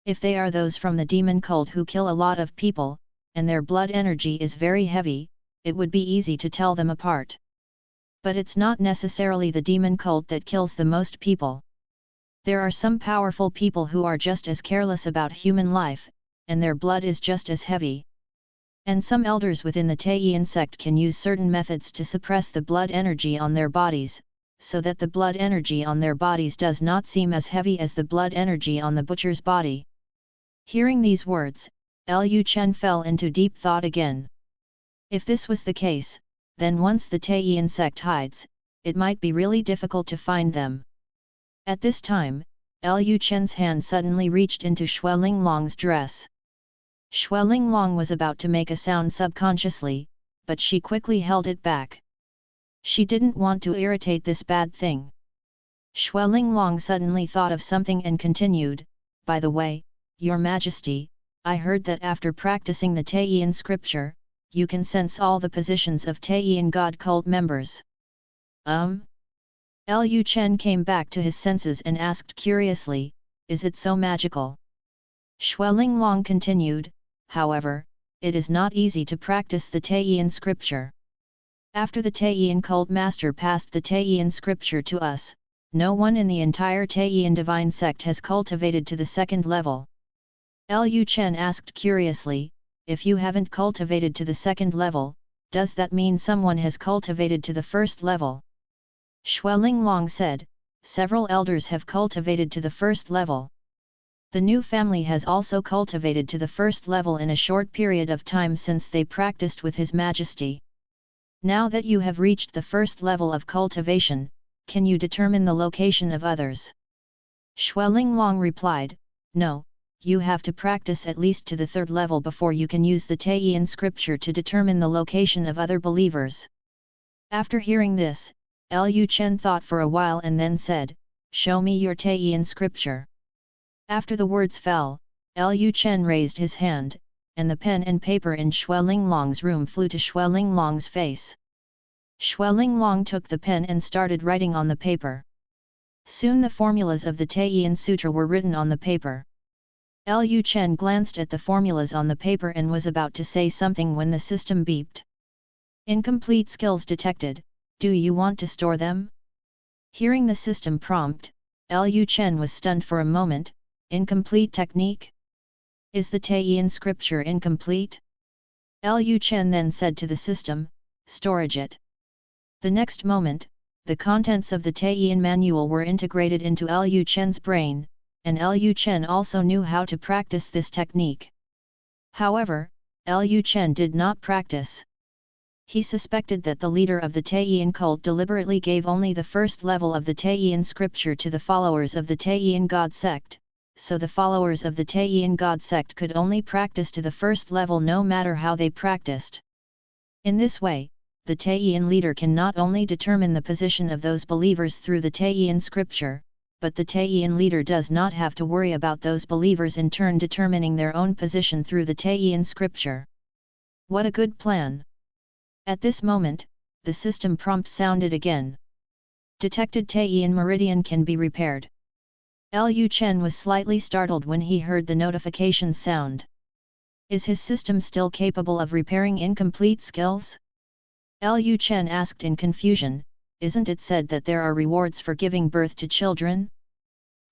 If they are those from the demon cult who kill a lot of people, and their blood energy is very heavy, it would be easy to tell them apart. But it's not necessarily the demon cult that kills the most people. There are some powerful people who are just as careless about human life, and their blood is just as heavy. And some elders within the Taiyin sect can use certain methods to suppress the blood energy on their bodies, so that the blood energy on their bodies does not seem as heavy as the blood energy on the butcher's body. Hearing these words, Lu Chen fell into deep thought again. If this was the case, then once the Taiyin sect hides, it might be really difficult to find them. At this time, Lu Chen's hand suddenly reached into Xue Linglong's dress. Xue Linglong was about to make a sound subconsciously, but she quickly held it back. She didn't want to irritate this bad thing. Xue Linglong suddenly thought of something and continued, By the way, Your Majesty, I heard that after practicing the Taiyin scripture, you can sense all the positions of Taiyin God cult members. Lu Chen came back to his senses and asked curiously, Is it so magical? Xue Linglong continued, However, it is not easy to practice the Taiyin scripture. After the Taiyin cult master passed the Taiyin scripture to us, no one in the entire Taiyin divine sect has cultivated to the second level. Lu Chen asked curiously, If you haven't cultivated to the second level, does that mean someone has cultivated to the first level? Xuelinglong said, several elders have cultivated to the first level. The new family has also cultivated to the first level in a short period of time since they practiced with His Majesty. Now that you have reached the first level of cultivation, can you determine the location of others? Xuelinglong replied, no, you have to practice at least to the third level before you can use the Taiyin scripture to determine the location of other believers. After hearing this, Lu Chen thought for a while and then said, show me your Taiyin scripture. After the words fell, Lu Chen raised his hand, and the pen and paper in Xuelinglong's room flew to Xuelinglong's face. Xuelinglong took the pen and started writing on the paper. Soon the formulas of the Taiyin Sutra were written on the paper. Lu Chen glanced at the formulas on the paper and was about to say something when the system beeped. Incomplete skills detected, do you want to store them? Hearing the system prompt, Lu Chen was stunned for a moment. Incomplete technique? Is the Taiyin scripture incomplete? Lu Chen then said to the system, storage it. The next moment, the contents of the Taiyin manual were integrated into Lu Chen's brain, and Lu Chen also knew how to practice this technique. However, Lu Chen did not practice. He suspected that the leader of the Taiyin cult deliberately gave only the first level of the Taiyin scripture to the followers of the Taiyin God sect, so the followers of the Taiyin God sect could only practice to the first level no matter how they practiced. In this way, the Taiyin leader can not only determine the position of those believers through the Taiyin scripture, but the Taiyin leader does not have to worry about those believers in turn determining their own position through the Taiyin scripture. What a good plan! At this moment, the system prompt sounded again. Detected Taiyin meridian can be repaired. Lu Chen was slightly startled when he heard the notification sound. Is his system still capable of repairing incomplete skills? Lu Chen asked in confusion, isn't it said that there are rewards for giving birth to children?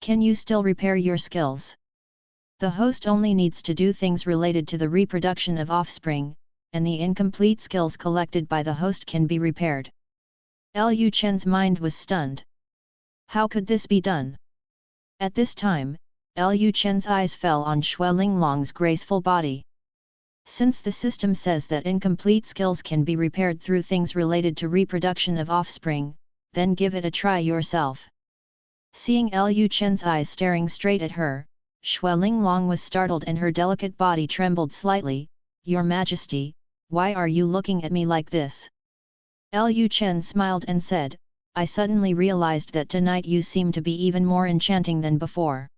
Can you still repair your skills? The host only needs to do things related to the reproduction of offspring, and the incomplete skills collected by the host can be repaired. Lu Chen's mind was stunned. How could this be done? At this time, Lu Chen's eyes fell on Xuelinglong's graceful body. Since the system says that incomplete skills can be repaired through things related to reproduction of offspring, then give it a try yourself. Seeing Lu Chen's eyes staring straight at her, Xuelinglong was startled and her delicate body trembled slightly. Your Majesty, why are you looking at me like this? Lu Chen smiled and said, I suddenly realized that tonight you seem to be even more enchanting than before.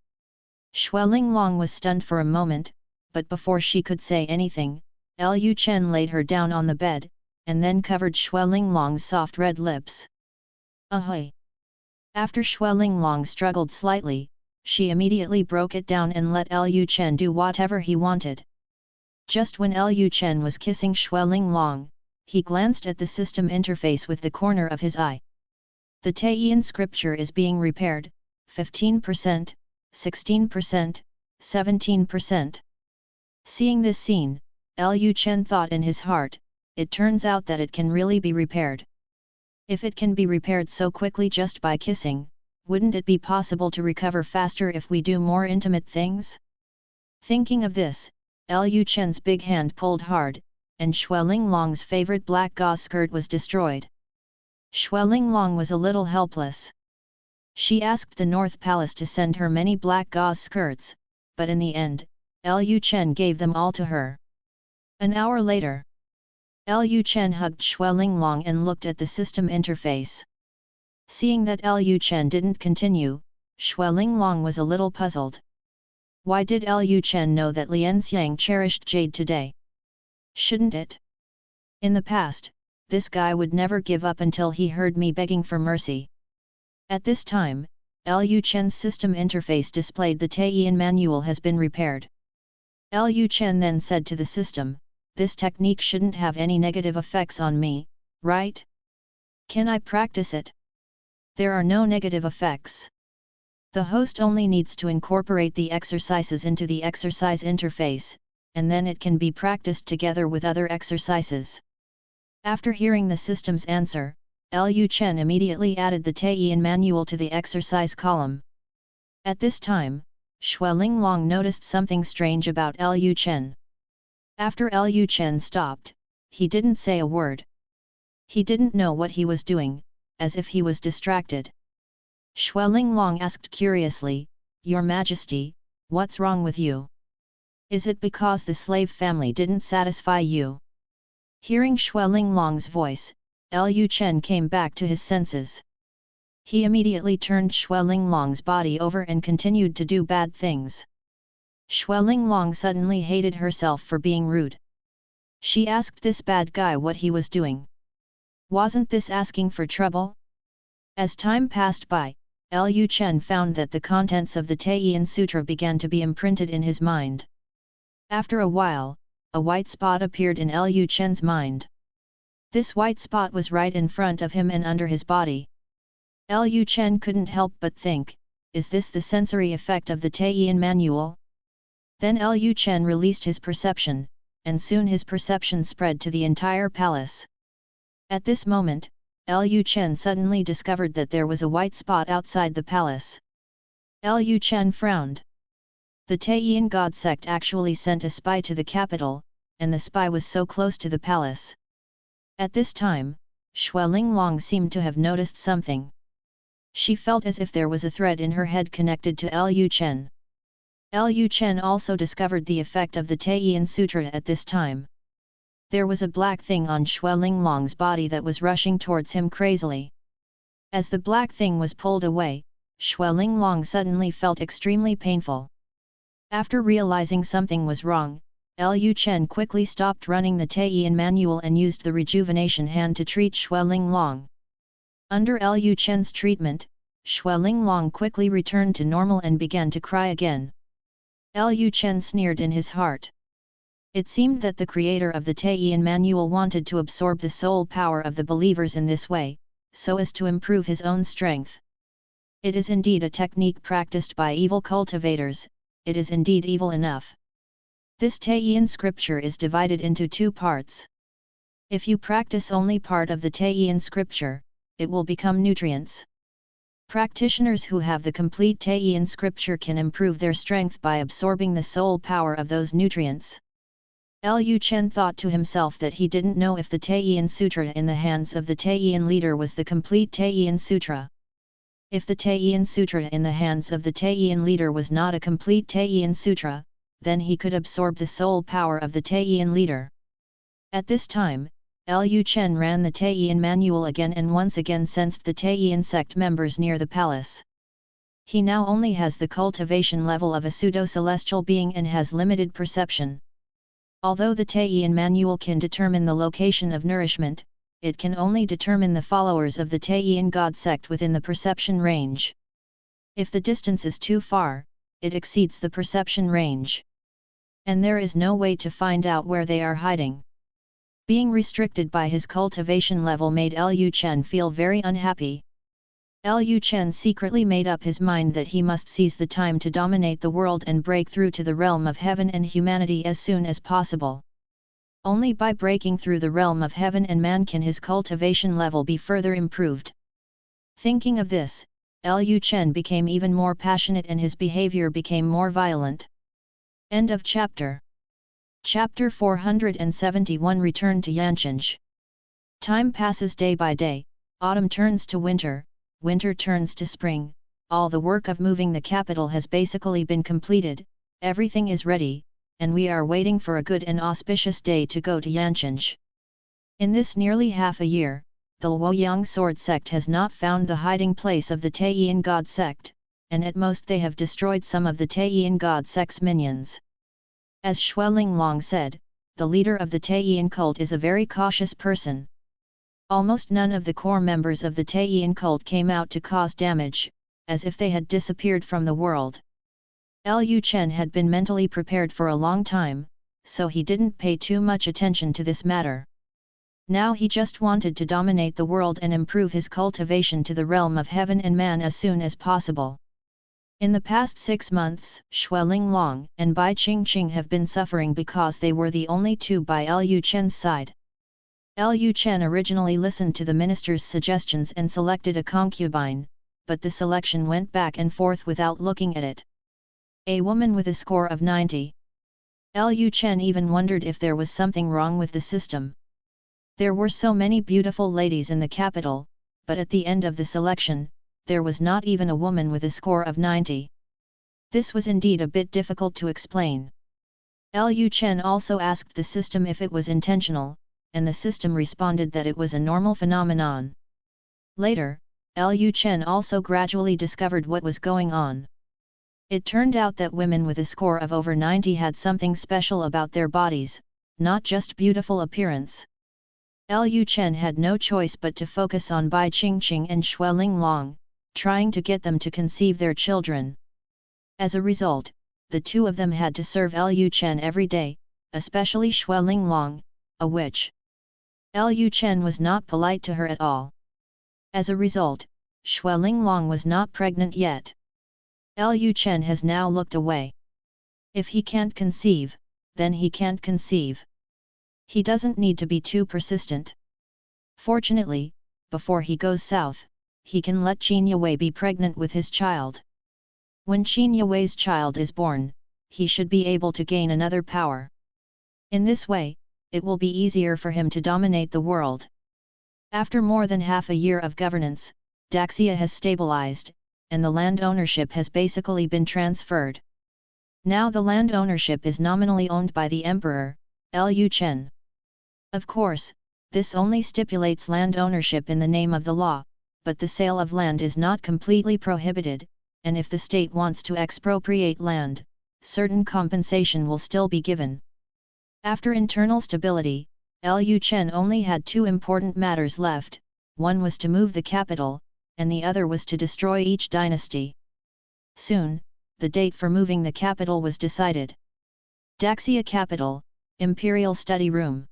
Xuelinglong was stunned for a moment, but before she could say anything, Lu Chen laid her down on the bed, and then covered Xuelinglong's soft red lips. Ahoy! After Xuelinglong struggled slightly, she immediately broke it down and let Lu Chen do whatever he wanted. Just when Lu Chen was kissing Xuelinglong, he glanced at the system interface with the corner of his eye. The Taiyin scripture is being repaired, 15%, 16%, 17%. Seeing this scene, Lu Chen thought in his heart, it turns out that it can really be repaired. If it can be repaired so quickly just by kissing, wouldn't it be possible to recover faster if we do more intimate things? Thinking of this, Lu Chen's big hand pulled hard, and Xuelinglong's favorite black gauze skirt was destroyed. Xuelinglong was a little helpless. She asked the North Palace to send her many black gauze skirts, but in the end, Lu Chen gave them all to her. An hour later, Lu Chen hugged Xuelinglong and looked at the system interface. Seeing that Lu Chen didn't continue, Xuelinglong was a little puzzled. Why did Lu Chen know that Lianxiang cherished jade today? Shouldn't it? In the past, this guy would never give up until he heard me begging for mercy. At this time, Lu Chen's system interface displayed the Taiyin manual has been repaired. Lu Chen then said to the system, this technique shouldn't have any negative effects on me, right? Can I practice it? There are no negative effects. The host only needs to incorporate the exercises into the exercise interface, and then it can be practiced together with other exercises. After hearing the system's answer, Lu Chen immediately added the Taiyin manual to the exercise column. At this time, Xuelinglong noticed something strange about Lu Chen. After Lu Chen stopped, he didn't say a word. He didn't know what he was doing, as if he was distracted. Xuelinglong asked curiously, "Your Majesty, what's wrong with you? Is it because the slave family didn't satisfy you?" Hearing Xuelinglong's voice, Lu Chen came back to his senses. He immediately turned Xuelinglong's body over and continued to do bad things. Xuelinglong suddenly hated herself for being rude. She asked this bad guy what he was doing. Wasn't this asking for trouble? As time passed by, Lu Chen found that the contents of the Taiyin Sutra began to be imprinted in his mind. After a while, a white spot appeared in Lu Chen's mind. This white spot was right in front of him and under his body. Lu Chen couldn't help but think, is this the sensory effect of the Taiyin manual? Then Lu Chen released his perception, and soon his perception spread to the entire palace. At this moment, Lu Chen suddenly discovered that there was a white spot outside the palace. Lu Chen frowned. The Taiyin God sect actually sent a spy to the capital, and the spy was so close to the palace. At this time, Xuelinglong seemed to have noticed something. She felt as if there was a thread in her head connected to Lu Chen. Lu Chen also discovered the effect of the Taiyin Sutra at this time. There was a black thing on Xuelinglong's body that was rushing towards him crazily. As the black thing was pulled away, Xuelinglong suddenly felt extremely painful. After realizing something was wrong, Lu Chen quickly stopped running the Taiyin manual and used the rejuvenation hand to treat Xuelinglong. Under Lu Chen's treatment, Xuelinglong quickly returned to normal and began to cry again. Lu Chen sneered in his heart. It seemed that the creator of the Taiyin manual wanted to absorb the soul power of the believers in this way, so as to improve his own strength. It is indeed a technique practiced by evil cultivators, it is indeed evil enough. This Taiyin scripture is divided into two parts. If you practice only part of the Taiyin scripture, it will become nutrients. Practitioners who have the complete Taiyin scripture can improve their strength by absorbing the soul power of those nutrients. Lu Chen thought to himself that he didn't know if the Taiyin Sutra in the hands of the Taiyin leader was the complete Taiyin Sutra. If the Taiyin Sutra in the hands of the Taiyin leader was not a complete Taiyin Sutra, then he could absorb the soul power of the Taiyin leader. At this time, Lu Chen ran the Taiyin manual again and once again sensed the Taiyin sect members near the palace. He now only has the cultivation level of a pseudo-celestial being and has limited perception. Although the Taiyin manual can determine the location of nourishment, it can only determine the followers of the Taiyin God sect within the perception range. If the distance is too far, it exceeds the perception range. And there is no way to find out where they are hiding. Being restricted by his cultivation level made Lu Chen feel very unhappy. Lu Chen secretly made up his mind that he must seize the time to dominate the world and break through to the realm of heaven and humanity as soon as possible. Only by breaking through the realm of heaven and man can his cultivation level be further improved. Thinking of this, Lu Chen became even more passionate and his behavior became more violent. End of chapter. Chapter 471 Return to Yancheng. Time passes day by day, autumn turns to winter, winter turns to spring, all the work of moving the capital has basically been completed, everything is ready, and we are waiting for a good and auspicious day to go to Yancheng. In this nearly half a year, the Luoyang sword sect has not found the hiding place of the Taiyin God sect, and at most they have destroyed some of the Taiyin God sect's minions. As Xuelinglong said, the leader of the Taiyin cult is a very cautious person. Almost none of the core members of the Taiyin cult came out to cause damage, as if they had disappeared from the world. Lu Chen had been mentally prepared for a long time, so he didn't pay too much attention to this matter. Now he just wanted to dominate the world and improve his cultivation to the realm of heaven and man as soon as possible. In the past 6 months, Xuelinglong and Bai Qingqing have been suffering because they were the only two by Lu Chen's side. Lu Chen originally listened to the minister's suggestions and selected a concubine, but the selection went back and forth without looking at it. A woman with a score of 90. Lu Chen even wondered if there was something wrong with the system. There were so many beautiful ladies in the capital, but at the end of the selection, there was not even a woman with a score of 90. This was indeed a bit difficult to explain. Lu Chen also asked the system if it was intentional, and the system responded that it was a normal phenomenon. Later, Lu Chen also gradually discovered what was going on. It turned out that women with a score of over 90 had something special about their bodies, not just beautiful appearance. Lu Chen had no choice but to focus on Bai Qingqing and Xue Linglong, trying to get them to conceive their children. As a result, the two of them had to serve Lu Chen every day, especially Xue Linglong, a witch. Lu Chen was not polite to her at all. As a result, Xue Linglong was not pregnant yet. Lu Chen has now looked away. If he can't conceive, then he can't conceive. He doesn't need to be too persistent. Fortunately, before he goes south, he can let Qin Yue be pregnant with his child. When Qin Yue's child is born, he should be able to gain another power. In this way, it will be easier for him to dominate the world. After more than half a year of governance, Daxia has stabilized, and the land ownership has basically been transferred. Now the land ownership is nominally owned by the Emperor, Lu Chen. Of course, this only stipulates land ownership in the name of the law, but the sale of land is not completely prohibited, and if the state wants to expropriate land, certain compensation will still be given. After internal stability, Lu Chen only had two important matters left, one was to move the capital, and the other was to destroy each dynasty. Soon, the date for moving the capital was decided. Daxia Capital, Imperial Study Room.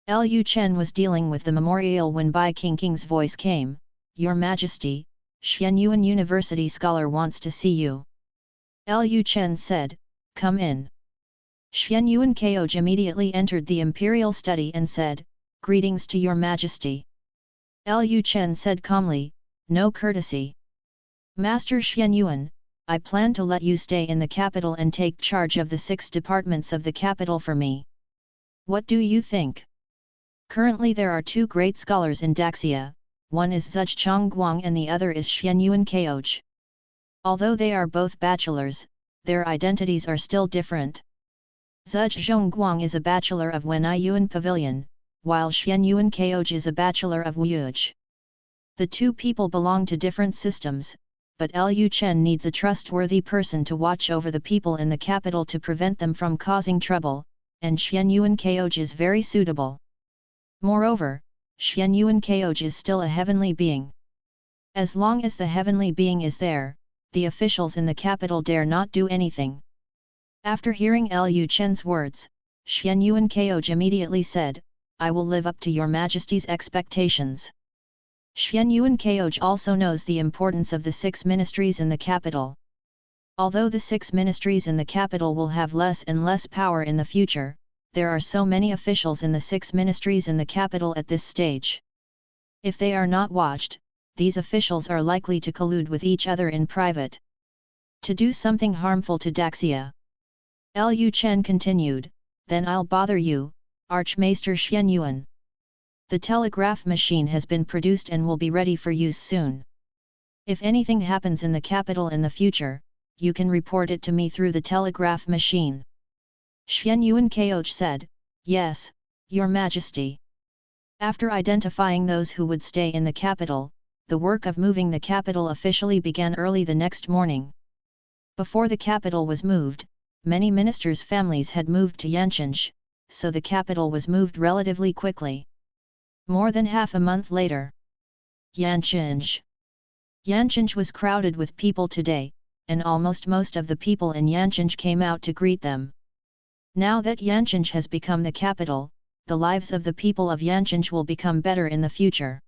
Lu Chen was dealing with the memorial when Bai Qingqing's voice came, "Your Majesty, Xuanyuan University scholar wants to see you." Lu Chen said, "Come in." Xuanyuan Keoj immediately entered the imperial study and said, "Greetings to your Majesty." Lu Chen said calmly, "No courtesy. Master Xuanyuan, I plan to let you stay in the capital and take charge of the 6 departments of the capital for me. What do you think?" Currently there are 2 great scholars in Daxia, one is Zhuge Chongguang and the other is Xuanyuan Keoj. Although they are both bachelors, their identities are still different. Zhuge Zhongguang is a bachelor of Wenyuan Pavilion, while Xuanyuan Keoj is a bachelor of Wuyuj. The two people belong to different systems, but Lu Chen needs a trustworthy person to watch over the people in the capital to prevent them from causing trouble, and Xuanyuan Keoj is very suitable. Moreover, Xuanyuan Keoj is still a heavenly being. As long as the heavenly being is there, the officials in the capital dare not do anything. After hearing Lu Chen's words, Xuanyuan Keoj immediately said, "I will live up to your Majesty's expectations." Xuanyuan Keoj also knows the importance of the 6 ministries in the capital. Although the 6 ministries in the capital will have less and less power in the future, there are so many officials in the 6 ministries in the capital at this stage. If they are not watched, these officials are likely to collude with each other in private, to do something harmful to Daxia. Lu Chen continued, "Then I'll bother you, Archmaester Xuanyuan. The telegraph machine has been produced and will be ready for use soon. If anything happens in the capital in the future, you can report it to me through the telegraph machine." Xuanyuan Keoj said, "Yes, Your Majesty." After identifying those who would stay in the capital, the work of moving the capital officially began early the next morning. Before the capital was moved, many ministers' families had moved to Yancheng, so the capital was moved relatively quickly. More than half a month later, Yancheng was crowded with people today, and almost most of the people in Yancheng came out to greet them. Now that Yancheng has become the capital, the lives of the people of Yancheng will become better in the future.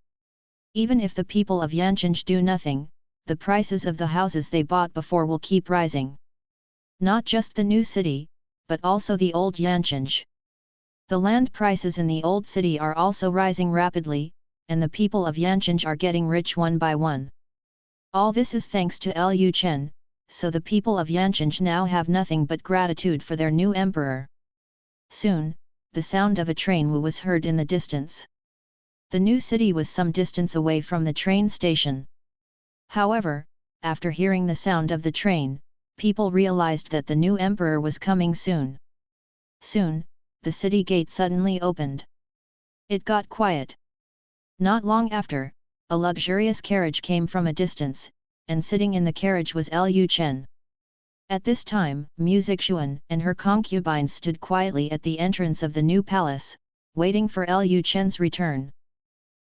Even if the people of Yancheng do nothing, the prices of the houses they bought before will keep rising. Not just the new city, but also the old Yancheng. The land prices in the old city are also rising rapidly, and the people of Yancheng are getting rich one by one. All this is thanks to Lu Chen, so the people of Yancheng now have nothing but gratitude for their new emperor. Soon, the sound of a train was heard in the distance. The new city was some distance away from the train station. However, after hearing the sound of the train, people realized that the new emperor was coming soon. Soon, the city gate suddenly opened. It got quiet. Not long after, a luxurious carriage came from a distance, and sitting in the carriage was Lu Chen. At this time, Mu Zixuan and her concubines stood quietly at the entrance of the new palace, waiting for Lu Chen's return.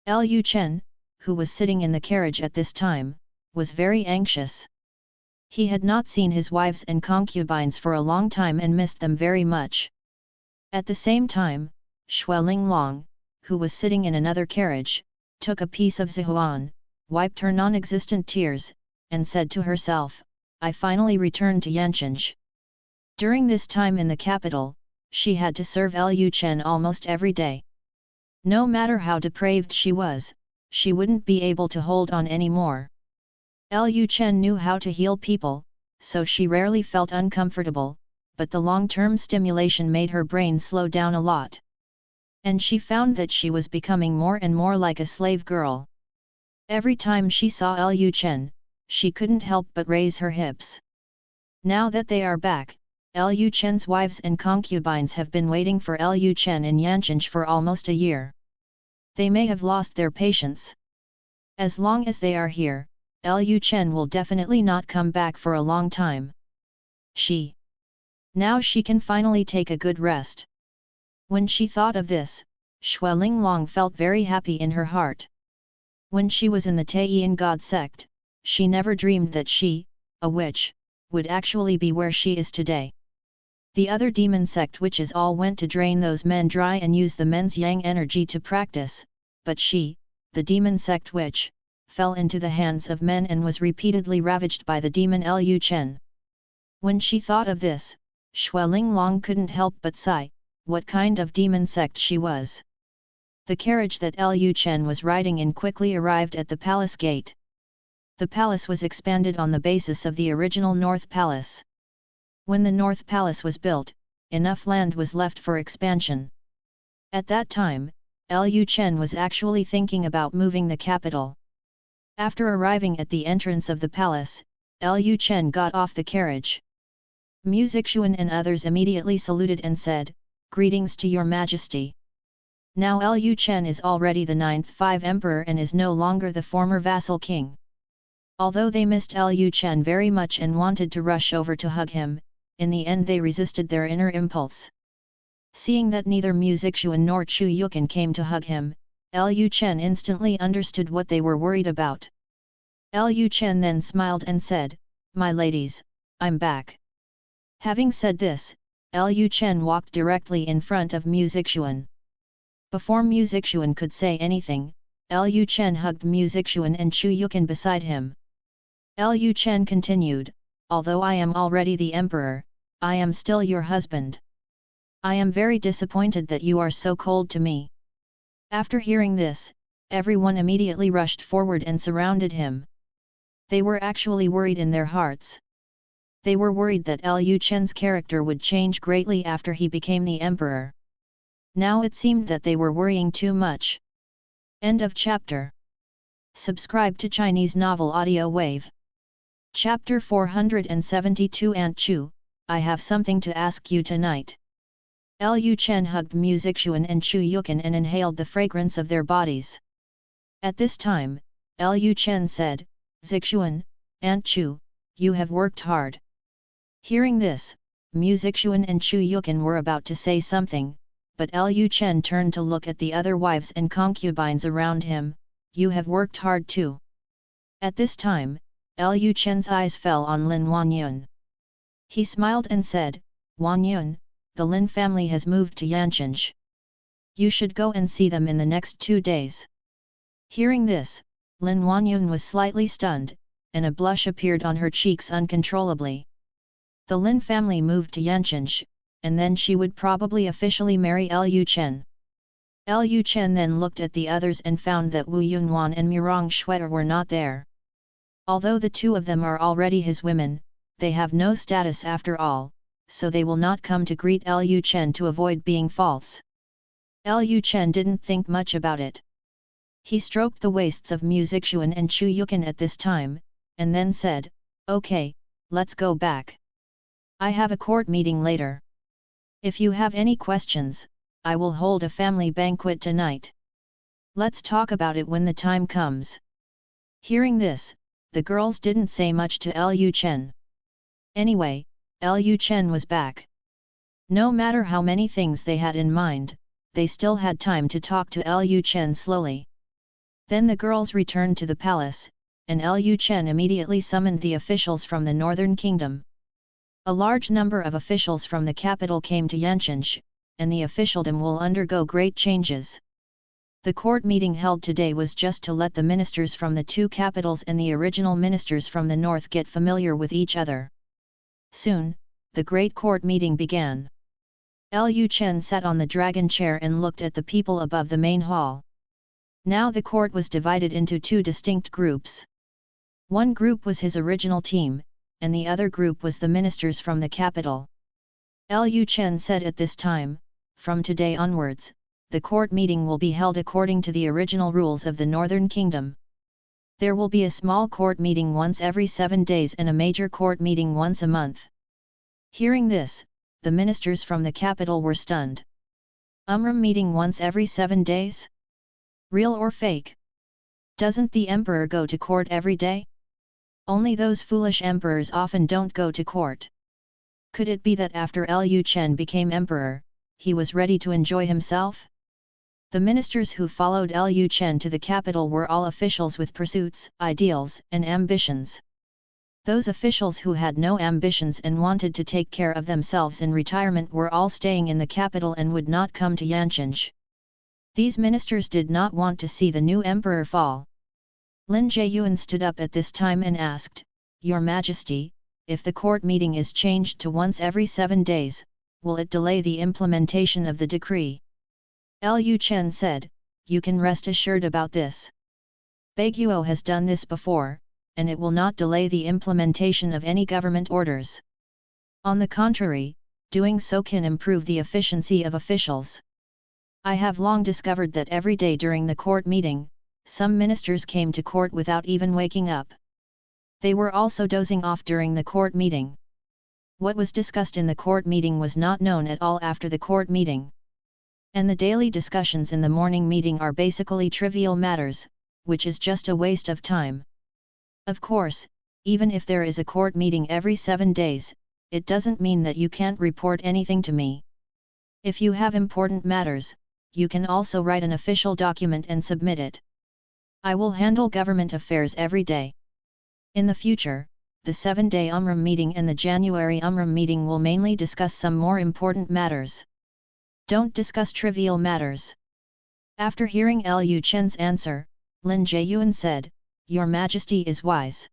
Lu Chen, who was sitting in the carriage at this time, was very anxious. He had not seen his wives and concubines for a long time and missed them very much. At the same time, Xue Linglong, who was sitting in another carriage, took a piece of zihuan, wiped her non-existent tears, and said to herself, "I finally returned to Yancheng." During this time in the capital, she had to serve Lu Chen almost every day. No matter how depraved she was, she wouldn't be able to hold on anymore. Lu Chen knew how to heal people, so she rarely felt uncomfortable, but the long-term stimulation made her brain slow down a lot. And she found that she was becoming more and more like a slave girl. Every time she saw Lu Chen, she couldn't help but raise her hips. Now that they are back, Lu Chen's wives and concubines have been waiting for Lu Chen in Yancheng for almost a year. They may have lost their patience. As long as they are here, Lu Chen will definitely not come back for a long time. Now she can finally take a good rest. When she thought of this, Xue Linglong felt very happy in her heart. When she was in the Taiyin God sect, she never dreamed that she, a witch, would actually be where she is today. The other demon sect witches all went to drain those men dry and use the men's yang energy to practice, but she, the demon sect witch, fell into the hands of men and was repeatedly ravaged by the demon Lu Chen. When she thought of this, Xue Linglong couldn't help but sigh, what kind of demon sect she was. The carriage that Lu Chen was riding in quickly arrived at the palace gate. The palace was expanded on the basis of the original North Palace. When the North Palace was built, enough land was left for expansion. At that time, Lu Chen was actually thinking about moving the capital. After arriving at the entrance of the palace, Lu Chen got off the carriage. Mu Zixuan and others immediately saluted and said, "Greetings to your majesty." Now Lu Chen is already the 9th emperor and is no longer the former vassal king. Although they missed Lu Chen very much and wanted to rush over to hug him, in the end they resisted their inner impulse. Seeing that neither Mu Zixuan nor Chu Yukan came to hug him, Lu Chen instantly understood what they were worried about. Lu Chen then smiled and said, "My ladies, I'm back." Having said this, Lu Chen walked directly in front of Mu Zixuan. Before Mu Zixuan could say anything, Lu Chen hugged Mu Zixuan and Chu Yukan beside him. Lu Chen continued, "Although I am already the emperor, I am still your husband. I am very disappointed that you are so cold to me." After hearing this, everyone immediately rushed forward and surrounded him. They were actually worried in their hearts. They were worried that Lu Chen's character would change greatly after he became the emperor. Now it seemed that they were worrying too much. End of chapter. Subscribe to Chinese Novel Audio Wave. Chapter 472 Aunt Chu, I have something to ask you tonight. Lu Chen hugged Mu Zixuan and Chu Yukan and inhaled the fragrance of their bodies. At this time, Lu Chen said, "Zixuan, Aunt Chu, you have worked hard." Hearing this, Mu Zixuan and Chu Yukan were about to say something, but Lu Chen turned to look at the other wives and concubines around him. "You have worked hard too." At this time, Lu Chen's eyes fell on Lin Wanyun. He smiled and said, "Wanyun, the Lin family has moved to Yancheng. You should go and see them in the next 2 days." Hearing this, Lin Wanyun was slightly stunned, and a blush appeared on her cheeks uncontrollably. The Lin family moved to Yancheng, and then she would probably officially marry Lu Chen. Lu Chen then looked at the others and found that Wu Yunwan and Mirong Shui were not there. Although the two of them are already his women, they have no status after all, so they will not come to greet Lu Chen to avoid being false. Lu Chen didn't think much about it. He stroked the waists of Mu Zixuan and Chu Yukan at this time, and then said, "Okay, let's go back. I have a court meeting later. If you have any questions, I will hold a family banquet tonight. Let's talk about it when the time comes." Hearing this, the girls didn't say much to Lu Chen. Anyway, Lu Chen was back. No matter how many things they had in mind, they still had time to talk to Lu Chen slowly. Then the girls returned to the palace, and Lu Chen immediately summoned the officials from the northern kingdom. A large number of officials from the capital came to Yancheng, and the officialdom will undergo great changes. The court meeting held today was just to let the ministers from the two capitals and the original ministers from the north get familiar with each other. Soon, the great court meeting began. Lu Chen sat on the dragon chair and looked at the people above the main hall. Now the court was divided into two distinct groups. One group was his original team, and the other group was the ministers from the capital. Lu Chen said at this time, "From today onwards, the court meeting will be held according to the original rules of the Northern Kingdom. There will be a small court meeting once every 7 days and a major court meeting once a month." Hearing this, the ministers from the capital were stunned. Meeting once every 7 days? Real or fake? Doesn't the emperor go to court every day? Only those foolish emperors often don't go to court. Could it be that after Lu Chen became emperor, he was ready to enjoy himself? The ministers who followed Lu Chen to the capital were all officials with pursuits, ideals, and ambitions. Those officials who had no ambitions and wanted to take care of themselves in retirement were all staying in the capital and would not come to Yancheng. These ministers did not want to see the new emperor fall. Lin Jieyuan stood up at this time and asked, "Your Majesty, if the court meeting is changed to once every 7 days, will it delay the implementation of the decree?" Lu Chen said, "You can rest assured about this. Baiguo has done this before, and it will not delay the implementation of any government orders. On the contrary, doing so can improve the efficiency of officials. I have long discovered that every day during the court meeting, some ministers came to court without even waking up. They were also dozing off during the court meeting. What was discussed in the court meeting was not known at all after the court meeting. And the daily discussions in the morning meeting are basically trivial matters, which is just a waste of time. Of course, even if there is a court meeting every 7 days, it doesn't mean that you can't report anything to me. If you have important matters, you can also write an official document and submit it. I will handle government affairs every day. In the future, the 7-day Umram meeting and the January Umram meeting will mainly discuss some more important matters. Don't discuss trivial matters." After hearing Lu Chen's answer, Lin Jieyuan said, "Your Majesty is wise."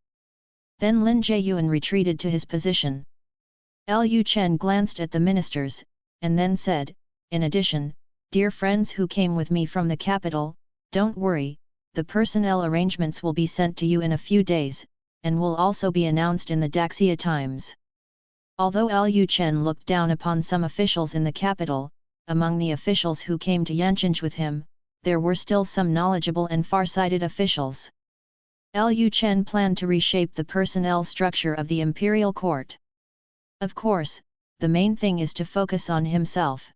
Then Lin Jieyuan retreated to his position. Lu Chen glanced at the ministers, and then said, "In addition, dear friends who came with me from the capital, don't worry, the personnel arrangements will be sent to you in a few days, and will also be announced in the Daxia Times." Although Lu Chen looked down upon some officials in the capital, among the officials who came to Yancheng with him, there were still some knowledgeable and far-sighted officials. Lu Chen planned to reshape the personnel structure of the imperial court. Of course, the main thing is to focus on himself.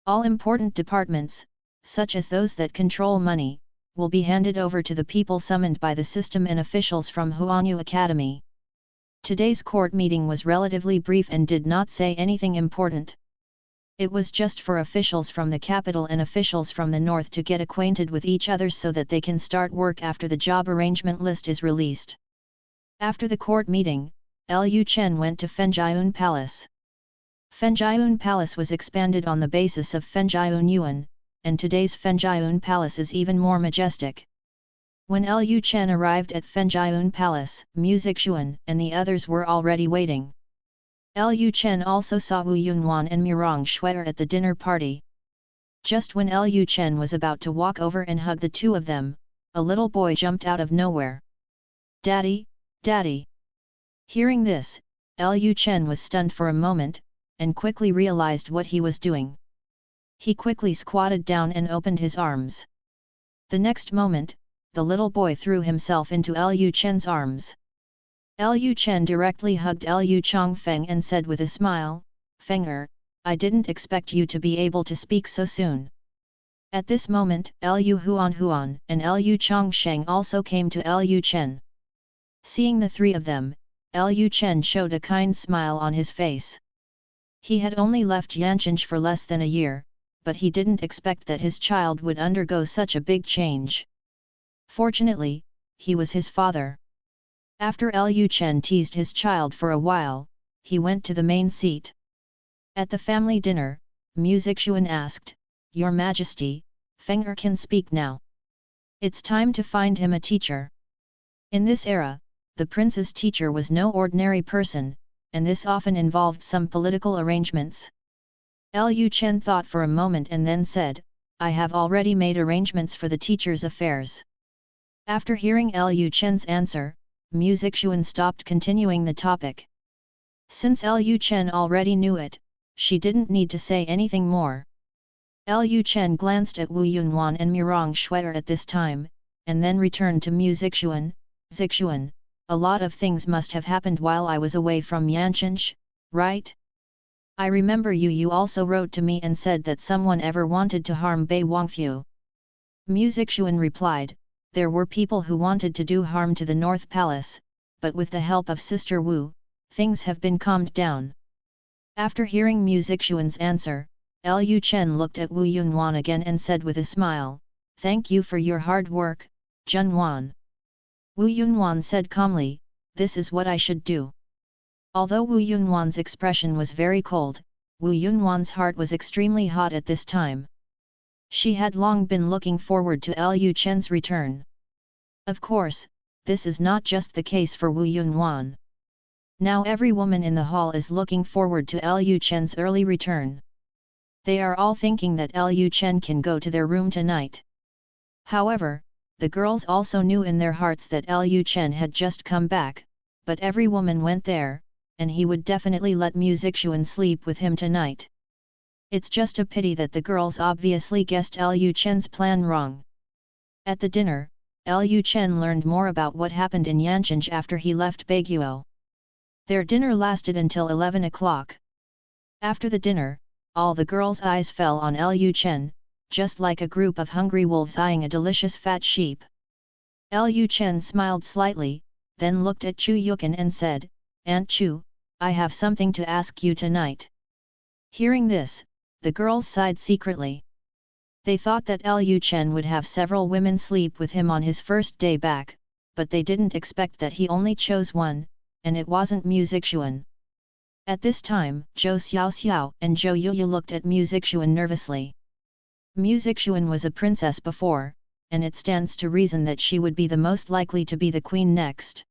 All important departments, such as those that control money, will be handed over to the people summoned by the system and officials from Huanyu Academy. Today's court meeting was relatively brief and did not say anything important. It was just for officials from the capital and officials from the north to get acquainted with each other so that they can start work after the job arrangement list is released. After the court meeting, Lu Chen went to Fenjiayun Palace. Fenjiayun Palace was expanded on the basis of Fenjiayun Yuan, and today's Fenjiayun Palace is even more majestic. When Lu Chen arrived at Fenjiayun Palace, Mu Zixuan and the others were already waiting. Lu Chen also saw Wu Yunhuan and Mirong Shuer at the dinner party. Just when Lu Chen was about to walk over and hug the two of them, a little boy jumped out of nowhere. "Daddy, Daddy!" Hearing this, Lu Chen was stunned for a moment, and quickly realized what he was doing. He quickly squatted down and opened his arms. The next moment, the little boy threw himself into Lu Chen's arms. Lu Chen directly hugged Lu Chongfeng and said with a smile, "Feng I didn't expect you to be able to speak so soon." At this moment, Lu Huan and Lu Chongsheng also came to Lu Chen. Seeing the three of them, Lu Chen showed a kind smile on his face. He had only left Yancheng for less than a year, but he didn't expect that his child would undergo such a big change. Fortunately, he was his father. After Lu Chen teased his child for a while, he went to the main seat. At the family dinner, Mu Zixuan asked, "Your Majesty, Feng can speak now. It's time to find him a teacher." In this era, the prince's teacher was no ordinary person, and this often involved some political arrangements. Lu Chen thought for a moment and then said, "I have already made arrangements for the teacher's affairs." After hearing Lu Chen's answer, Mu Zixuan stopped continuing the topic. Since Lu Chen already knew it, she didn't need to say anything more. Lu Chen glanced at Wu Yunhuan and Mirong Shuer at this time, and then returned to Mu Zixuan. "Zixuan, a lot of things must have happened while I was away from Yancheng, right? I remember you also wrote to me and said that someone ever wanted to harm Bei Wangfu." Mu Zixuan replied, "There were people who wanted to do harm to the North Palace, but with the help of Sister Wu, things have been calmed down." After hearing Mu Zixuan's answer, Lu Chen looked at Wu Yunhuan again and said with a smile, "Thank you for your hard work, Junhuan." Wu Yunhuan said calmly, "This is what I should do." Although Wu Yunhuan's expression was very cold, Wu Yunhuan's heart was extremely hot at this time. She had long been looking forward to Lu Chen's return. Of course, this is not just the case for Wu Yunhuan. Now every woman in the hall is looking forward to Lu Chen's early return. They are all thinking that Lu Chen can go to their room tonight. However, the girls also knew in their hearts that Lu Chen had just come back, but every woman went there, and he would definitely let Mu Zixuan sleep with him tonight. It's just a pity that the girls obviously guessed Lu Chen's plan wrong. At the dinner, Lu Chen learned more about what happened in Yancheng after he left Baiguo. Their dinner lasted until 11 o'clock. After the dinner, all the girls' eyes fell on Lu Chen, just like a group of hungry wolves eyeing a delicious fat sheep. Lu Chen smiled slightly, then looked at Chu Yukin and said, "Aunt Chu, I have something to ask you tonight." Hearing this, the girls sighed secretly. They thought that Lu Chen would have several women sleep with him on his first day back, but they didn't expect that he only chose one, and it wasn't Mu Zixuan. At this time, Zhou Xiaoxiao and Zhou Yuyu looked at Mu Zixuan nervously. Mu Zixuan was a princess before, and it stands to reason that she would be the most likely to be the queen next.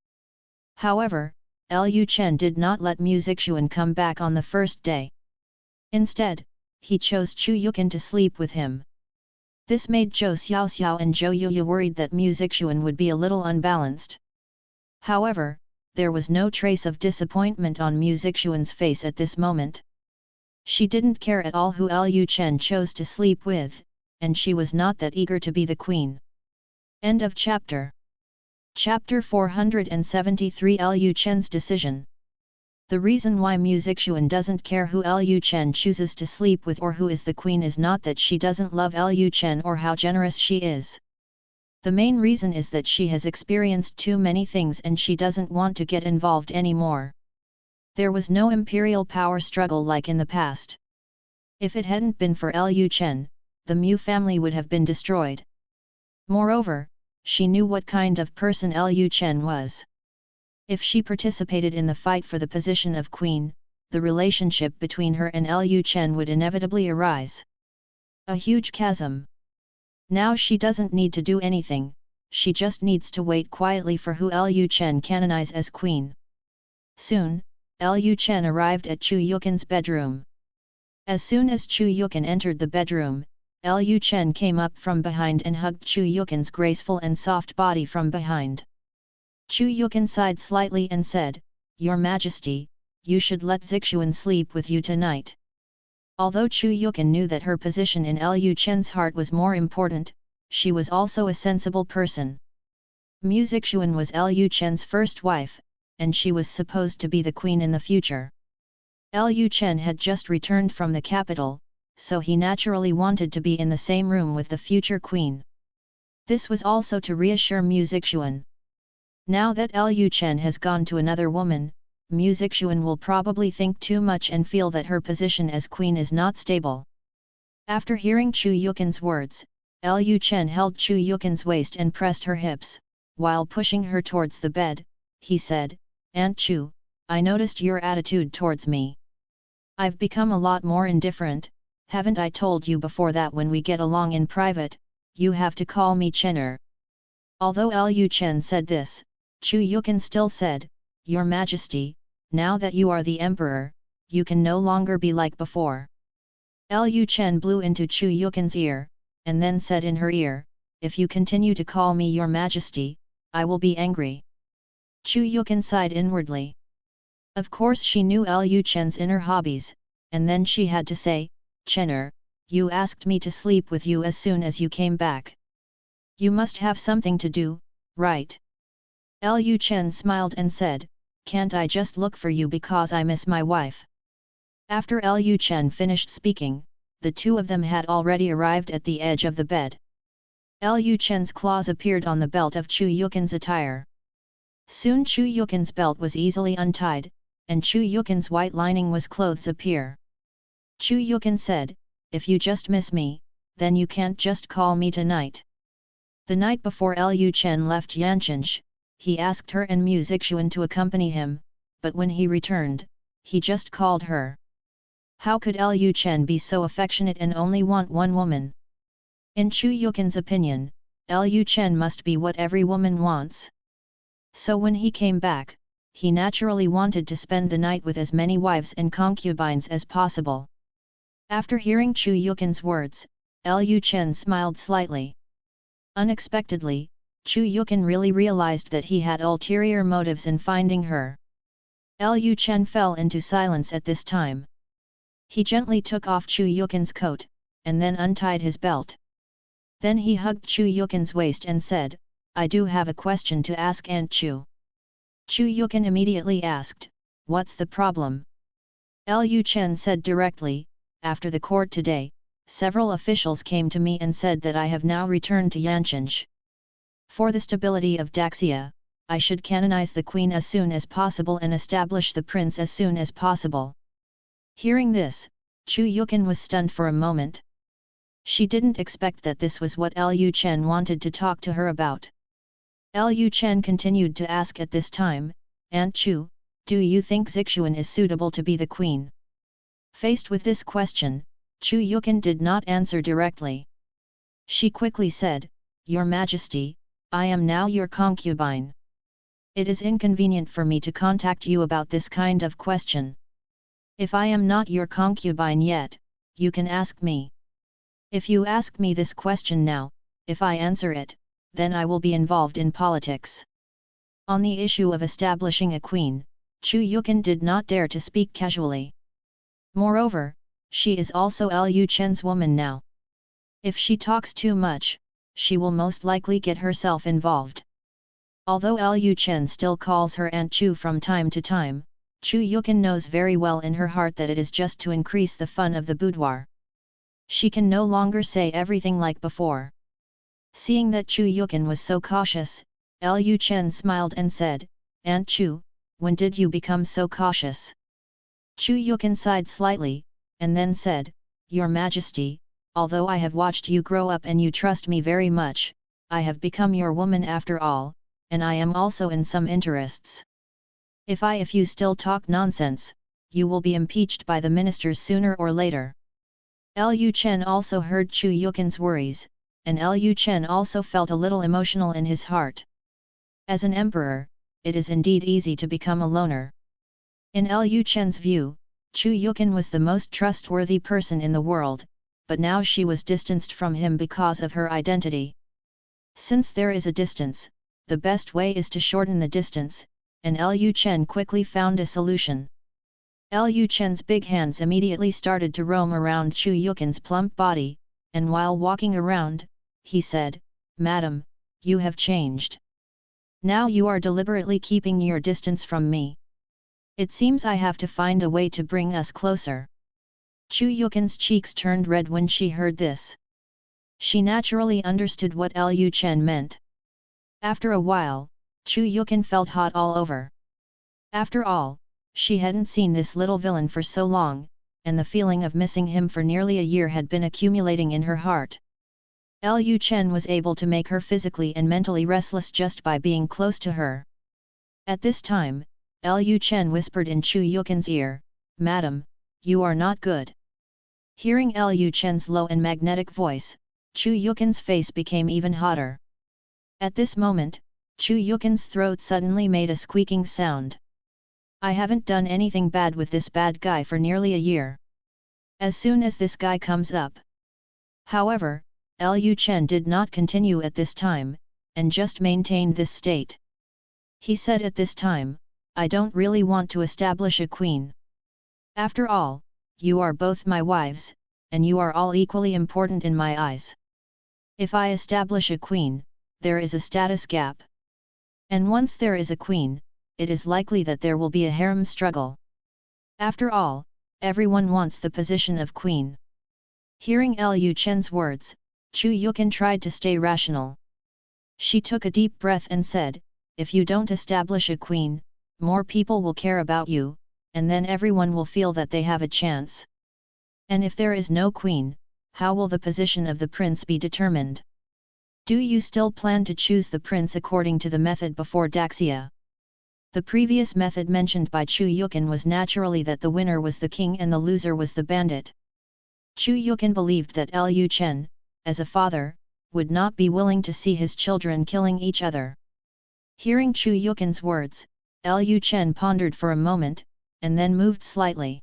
However, Lu Chen did not let Mu Zixuan come back on the first day. Instead, he chose Chu Yukin to sleep with him. This made Zhou Xiaoxiao and Zhou Yuyu worried that Mu Zixuan would be a little unbalanced. However, there was no trace of disappointment on Mu Zixuan's face at this moment. She didn't care at all who Lu Chen chose to sleep with, and she was not that eager to be the queen. End of chapter. Chapter 473 Lu Chen's decision. The reason why Mu Zixuan doesn't care who Lu Chen chooses to sleep with or who is the queen is not that she doesn't love Lu Chen or how generous she is. The main reason is that she has experienced too many things and she doesn't want to get involved anymore. There was no imperial power struggle like in the past. If it hadn't been for Lu Chen, the Mu family would have been destroyed. Moreover, she knew what kind of person Lu Chen was. If she participated in the fight for the position of queen, the relationship between her and Lu Chen would inevitably arise. A huge chasm. Now she doesn't need to do anything, she just needs to wait quietly for who Lu Chen canonize as queen. Soon, Lu Chen arrived at Chu Yukin's bedroom. As soon as Chu Yukin entered the bedroom, Lu Chen came up from behind and hugged Chu Yukin's graceful and soft body from behind. Chu Yukin sighed slightly and said, "Your Majesty, you should let Zixuan sleep with you tonight." Although Chu Yukin knew that her position in Lu Chen's heart was more important, she was also a sensible person. Mu Zixuan was Lu Chen's first wife, and she was supposed to be the queen in the future. Lu Chen had just returned from the capital, so he naturally wanted to be in the same room with the future queen. This was also to reassure Mu Zixuan. Now that Lu Chen has gone to another woman, Mu Zixuan will probably think too much and feel that her position as queen is not stable. After hearing Chu Yukin's words, Lu Chen held Chu Yukin's waist and pressed her hips. While pushing her towards the bed, he said, "Aunt Chu, I noticed your attitude towards me. I've become a lot more indifferent. Haven't I told you before that when we get along in private, you have to call me Chener?" Although Lu Chen said this, Chu Yukin still said, "Your Majesty, now that you are the emperor, you can no longer be like before." Lu Chen blew into Chu Yukin's ear, and then said in her ear, "If you continue to call me Your Majesty, I will be angry." Chu Yukin sighed inwardly. Of course she knew Lu Chen's inner hobbies, and then she had to say, "Chener, you asked me to sleep with you as soon as you came back. You must have something to do, right?" Lu Chen smiled and said, "Can't I just look for you because I miss my wife?" After Lu Chen finished speaking, the two of them had already arrived at the edge of the bed. Lu Chen's claws appeared on the belt of Chu Yukin's attire. Soon Chu Yukin's belt was easily untied, and Chu Yukin's white lining was clothes appear. Chu Yukin said, "If you just miss me, then you can't just call me tonight." The night before Lu Chen left Yancheng, he asked her and Mu Zixuan to accompany him, but when he returned, he just called her. How could Lu Chen be so affectionate and only want one woman? In Chu Yukin's opinion, Lu Chen must be what every woman wants. So when he came back, he naturally wanted to spend the night with as many wives and concubines as possible. After hearing Chu Yukin's words, Lu Chen smiled slightly. Unexpectedly, Chu Yukin really realized that he had ulterior motives in finding her. Lu Chen fell into silence at this time. He gently took off Chu Yukin's coat, and then untied his belt. Then he hugged Chu Yukin's waist and said, "I do have a question to ask Aunt Chu." Chu Yukin immediately asked, "What's the problem?" Lu Chen said directly, "After the court today, several officials came to me and said that I have now returned to Yancheng. For the stability of Daxia, I should canonize the queen as soon as possible and establish the prince as soon as possible." Hearing this, Chu Yukin was stunned for a moment. She didn't expect that this was what Lu Chen wanted to talk to her about. Lu Chen continued to ask at this time, "Aunt Chu, do you think Zixuan is suitable to be the queen?" Faced with this question, Chu Yukin did not answer directly. She quickly said, "Your Majesty, I am now your concubine. It is inconvenient for me to contact you about this kind of question. If I am not your concubine yet, you can ask me. If you ask me this question now, if I answer it, then I will be involved in politics." On the issue of establishing a queen, Chu Yukin did not dare to speak casually. Moreover, she is also Lu Chen's woman now. If she talks too much, she will most likely get herself involved. Although Lu Chen still calls her Aunt Chu from time to time, Chu Yukin knows very well in her heart that it is just to increase the fun of the boudoir. She can no longer say everything like before. Seeing that Chu Yukin was so cautious, Lu Chen smiled and said, "Aunt Chu, when did you become so cautious?" Chu Yukin sighed slightly, and then said, "Your Majesty, although I have watched you grow up and you trust me very much, I have become your woman after all, and I am also in some interests. If you still talk nonsense, you will be impeached by the ministers sooner or later." Lu Chen also heard Chu Yukin's worries, and Lu Chen also felt a little emotional in his heart. As an emperor, it is indeed easy to become a loner. In Lu Chen's view, Chu Yukin was the most trustworthy person in the world, but now she was distanced from him because of her identity. Since there is a distance, the best way is to shorten the distance, and Lu Chen quickly found a solution. Lu Chen's big hands immediately started to roam around Chu Yukin's plump body, and while walking around, he said, "Madam, you have changed. Now you are deliberately keeping your distance from me. It seems I have to find a way to bring us closer." Chu Yukin's cheeks turned red when she heard this. She naturally understood what Lu Chen meant. After a while, Chu Yukin felt hot all over. After all, she hadn't seen this little villain for so long, and the feeling of missing him for nearly a year had been accumulating in her heart. Lu Chen was able to make her physically and mentally restless just by being close to her. At this time, Lu Chen whispered in Chu Yukin's ear, "Madam, you are not good." Hearing Lu Chen's low and magnetic voice, Chu Yukin's face became even hotter. At this moment, Chu Yukin's throat suddenly made a squeaking sound. "I haven't done anything bad with this bad guy for nearly a year. As soon as this guy comes up." However, Lu Chen did not continue at this time, and just maintained this state. He said at this time, "I don't really want to establish a queen. After all, you are both my wives, and you are all equally important in my eyes. If I establish a queen, there is a status gap. And once there is a queen, it is likely that there will be a harem struggle. After all, everyone wants the position of queen." Hearing Lu Chen's words, Chu Yukin tried to stay rational. She took a deep breath and said, "If you don't establish a queen, more people will care about you, and then everyone will feel that they have a chance. And if there is no queen, how will the position of the prince be determined? Do you still plan to choose the prince according to the method before Daxia?" The previous method mentioned by Chu Yukin was naturally that the winner was the king and the loser was the bandit. Chu Yukin believed that Lu Chen, as a father, would not be willing to see his children killing each other. Hearing Chu Yukin's words, Lu Chen pondered for a moment, and then moved slightly.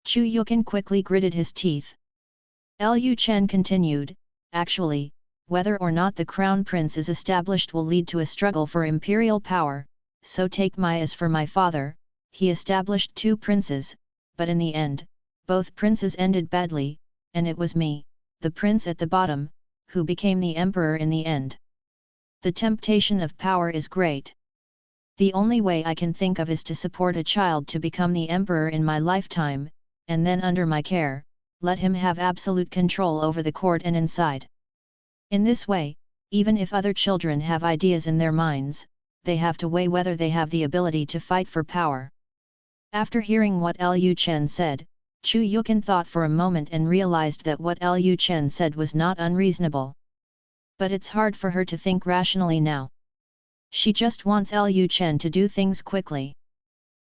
Chu Yukin quickly gritted his teeth. Lu Chen continued, "Actually, whether or not the crown prince is established will lead to a struggle for imperial power, so take my as for my father, he established 2 princes, but in the end, both princes ended badly, and it was me, the prince at the bottom, who became the emperor in the end. The temptation of power is great. The only way I can think of is to support a child to become the emperor in my lifetime, and then under my care, let him have absolute control over the court and inside. In this way, even if other children have ideas in their minds, they have to weigh whether they have the ability to fight for power." After hearing what Lu Chen said, Chu Yukin thought for a moment and realized that what Lu Chen said was not unreasonable. But it's hard for her to think rationally now. She just wants Lu Chen to do things quickly.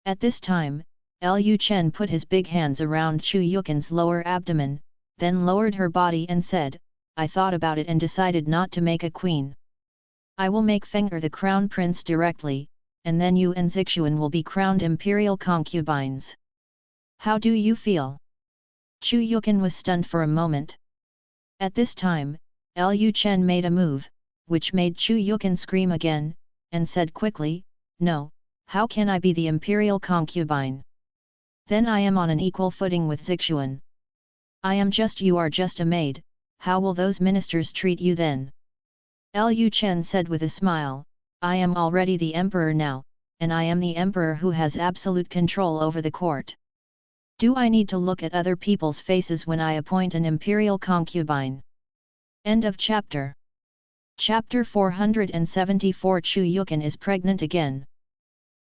At this time, Lu Chen put his big hands around Chu Yukin's lower abdomen, then lowered her body and said, "I thought about it and decided not to make a queen. I will make Feng'er the crown prince directly, and then you and Zixuan will be crowned imperial concubines. How do you feel?" Chu Yukin was stunned for a moment. At this time, Lu Chen made a move, which made Chu Yukin scream again, and said quickly, "No, how can I be the imperial concubine? Then I am on an equal footing with Zixuan. You are just a maid, how will those ministers treat you then?" Lu Chen said with a smile, "I am already the emperor now, and I am the emperor who has absolute control over the court. Do I need to look at other people's faces when I appoint an imperial concubine?" End of chapter. Chapter 474 Chu Yukin is pregnant again.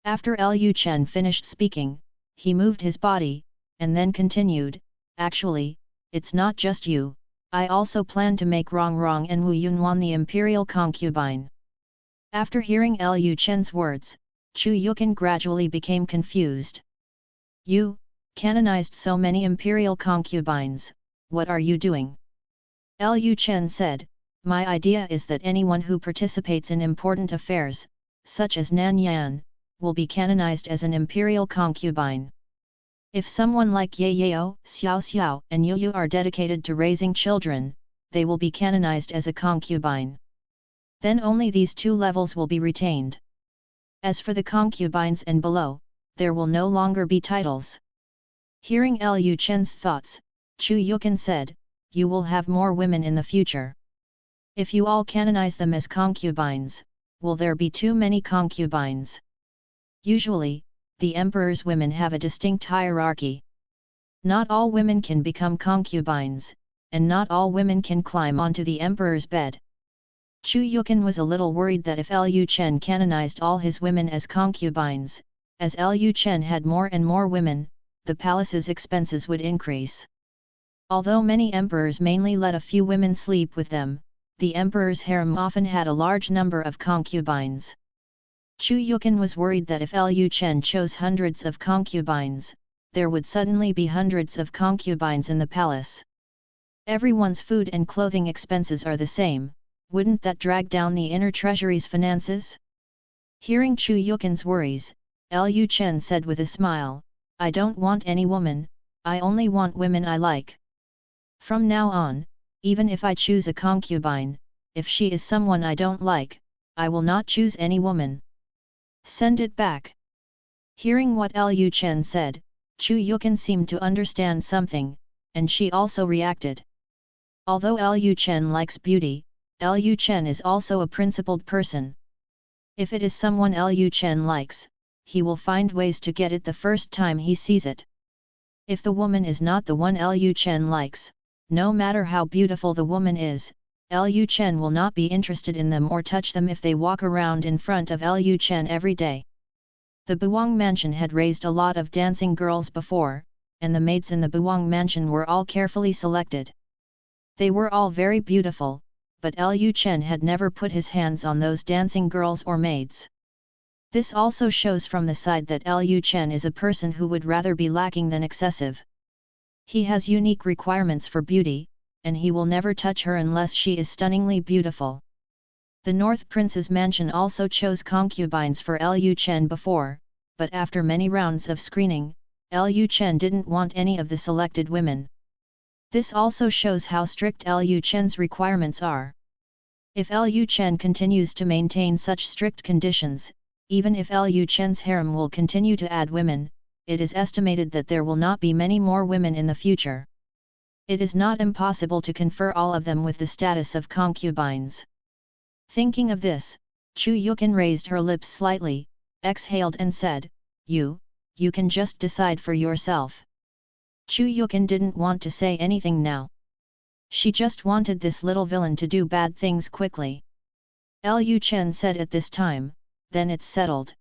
After Lu Chen finished speaking, he moved his body, and then continued, "Actually, it's not just you, I also plan to make Rongrong and Wu Yunwan the imperial concubine." After hearing Lu Chen's words, Chu Yukin gradually became confused. "You, canonized so many imperial concubines, what are you doing?" Lu Chen said, "My idea is that anyone who participates in important affairs, such as Nan Yan, will be canonized as an imperial concubine. If someone like Ye Yao, Xiao Xiao, and Yu Yu are dedicated to raising children, they will be canonized as a concubine. Then only these two levels will be retained. As for the concubines and below, there will no longer be titles. Hearing Lu Chen's thoughts, Chu Yukan said, "You will have more women in the future. If you all canonize them as concubines, will there be too many concubines?" Usually, the emperor's women have a distinct hierarchy. Not all women can become concubines, and not all women can climb onto the emperor's bed. Chu Yukan was a little worried that if Lu Chen canonized all his women as concubines, as Lu Chen had more and more women, the palace's expenses would increase. Although many emperors mainly let a few women sleep with them, the emperor's harem often had a large number of concubines. Chu Yukan was worried that if Lu Chen chose hundreds of concubines, there would suddenly be hundreds of concubines in the palace. Everyone's food and clothing expenses are the same, wouldn't that drag down the inner treasury's finances? Hearing Chu Yukan's worries, Lu Chen said with a smile, "I don't want any woman, I only want women I like. From now on, even if I choose a concubine, if she is someone I don't like, I will not choose any woman. Send it back." Hearing what Lu Chen said, Chu Yukan seemed to understand something, and she also reacted. Although Lu Chen likes beauty, Lu Chen is also a principled person. If it is someone Lu Chen likes, he will find ways to get it the first time he sees it. If the woman is not the one Lu Chen likes, no matter how beautiful the woman is, Lu Chen will not be interested in them or touch them if they walk around in front of Lu Chen every day. The Buwang mansion had raised a lot of dancing girls before, and the maids in the Buwang mansion were all carefully selected. They were all very beautiful, but Lu Chen had never put his hands on those dancing girls or maids. This also shows from the side that Lu Chen is a person who would rather be lacking than excessive. He has unique requirements for beauty, and he will never touch her unless she is stunningly beautiful. The North Prince's mansion also chose concubines for Lu Chen before, but after many rounds of screening, Lu Chen didn't want any of the selected women. This also shows how strict Lu Chen's requirements are. If Lu Chen continues to maintain such strict conditions, even if Lu Chen's harem will continue to add women, it is estimated that there will not be many more women in the future. It is not impossible to confer all of them with the status of concubines. Thinking of this, Chu Yukan raised her lips slightly, exhaled and said, You can just decide for yourself." Chu Yukan didn't want to say anything now. She just wanted this little villain to do bad things quickly. Lu Chen said at this time, "Then it's settled."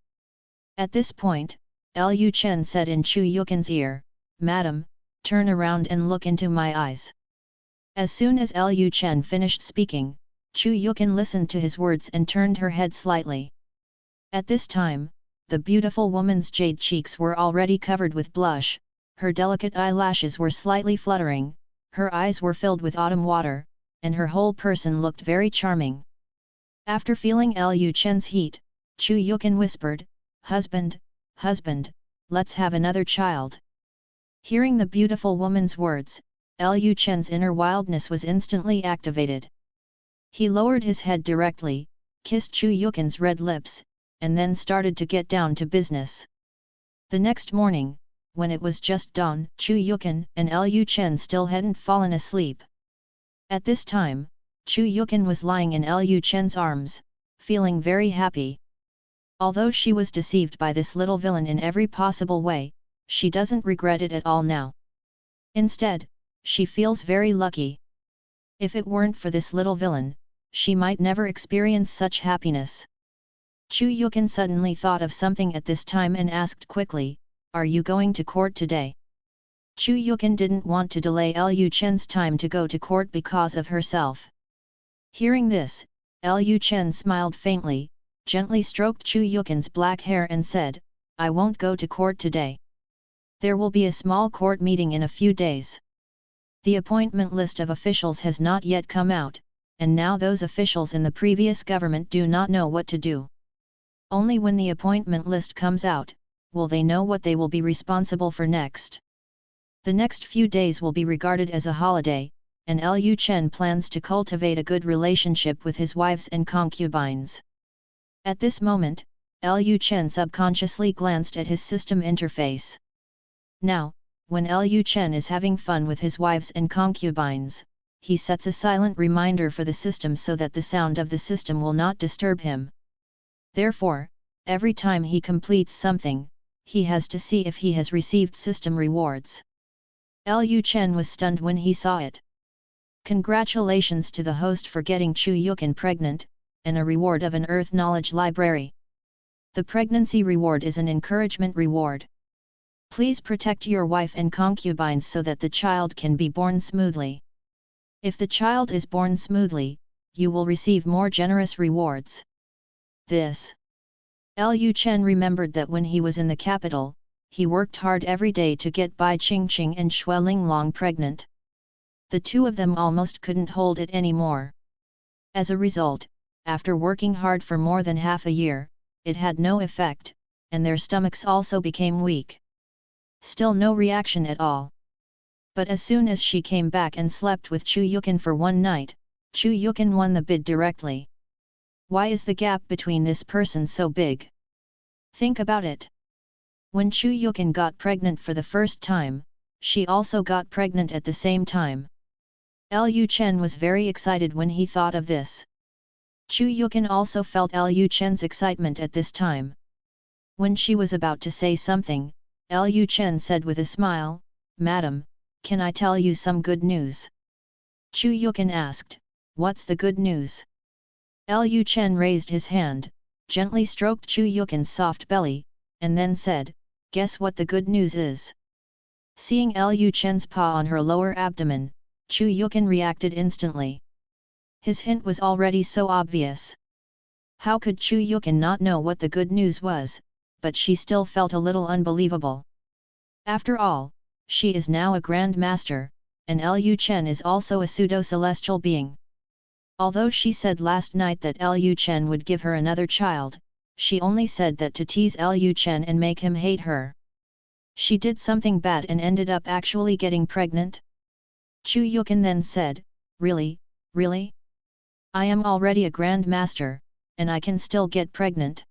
At this point, Lu Chen said in Chu Yukan's ear, "Madam, turn around and look into my eyes." As soon as Lu Chen finished speaking, Chu Yukan listened to his words and turned her head slightly. At this time, the beautiful woman's jade cheeks were already covered with blush, her delicate eyelashes were slightly fluttering, her eyes were filled with autumn water, and her whole person looked very charming. After feeling Lu Chen's heat, Chu Yukan whispered, "Husband, husband, let's have another child." Hearing the beautiful woman's words, Lu Chen's inner wildness was instantly activated. He lowered his head directly, kissed Chu Yukan's red lips, and then started to get down to business. The next morning, when it was just dawn, Chu Yukan and Lu Chen still hadn't fallen asleep. At this time, Chu Yukan was lying in Lu Chen's arms, feeling very happy. Although she was deceived by this little villain in every possible way, she doesn't regret it at all now. Instead, she feels very lucky. If it weren't for this little villain, she might never experience such happiness. Chu Yukan suddenly thought of something at this time and asked quickly, "Are you going to court today?" Chu Yukan didn't want to delay Lu Chen's time to go to court because of herself. Hearing this, Lu Chen smiled faintly, gently stroked Chu Yukan's black hair and said, "I won't go to court today. There will be a small court meeting in a few days. The appointment list of officials has not yet come out, and now those officials in the previous government do not know what to do. Only when the appointment list comes out, will they know what they will be responsible for next. The next few days will be regarded as a holiday, and Lu Chen plans to cultivate a good relationship with his wives and concubines. At this moment, Lu Chen subconsciously glanced at his system interface. Now, when Lu Chen is having fun with his wives and concubines, he sets a silent reminder for the system so that the sound of the system will not disturb him. Therefore, every time he completes something, he has to see if he has received system rewards. Lu Chen was stunned when he saw it. Congratulations to the host for getting Chu Yukin pregnant, and a reward of an Earth Knowledge Library. The pregnancy reward is an encouragement reward. Please protect your wife and concubines so that the child can be born smoothly. If the child is born smoothly, you will receive more generous rewards. This. Lu Chen remembered that when he was in the capital, he worked hard every day to get Bai Qingqing and Xue Linglong pregnant. The two of them almost couldn't hold it anymore. As a result, after working hard for more than half a year, it had no effect, and their stomachs also became weak. Still no reaction at all. But as soon as she came back and slept with Chu Yukin for one night, Chu Yukin won the bid directly. Why is the gap between this person so big? Think about it. When Chu Yukin got pregnant for the first time, she also got pregnant at the same time. Lu Chen was very excited when he thought of this. Chu Yukin also felt Lu Chen's excitement at this time. When she was about to say something, Lu Chen said with a smile, "Madam, can I tell you some good news?" Chu Yukin asked, "What's the good news?" Lu Chen raised his hand, gently stroked Chu Yukin's soft belly, and then said, "Guess what the good news is?" Seeing Lu Chen's paw on her lower abdomen, Chu Yukin reacted instantly. His hint was already so obvious. How could Chu Yukin not know what the good news was, but she still felt a little unbelievable. After all, she is now a Grand Master, and Lu Chen is also a pseudo-celestial being. Although she said last night that Lu Chen would give her another child, she only said that to tease Lu Chen and make him hate her. She did something bad and ended up actually getting pregnant? Chu Yukin then said, "Really, really? I am already a Grand Master, and I can still get pregnant?"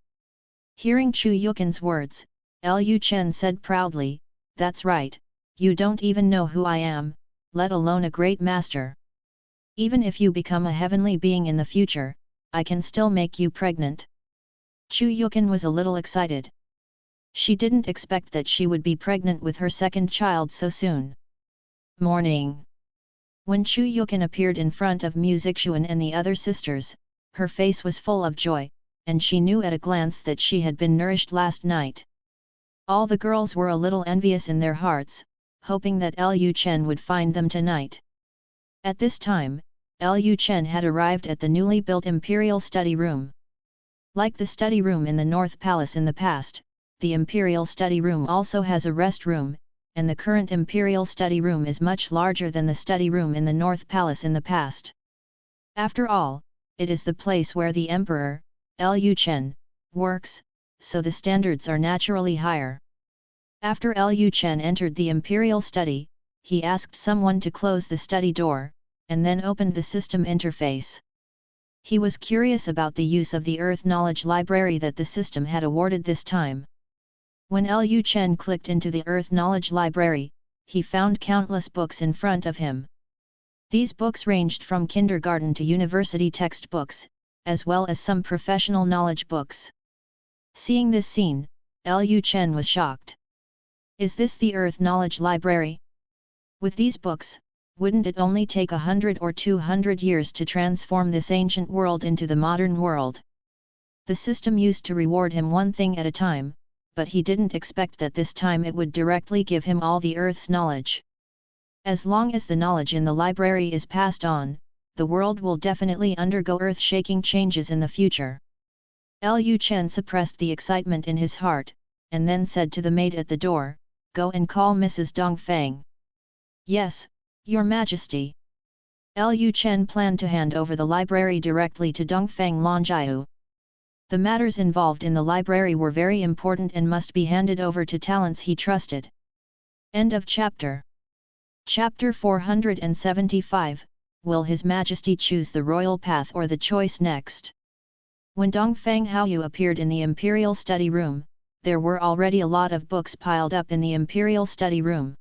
Hearing Chu Yukin's words, Lu Chen said proudly, "That's right, you don't even know who I am, let alone a Great Master. Even if you become a heavenly being in the future, I can still make you pregnant." Chu Yukin was a little excited. She didn't expect that she would be pregnant with her second child so soon. Morning. When Chu Yukin appeared in front of Mu Zixuan and the other sisters, her face was full of joy, and she knew at a glance that she had been nourished last night. All the girls were a little envious in their hearts, hoping that Lu Chen would find them tonight. At this time, Lu Chen had arrived at the newly built Imperial Study Room. Like the study room in the North Palace in the past, the Imperial Study Room also has a rest room, and the current Imperial Study Room is much larger than the study room in the North Palace in the past. After all, it is the place where the Emperor, Lu Chen, works, so the standards are naturally higher. After Lu Chen entered the Imperial Study, he asked someone to close the study door, and then opened the system interface. He was curious about the use of the Earth Knowledge Library that the system had awarded this time. When Lu Chen clicked into the Earth Knowledge Library, he found countless books in front of him. These books ranged from kindergarten to university textbooks, as well as some professional knowledge books. Seeing this scene, Lu Chen was shocked. Is this the Earth Knowledge Library? With these books, wouldn't it only take 100 or 200 years to transform this ancient world into the modern world? The system used to reward him one thing at a time, but he didn't expect that this time it would directly give him all the Earth's knowledge. As long as the knowledge in the library is passed on, the world will definitely undergo earth-shaking changes in the future. Lu Chen suppressed the excitement in his heart, and then said to the maid at the door, "Go and call Mrs. Dongfang." "Yes, Your Majesty." Lu Chen planned to hand over the library directly to Dongfang Longjiu. The matters involved in the library were very important and must be handed over to talents he trusted. End of chapter. Chapter 475, Will His Majesty choose the royal path or the choice next? When Dongfang Haoyu appeared in the imperial study room, there were already a lot of books piled up in the imperial study room.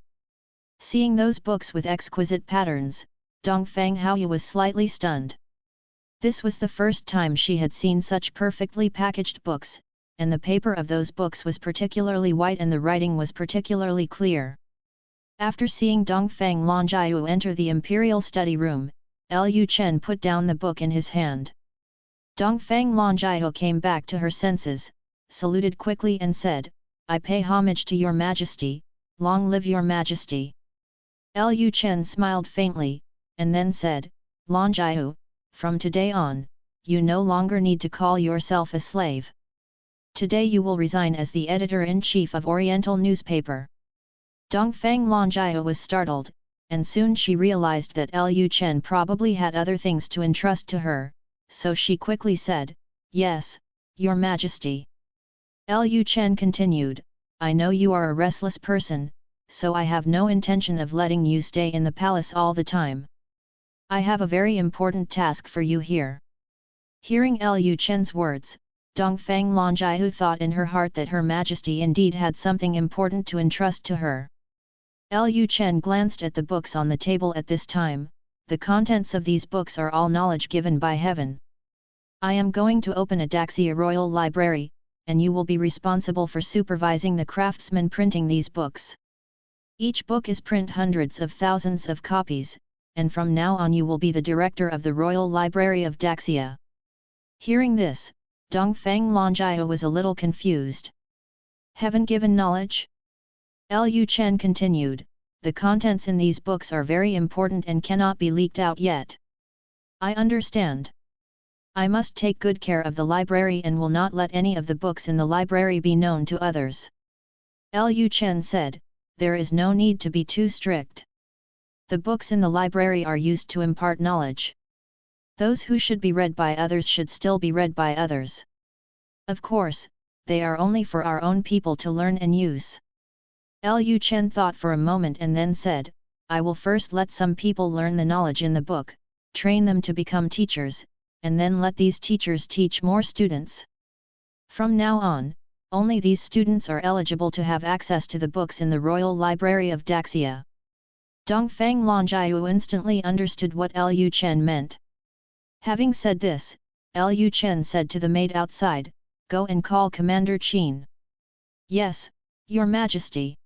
Seeing those books with exquisite patterns, Dongfang Haoyu was slightly stunned. This was the first time she had seen such perfectly packaged books, and the paper of those books was particularly white and the writing was particularly clear. After seeing Dongfang Longjiu enter the imperial study room, Lu Chen put down the book in his hand. Dongfang Longjiu came back to her senses, saluted quickly and said, "I pay homage to your majesty, long live your majesty." Lu Chen smiled faintly, and then said, "Longjiu, from today on, you no longer need to call yourself a slave. Today you will resign as the editor-in-chief of Oriental newspaper." Dongfang Longjiu was startled, and soon she realized that Lu Chen probably had other things to entrust to her, so she quickly said, "Yes, your majesty." Lu Chen continued, "I know you are a restless person, so I have no intention of letting you stay in the palace all the time. I have a very important task for you here." Hearing Lu Chen's words, Dongfang Longjiu thought in her heart that her majesty indeed had something important to entrust to her. Lu Chen glanced at the books on the table at this time. The contents of these books are all knowledge given by heaven. I am going to open a Daxia Royal Library, and you will be responsible for supervising the craftsmen printing these books. Each book is print hundreds of thousands of copies, and from now on you will be the director of the Royal Library of Daxia. Hearing this, Dongfang Longjiu was a little confused. Heaven-given knowledge? Lu Chen continued, "The contents in these books are very important and cannot be leaked out yet." "I understand. I must take good care of the library and will not let any of the books in the library be known to others." Lu Chen said, "There is no need to be too strict. The books in the library are used to impart knowledge. Those who should be read by others should still be read by others. Of course, they are only for our own people to learn and use." Lu Chen thought for a moment and then said, "I will first let some people learn the knowledge in the book, train them to become teachers, and then let these teachers teach more students. From now on, only these students are eligible to have access to the books in the Royal Library of Daxia." Dongfang Longjiu instantly understood what Lu Chen meant. Having said this, Lu Chen said to the maid outside, "Go and call Commander Qin." "Yes, your majesty."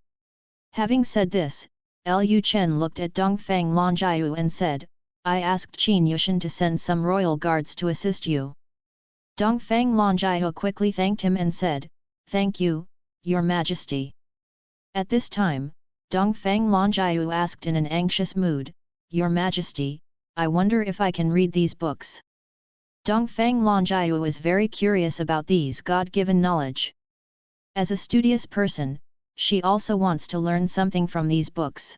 Having said this, Lu Chen looked at Dongfang Longjiu and said, "I asked Qin Yushan to send some royal guards to assist you." Dongfang Longjiu quickly thanked him and said, "Thank you, your majesty." At this time, Dongfang Longjiu asked in an anxious mood, "Your majesty, I wonder if I can read these books." Dongfang Longjiu was very curious about these God-given knowledge. As a studious person, she also wants to learn something from these books.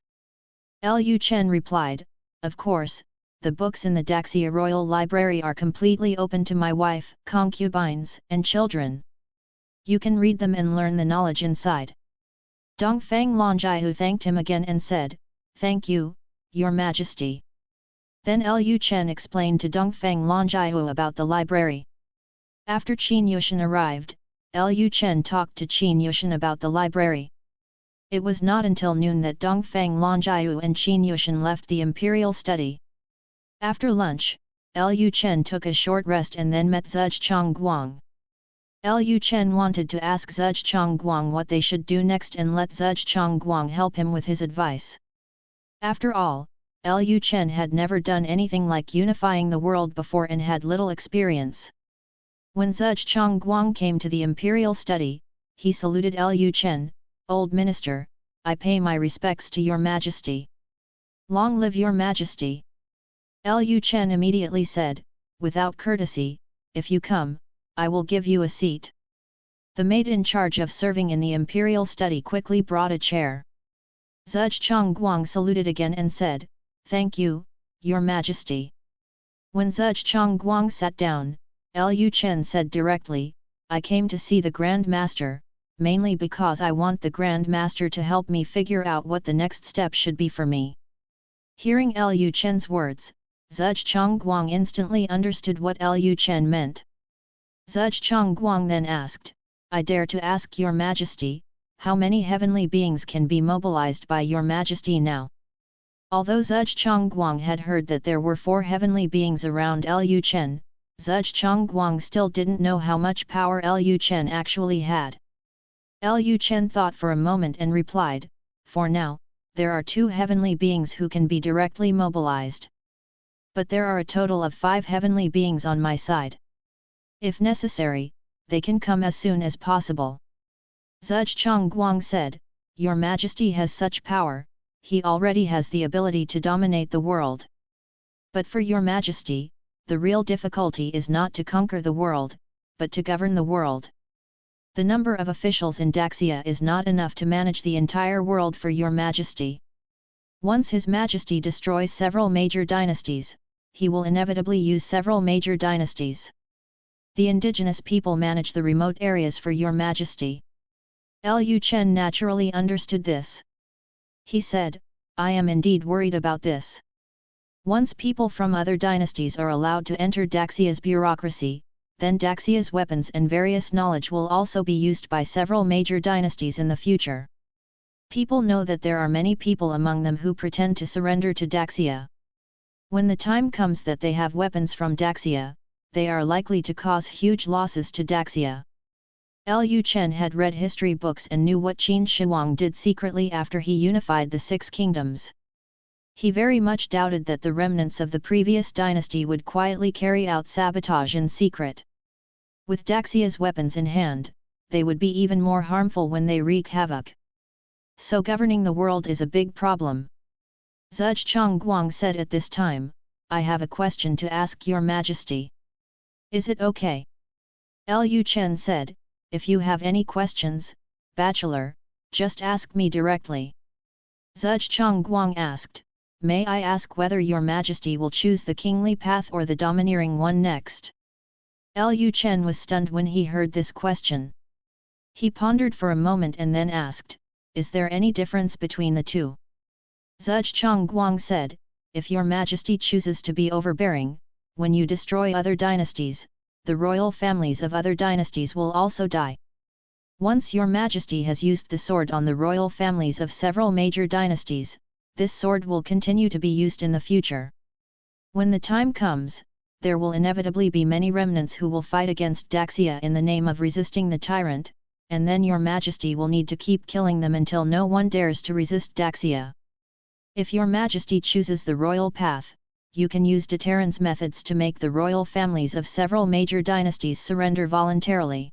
Lu Chen replied, "Of course, the books in the Daxia Royal Library are completely open to my wife, concubines, and children. You can read them and learn the knowledge inside." Dongfang Longjiu thanked him again and said, "Thank you, your majesty." Then Lu Chen explained to Dongfang Longjiu about the library. After Qin Yushan arrived, Lu Chen talked to Qin Yushan about the library. It was not until noon that Dongfang Longjiu and Qin Yushan left the imperial study. After lunch, Lu Chen took a short rest and then met Zhuge Chongguang. Lu Chen wanted to ask Zhuge Chongguang what they should do next and let Zhuge Chongguang help him with his advice. After all, Lu Chen had never done anything like unifying the world before and had little experience. When Zhuge Chongguang came to the imperial study, he saluted Lu Chen, "Old minister, I pay my respects to your majesty." "Long live your majesty." Lu Chen immediately said, "Without courtesy, if you come, I will give you a seat." The maid in charge of serving in the imperial study quickly brought a chair. Zhuge Chongguang saluted again and said, "Thank you, your majesty." When Zhuge Chongguang sat down, Lu Chen said directly, I came to see the Grand Master, mainly because I want the Grand Master to help me figure out what the next step should be for me. Hearing Lu Chen's words, Zhuge Chongguang instantly understood what Lu Chen meant. Zhuge Chongguang then asked, I dare to ask your majesty, how many heavenly beings can be mobilized by your majesty now? Although Zhuge Chongguang had heard that there were 4 heavenly beings around Lu Chen, Zhuge Chongguang still didn't know how much power Lu Chen actually had. Lu Chen thought for a moment and replied, for now, there are 2 heavenly beings who can be directly mobilized. But there are a total of 5 heavenly beings on my side. If necessary, they can come as soon as possible. Zhuge Chongguang said, Your Majesty has such power, he already has the ability to dominate the world. But for your Majesty, the real difficulty is not to conquer the world, but to govern the world. The number of officials in Daxia is not enough to manage the entire world for your Majesty. Once His Majesty destroys several major dynasties, he will inevitably use several major dynasties. The indigenous people manage the remote areas for your Majesty. Lu Chen naturally understood this. He said, I am indeed worried about this. Once people from other dynasties are allowed to enter Daxia's bureaucracy, then Daxia's weapons and various knowledge will also be used by several major dynasties in the future. People know that there are many people among them who pretend to surrender to Daxia. When the time comes that they have weapons from Daxia, they are likely to cause huge losses to Daxia. Lu Chen had read history books and knew what Qin Shi Huang did secretly after he unified the 6 kingdoms. He very much doubted that the remnants of the previous dynasty would quietly carry out sabotage in secret. With Daxia's weapons in hand, they would be even more harmful when they wreak havoc. So governing the world is a big problem. Zhuge Chongguang said at this time, I have a question to ask your Majesty. Is it okay? Lu Chen said, if you have any questions, Bachelor, just ask me directly. Zhuge Chongguang asked, may I ask whether your Majesty will choose the kingly path or the domineering one next? Lu Chen was stunned when he heard this question. He pondered for a moment and then asked, is there any difference between the two? Zhuge Chongguang said, if your Majesty chooses to be overbearing, when you destroy other dynasties, the royal families of other dynasties will also die. Once your Majesty has used the sword on the royal families of several major dynasties, this sword will continue to be used in the future. When the time comes, there will inevitably be many remnants who will fight against Daxia in the name of resisting the tyrant, and then your Majesty will need to keep killing them until no one dares to resist Daxia. If your Majesty chooses the royal path, you can use deterrence methods to make the royal families of several major dynasties surrender voluntarily.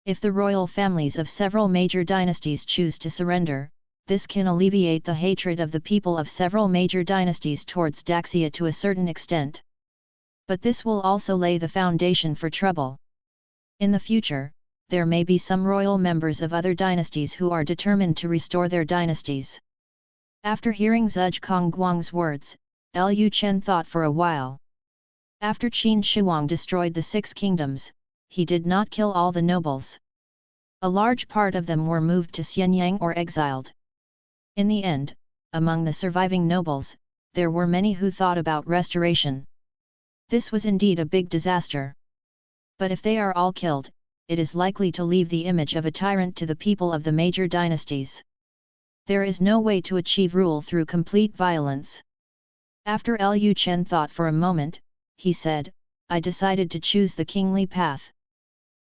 If the royal families of several major dynasties choose to surrender, this can alleviate the hatred of the people of several major dynasties towards Daxia to a certain extent. But this will also lay the foundation for trouble. In the future, there may be some royal members of other dynasties who are determined to restore their dynasties. After hearing Zhuge Chongguang's words, Lu Chen thought for a while. After Qin Shi Huang destroyed the 6 kingdoms, he did not kill all the nobles. A large part of them were moved to Xianyang or exiled. In the end, among the surviving nobles, there were many who thought about restoration. This was indeed a big disaster. But if they are all killed, it is likely to leave the image of a tyrant to the people of the major dynasties. There is no way to achieve rule through complete violence. After Lu Chen thought for a moment, he said, I decided to choose the kingly path.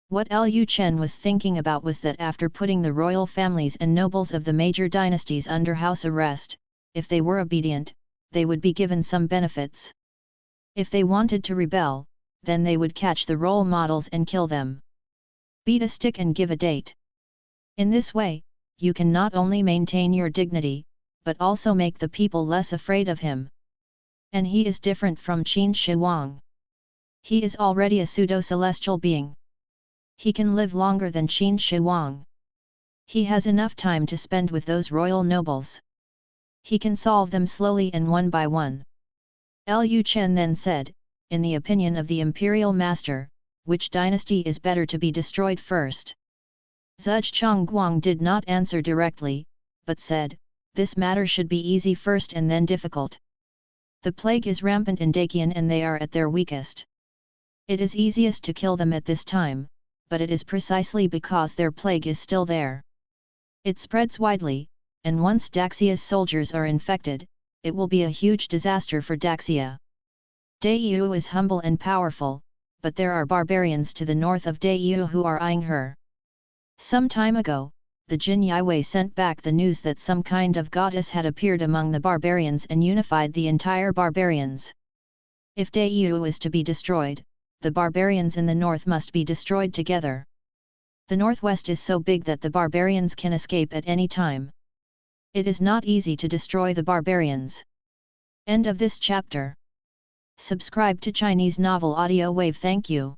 What Lu Chen was thinking about was that after putting the royal families and nobles of the major dynasties under house arrest, if they were obedient, they would be given some benefits. If they wanted to rebel, then they would catch the role models and kill them. Beat a stick and give a date. In this way, you can not only maintain your dignity, but also make the people less afraid of him. And he is different from Qin Shi Huang. He is already a pseudo-celestial being. He can live longer than Qin Shi Huang. He has enough time to spend with those royal nobles. He can solve them slowly and one by one. Lu Chen then said, in the opinion of the imperial master, which dynasty is better to be destroyed first? Zhuge Guang did not answer directly, but said, this matter should be easy first and then difficult. The plague is rampant in Daqian and they are at their weakest. It is easiest to kill them at this time, but it is precisely because their plague is still there. It spreads widely, and once Daxia's soldiers are infected, it will be a huge disaster for Daxia. Daiyu is humble and powerful, but there are barbarians to the north of Daiyu who are eyeing her. Some time ago, the Jin Yiwei sent back the news that some kind of goddess had appeared among the barbarians and unified the entire barbarians. If Daiyu is to be destroyed, the barbarians in the north must be destroyed together. The northwest is so big that the barbarians can escape at any time. It is not easy to destroy the barbarians. End of this chapter. Subscribe to Chinese Novel Audio Wave. Thank you.